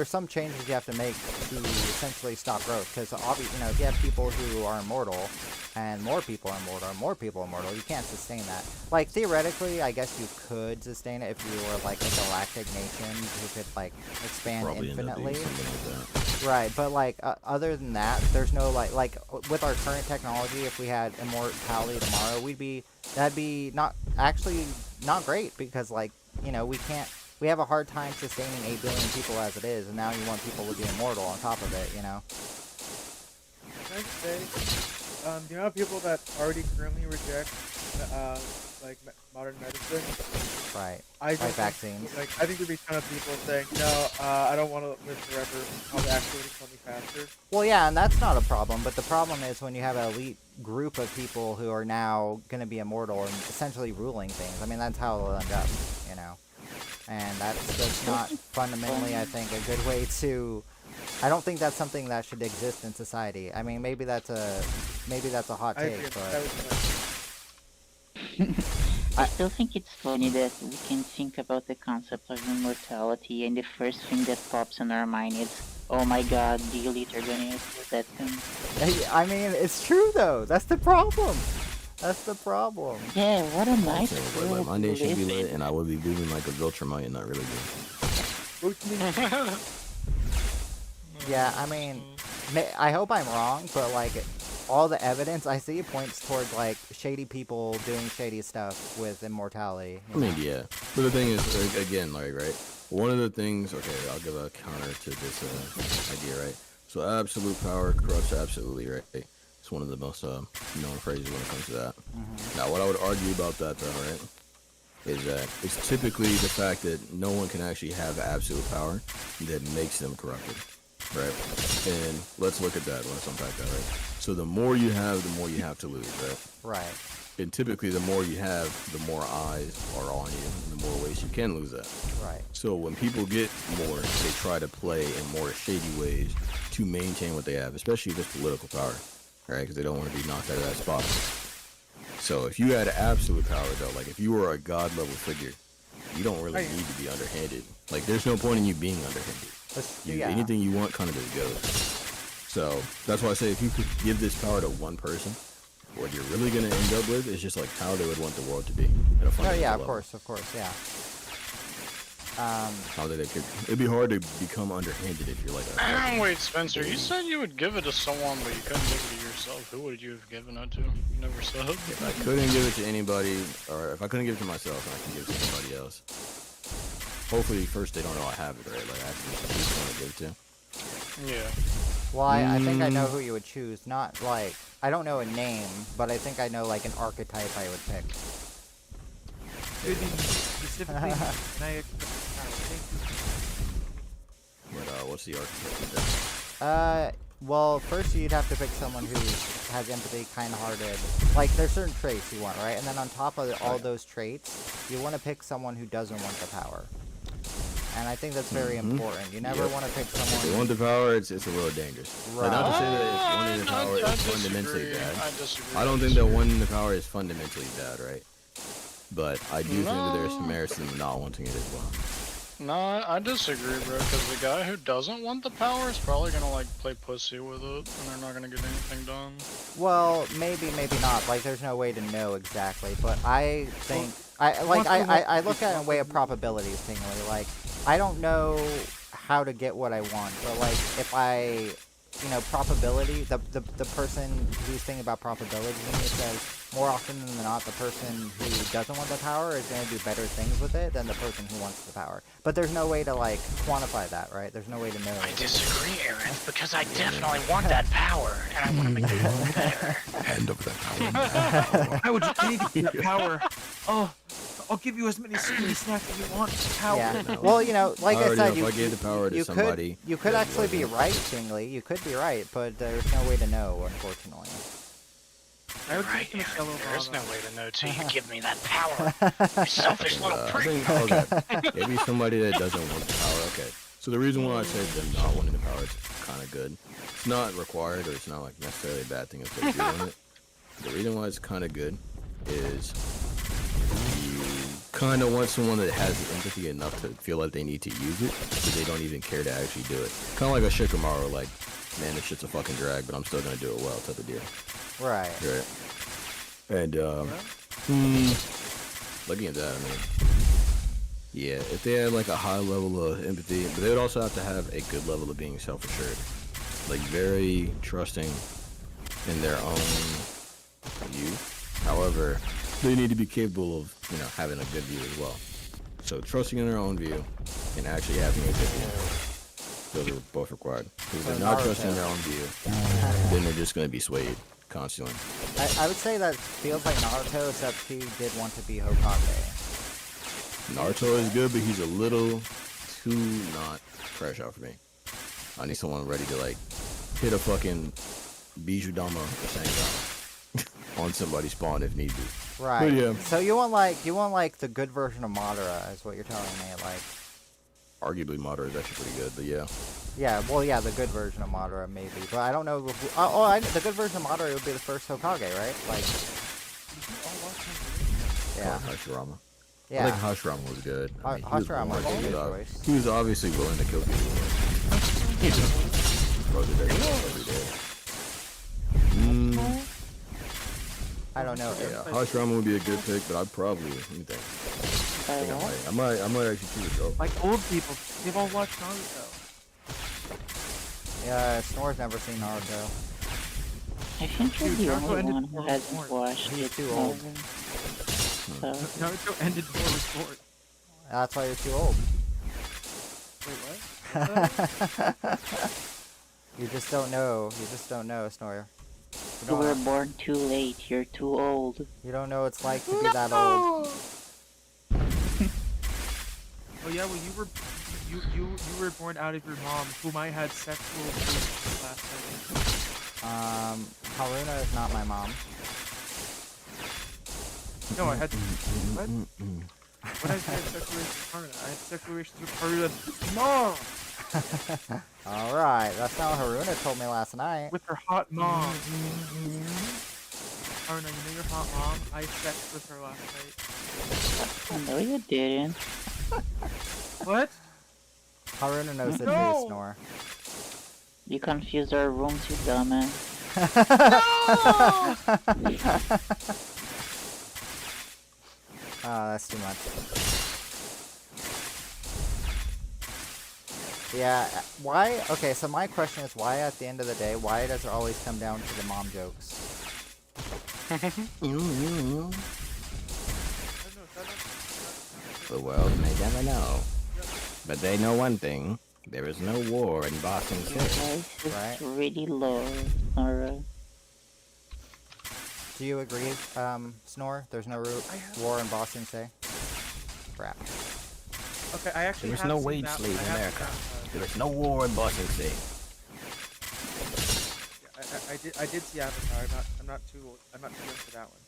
some changes you have to make to essentially stop growth because obviously, you know, if you have people who are immortal and more people are immortal and more people are immortal, you can't sustain that. Like theoretically, I guess you could sustain it if you were like a galactic nation who could like expand Probably end up infinitely. being something like that. Right, but like other than that, there's no like with our current technology, if we had immortality tomorrow, that'd be not great because like, you know, we have a hard time sustaining 8 billion people as it is, and now you want people to be immortal on top of it, you know? Can I say, the amount of people that already currently reject, modern medicine, Right. I just Like think, vaccines. like, I think there'd be a ton of people saying, no, I don't want to live forever. I'll actually kill me faster. Well, yeah, and that's not a problem, but the problem is when you have an elite group of people who are now going to be immortal and essentially ruling things. I mean, that's how it'll end up, you know? And that's just not fundamentally, I think, a good way to... I don't think that's something that should exist in society. I mean, maybe that's a hot I take, agree. but... That was I still think it's funny that we can think about the concept of immortality and the first thing that pops in our mind is, oh my god, the elite are gonna use that thing. I mean, it's true, though. That's the problem. That's the problem. Yeah, what a nice So, world like, my to nation be live lit, in. and I would be moving like a Viltrumite, not really good. Yeah, I mean, I hope I'm wrong, but like all the evidence I see points towards like shady people doing shady stuff with immortality. I mean, yeah. But the thing is, again, like, right? One of the things, okay, I'll give a counter to this idea, right? So absolute power corrupts absolutely, right? It's one of the most known phrases when it comes to that. Now, what I would argue about that, though, right, is that it's typically the fact that no one can actually have absolute power that makes them corrupted, right? And let's look at that. Let's unpack that, right? So the more you have, the more you have to lose, right? Right. And typically, the more you have, the more eyes are on you, and the more ways you can lose that. Right. So when people get more, they try to play in more shady ways to maintain what they have, especially if it's political power, right? Because they don't want to be knocked out of that spot. So if you had absolute power, though, like if you were a god-level figure, you don't really need to be underhanded. Like, there's no point in you being underhanded. Yeah. Anything you want kind of just goes. So that's why I say if you could give this power to one person, what you're really going to end up with is just like how they would want the world to be. At a Oh fundamental yeah, level. of course, yeah. How they could, it'd be hard to become underhanded if you're like a... Wait, Spencer, you said you would give it to someone, but you couldn't give it to yourself. Who would you have given it to? You never said. If I couldn't give it to anybody, or if I couldn't give it to myself, I can give it to somebody else. hopefully first they don't know I have it, right? Like I actually choose someone to give it to. Yeah. Well, I think I know who you would choose. Not like I don't know a name, but I think I know like an archetype I would pick. Could be specifically, and I expect. Thank But what's the archetype? Well, first you'd have to pick someone who has empathy, kind-hearted. Like, there's certain traits you want, right? And then on top of all those traits, you want to pick someone who doesn't want the power. And I think that's very important. You never want to pick someone. If they want the power, it's a little dangerous. Right. Like, not to say that if wanting the power I is fundamentally disagree. bad. I disagree. I don't think that wanting the power is fundamentally bad, right? But I do think that there's some merits in not wanting it as well. No, I disagree, bro, because the guy who doesn't want the power is probably gonna, like, play pussy with it, and they're not gonna get anything done. Well, maybe not. Like, there's no way to know exactly. But I think I look at it in a way of probabilities, thingy. Like, I don't know how to get what I want, but like if I, probability, the person who's thinking about probability to me says more often than not the person who doesn't want the power is going to do better things with it than the person who wants the power. But there's no way to like quantify that, right? There's no way to know. I disagree, Aaron, because I definitely want that power, and I want to make the world better. Hand over that power. I would just need that power. Oh, I'll give you as many skinny snacks as you want. Power. Yeah. Well, like I said, if I gave the power to somebody, you could actually be right, Shingley. You could be right, but there's no way to know, unfortunately. I would Right, think Aaron, Michelle there is Obama. no way to know till you give me that power. You selfish little I prick. think, okay, maybe somebody that doesn't want the power. Okay, so the reason why I said them not wanting the power is kind of good. It's not required, or it's not like necessarily a bad thing if they do want it. The reason why it's kind of good is you kind of want someone that has empathy enough to feel like they need to use it, but they don't even care to actually do it. Kind of like a Shikamaru, like, man, this shit's a fucking drag, but I'm still gonna do it well type of deal. Right. Right. And looking at that, I mean, yeah, if they had like a high level of empathy, but they would also have to have a good level of being self-assured, like very trusting in their own view. However, they need to be capable of, having a good view as well. So trusting in their own view and actually having a good view. Those are both required. Because if they're not trusting in their own view, then they're just going to be swayed constantly. I would say that feels like Naruto, except he did want to be Hokage. Naruto is good, but he's a little too not fresh out for me. I need someone ready to like hit a fucking Bijudama or Sangama on somebody's spawn if need be. Right. But yeah. So you want like the good version of Madara, is what you're telling me, like. Arguably, Madara is actually pretty good, but yeah. Yeah, well, yeah, the good version of Madara, maybe. But I don't know. The good version of Madara would be the first Hokage, right? Like. Yeah. Hashirama. Yeah. I think Hashirama was good. I mean, Hashirama was a good choice. He was obviously willing to kill people. He just wrote it every day. I don't know. Yeah, Hashirama would be a good pick, but I'd probably, let me think. I might actually choose a Like old people, they've all watched Naruto. Yeah, Snore's never seen Naruto. I think you're Dude, the Naruto only ended one who before hasn't Reborn. watched He's it. too old. So, Naruto ended before Reborn. That's why you're too old. Wait, what? You just don't know. You just don't know, Snore. you were born too late. You're too old. You don't know what it's like to be that old. Oh yeah, well you were born out of your mom, whom I had sexual relations last night. Haruna is not my mom. No, I had what? When I said sexual relations with Haruna, I had sexual relations with Haruna's mom. Alright, that's not what Haruna told me last night. With her hot mom. Haruna, you know your hot mom? I sexed with her last night. No, you didn't. What? Haruna knows the No. truth, Snore. You confused our rooms, you dumbass. Oh, that's too much. Yeah, why? Okay, so my question is why at the end of the day, why does it always come down to the mom jokes? The world may never know. But they know one thing. There is no war in Boston Your City. voice is Right. really low, Nora. Do you agree, Snore? There's no war in Boston, say? Crap. Okay, I actually There is have no seen wage that- slave I in have seen America. that, There is no war in Boston City. I did see Avatar. I'm not too young for that one.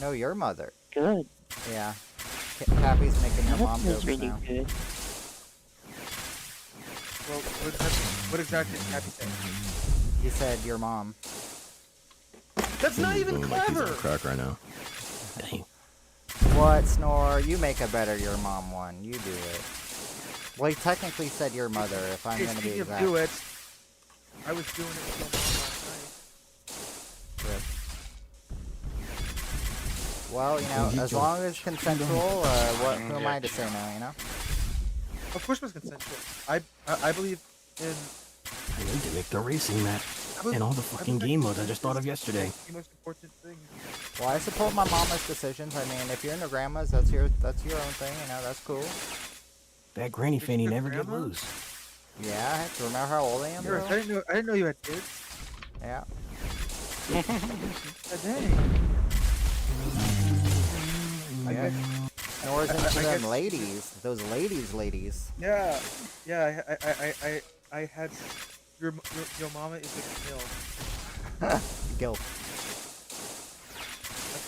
No, your mother. Good. Yeah. Cappy's making your That mom was jokes really now. good. Well, what exactly did Cappy say? He said your mom. That's not even Boom, like he's on clever. crack right now. Dang. What, Snore? You make a better your mom one. You do it. Well, he technically said your mother, if I'm Hey, gonna be speaking of exact. do it, I was doing it with my mom last night. Rip. Well, you know, as long as consensual, who am I to say no, you know? Of course, it was consensual. I believe in. I need to make the racing map. And all the fucking game modes I just thought of yesterday. The most important thing. Well, I support my mama's decisions. I mean, if you're into grandma's, that's your own thing, you know, that's cool. That granny fanny your never get grandma? loose. Yeah, do you remember how old I am, Sure, bro? I didn't know you had kids. Yeah. Dang. Yeah. Snore's into I them guess- ladies. Those ladies. Yeah. I had your mama is a Gamil. Guilt.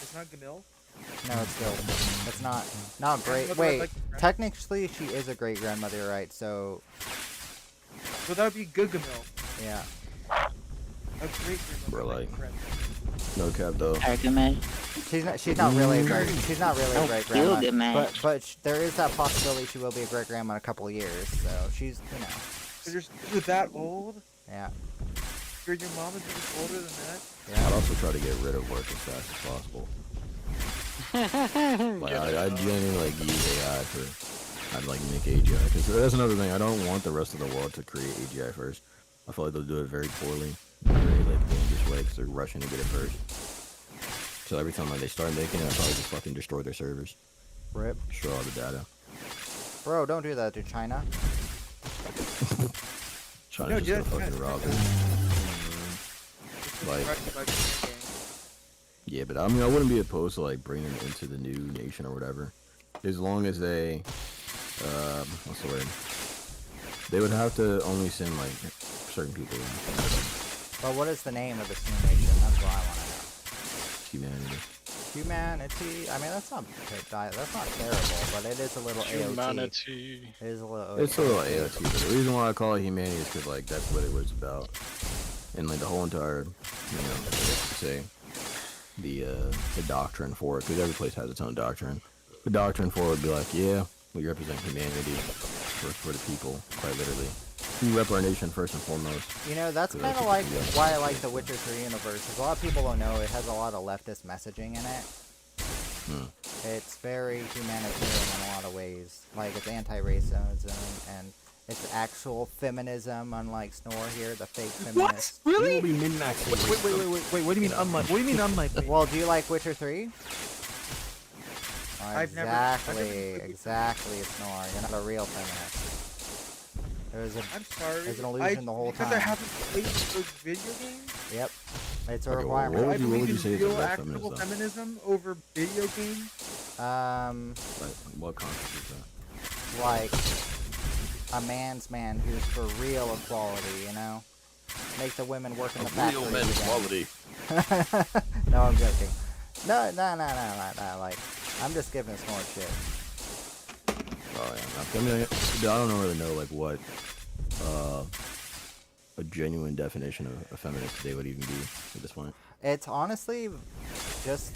It's not Gamil. No, it's guilt. It's not great. Grandmother, Wait, like the grand- technically she is a great grandmother, right? So, So that would be good Gamil. yeah. A great grandmother. Bro, like- friend. No cap though. Argument. She's not really a great grandma. Gilgamesh. But there is that possibility she will be a great grandma in a couple of years. So she's, you know, So you're that old? yeah. Your mom is even older than that? I'd also try to get rid of work as fast as possible. Like, I genuinely like use AI for, I'd like make AGI, because that's another thing, I don't want the rest of the world to create AGI first. I feel like they'll do it very poorly, very like dangerous way, because they're rushing to get it first. So every time like they start making it, I probably just fucking destroy their servers. Rip. Destroy all the data. Bro, don't do that to China. China's just gonna fucking rob it. Like, yeah, but I mean, I wouldn't be opposed to like bringing them into the new nation or whatever, as long as they, what's the word? They would have to only send like certain people in. But what is the name of this new nation? That's what I want to know. Humanity. Humanity. I mean, that's not terrible, but it is a little AOT. Humanity. It is a little. It's a little AOT, but the reason why I call it humanity is because like that's what it was about, and like the whole entire, you know, I guess you say, the doctrine for it, because every place has its own doctrine. The doctrine for it would be like, yeah, we represent humanity for the people, quite literally. We rep our nation first and foremost. You know, that's kind of like why I like the Witcher 3 universe. Because a lot of people don't know it has a lot of leftist messaging in it. It's very humanitarian in a lot of ways. Like, it's anti-racism, and it's actual feminism, unlike Snore here, the fake feminist. What? Really? You will be min-maxing. Wait. What do you mean unlike? What do you mean unlike me? Well, do you like Witcher 3? I've never- Exactly, Snore. You're not a real feminist. I'm sorry. There's an illusion the whole Because I time. haven't played those video games. Yep. It's a Okay, requirement. what I would you believe say in is real about actual feminism? feminism over video games. Like, what constitutes that? Like a man's man who's for real equality, you know? Make the women work in the factories again. quality. No, I'm joking. No, like, I'm just giving Snort shit. Oh yeah, I mean, I don't really know like what a genuine definition of a feminist today would even be at this point. It's honestly just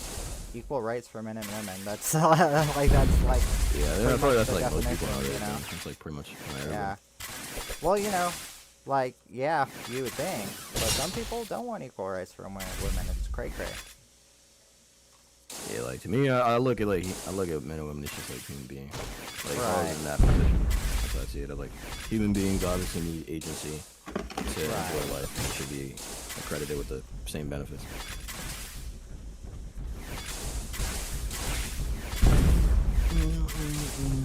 equal rights for men and women. That's like Yeah, pretty probably much that's the like most people definition, nowadays. you know? It's like pretty much. Yeah. Well, you know, like, yeah, you would think, but some people don't want equal rights for women. It's cray. Yeah, like to me, I look at men and women as just like human beings. Like if I was Right. in that position, that's how I see it. Like human beings obviously need agency to enjoy life and should be accredited with the same benefits.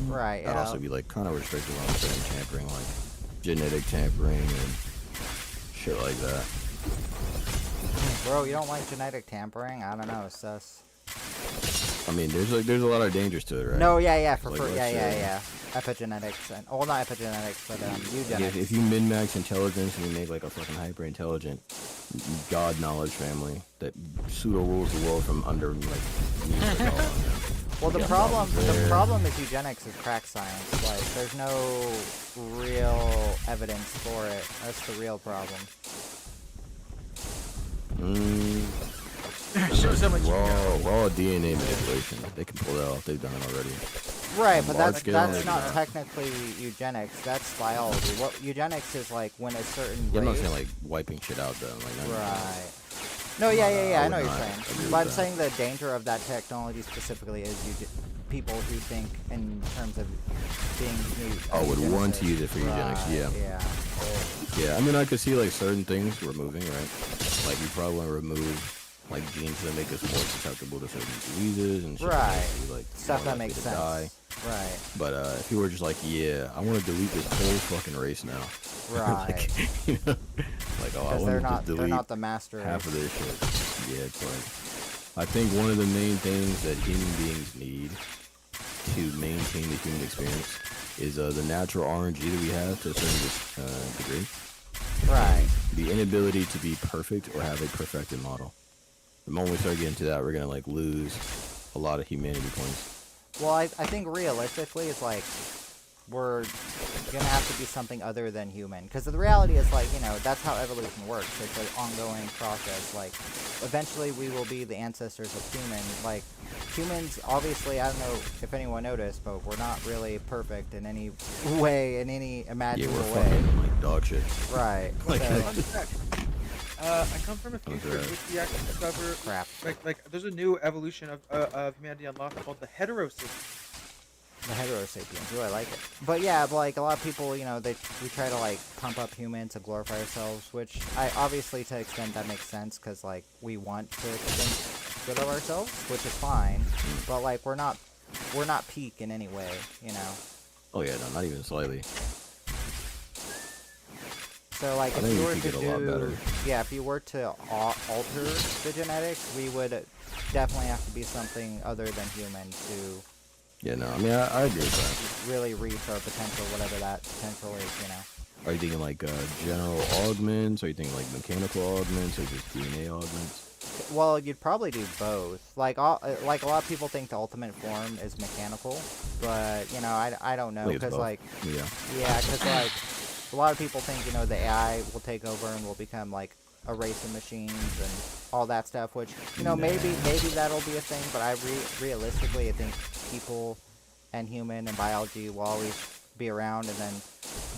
Right. That'd Yeah. also be like kind of restrictive on certain tampering, like genetic tampering and shit like that. Bro, you don't like genetic tampering? I don't know, sus. I mean, there's a lot of dangers to it, right? No, yeah, for Like, sure. let's say- Yeah. Epigenetics and well, not epigenetics, but Like, eugenics. if you min-max intelligence and you make like a fucking hyper-intelligent god knowledge family that pseudo rules the world from under like. Well, the Yeah, problem there. is eugenics is crack science. Like, there's no real evidence for it. That's the real problem. Shows how much you know. Raw DNA manipulation. They can pull that off. They've done it already. Right, but large that's scale, not maybe not. technically eugenics. That's biology. What eugenics is like when a certain Yeah, I'm not race. saying like wiping shit out though. Like, Right. No, yeah, I would know what you're not saying. agree with But I'm that. saying the danger of that technology specifically is people who think in terms of being Oh, would want to eugenicists. use it for eugenics, Right, yeah. Yeah. Yeah, I mean, I could see like certain things removing, right? Like you probably want to remove like genes that make us more susceptible to certain diseases and shit Right. Like, like, Stuff more that likely makes to sense. die. Right. But if you were just like, yeah, I want to delete this whole fucking race now. Right. Like, you know, like, oh, I Because want they're to not just delete the master half of race. this shit. Yeah, it's like, I think one of the main things that human beings need to maintain the human experience is the natural RNG that we have to a certain degree. Right. The inability to be perfect or have a perfected model. The moment we start getting to that, we're gonna like lose a lot of humanity points. Well, I think realistically, it's like we're gonna have to be something other than human. Because the reality is, like, you know, that's how evolution works. It's an ongoing process. Like, eventually we will be the ancestors of humans. Like, humans, obviously, I don't know if anyone noticed, but we're not really perfect in any way, in any Yeah, imaginable we're way. fucking like dog shit. Right. Like, So, Fun fact. I come from a future in which we actually discover crap. like there's a new evolution of humanity unlocked called the heterosapiens. The heterosapiens. Ooh, I like it. But yeah, like a lot of people, you know, we try to like pump up humans and glorify ourselves, which I obviously to an extent that makes sense because like we want to think good of ourselves, which is fine. But like we're not peak in any way, you know. Oh yeah, no, not even slightly. So like I if think you we were could to get a lot better. if you were to alter the genetics, we would definitely have to be something other than human to Yeah, no, I mean, I agree with that. really reach our potential, whatever that potential is, you know. Are you thinking like general augments? Are you thinking like mechanical augments or just DNA augments? Well, you'd probably do both. Like a lot of people think the ultimate form is mechanical, but you know, I don't know I think it's because both. like Yeah. because like a lot of people think, you know, the AI will take over and will become like a race of machines and all that stuff, which, you know, maybe that'll be a thing, but realistically I think people and human and biology will always be around, and then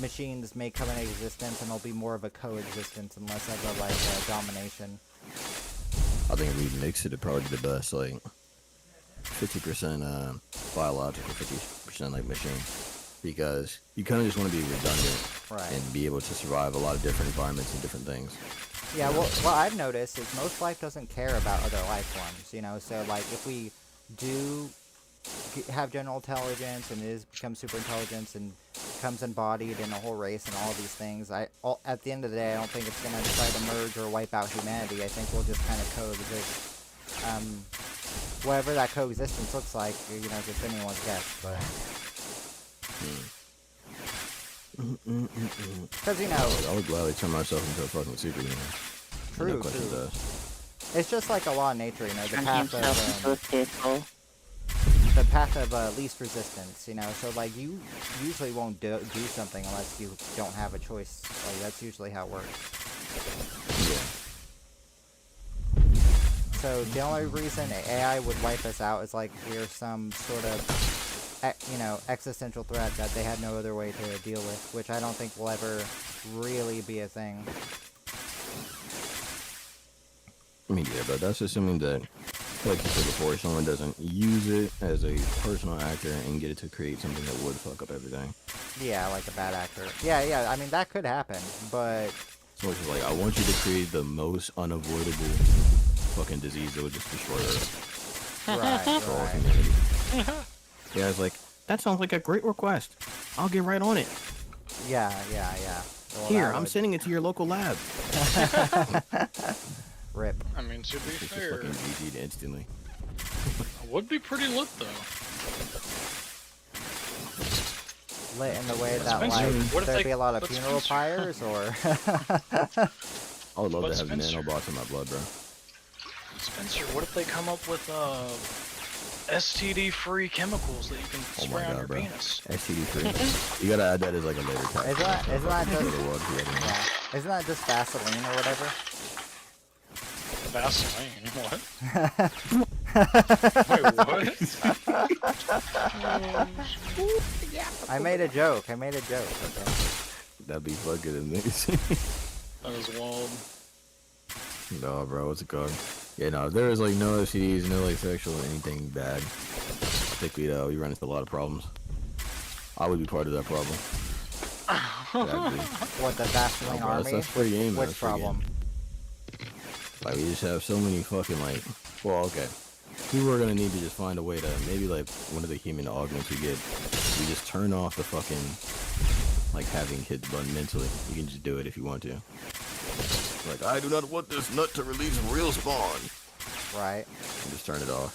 machines may come into existence and there'll be more of a coexistence and less of a like domination. I think if we mix it, it'd probably be the best. Like 50% biological, 50% like machine, because you kind of just want to be redundant Right. and be able to survive a lot of different environments and different things. Yeah, well, what I've noticed is most life doesn't care about other life forms, you know, so, like, if we do have general intelligence and becomes super intelligence and becomes embodied in a whole race and all these things, at the end of the day, I don't think it's going to try to merge or wipe out humanity. I think we'll just kind of coexist. Whatever that coexistence looks like, you know, just anyone's guess, but... Because, you know... I would gladly turn myself into a fucking superhuman. True, No questions true. asked. It's just like a law of nature, you know, Turn himself into a pitbull. the path of least resistance, you know, so like you usually won't do something unless you don't have a choice. Like that's usually how it works. So the only reason AI would wipe us out is like we're some sort of, you know, existential threat that they had no other way to deal with, which I don't think will ever really be a thing. I mean, yeah, but that's assuming that, like you said before, someone doesn't use it as a personal actor and get it to create something that would fuck up everything. Yeah, like a bad actor. Yeah, I mean, that could happen, but... So it's just like, I want you to create the most unavoidable fucking disease that would just destroy Earth. Right, For all right. humanity. Yeah, it's like, That sounds like a great request. I'll get right on it. Yeah. Well, Here, that I'm would- sending it to your local lab. Rip. I mean, to be It's just fair, fucking GG'd instantly. it would be pretty lit though. Lit in the way that Spencer, like what if there'd they- be a lot of but funeral Spencer- pyres, or I would love But to have Spencer- nanobots in my blood, bro. Spencer, what if they come up with STD-free chemicals that you can Oh spray my on god, your bro. penis? STD free. You gotta add that as like a later tag. Isn't that just Yeah. yeah? Isn't that just Vaseline or whatever? Vaseline? What? Wait, what? I made a joke. Okay. That'd be fucking amazing. That is wild. No, bro, what's it called? Yeah, no, if there was like no STDs, no like sexual anything bad, I think we'd run into a lot of problems. I would be part of that problem. Yeah, I'd be. What, the Vaseline No, bro, army? that's for the game, man, Which that's for the game. problem? Like we just have so many fucking like, well, okay. People are gonna need to just find a way to maybe like one of the human augments we get. We just turn off the fucking like having kids button mentally. You can just do it if you want to. Like I do not want this nut to release real spawn. Right. And just turn it off.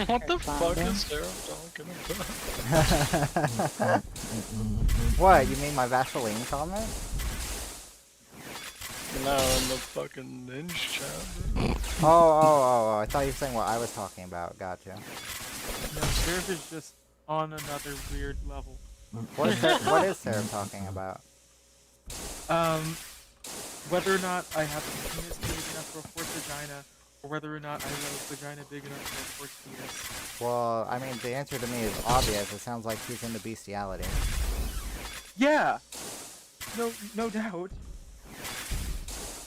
What the fuck Fine. is Sarah talking about? What, you mean my Vaseline comment? No, in the fucking ninja chat. Oh, I thought you were saying what I was talking about. Gotcha. No, Seraph is just on another weird level. What is Sarah talking about? Whether or not I have a penis big enough for a fourth vagina, or whether or not I have a vagina big enough for a fourth penis. Well, I mean, the answer to me is obvious. It sounds like he's into bestiality. Yeah! No doubt.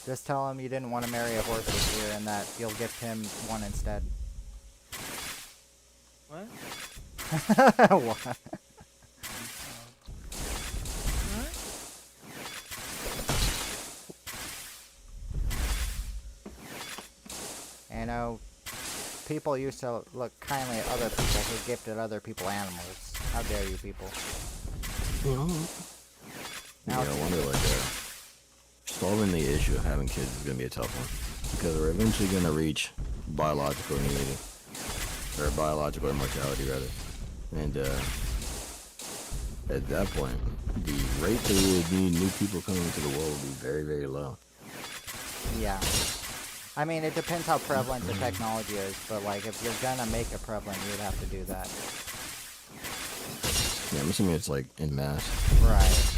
Just tell him you didn't want to marry a horse this year and that you'll gift him one instead. What? What? You know, people used to look kindly at other people who gifted other people animals. How dare you people? Yeah, I wonder like solving the issue of having kids is gonna be a tough one because we're eventually gonna reach biological immunity or biological immortality rather, and at that point, the rate that we would need new people coming into the world would be very, very low. Yeah. I mean, it depends how prevalent the technology is, but like, if you're gonna make it prevalent, you would have to do that. Yeah, I'm assuming it's like in mass. Right.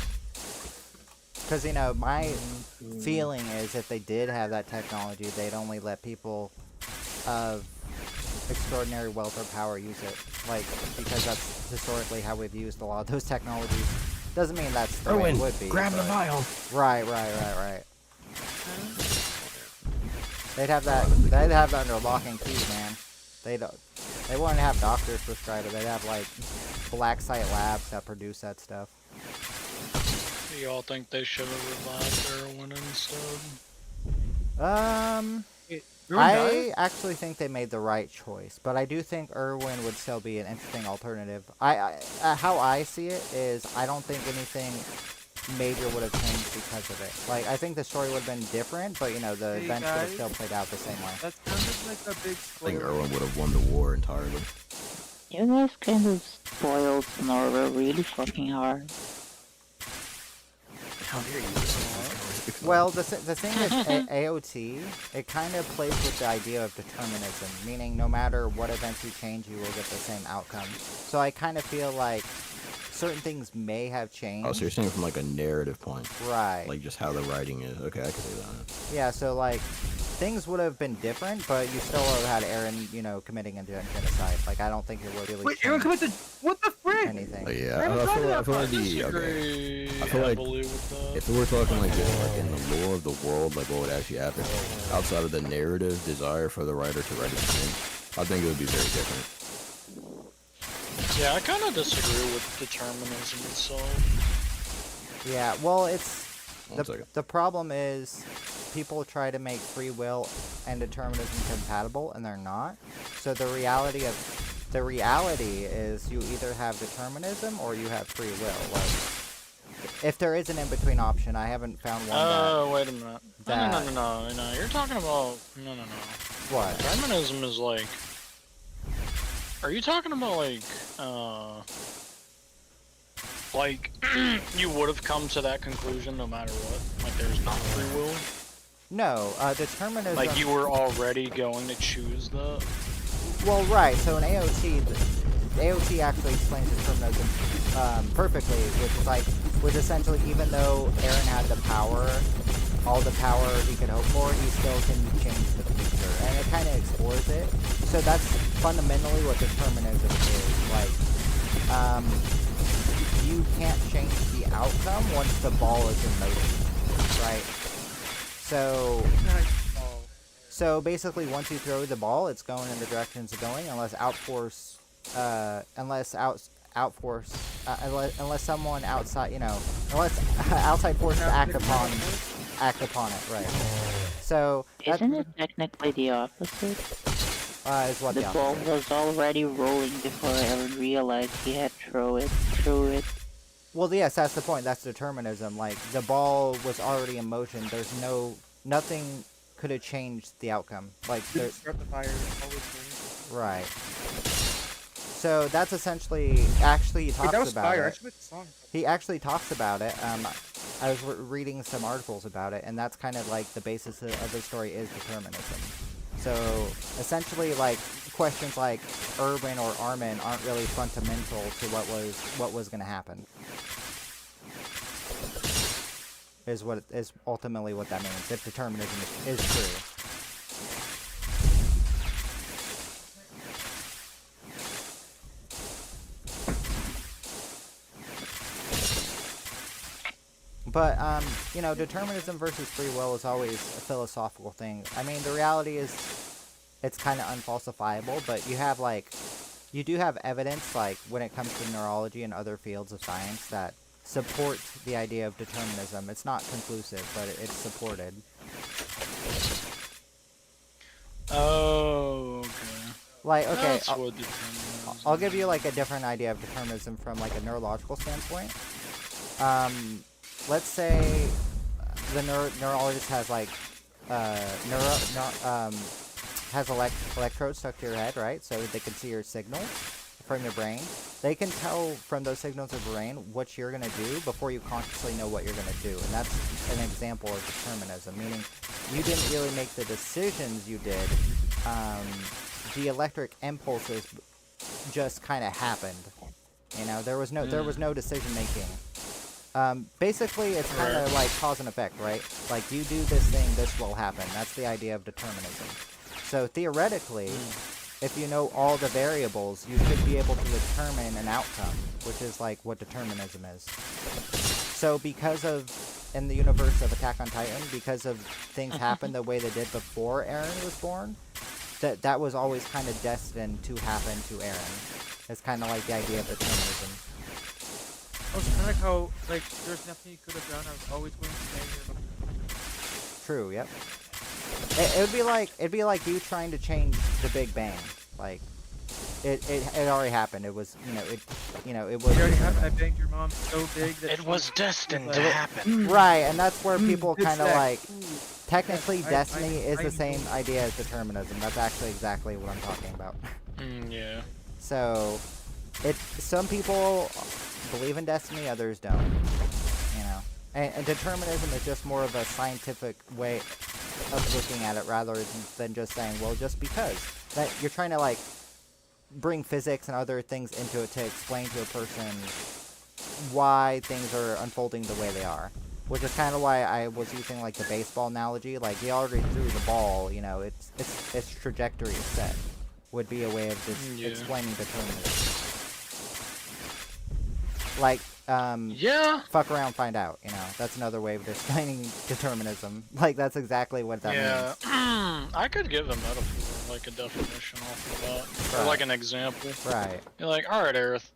Because, you know, my feeling is if they did have that technology, they'd only let people of extraordinary wealth or power use it. Like, because that's historically how we've used a lot of those technologies. Doesn't mean that's the way it would be. grab the but- vial. Right. They'd have that under lock and key, man. They wouldn't have doctors prescribe it. They'd have like black site labs that produce that stuff. Do y'all think they should have revived heroin instead? I actually think they made the right choice, but I do think Irwin would still be an interesting alternative. How I see it is, I don't think anything major would have changed because of it. Like, I think the story would have been different, but you know, the Hey, events would have guys. still played out the same way. That sounded like a big I think spoiler. Irwin would have won the war entirely. You guys kind of spoiled Nora really fucking hard. How dare you? Well, the thing is, AOT, it kind of plays with the idea of determinism, meaning no matter what events you change, you will get the same outcome. So I kind of feel like certain things may have changed. Oh, so you're saying from like a narrative point, Right. like just how the writing is. Okay, I can see that. Yeah, so like, things would have been different, but you still would have had Aaron, you know, committing a genocide. Like, I don't think it would really Wait, Aaron change committed. What the frick? anything. Oh, yeah, Right, I I'm feel trying like to the I okay. disagree I feel like heavily with that. if we're talking like just like in the lore of the world, like what would actually happen outside of the narrative desire for the writer to write it in, I think it would be very different. Yeah, I kind of disagree with determinism itself. Yeah, well, it's... One second. The problem is, people try to make free will and determinism compatible, and they're not. So the reality of the reality is you either have determinism or you have free will. Like, if there is an in-between option, I haven't found one Oh, wait a minute. that... No. You're talking about... No. What? Determinism is like... Are you talking about like, you would have come to that conclusion no matter what? Like, there's not free will? No, determinism... Like, you were already going to choose that? Well, right, so in AOT, AOT actually explains determinism perfectly, which essentially, even though Aaron had the power, all the power he could hope for, he still can change the future, and it kind of explores it. So that's fundamentally what determinism is. Like, you can't change the outcome once the ball is in motion, right? So basically, once you throw the ball, it's going in the direction it's going, unless someone outside, unless outside forces act upon it, right? So isn't it technically the opposite? Is what the ball was already rolling before Aaron realized he had threw it. Well, yes, that's the point. That's determinism. Like, the ball was already in motion. There's nothing could have changed the outcome. Like, Start the fire, always win. Right. So that's essentially, actually, he talks that was about fire. it. I should make the song. He actually talks about it. I was reading some articles about it, and that's kind of like the basis of the story is determinism. So essentially, like, questions like Urban or Armin aren't really fundamental to what was going to happen. Is ultimately what that means, if determinism is true. But, determinism versus free will is always a philosophical thing. I mean, the reality is, it's kind of unfalsifiable, but you do have evidence, like, when it comes to neurology and other fields of science that support the idea of determinism. It's not conclusive, but it's supported. Oh, okay. Like, okay, I'll give you, like, a different idea of determinism from, like, a neurological standpoint. Let's say the neurologist has, like, has electrodes stuck to your head, right? So they can see your signals from your brain. They can tell from those signals of your brain what you're going to do before you consciously know what you're going to do. And that's an example of determinism, meaning you didn't really make the decisions you did. The electric impulses just kind of happened. There was no decision making. Basically, it's kind of like cause and effect, right? Like, you do this thing, this will happen. That's the idea of determinism. So theoretically, if you know all the variables, you should be able to determine an outcome, which is like what determinism is. So in the universe of Attack on Titan, because of things happen the way they did before Eren was born, that was always kind of destined to happen to Eren. It's kind of like the idea of determinism. It's kind of like how, like, there's nothing you could have done. I was always going to stay here. True. Yep. It'd be like you trying to change the Big Bang. Like, it already happened. It was, it was. It already happened. I banged your mom so big that it was destined to happen. Right, and that's where people kind of like. Technically, yes, destiny is the same idea as determinism. That's actually exactly what I'm talking about. Yeah. So, some people believe in destiny, others don't. And determinism is just more of a scientific way of looking at it rather than just saying, well, just because. That you're trying to, like, bring physics and other things into it to explain to a person why things are unfolding the way they are. Which is kind of why I was using, like, the baseball analogy. Like, he already threw the ball, its trajectory is set. Would be a way of just explaining determinism. Like, fuck around, find out, That's another way of explaining determinism. Like, that's exactly what that means. I could give a metaphor, like a definition off of that. Or like an example. Right. You're like, alright, Aerith.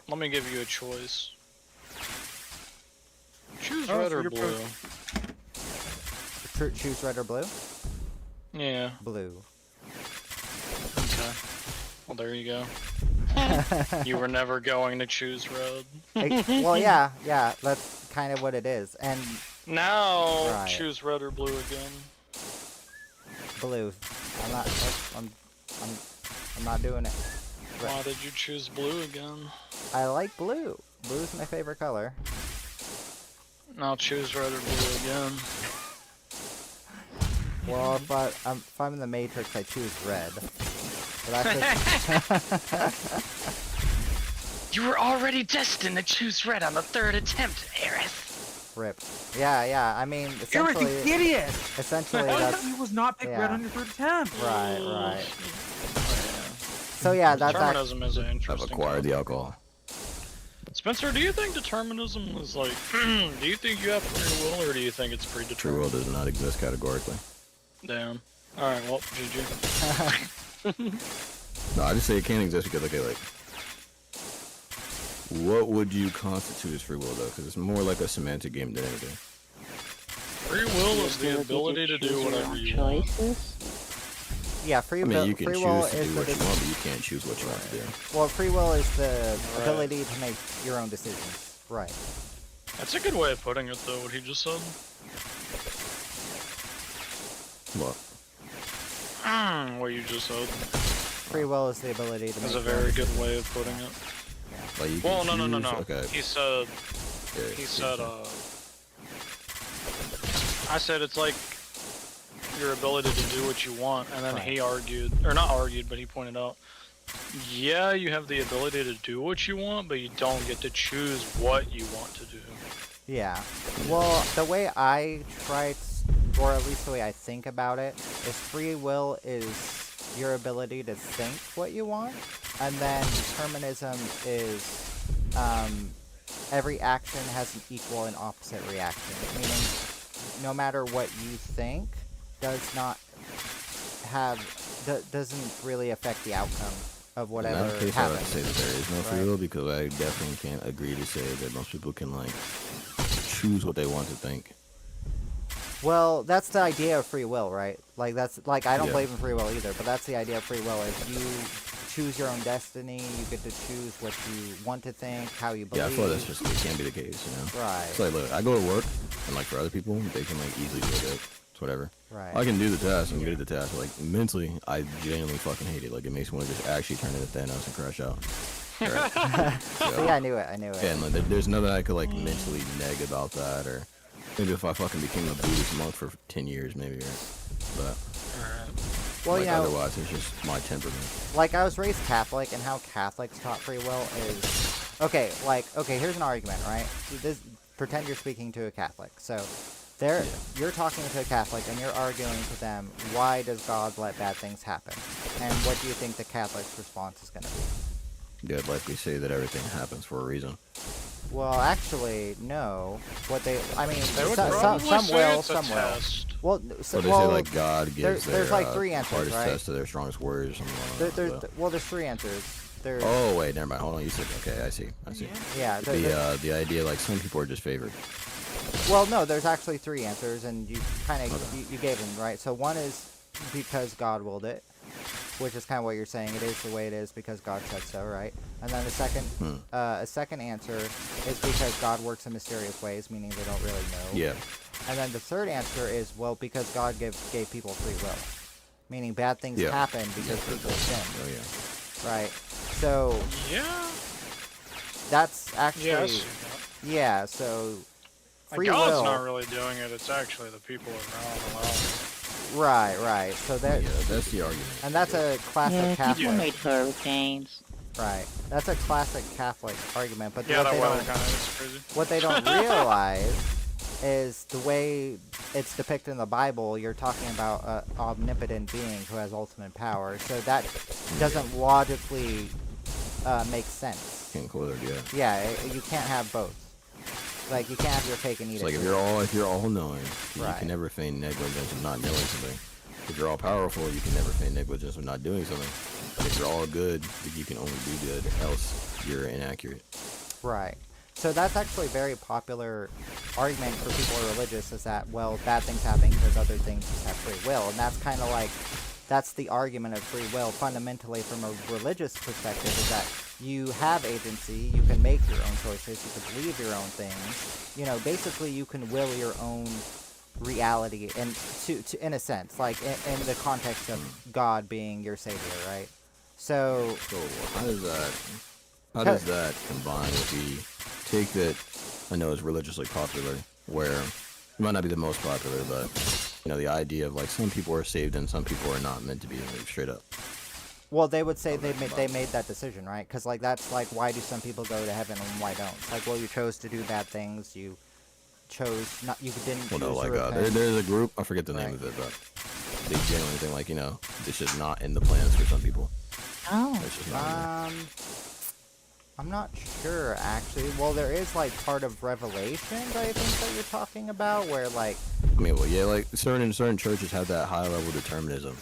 Let me give you a choice. Choose red or blue. Choose red or blue? Yeah. Blue. Okay. Well, there you go. You were never going to choose red. Well, yeah, that's kind of what it is. And Now, Right. choose red or blue again. blue. I'm not doing it. Why did you choose blue again? I like blue. Blue's my favorite color. Now choose red or blue again. Well, if I'm in the Matrix, I choose red. But that's just You were already destined to choose red on the 3rd attempt, Aerith. rip. Yeah. I mean, essentially, Eric, you idiot! essentially that's You was not picked red yeah. on your third attempt. right. So yeah, that's Determinism is an I've interesting acquired the topic. alcohol. Spencer, do you think determinism is like, do you think you have free will, or do you think it's Free predetermined? will does not exist categorically. Damn. Alright, well, GG. No, I just say it can't exist because, okay, like, what would you constitute as free will, though? Because it's more like a semantic game than anything. Free will is the ability to do whatever you want. Choices? yeah. Free I mean, you can free choose will to is do the what you want, but you can't choose what you want to do. well, free will is the Right. ability to make your own decisions. Right. That's a good way of putting it, though, what he just said. What? What you just said. Free will is the ability to That's make a your own very good decisions. way of putting it. Like, you can Well, no. choose- Okay. He said, Yeah, I said it's like your ability to do what you want, and then Right. he argued, or not argued, but he pointed out, yeah, you have the ability to do what you want, but you don't get to choose what you want to do. Yeah. Well, the way I try, or at least the way I think about it, is free will is your ability to think what you want, and then determinism is every action has an equal and opposite reaction, meaning no matter what you think doesn't really affect the outcome of whatever In that case, I would happens. say that there is no free Right. will because I definitely can't agree to say that most people can, like, choose what they want to think. Well, that's the idea of free will, right? Like that's like I don't Yeah. believe in free will either, but that's the idea of free will is you choose your own destiny, you get to choose what you want to think, how you believe. Yeah, I feel like that's just, it can't be the case, you know? Right. It's like, look, I go to work, and, like, for other people, they can, like, easily do it. It's whatever. Right. I can do the task, I'm good at the task, but, like, mentally, I genuinely fucking hate it. Like, it makes me want to just actually turn into Thanos and crash out. Right. So, yeah, I knew it. Yeah, and, like, there's nothing I could, like, mentally neg about that, or maybe if I fucking became a Buddhist monk for 10 years, maybe, right? But, Well, like, you know, otherwise, it's just my temperament. like I was raised Catholic, and how Catholics taught free will is okay. Like, okay, here's an argument, right? Pretend you're speaking to a Catholic, so you're talking to a Catholic, and you're arguing to them, why does God let bad things happen? And what do you think the Catholic's response is going to be? They'd likely say that everything happens for a reason. Well, actually, no. They would probably some say will, it's a some will. test. Well, So they say, like, God gives there's their like three answers, hardest right? test to their strongest warriors or something like that. There's three answers. Oh, wait, never mind. Hold on. You said, okay, I see. Yeah. The idea, like, some people are just favored. Well, no, there's actually three answers, and you kind of you gave them, right? So one is because God willed it, which is kind of what you're saying. It is the way it is because God said so, right? And then the second, a second answer is because God works in mysterious ways, meaning they don't really know. Yeah. And then the third answer is, well, because God gave people free will, meaning bad things happen because people sin. Oh, yeah. Right. So Yeah. that's actually Yes. yeah. So free God's will. not really doing it. It's actually the people around allowing it. Right. So that Yeah, that's the argument. and that's a classic Yeah, people Catholic. made hurricanes. Right. That's a classic Catholic argument, but Yeah, what that they weather don't kind of is crazy. what they don't realize is the way it's depicted in the Bible. You're talking about an omnipotent being who has ultimate power, so that doesn't logically make sense. Can't quote it, yeah. Yeah, you can't have both. Like you can't have your cake and eat It's it. like if too. you're all knowing, you Right. can never feign negligence of not knowing something. If you're all powerful, you can never feign negligence of not doing something. But if you're all good, you can only do good, else you're inaccurate. Right. So that's actually a very popular argument for people who are religious is that, well, bad things happen because other things just have free will. And that's kind of like that's the argument of free will fundamentally from a religious perspective, is that you have agency, you can make your own choices, you can believe your own things. You know, basically you can will your own reality, and to in a sense, like in the context of God being your savior, right? So how does that combine if we take that? I know it's religiously popular, where it might not be the most popular, but you know, the idea of like some people are saved and some people are not meant to be, like, straight up. Well, they would say they made that decision, right? Because like that's like, why do some people go to heaven and why don't? It's like, well, you chose to do bad things, you chose not, you didn't choose Well, no, like to repent. there's a group, I forget the name of it, but they genuinely think, like, you know, this is not in the plans for some people. Oh. It's just not in there. I'm not sure, actually. Well, there is, like, part of Revelations, I think, that you're talking about, where, like... I mean, well, yeah, like, certain churches have that high-level determinism.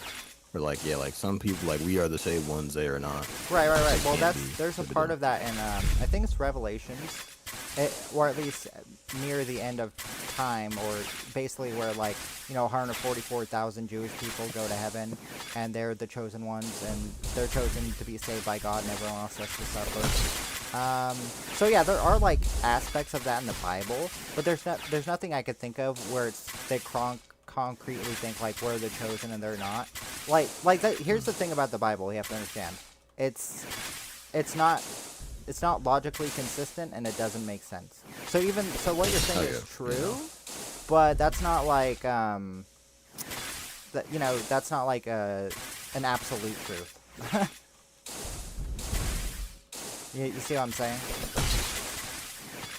Where, like, yeah, like, some people, like, we are the saved ones, they are not. Right. Well, Can't there's a be part of that in, I think it's Revelations, or at least near the end of time, or basically where, like, you know, 144,000 Jewish people go to heaven, and they're the chosen ones, and they're chosen to be saved by God, and everyone else has to suffer. So yeah, there are, like, aspects of that in the Bible, but there's nothing I could think of where they concretely think, like, we're the chosen and they're not. Like that. Here's the thing about the Bible you have to understand. It's not logically consistent, and it doesn't make sense. So what you're saying is true, but that's not like that's not like an absolute truth. You see what I'm saying?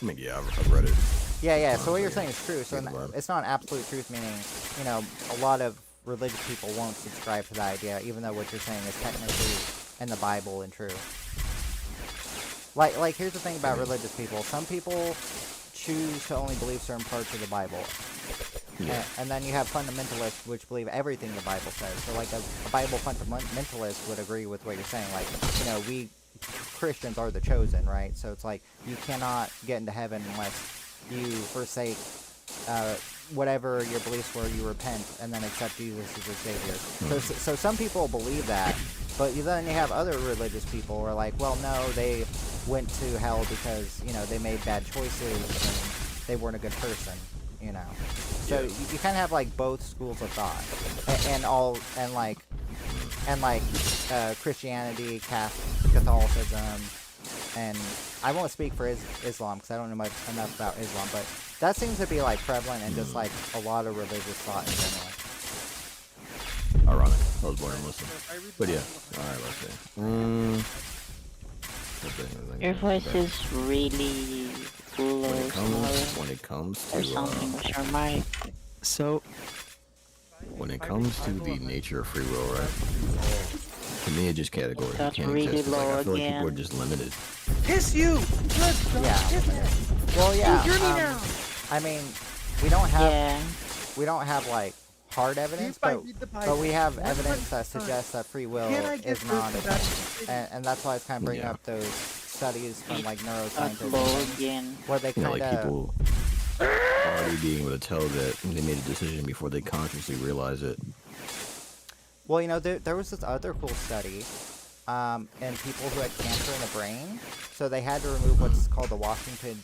I mean, yeah, I've read it. Yeah. So what you're saying is true. So it's not an absolute truth, meaning, you know, a lot of religious people won't subscribe to that idea, even though what you're saying is technically in the Bible and true. Like here's the thing about religious people. Some people choose to only believe certain parts of the Bible. Yeah. And then you have fundamentalists, which believe everything the Bible says. So, like, a Bible fundamentalist would agree with what you're saying. Like, you know, we Christians are the chosen, right? So it's like, you cannot get into heaven unless you forsake whatever your beliefs were, you repent, and then accept Jesus as your savior. So some people believe that, but then you have other religious people who are like, well, no, they went to hell because, you know, they made bad choices and they weren't a good person, you know. So you kind of have, like, both schools of thought, and Christianity, Catholicism, and I won't speak for Islam because I don't know much enough about Islam, but that seems to be, like, prevalent in just, like, a lot of religious thought in general. Ironic. I was born a Muslim. But yeah. Alright, let's see. Your voice is really low. When it comes to or something with your mic. So when it comes to the nature of free will, right? To me, it just categories. That's Can't really exist. low I feel like again. people are just limited. Piss you! Yeah. Well, yeah. You hear me now? I mean, we don't have like hard evidence, but we have evidence that suggests that free will is not a thing, and that's why I was kind of bringing up those studies from, like, neuroscientists, where they kind of like people already being able to tell that they made a decision before they consciously realize it. Well, you know, there was this other cool study in people who had cancer in the brain. So they had to remove what's called the Washington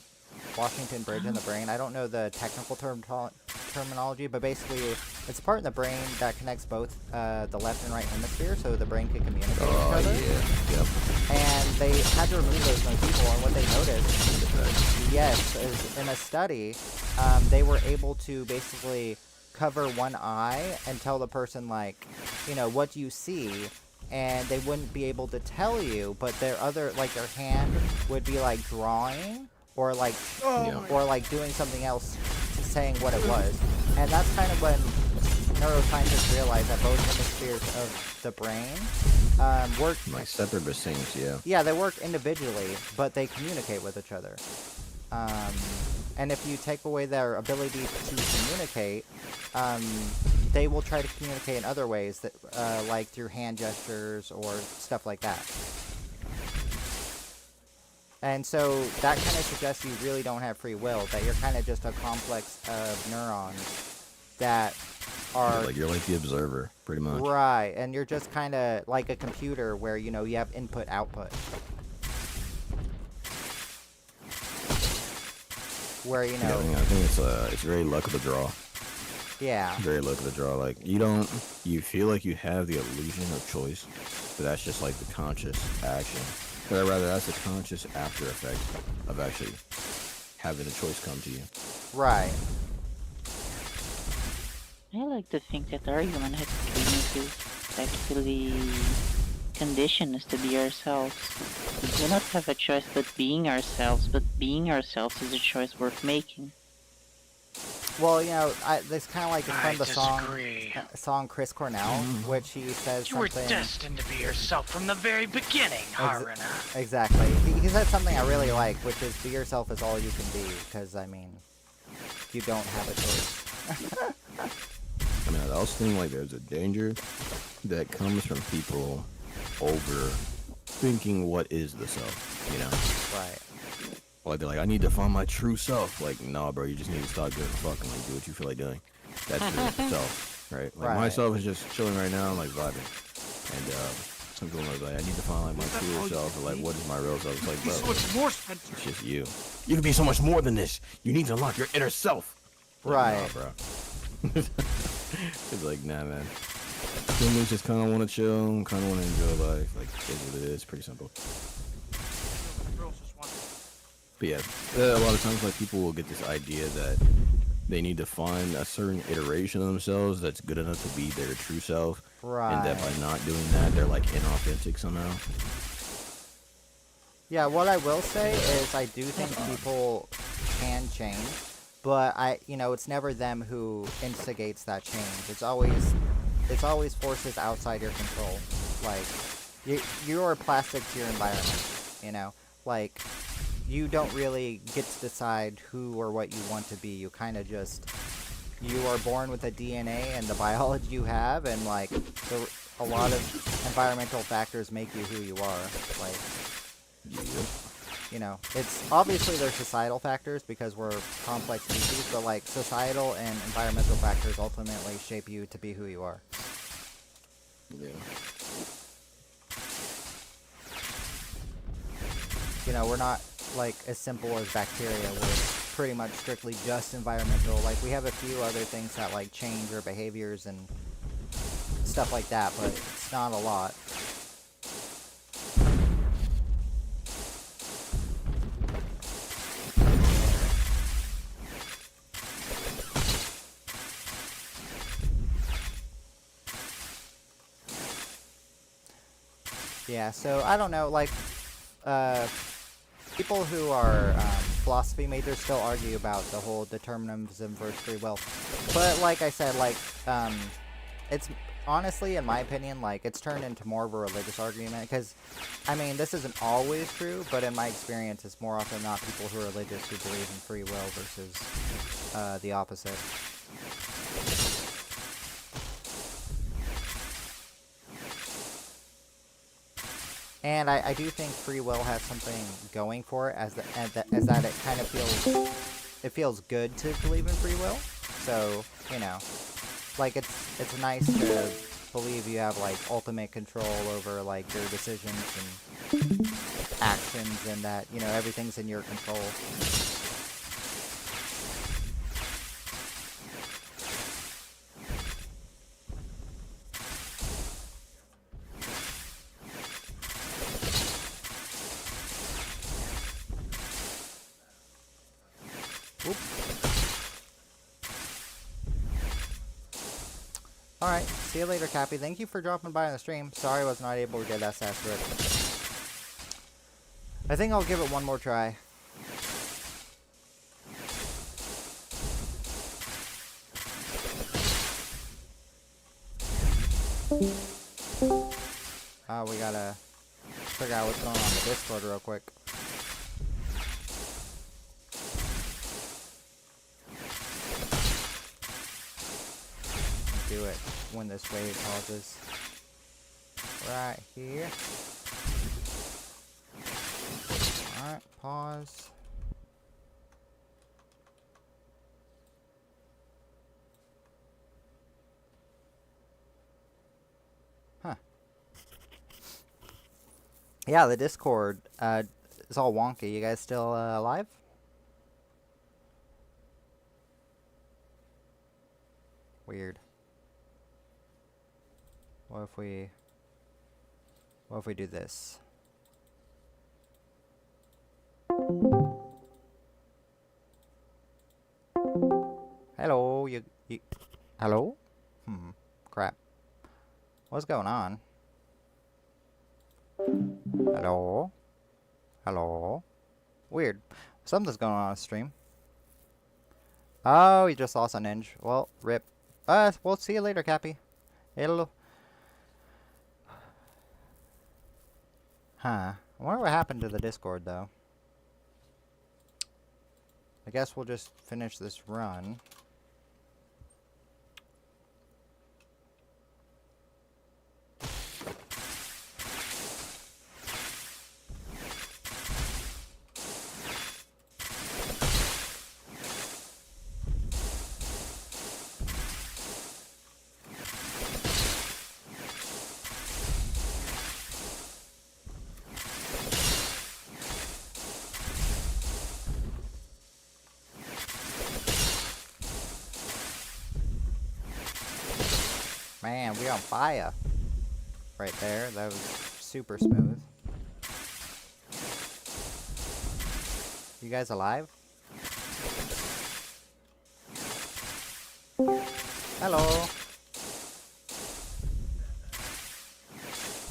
Bridge in the brain. I don't know the technical terminology, but basically it's a part in the brain that connects both the left and right hemisphere, so the brain can communicate with each other. Yep. And they had to remove those from people, and what they noticed, is in a study, they were able to basically cover one eye and tell the person, like, you know, what do you see? And they wouldn't be able to tell you, but their hand would be, like, drawing or like doing something else, saying what it was. And that's kind of when neuroscientists realized that both hemispheres of the brain work like separate but same. Yeah, they work individually, but they communicate with each other. And if you take away their ability to communicate, they will try to communicate in other ways, that like through hand gestures or stuff like that. And so that kind of suggests you really don't have free will, that you're kind of just a complex of neurons that are Like you're like the observer, pretty much. right, and you're just kind of like a computer where you know you have input output. Where you know. Yeah, I think it's very luck of the draw. Yeah. Very luck of the draw. Like you feel like you have the illusion of choice, but that's just like the conscious action. Or rather, that's the conscious after effect of actually having the choice come to you. Right. I like to think that our human experience is actually condition us to be ourselves. We do not have a choice but being ourselves, but being ourselves is a choice worth making. Well, you know, this kind of like it's I from the disagree. song Chris Cornell, which he says You were something. destined to be yourself from the very beginning, Haruna. Exactly. He said something I really like, which is be yourself is all you can be, because, I mean, you don't have a choice. I mean, I also think like there's a danger that comes from people over thinking what is the self, you know? Right. Like they're like, I need to find my true self. Like, nah, bro, you just need to stop giving a fuck and like do what you feel like doing. That's your self, right? Like myself is just chilling right now, like vibing, and some people are like, I need to find like my true self, or like what is my real self? It's like, bro, so much more, Spencer. it's just you. You can be so much more than this. You need to unlock your inner self. Like, right, nah, bro. It's like, nah, man. Humans just kind of want to chill, kind of want to enjoy life. Like, it's what it is. Pretty simple. But yeah, a lot of times like people will get this idea that they need to find a certain iteration of themselves that's good enough to be their true self, and that by not doing that, they're like inauthentic somehow. Yeah, what I will say is I do think people can change, but you know, it's never them who instigates that change. It's always forces outside your control. Like, you are plastic to your environment, you know? Like, you don't really get to decide who or what you want to be. You kind of just, you are born with the DNA and the biology you have, and like, a lot of environmental factors make you who you are. Like, you know, it's obviously there's societal factors because we're complex species, but like societal and environmental factors ultimately shape you to be who you are. Yeah. You know, we're not like as simple as bacteria. We're pretty much strictly just environmental. Like, we have a few other things that like change our behaviors and stuff like that, but it's not a lot. Yeah, so I don't know, like, people who are philosophy majors still argue about the whole determinism versus free will. But like I said, like, it's honestly, in my opinion, like, it's turned into more of a religious argument, because, I mean, this isn't always true, but in my experience, it's more often not people who are religious who believe in free will versus the opposite. And I do think free will has something going for it, as that it kind of feels good to believe in free will. So, you know, like, it's nice to believe you have like ultimate control over like your decisions and actions, and that, you know, everything's in your control. Alright, see you later, Cappy. Thank you for dropping by on the stream. Sorry I was not able to get SS to it. I think I'll give it one more try. We gotta figure out what's going on in the Discord real quick. Do it when this wave pauses. Right here. Alright, pause. Yeah, the Discord is all wonky. You guys still alive? Weird. What if we do this? Hello, you hello? Crap. What's going on? Hello? Hello? Weird. Something's going on the stream. Oh, you just lost a ninja. Well, rip. We'll see you later, Cappy. Hello. Huh. I wonder what happened to the Discord, though. I guess we'll just finish this run. Man, we on fire. Right there. That was super smooth. You guys alive? Hello.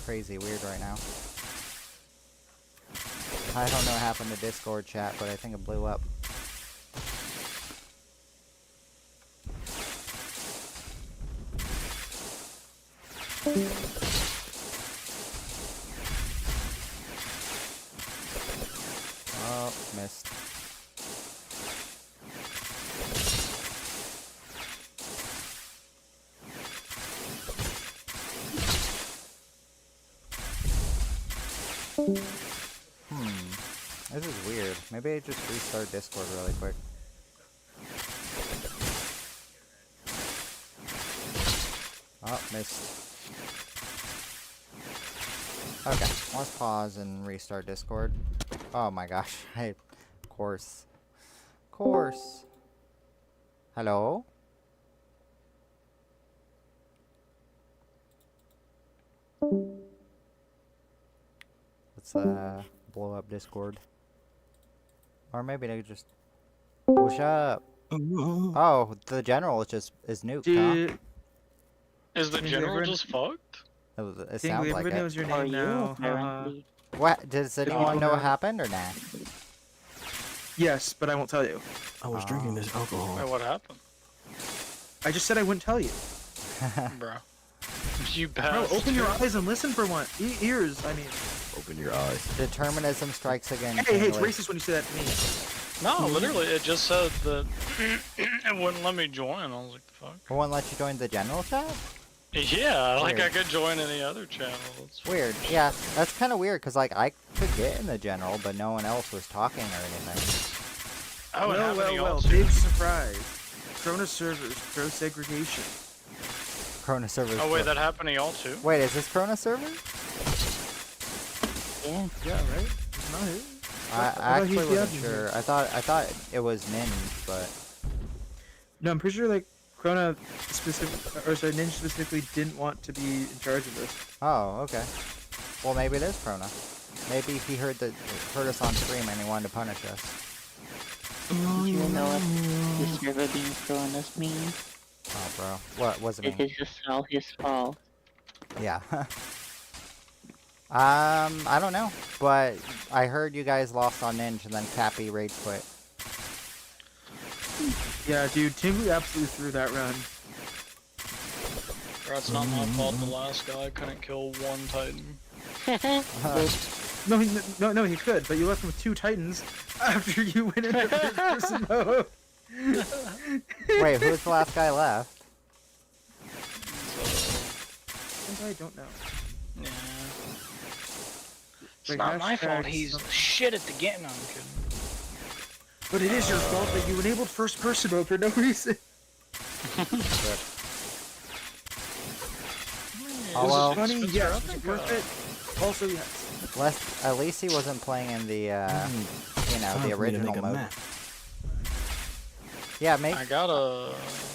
Crazy weird right now. I don't know what happened to Discord chat, but I think it blew up. Oh, missed. This is weird. Maybe I just restart Discord really quick. Oh, missed. Okay, let's pause and restart Discord. Oh my gosh, of course. Of course. Hello? Let's blow up Discord. Or maybe they just push up. Oh, the general is nuked, huh? Is the general just fucked? It sounds like everybody it. knows your Or name you, now. apparently. What? Does anyone know what happened or nah? Yes, but I won't tell you. I was drinking this alcohol. Wait, what happened? I just said I wouldn't tell you. Bro. You Bro, bastard. open your eyes and listen for one. Ears, I mean. Open your eyes. Determinism strikes again. Hey, it's Kingly. racist when you say that to me. No, literally, it just said that it wouldn't let me join. I was like, the fuck? It won't let you join the general chat? Yeah, like I Weird. could join any other channel. It's Weird. Yeah, that's kind of weird because like I could get in the general, but no one else was talking or anything. Oh, it happened to y'all well, too. big surprise. Corona servers, pro segregation. Corona servers. Oh wait, that happened to y'all too? Wait, is this Corona server? Yeah. Yeah, right? It's not it. I actually he's the wasn't admin sure. here. I thought it was Ninja, but No, I'm pretty sure like Corona Ninja specifically didn't want to be in charge of this. oh, okay. Well, maybe it is Corona. Maybe he heard us on stream and he wanted to punish us. Do you know what this server being Cronus means? Oh, bro. What was it It mean? is just all his fault. Yeah. I don't know, but I heard you guys lost on Ninja and then Cappy rage quit. Yeah, dude, Tingly absolutely threw that run. Bro, it's not my fault the last guy couldn't kill one Titan. No, he could, but you left him with 2 Titans after you went into first-person mode. Wait, who's the last guy left? I don't know. Yeah. It's Like, not my hashtag fault he's some- shit at the game. No, I'm kidding. But it is your fault that you enabled first-person mode for no reason. Oh, well. Was it funny? Spencer, Yes. I Was it think, worth it? Also, yes. At least he wasn't playing in the, you know, the original mode. Yeah, I gotta.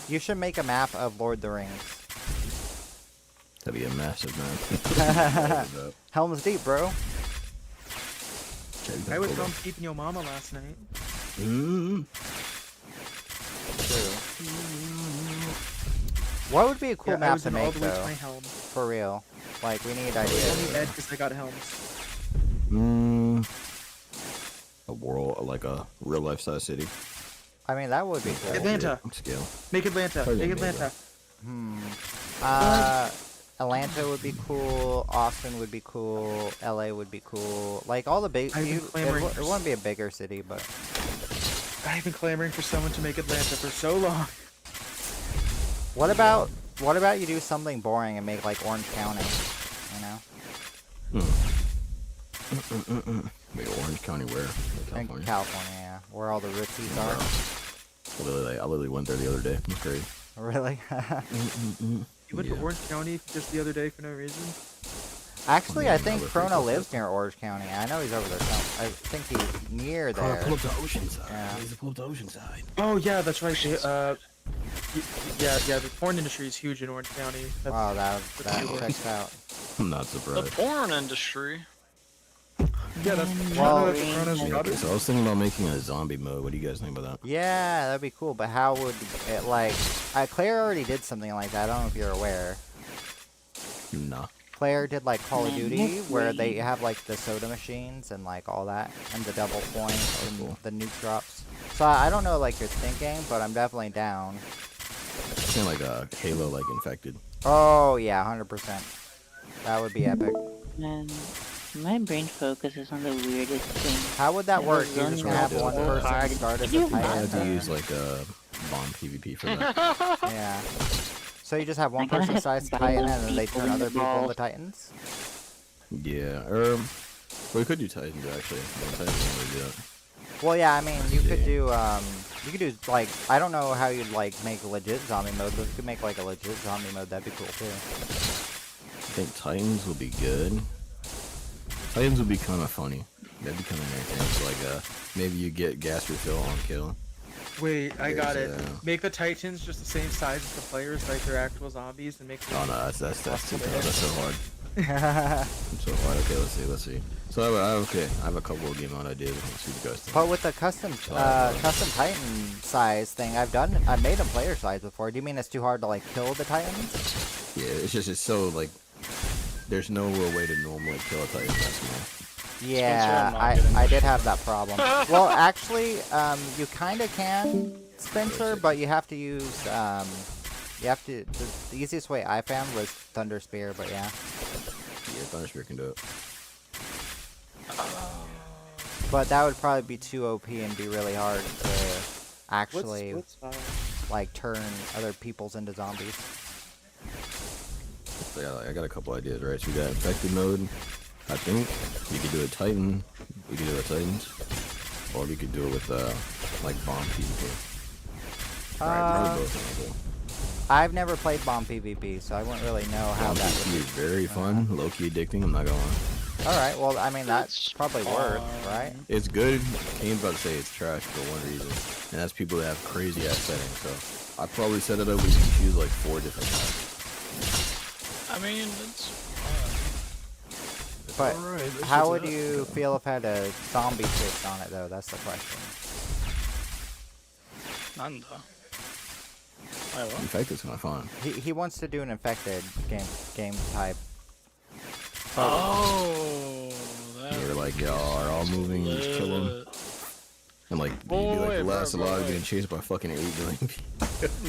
You should make a map of Lord of the Rings. That'd be a massive map. Helm's Deep, bro. I was home keeping your mama last night. True. What would be a cool Yeah, I map was to in all make, the way to though? my helm. For real. Like, we need I ideas. only Ed because I got helms. A world, like a real life size city. I mean, that would be cool. Atlanta. Scale. Make Atlanta. Probably Make made Atlanta. Atlanta would be cool. Austin would be cool. LA would be cool. Like, all the big... I've been It clamoring for wouldn't be a bigger city, but... I've been clamoring for someone to make Atlanta for so long. What about you do something boring and make, like, Orange County? You know? Make Orange County where? In California. California, yeah. Where all the ritzies are. I literally went there the other day. It was crazy. Really? You went to Orange County just the other day for no reason? Actually, I think Chrono lives near Orange County. I know he's over there. I think he's near there. Pull up to Oceanside. Yeah. He's pull up to Oceanside. Oh yeah, that's right. Yeah, the porn industry is huge in Orange County. That's, Wow, that cool. checks out. I'm not The surprised. porn industry. Yeah, that's Well, that's Chrono's daughter. So I was thinking about making a zombie mode. What do you guys think about that? Yeah, that'd be cool. But how would it, like... Claire already did something like that. I don't know if you're aware. Nah. Claire did like Call of Duty, where they have like the soda machines and like all that, and the double points and the nuke drops. So I don't know like you're thinking, but I'm definitely down. It's kind of like a Halo, like Infected. Oh yeah, 100%. That would be epic. Man, my brain focuses on the weirdest thing. How would that It work? was You're just gonna have so one person hard. start as Can a you I Titan? had to or- use like a bomb PvP for that. Yeah. So you just have one I'm gonna person have starts to Titan, battle and then they people turn in other the people balls. into Titans? Yeah. We could do Titans actually. Titans don't really do that. Well, yeah, I mean, you could Yeah. do like, I don't know how you'd like make a legit zombie mode, but if you could make like a legit zombie mode, that'd be cool too. I think Titans will be good. Titans would be kind of funny. That'd be kind of entertaining. So like, maybe you get gas refill on kill. Wait, I got it. There's, Make the Titans just the same size as the players, like they're actual zombies, and make them... Oh no, that's too tough. That's so hard. That's so hard. Okay, let's see. So I have a couple of game mode ideas. Let's see what you guys think. But with the custom Titan size thing, I made them player size before. Do you mean it's too hard to like kill the Titans? Yeah, it's so like, there's no real way to normally kill a Titan that small. Yeah, I'm not getting I this did have that problem. Well, actually, you kind of can, Spencer, but you have to use, the easiest way I found was Thunder Spear, but yeah. Yeah, Thunder Spear can do it. But that would probably be too OP and be really hard to actually, like, turn other peoples into zombies. So yeah, I got a couple ideas, right? So we got infected mode. I think we could do a Titan. We could do a Titans, or we could do it with like bomb PvP. Right, both are cool. I've never played bomb PvP, so I wouldn't really know how Bomb that PvP would is very fun, low-key addicting. I'm not gonna lie. Alright, well, I mean, that's probably worth, right? It's good. Kane's about to say it's trash for one reason, and that's people that have crazy ass settings. So I probably set it up. We can choose like 4 different types. I mean, it's But Alright, let's how switch would it up. you feel if it had a zombie twist on it, though? That's the question. none though. Wait, what? Infected's kind of fun. He wants to do an infected game type. Oh, that You're like, y'all are all moving, you just kill them. lit. And like, you'd be Boy, like the bro, last bro, alive wait. being chased by fucking 8 million people.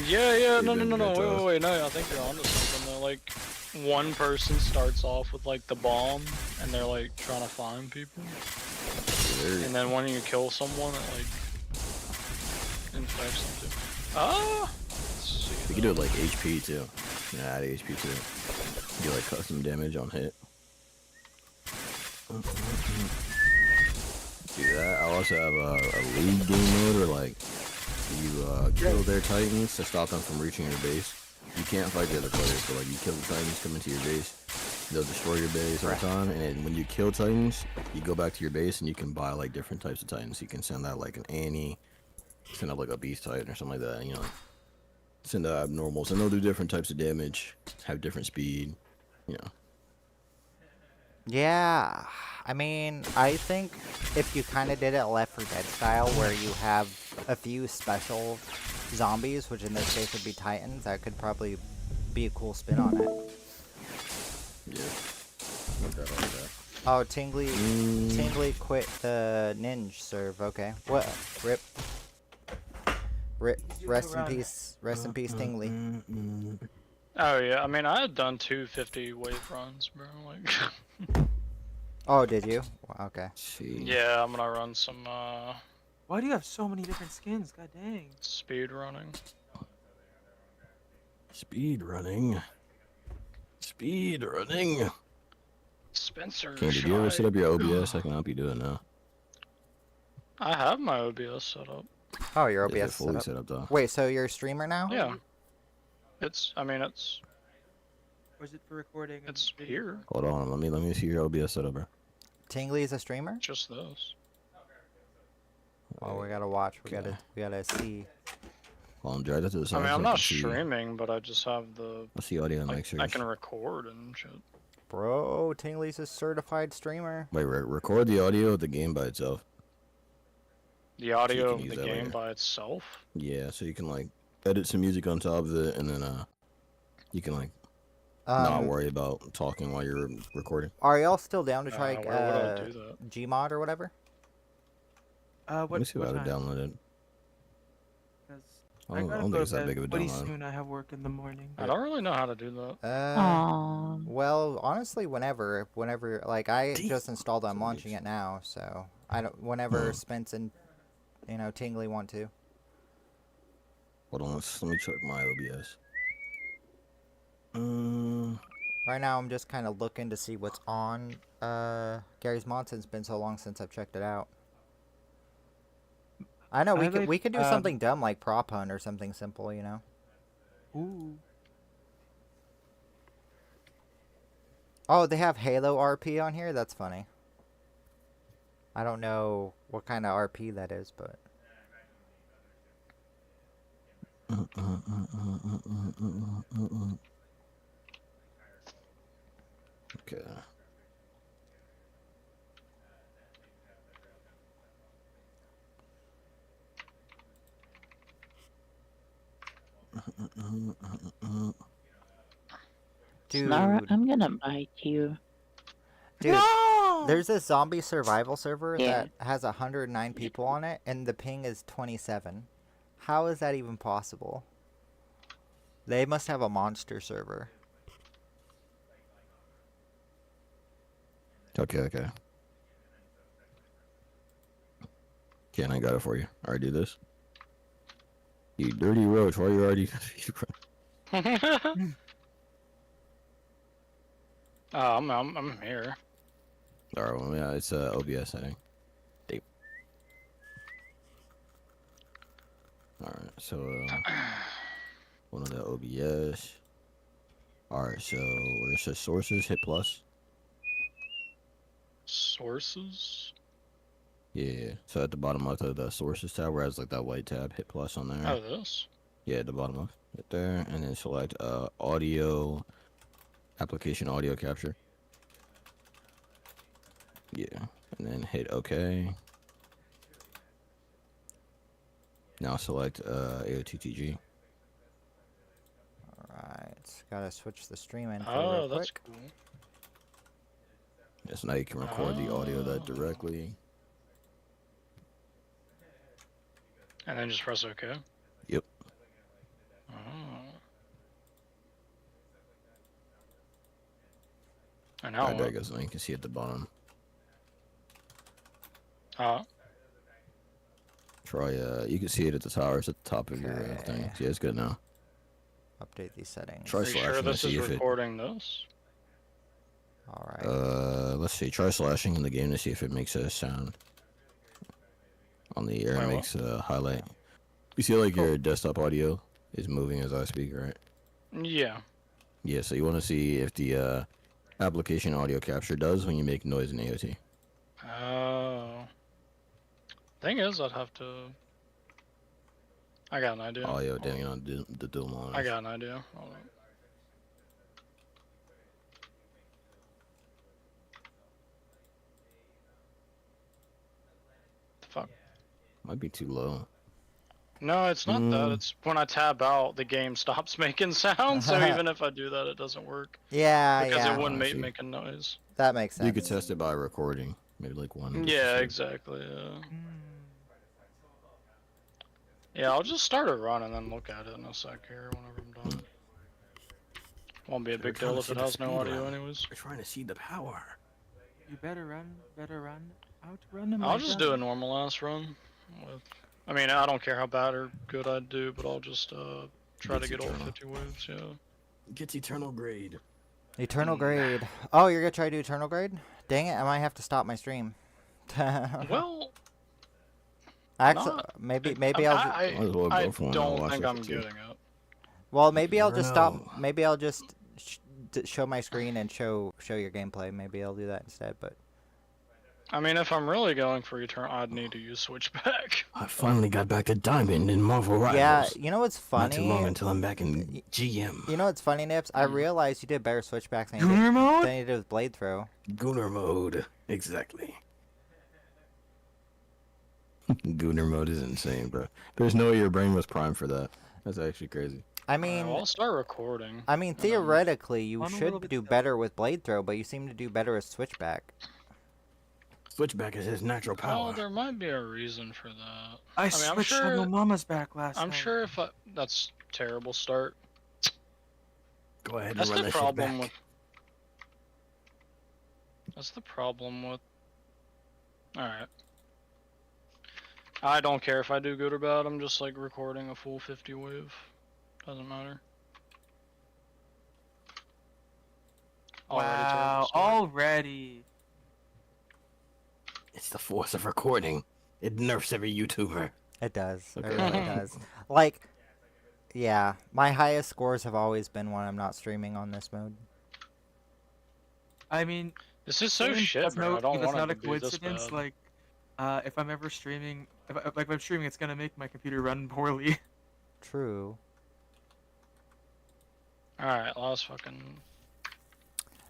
Yeah, no, You've been wait, no, I think you're onto something though. Like, one person starts off with like the bomb, and they're like trying to find people, and then when you kill someone, it like infects them too. Ah, let's see. You can do it like HP too. Yeah, add HP to it. Do like custom damage on hit. Do that. I also have a league game mode where like you kill their titans to stop them from reaching your base. You can't fight the other players, so like you kill the titans, come into your base, they'll destroy your base every time, and then when you kill Titans, you go back to your base and you can buy like different types of Titans. You can send out like an Annie, send out like a Beast Titan or something like that. You know, send out abnormals, and they'll do different types of damage, have different speed. You know. Yeah, I mean, I think if you kind of did it Left 4 Dead style, where you have a few special zombies, which in this case would be Titans, that could probably be a cool spin on it. Yeah. Look at all that. Oh, Tingly quit the Ninja serve. Okay. What? Rip. Rest in peace. Rest in peace, Tingly. Oh yeah, I mean I had done 250 wave runs, bro. Like. Oh, did you? Okay. Yeah, I'm gonna run some Why do you have so many different skins? God dang. speed running. Speed running. Speed running. Spencer. King, did you ever set up your OBS? I can help you do it now. I have my OBS set up. Oh, your Is it OBS fully set set up. up though? Wait, so you're a streamer now? Yeah. I mean, it's Or is it for recording? It's here. Hold on, let me see your OBS setup, bro. Tingly's a streamer? Just this. Oh, we gotta watch. We gotta see. Hold on, drag that to the side. I mean, so I'm can not see- streaming, but I just have the. Let's see audio and like, mixers. I can record and shit. Bro, Tingly's a certified streamer. Wait, record the audio of the game by itself. The audio can of use the that game later. by itself. Yeah, so you can like edit some music on top of it, and then you can like Um, not worry about talking while you're recording. Are y'all still down to try why would I do that? Gmod or whatever? Let me see if I have it time? downloaded. 'Cause I don't gotta think go it's to that bed big of a pretty download. soon. I have work in the morning. I don't really know how to do that. Well, honestly, whenever, like, I just installed. I'm launching it now, so I don't. Whenever Spence and Tingly want to. Hold on, let me check my OBS. Right now, I'm just kind of looking to see what's on Gary's Mod. It's been so long since I've checked it out. I know we could do something dumb like prop hunt or something simple, you know. Ooh. Oh, they have Halo RP on here. That's funny. I don't know what kind of RP that is, but. Okay. Dude. Nara, I'm gonna bite you. Dude, No! there's a zombie survival server Yeah. that has 109 people on it, and the ping is 27. How is that even possible? They must have a monster server. Okay. Okay, and I got it for you. Alright, do this. You dirty roach, why are you already... I'm here. Alright, well, yeah, it's OBS setting. Deep. Alright, so, one of the OBS. Alright, so, where it says sources, hit plus. Sources. Yeah, so at the bottom left of the sources tab, where it has like that white tab, hit plus on there. Oh, this. Yeah, at the bottom left, right there, and then select audio, application audio capture. Yeah, and then hit OK. Now select AOTTG. Alright, gotta switch the stream info Oh, real that's quick. cool. Yes, now you can record the audio of that directly. And then just press OK. Yep. Oh. And now Alright, there what? it goes. Now you can see at the bottom. Try, you can see it at the tower. It's at the top of your thing. Yeah, it's good now. Update these settings. Try Are you slashing sure to this see is if it... recording this? Alright. Let's see. Try slashing in the game to see if it makes a sound. On the air, Wait, it what? makes a highlight. You see, like, your desktop audio is moving as I speak, right? Yeah. Yeah, so you want to see if the application audio capture does when you make noise in AOT. Oh. Thing is, I'd have to. I got an idea. Audio down on the dual monitors. I got an idea. Hold on. Fuck. Might be too low. No, it's not that. It's when I tab out, the game stops making sound. So even if I do that, it doesn't work. Yeah, because yeah. it wouldn't I see. make a noise. That makes sense. You could test it by recording, maybe like one. Yeah, exactly. Yeah. Yeah, I'll just start a run and then look at it in a sec here whenever I'm done. Won't be a big deal if it has no audio, anyways. We're trying to see the power. You better run, outrun them. I'll just do a normal ass run. I mean, I don't care how bad or good I do, but I'll just try to get all 50 waves. Yeah. Gets eternal grade. Eternal grade. Oh, you're gonna try to do eternal grade? Dang it! I might have to stop my stream. Well. Actually, maybe I'll. I don't think I'm getting it. Well, maybe I'll just stop. Maybe I'll just show my screen and show your gameplay. Maybe I'll do that instead. But I mean, if I'm really going for eternal, I'd need to use switchback. I finally got back to Diamond in Marvel Rivals. yeah, you know what's funny? Not too long until I'm back in GM. You know what's funny, Nips? I realized you did better switchbacks than you did with blade throw. Gunner mode, exactly. Gunner mode is insane, bro. There's no way your brain was primed for that. That's actually crazy. I mean, I'll start recording. I mean, theoretically, you should do better with blade throw, but you seem to do better with switchback. Switchback is his natural power. Oh, there might be a reason for that. I mean, I'm switched on your mama's back last I'm night. sure if that's a terrible start. Go ahead and That's run the that shit problem back. with. That's the problem with. All right. I don't care if I do good or bad. I'm just like recording a full 50 wave. Doesn't matter. Wow, already. It's the force of recording. It nerfs every YouTuber. It does. Okay. It really does. Like, yeah, my highest scores have always been when I'm not streaming on this mode. I mean, this is so shit, bro. I don't that's want not it a to be this coincidence. bad. Like, if I'm ever streaming, if I'm streaming, it's gonna make my computer run poorly. True. Alright, last fucking.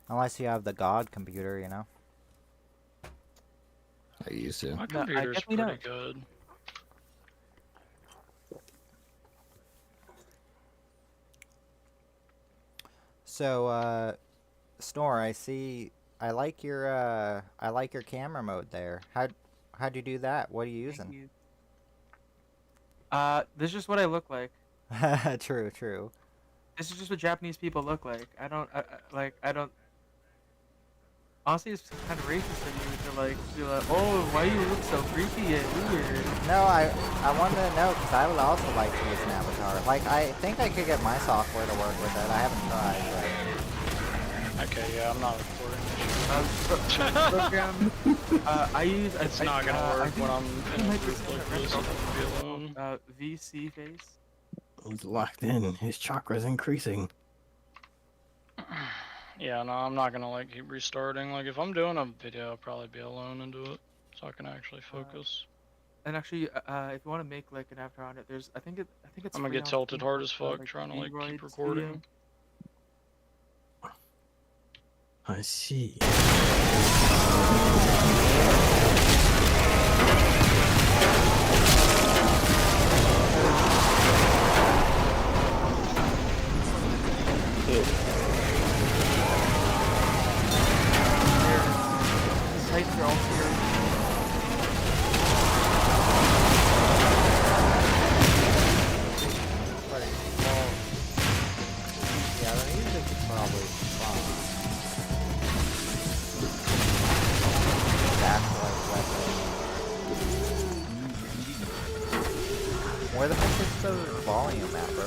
Unless you have the God computer, you know. I used to. My No, I computer's definitely pretty don't. good. So, Snore, I see. I like your camera mode there. How'd you do that? What are you using? This is just what I look like. True, true. This is just what Japanese people look like. I don't. Honestly, it's kind of racist of you to like be like, oh, why you look so creepy and weird? No, I wanted to know because I would also like to use an avatar. Like, I think I could get my software to work with it. I haven't tried. But... Okay, yeah, I'm not recording Program. I use. It's not gonna work when I'm in a might group be like this. I'm gonna be alone. VC face. He's locked in. His chakra's increasing. Yeah, no, I'm not gonna like keep restarting. Like if I'm doing a video, I'll probably be alone and do it, so I can actually focus. And actually, if you want to make like an avatar on it, I think it's. I'm gonna free get on tilted Steam, hard as fuck like, trying to like Android keep recording. Studio. I see. Sites are all here. Yeah, the music is probably fun. Where the heck is the volume at, bro?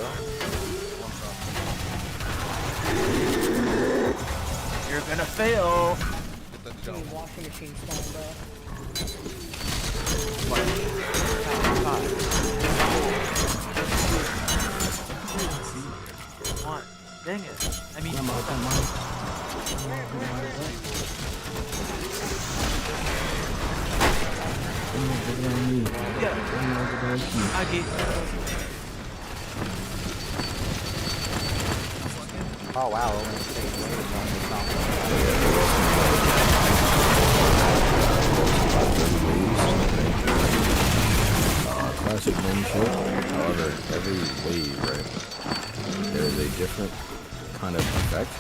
You're gonna fail. Washing machine stand, bro. Come on. Dang it. I mean, my gate. Oh wow, only 6 waves on this song. Classic wingship. However, every wave, right, there is a different kind of effect.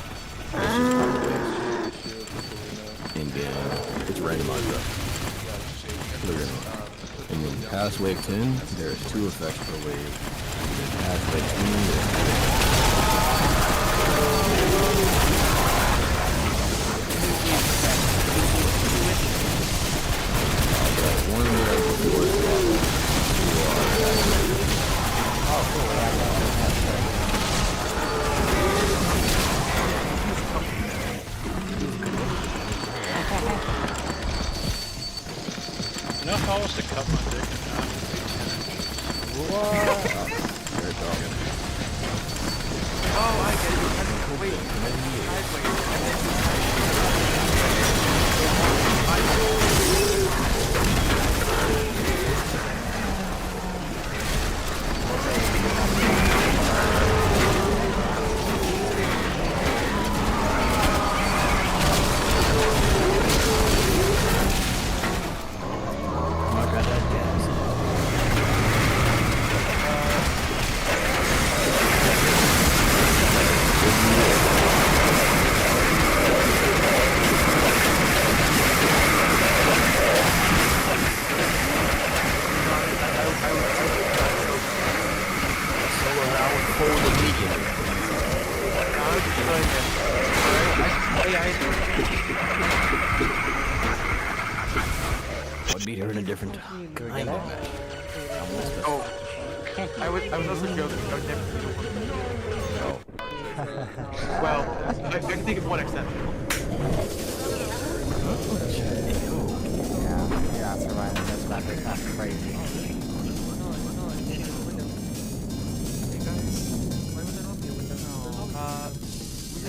And then it's randomized up. And then past wave 10, there's 2 effects per wave. And then past wave 20, there's 1 wave before it's Oh, cool. Yeah, You know if I was to cut my dick in half, Oh, I get it. Wait. I'd be here in a different kind of match. Oh, I was also joking. I would never do one. Oh. Well, I can think of one exception. yeah, you're not surviving this match. It's not crazy.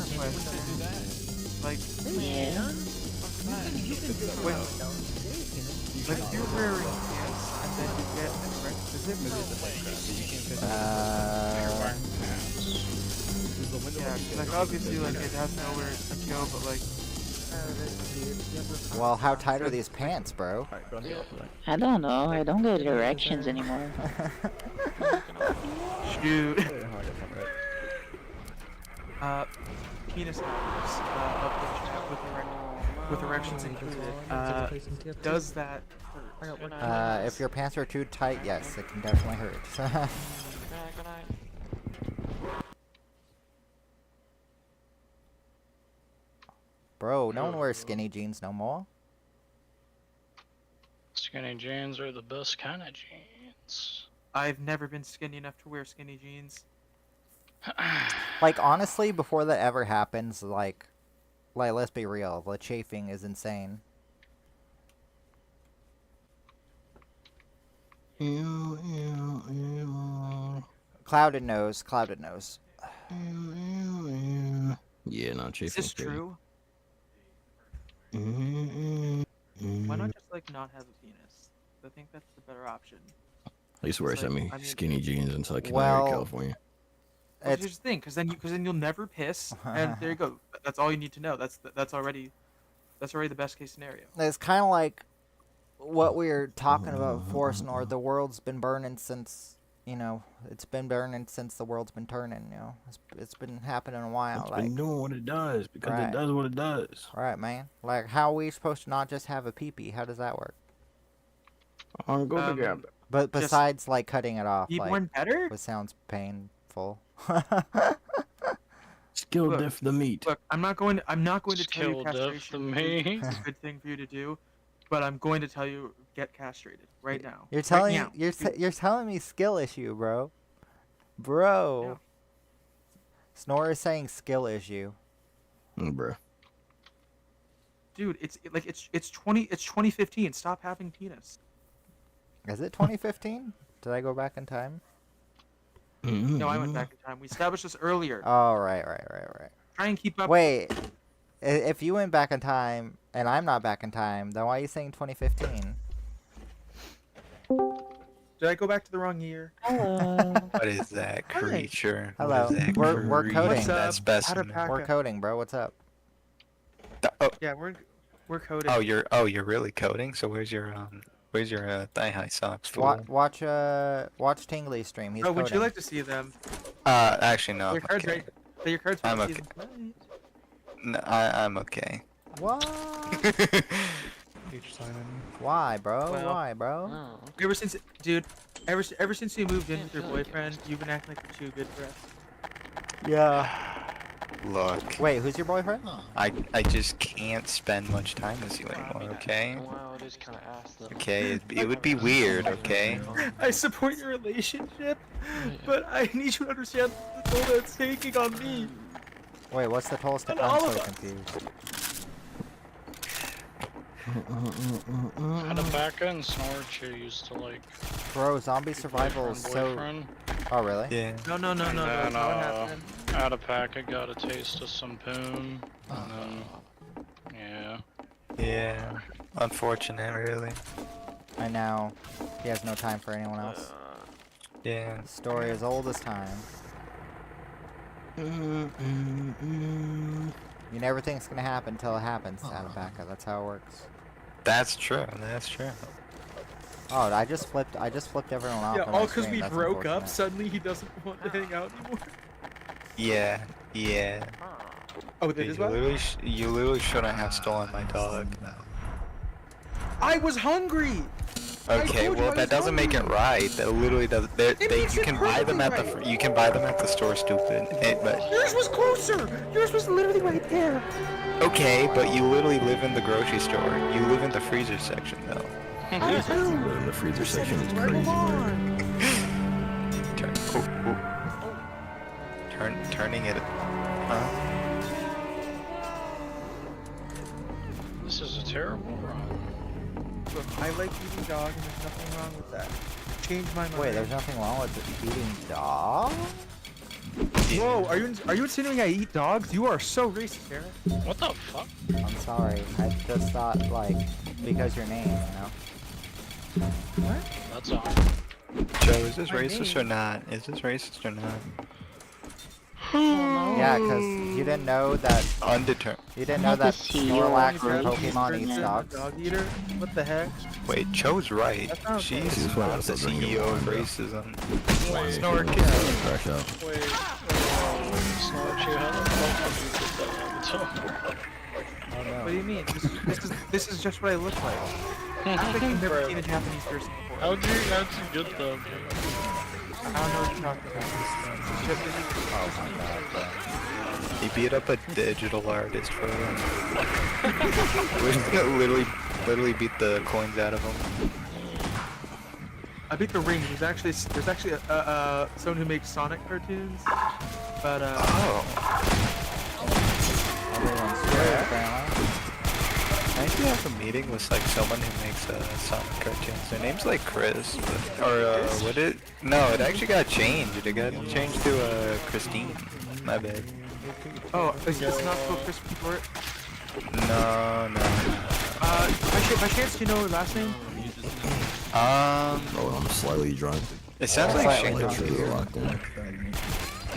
Weird question. Like, Yeah. when you're wearing pants and then you get an erect position. Yeah, like obviously, like it has nowhere to go, but like. Well, how tight are these pants, bro? I don't know. I don't get erections anymore. Shoot. Penis holders up the chat with erections included. Does that hurt? If your pants are too tight, yes, it can definitely hurt. Bro, no one wears skinny jeans no more. skinny jeans are the best kind of jeans. I've never been skinny enough to wear skinny jeans. Like, honestly, before that ever happens, like, let's be real, the chafing is insane. Clouded nose, clouded nose. Yeah, no, chafing. Is this true? Why not just like not have a penis? I think that's the better option. At least wear some skinny jeans until I can well, California. That's just the thing, because then you'll never piss, and there you go. That's all you need to know. That's already the best case scenario. It's kind of like what we were talking about before, Snore. The world's been burning since, it's been burning since the world's been turning. It's been happening a while. It's been doing what it does because it does what it does. Right, man. Like, how are we supposed to not just have a pee-pee? How does that work? Go together. But besides, like, cutting it off, be like, born better? It sounds painful. Skill diff the meat. Look, I'm not going to tell you Skill diff the castration meat. is a good thing for you to do, but I'm going to tell you get castrated right now. You're telling me skill issue, bro. Yeah. Snore is saying skill issue. Bro. Dude, it's 2015. Stop having penis. Is it 2015? Did I go back in time? No, I went back in time. We established this earlier. Oh, right. Try and keep up. Wait, if you went back in time and I'm not back in time, then why are you saying 2015? Did I go back to the wrong year? Hello. What is that creature? Hello. What is that We're creature? coding. What's up? That specimen. Alpaca. We're coding, bro. What's up? Oh, Yeah, we're coding. you're really coding. So where's your thigh high socks? Fool? Watch Tingly stream. He's Oh, coding. would you like to see them? Actually no. Your I'm cards okay. right. So your cards I'm right. okay. No, I'm okay. What? Why, bro? Well, Why, bro? Ever since, dude, ever since you moved in with your boyfriend, you've been acting like you're too good for us. Yeah. Look, Wait, who's your boyfriend? I just can't spend much time with you anymore. Okay. Wow, it is kind of ass though. Okay. It would be weird. Okay. I support your relationship, but I need you to understand the toll that it's taking on me. Wait, what's the toll step? And I'm all so of us. confused. Alpaca and Snorch used to like. Bro, zombie survival is so. Boyfriend. Oh, really? Yeah. No, And then, that's not what happened. Alpaca got a taste of some poon, and then, yeah. Yeah. Unfortunate, really. I know. He has no time for anyone else. Yeah. The story is old as time. You never think it's gonna happen until it happens, Alpaca. That's how it works. That's true. That's true. Oh, I just flipped everyone off. Yeah, on my all because stream. we That's broke up. unfortunate. Suddenly he doesn't want to hang out anymore. Yeah. Yeah. Oh, that is why? You literally shouldn't have stolen my dog. I was hungry. I Okay, told you well I that was doesn't make it hungry. right. That literally does. makes You it can buy them at perfectly the. You can buy them at the store, stupid. But Yours was closer. Yours was literally right there. okay, but you literally live in the grocery store. You live in the freezer section, though. The freezer section is crazy, bro. Turning it. This is a terrible run. Look, I like eating dog, and there's nothing wrong with that. Change my mind. Wait, there's nothing wrong with eating dog? Whoa, are you insinuating I eat dogs? You are so racist, Garry. What the fuck? I'm sorry. I just thought, like, because your name, you know? What? That's all. Joe, is this racist or not? Is this racist or not? Yeah, because you didn't know that. Undetermined. You didn't know that Snorlax from Dog Pokemon eats dogs. Dog eater? What the heck? Wait, Joe's right. That's not okay. She's That's why I not was the bringing it CEO of on, bro. racism. Snort, crash out. Wait, Snorch, you how the fuck did you get that avatar? What do you mean? This is just what I look like. I think I've never seen a Japanese person before. How'd you get that? I don't know what you're talking about. It's just Oh my god, bro. He beat up a digital artist for him. literally beat the coins out of him. I beat the ring. There's actually someone who makes Sonic cartoons, but Everyone's scared, apparently. I used to have a meeting with like someone who makes Sonic cartoons. Their name's like Chris, what it? No, it actually got changed. It got changed to Christine. My bad. oh, is this not so crispy for it? No. By chance, do you know her last name? Oh, I'm slightly drunk. It sounds like Slightly Shingo. Like, drunk. really locked in.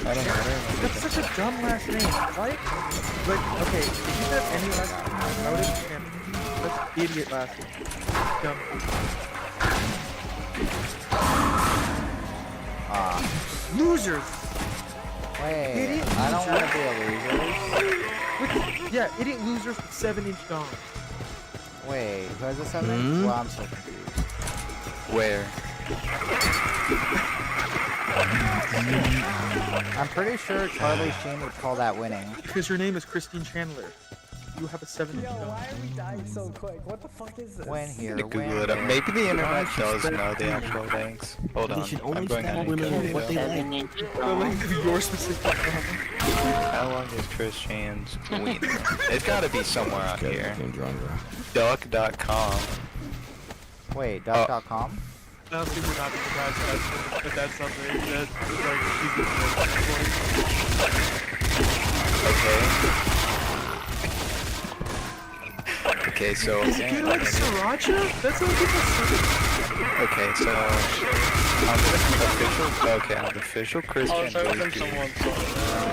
I don't know. That's such a dumb last name. Why? Like, okay, if you have any last name, I would understand. That's idiot last name. Dumb. Losers! Wait, Idiot I don't want loser. to be a loser. Yeah, idiot losers with 7-inch dong. Wait, who has a 7? Well, I'm so confused. Where? I'm pretty sure Charlie Sheen would call that winning. Because your name is Christine Chandler. You have a 7-inch dong. Why are we dying so quick? What the fuck is this? Win here, To win Google it up. here. Maybe the internet does know the actual things. Hold on. They should I'm only going stab on women with what they incognito. like. 7-inch The dong. length of your specific How long is Chris Chan's wiener? It's gotta be somewhere out Okay, here. became drunk, bro. Duck.com. Wait, duck.com? I honestly would not be surprised if that's something that Okay. Okay, so Is it kind of like sriracha? That's what people say. Okay, so on the official Christian wiki,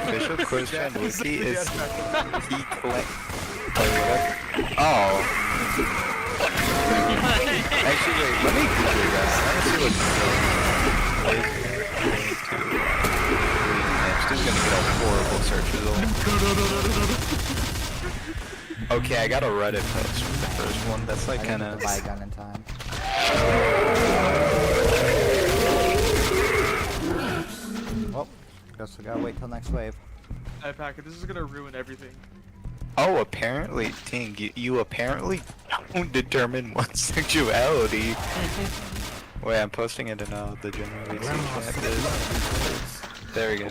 official Christian wiki is he claims. Oh. Actually, wait, let me Google that. Let me see what's going on. This is gonna get a horrible search result. Okay, I got a Reddit post for the first one. That's like kind of. Buy a gun in time. Well, guess we gotta wait till next wave. Hey, Packer, this is gonna ruin everything. Oh, apparently, Ting, you apparently don't determine one's sexuality. Wait, I'm posting it in the general chat. There we go.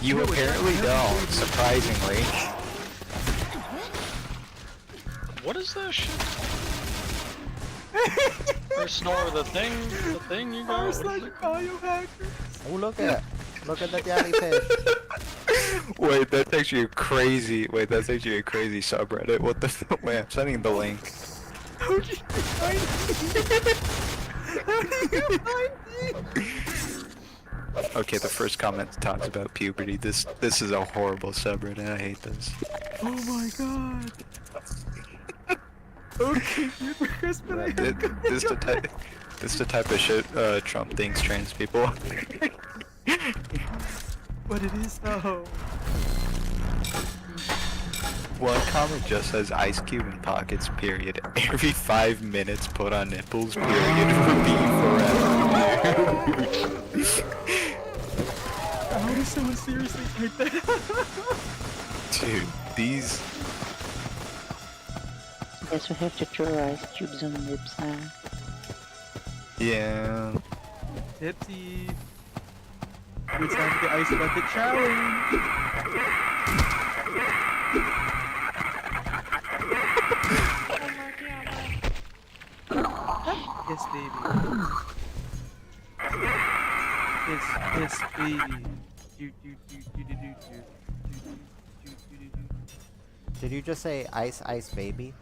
You apparently don't, surprisingly. What is that shit? Or Snore, the thing you got? What is it? Oh, look at the jellyfish. Wait, that's actually a crazy subreddit. What the fuck? Wait, I'm sending the link. How did you find me? Okay, the first comment talks about puberty. This is a horrible subreddit. I hate this. Oh my god. Okay, Chris, but I This the type of shit Trump thinks trans people. But it is though. One comment just says Ice Cube in pockets, period. Every 5 minutes put on nipples, period. Repeat forever. How does someone seriously take that? Dude, these... Guess we have to throw ice cubes on lips now. Yeah... Tipsy. It's time for the ice bucket challenge. Yes, baby. Yes, baby. Did you just say ice baby?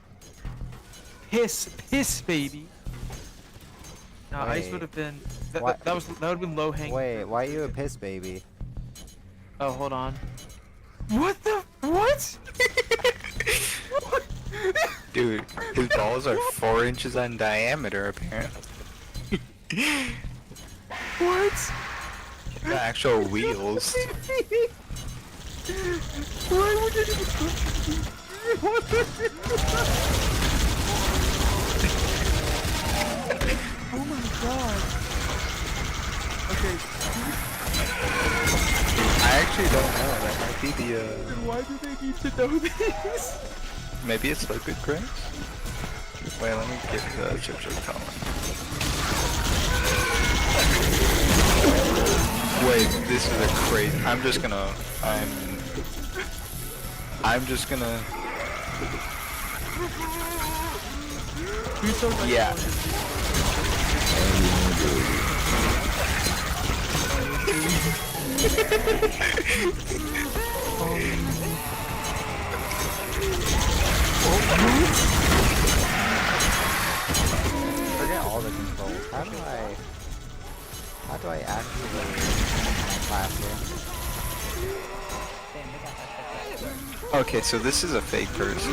Piss, baby. No, ice would have been. That would have been low hanging. Wait, why are you a piss baby? Oh, hold on. What the? What? Dude, his balls are 4 inches in diameter, apparently. What? The actual wheels. Why would you even what the? Oh my god. Okay. I actually don't know. That might be the, Then why do they need to know this? maybe it's liquid grass? Wait, let me get the chip comment. Wait, this is a crazy... I'm just gonna... Yeah. Forget all the controls. How do I actually class here? Okay, so this is a fake person.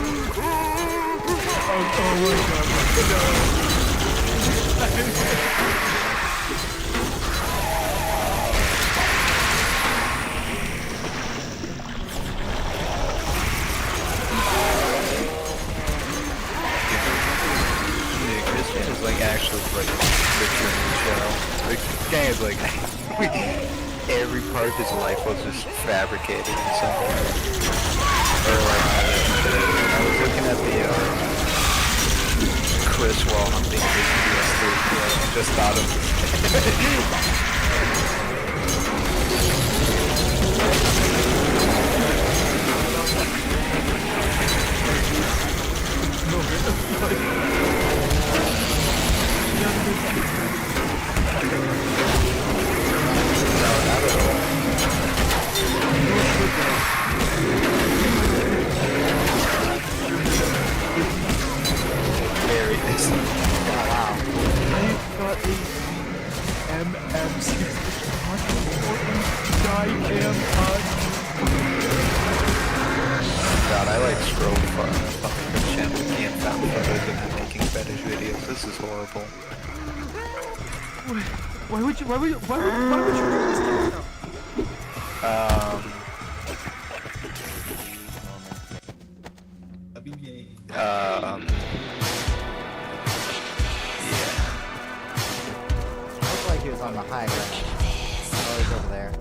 Christian is like actually like richer in the show. Like, this guy is like every part of his life was just fabricated in some way. Or like I was looking at the Chris while hunting his PS3 and just thought of Garry is. Wow. I thought these like scrolled far enough on the channel and found photos of them making fetish videos. This is horrible. Why would you do this to yourself? Yeah. Looks like he was on the high ground. Oh, he's over there.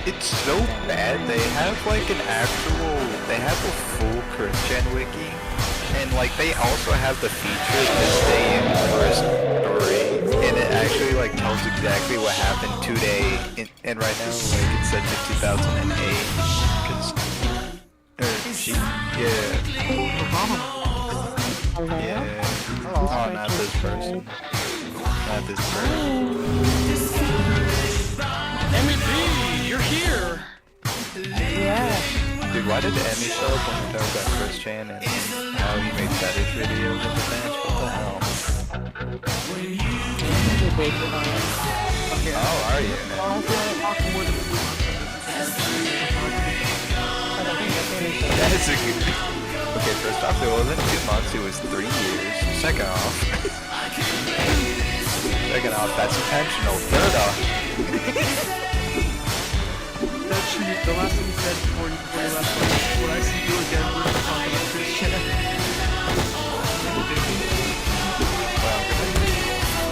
It's so bad. They have like they have a full Christian wiki, and like they also have the feature to stay in first story, and it actually like tells exactly what happened today. And right now, like it's set to 2008, because oh, not this person. Not this person. MEP, you're here! Yeah. Dude, why did Emmy show up when we talked about Chris Chan and how he made fetish videos in the match? What the hell? Okay, Oh, are you? That is a good... Okay, first off, it wasn't 2 months, it was 3 years. Second off, that's intentional. Third off... The last thing you said before you left was, when I see you again, we're going to talk about Christian. Well,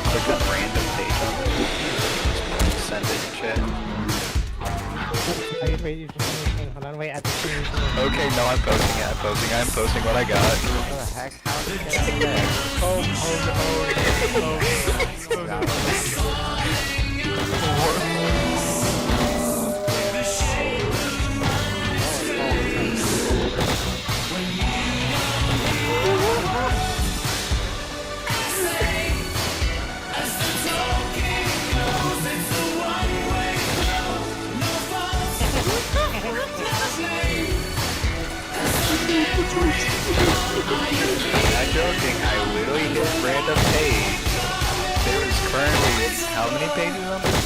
click a random page on it. Send it in chat. Hold on, wait, at the screen. Okay, no, I'm posting what I got. What the heck? How did he get there? Not joking, I literally hit random page. There is currently how many pages on this?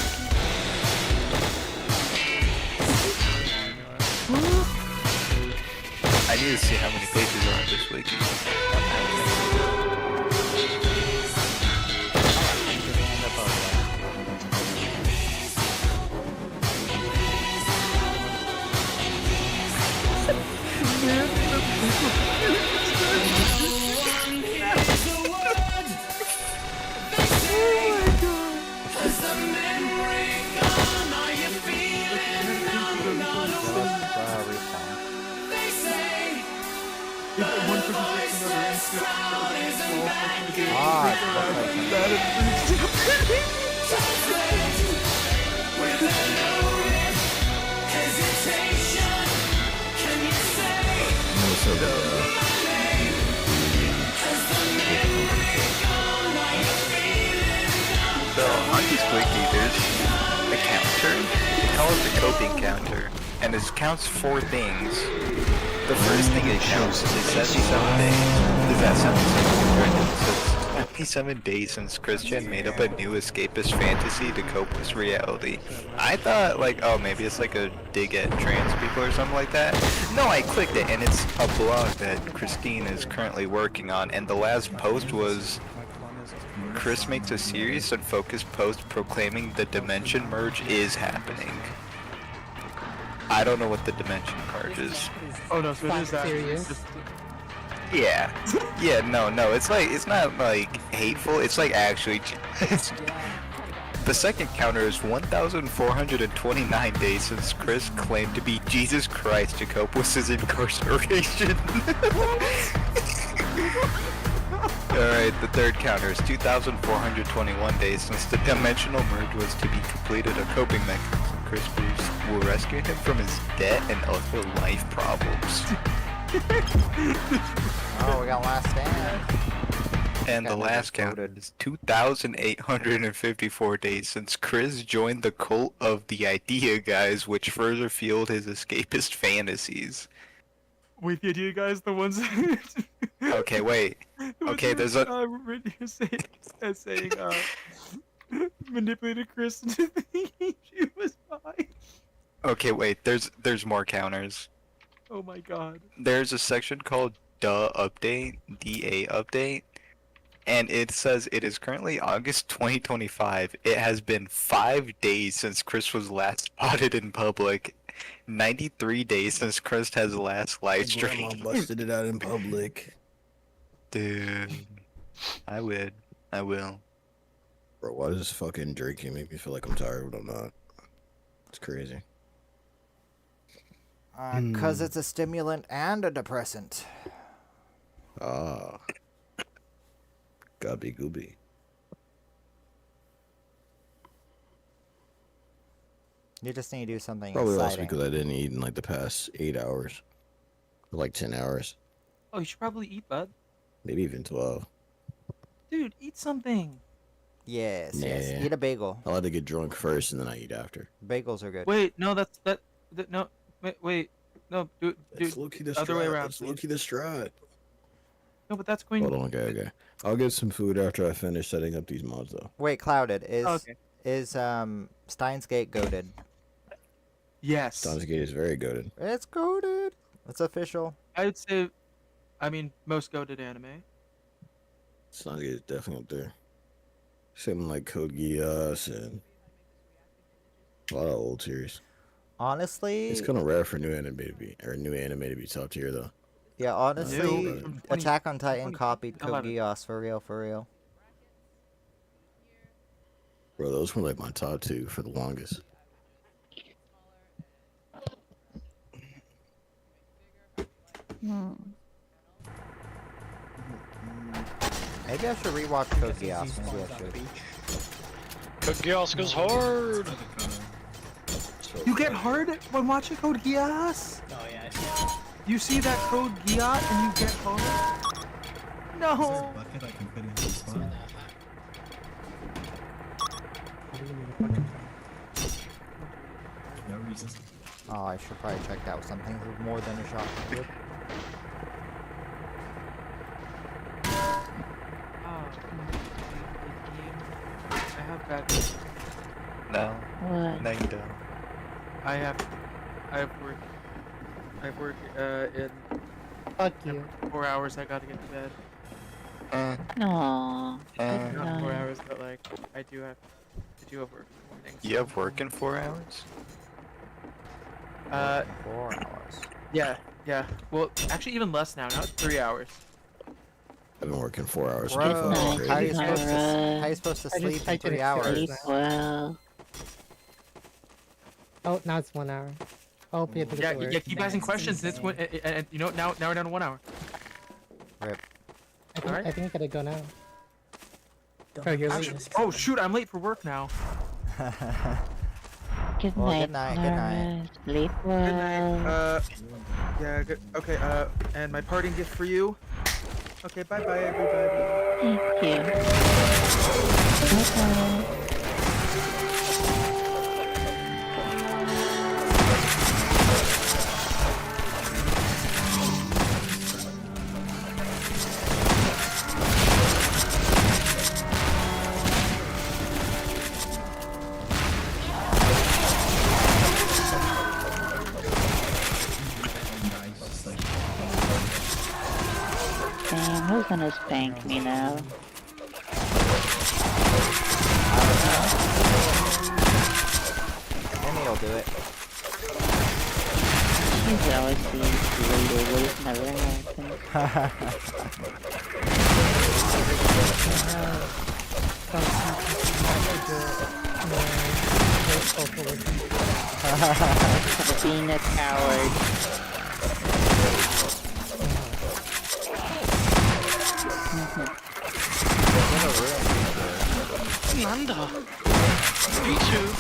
I need to see how many pages are on this wiki. So on this wiki, there's a counter. They call it the coping counter, and it counts 4 things. The first thing it counts is 77 days. Is that 77 days since Christian made up a new escapist fantasy to cope with reality. I thought like, oh, maybe it's like a dig at trans people or something like that. No, I clicked it, and it's a blog that Christine is currently working on, and the last post was Chris makes a serious and focused post proclaiming the dimension merge is happening. I don't know what the dimension merge is. Oh no, so it is that. Yeah. Yeah, no, it's like, it's not like hateful, it's like actually, the second counter is 1,429 days since Chris claimed to be Jesus Christ to cope with his incarceration. Alright, the third counter is 2,421 days since the dimensional merge was to be completed, a coping mechanism. Chris believes will rescue him from his debt and other life problems. Oh, we got last stand. And the last count is 2,854 days since Chris joined the cult of the Idea Guys, which further fueled his escapist fantasies. Wait, the idea guys, the ones Okay, wait. Okay, there's a... saying, manipulated Chris into thinking she was fine. Okay, wait, there's more counters. Oh my god. There's a section called DA update, and it says it is currently August 2025. It has been 5 days since Chris was last spotted in public. 93 days since Chris has last live Grandma streamed. busted it out in public. Dude, I would. I will. Bro, why does fucking drinking make me feel like I'm tired when I'm not? It's crazy. 'Cause it's a stimulant and a depressant. Ah. Gobby gooby. You just need to do something Probably also exciting. because I didn't eat in like the past 8 hours. Or like 10 hours. Oh, you should probably eat, bud. Maybe even 12. Dude, eat something. Yes, Nah. yes. Eat a bagel. I like to get drunk first and then I eat after. Bagels are good. Wait, no, no, wait, no, dude, It's low-key the other way strat. around. It's low-key the strat. No, but that's going. Hold on, okay. I'll get some food after I finish setting up these mods, though. Wait, Clouded, is Oh, okay. Steins Gate goated? Yes. Steins Gate is very goated. It's goated. It's official. I'd say, I mean, most goated anime. Steins Gate is definitely up there. Something like Code Geass and a lot of old series. Honestly, It's kind of rare for new anime to be top tier, though. yeah, honestly, New? Attack on Titan 20 copied Code 11. Geass for real, for real. Bro, those were like my top 2 for the longest. Maybe I should rewatch Code Geass. Maybe I should. Code Geass goes hard. You get hard when watching Code Geass? Oh yeah. You see that Code Geass and you get hard? No. bucket I can put in this spot? No reason. Oh, I should probably check that with something with more than a shot. I have bad news. No. What? No, you don't. I have work. I have work in Fuck you. 4 hours. I gotta get to bed. No. Not 4 hours, but like I do have work in the morning. You have work in 4 hours? 4 hours. Yeah. Well, actually, even less now. Now it's 3 hours. I've been working 4 hours. Bro, Nice. how are you supposed to, Alright. how you supposed to I just sleep in typed in 3 hours? Sleep well. Oh, now it's 1 hour. Oh, you have to Yeah, get to work. yeah. Keep asking questions. It's when, and you know, now we're down to 1 hour. Rip. I think I gotta go now. Oh, you're late. Oh shoot! I'm late for work now. Good Well, night, good night, good night. Clara. Sleep well. Yeah. Good. Okay. And my parting gift for you. Okay. Bye, bye, everybody. Thank you. Bye-bye. Damn, who's gonna spank me now? Emmy'll do it. She's always being later, but it never happens. Being a coward. Nanda. VTube.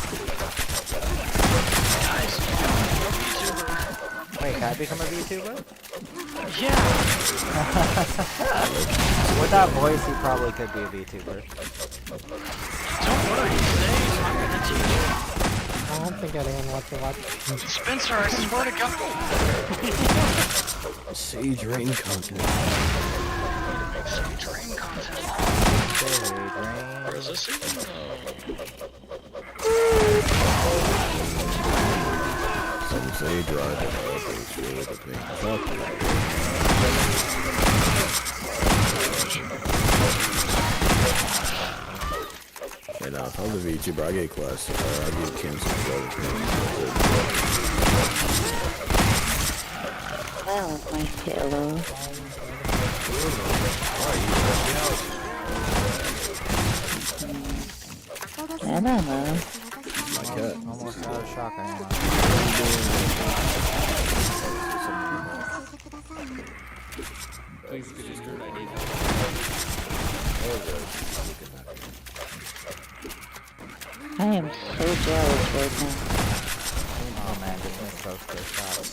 Guys, I'm a VTuber. Wait, can I become a VTuber? Yeah. With that voice, he probably could be a VTuber. Don't worry, today I'm gonna teach you. I don't think anyone wants to watch. Spencer, I swear to God. Sage Rain content. Make some drain content. Or is this even? they drive it up, it's really the thing. Fuck yeah. And if I was a VTuber, I'd get class, I'd get canceled for Oh, my pillow. I don't know. my cat. Almost out of shock ammo. I am so jealous right now. Oh man, just missed those first shots.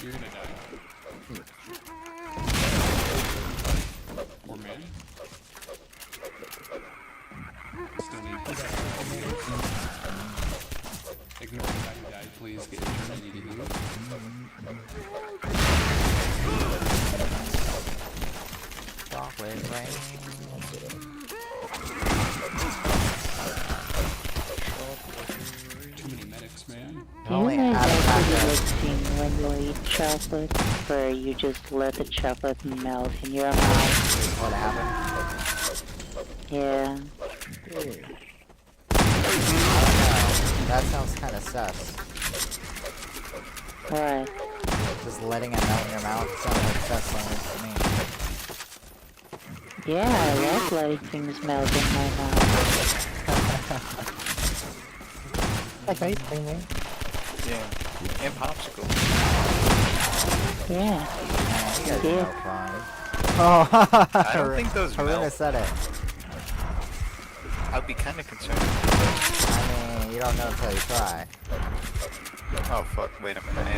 You're gonna die. Or man? Still need ignore the fact you died, please get your turn, you need to heal. Chocolate rain. Too many medics, man. Do you Only guys out of actually pack like seeing when you eat chocolate, where you just let the chocolate melt in your mouth? What happened? Yeah. I don't know. That sounds kind of sus. What? Just letting it melt in your mouth sounds like sus to me. Yeah, I like letting things melt in my mouth. Like ice cream, right? Yeah. And popsicle. Yeah. Man, you guys Yeah. are no fun. Oh, I don't think those Haruna melt. said it. I'd be kind of concerned. I mean, you don't know until you try. Oh fuck, wait a minute. I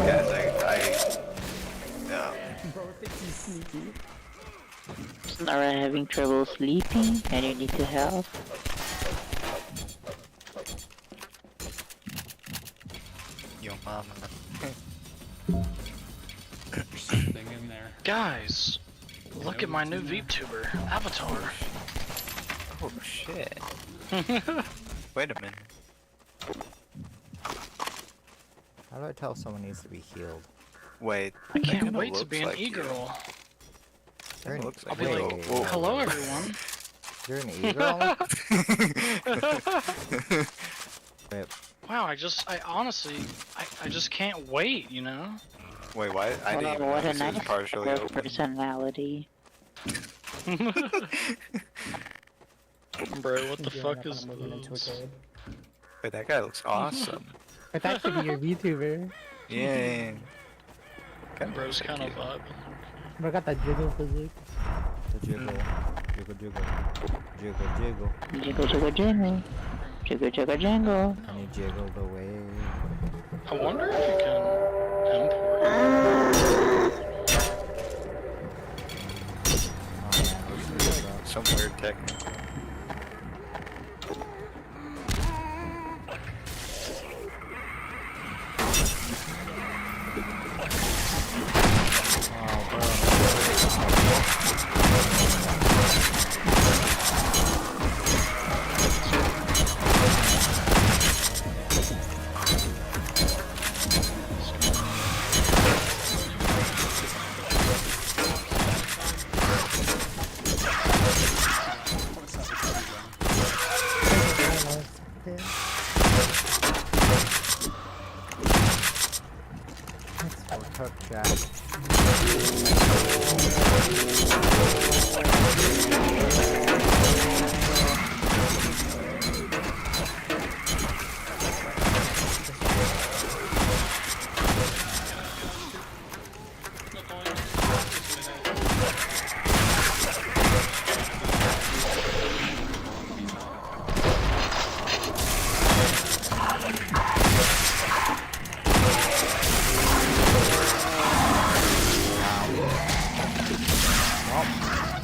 have to guys, no. Bro thinks he's sneaky. Nora having trouble sleeping and you need to help. Yo mama. There's something in there. Guys, look at my new VTuber avatar. Oh shit. Wait a minute. How do I tell someone needs to be healed? Wait. I that can't kinda wait to looks be an like you. e-girl. You're an, Looks I'll like be like, wait, whoa. hello everyone. You're an e-girl? Wait, Wow, I honestly, I just can't wait, you know? Wait, why? I didn't even What a notice it was nice partially open. personality. Bro, what the Giving fuck up on is moving into a this? cave. Wait, that guy looks awesome. It's actually your VTuber. Yeah. Bro's kind of vibing. Bro got that jiggle physique. the jiggle. Jiggle, jiggle. Jiggle, jiggle. Jiggle, jiggle, jingle. Jiggle, jiggle, jingle. And you jiggle the way. I wonder if you can import. Oh man, let's do this up. Some weird technique. Cook Jack.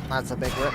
That's a big rip.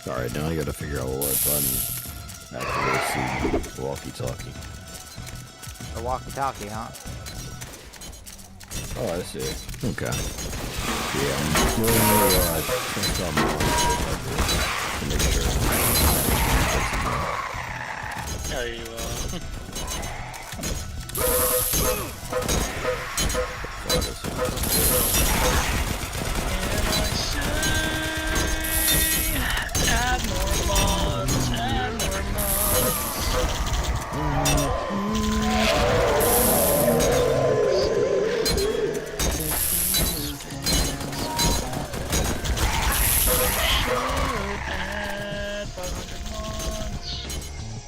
Alright, now I gotta figure out what button activates the walkie-talkie. The walkie-talkie, huh? Oh, I see. Okay. Yeah, I'm going to check out my to make sure. Yeah, you, add more mods, add more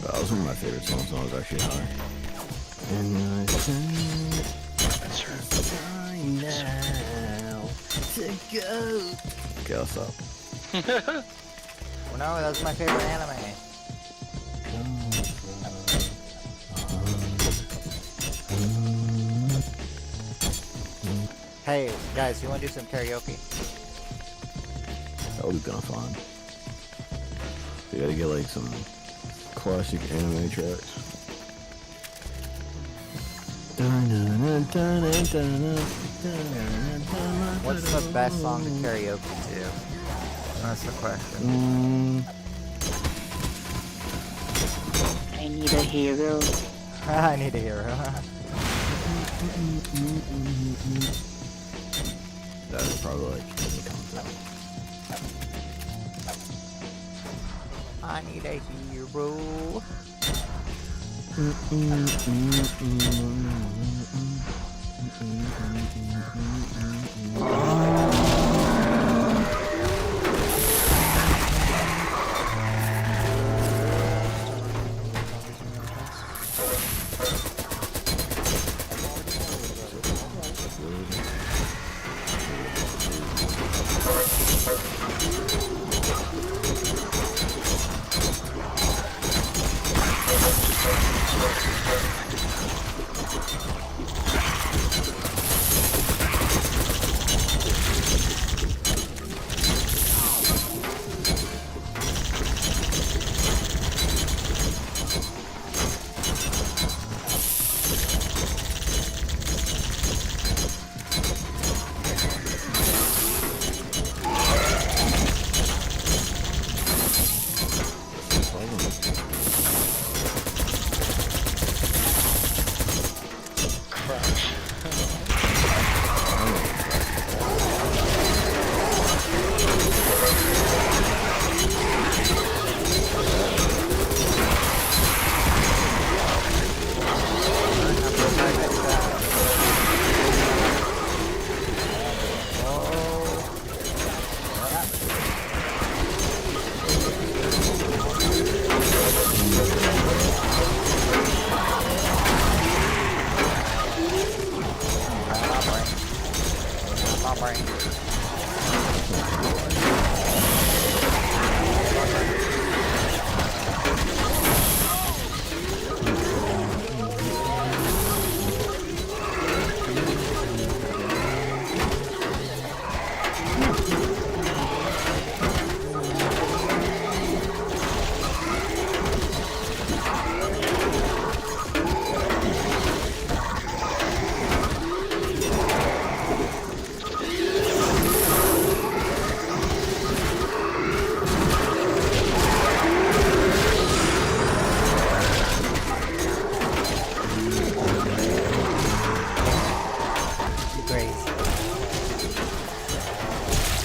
That was one of my favorite songs when I was actually high. And I think That's right. time now to go. Okay, I'll stop. Well, no, that was my favorite anime. Hey, guys, you want to do some karaoke? That would be kind of fun. We gotta get like some classic anime tracks. What's the best song to karaoke to? That's the question. I need a hero. I need a hero. That would probably like when it comes out. I need a hero.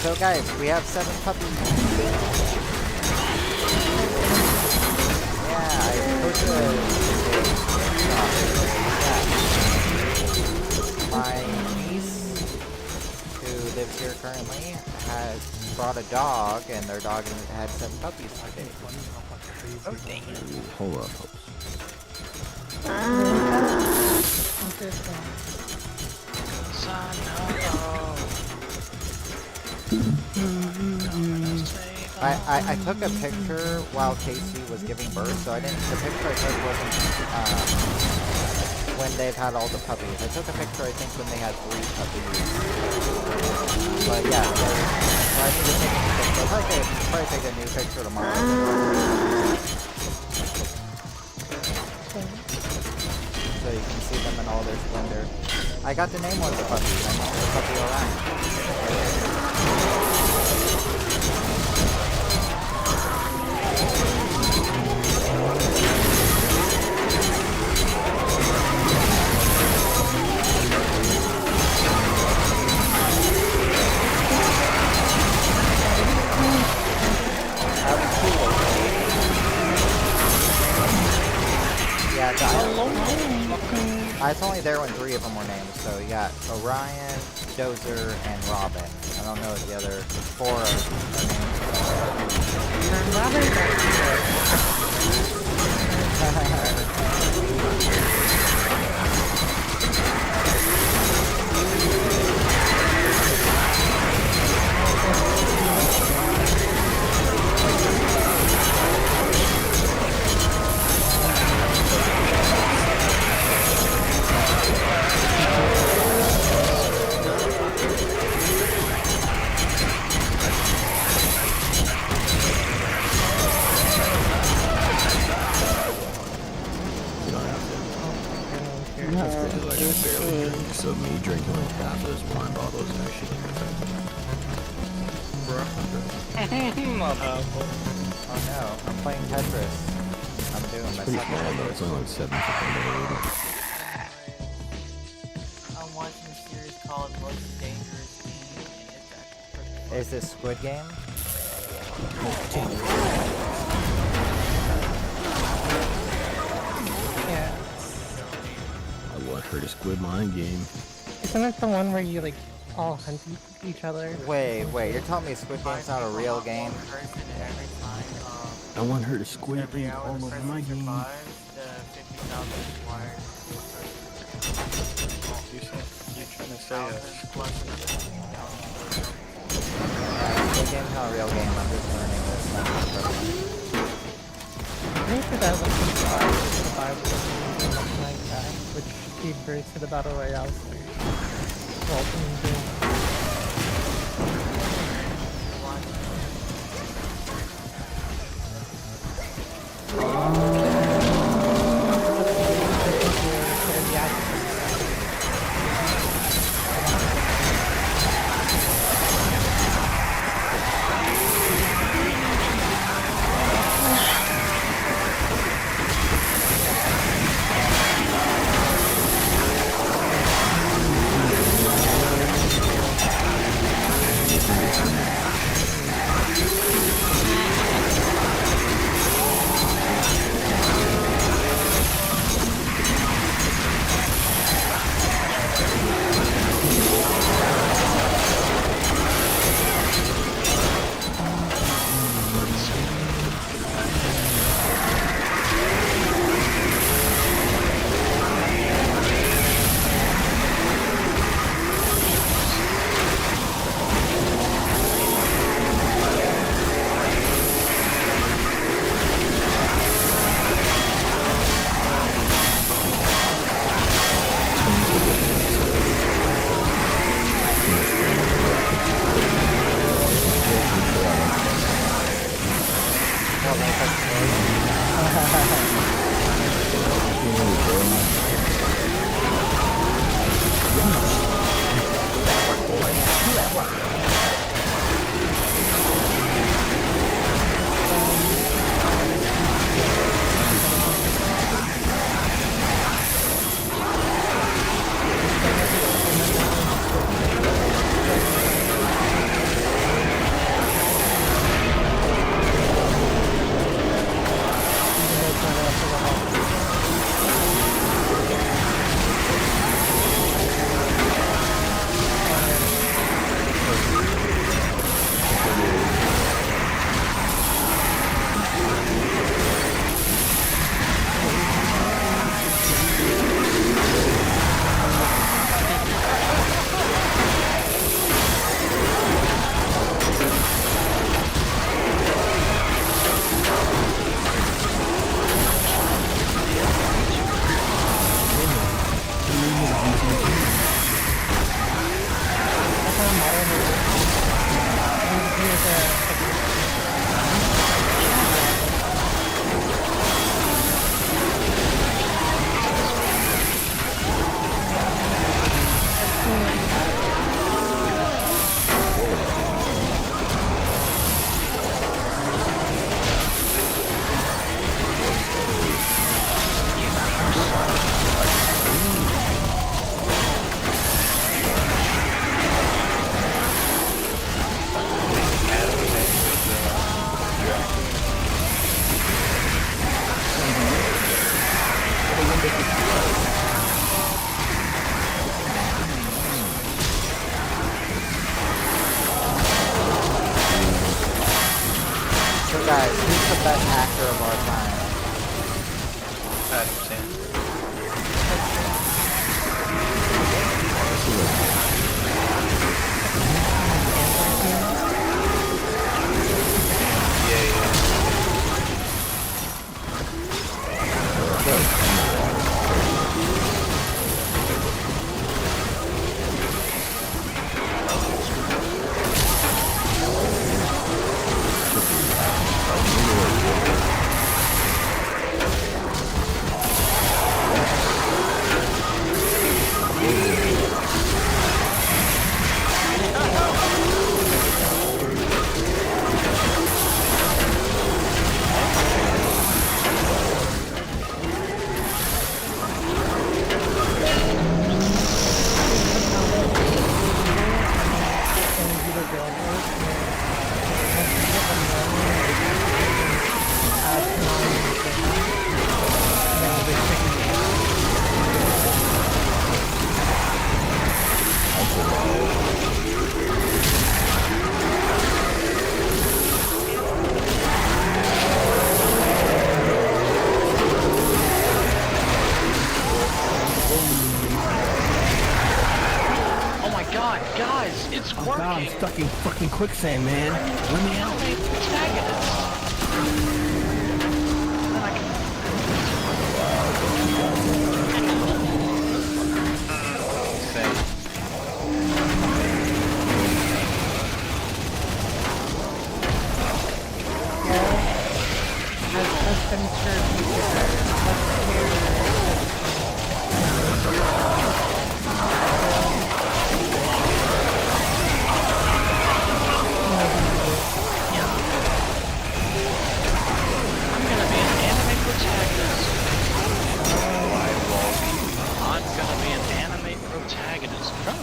So guys, we have 7 puppies. Yeah, I posted a screenshot. My niece, who lives here currently, has brought a dog, and their dog had 7 puppies today. Oh, dang. Hold up. I took a picture while Casey was giving birth, so I didn't. The picture I took wasn't when they've had all the puppies. I took a picture, I think, when they had 3 puppies. But yeah, so I need to take a new picture. I'll probably take a new picture tomorrow. So you can see them in all their splendor. I got to name one of the puppies. I named the puppy Orion. Yeah, I was only there when 3 of them were named, so you got Orion, Dozer, and Robin. I don't know if the other 4 are So me drinking like half of this wine bottle is actually Oh no, I'm playing Tetris. I'm doing my pretty second small though. It's only like 7 I'm watching a series called Most Dangerous Game, and it's actually Is this Squid Game? Yeah. I want her to squid mind game. Isn't it the one where you like all hunt each other? Wait, you're telling me Squid Game's not a real game? I want her to squid game all over my game. You're trying to say Squid Game's not a real game, I'm just learning this. Pretty sure that was like survival or something like that, which gave birth to the Battle Royale series. Well, factor of our time. I understand. Oh my god, guys, it's working! Oh god, I'm stuck in fucking quicksand, man. Let me out. Animate protagonist.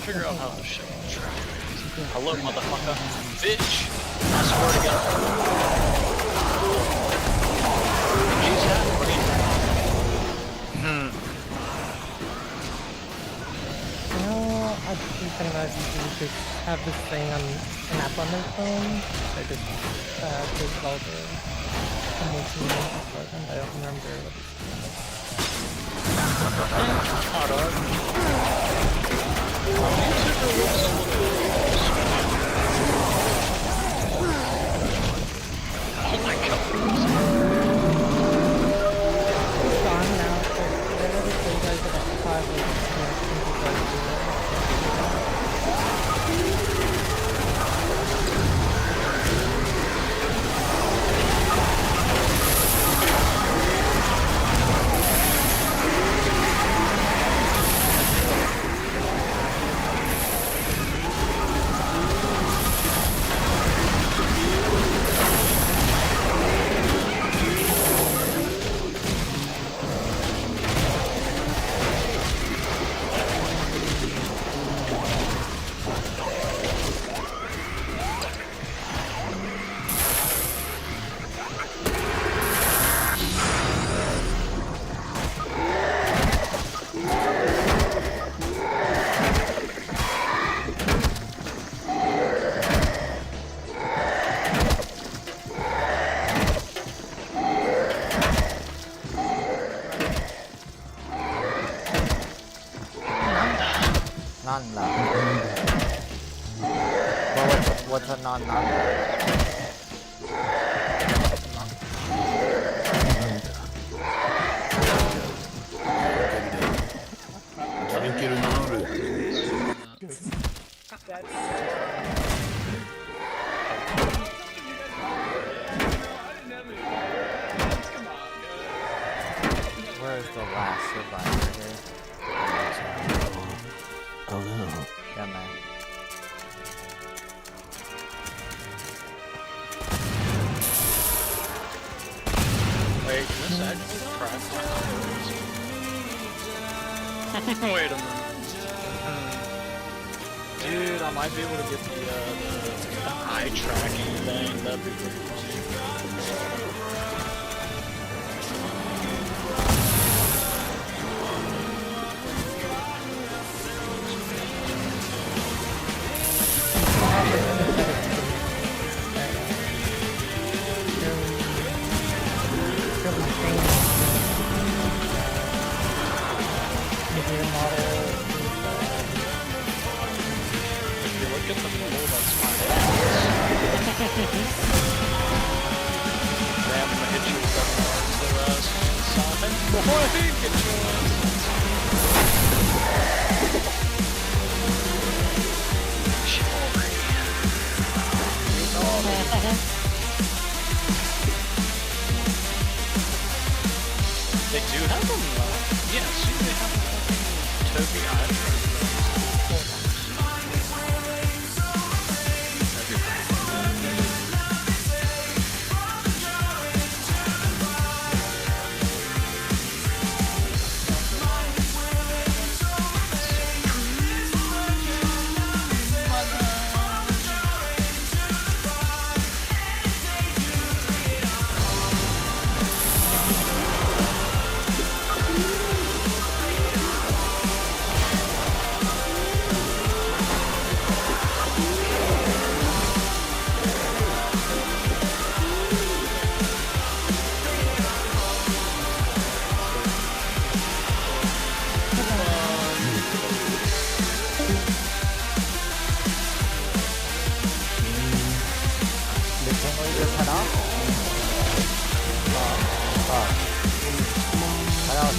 Figure out how to shit track. Hello, motherfucker. Bitch! I swear to God. She's happy. I think kind of easy to just have this thing on an app on their phone. I just take all the emotions for them. I don't remember Oh my god. It's gone now, but I never told you guys about the 5 Non-love. Well, what's a non-nanda? Where's the last survivor here? Oh no. Yeah, man. Wait, can this actually crack my eyes? Wait a minute. Dude, I might be able to get the eye tracking thing. That'd be pretty funny.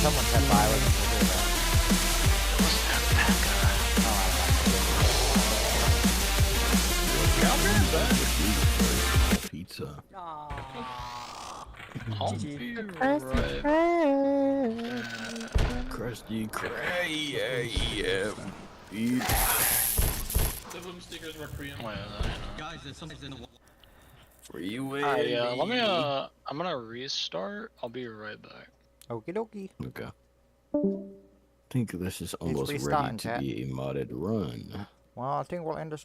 someone said bye. I wasn't sure who that. Pizza. I'll be right Krusty Krab. Yeah. The boom stickers were Korean. Guys, there's something in the wall. For you, Alright, yeah, let me, I'm gonna restart. I'll be right back. Okie dokie. Okay. I think this is almost ready restarting, to chat. be a modded run. Well, I think we'll end the stream.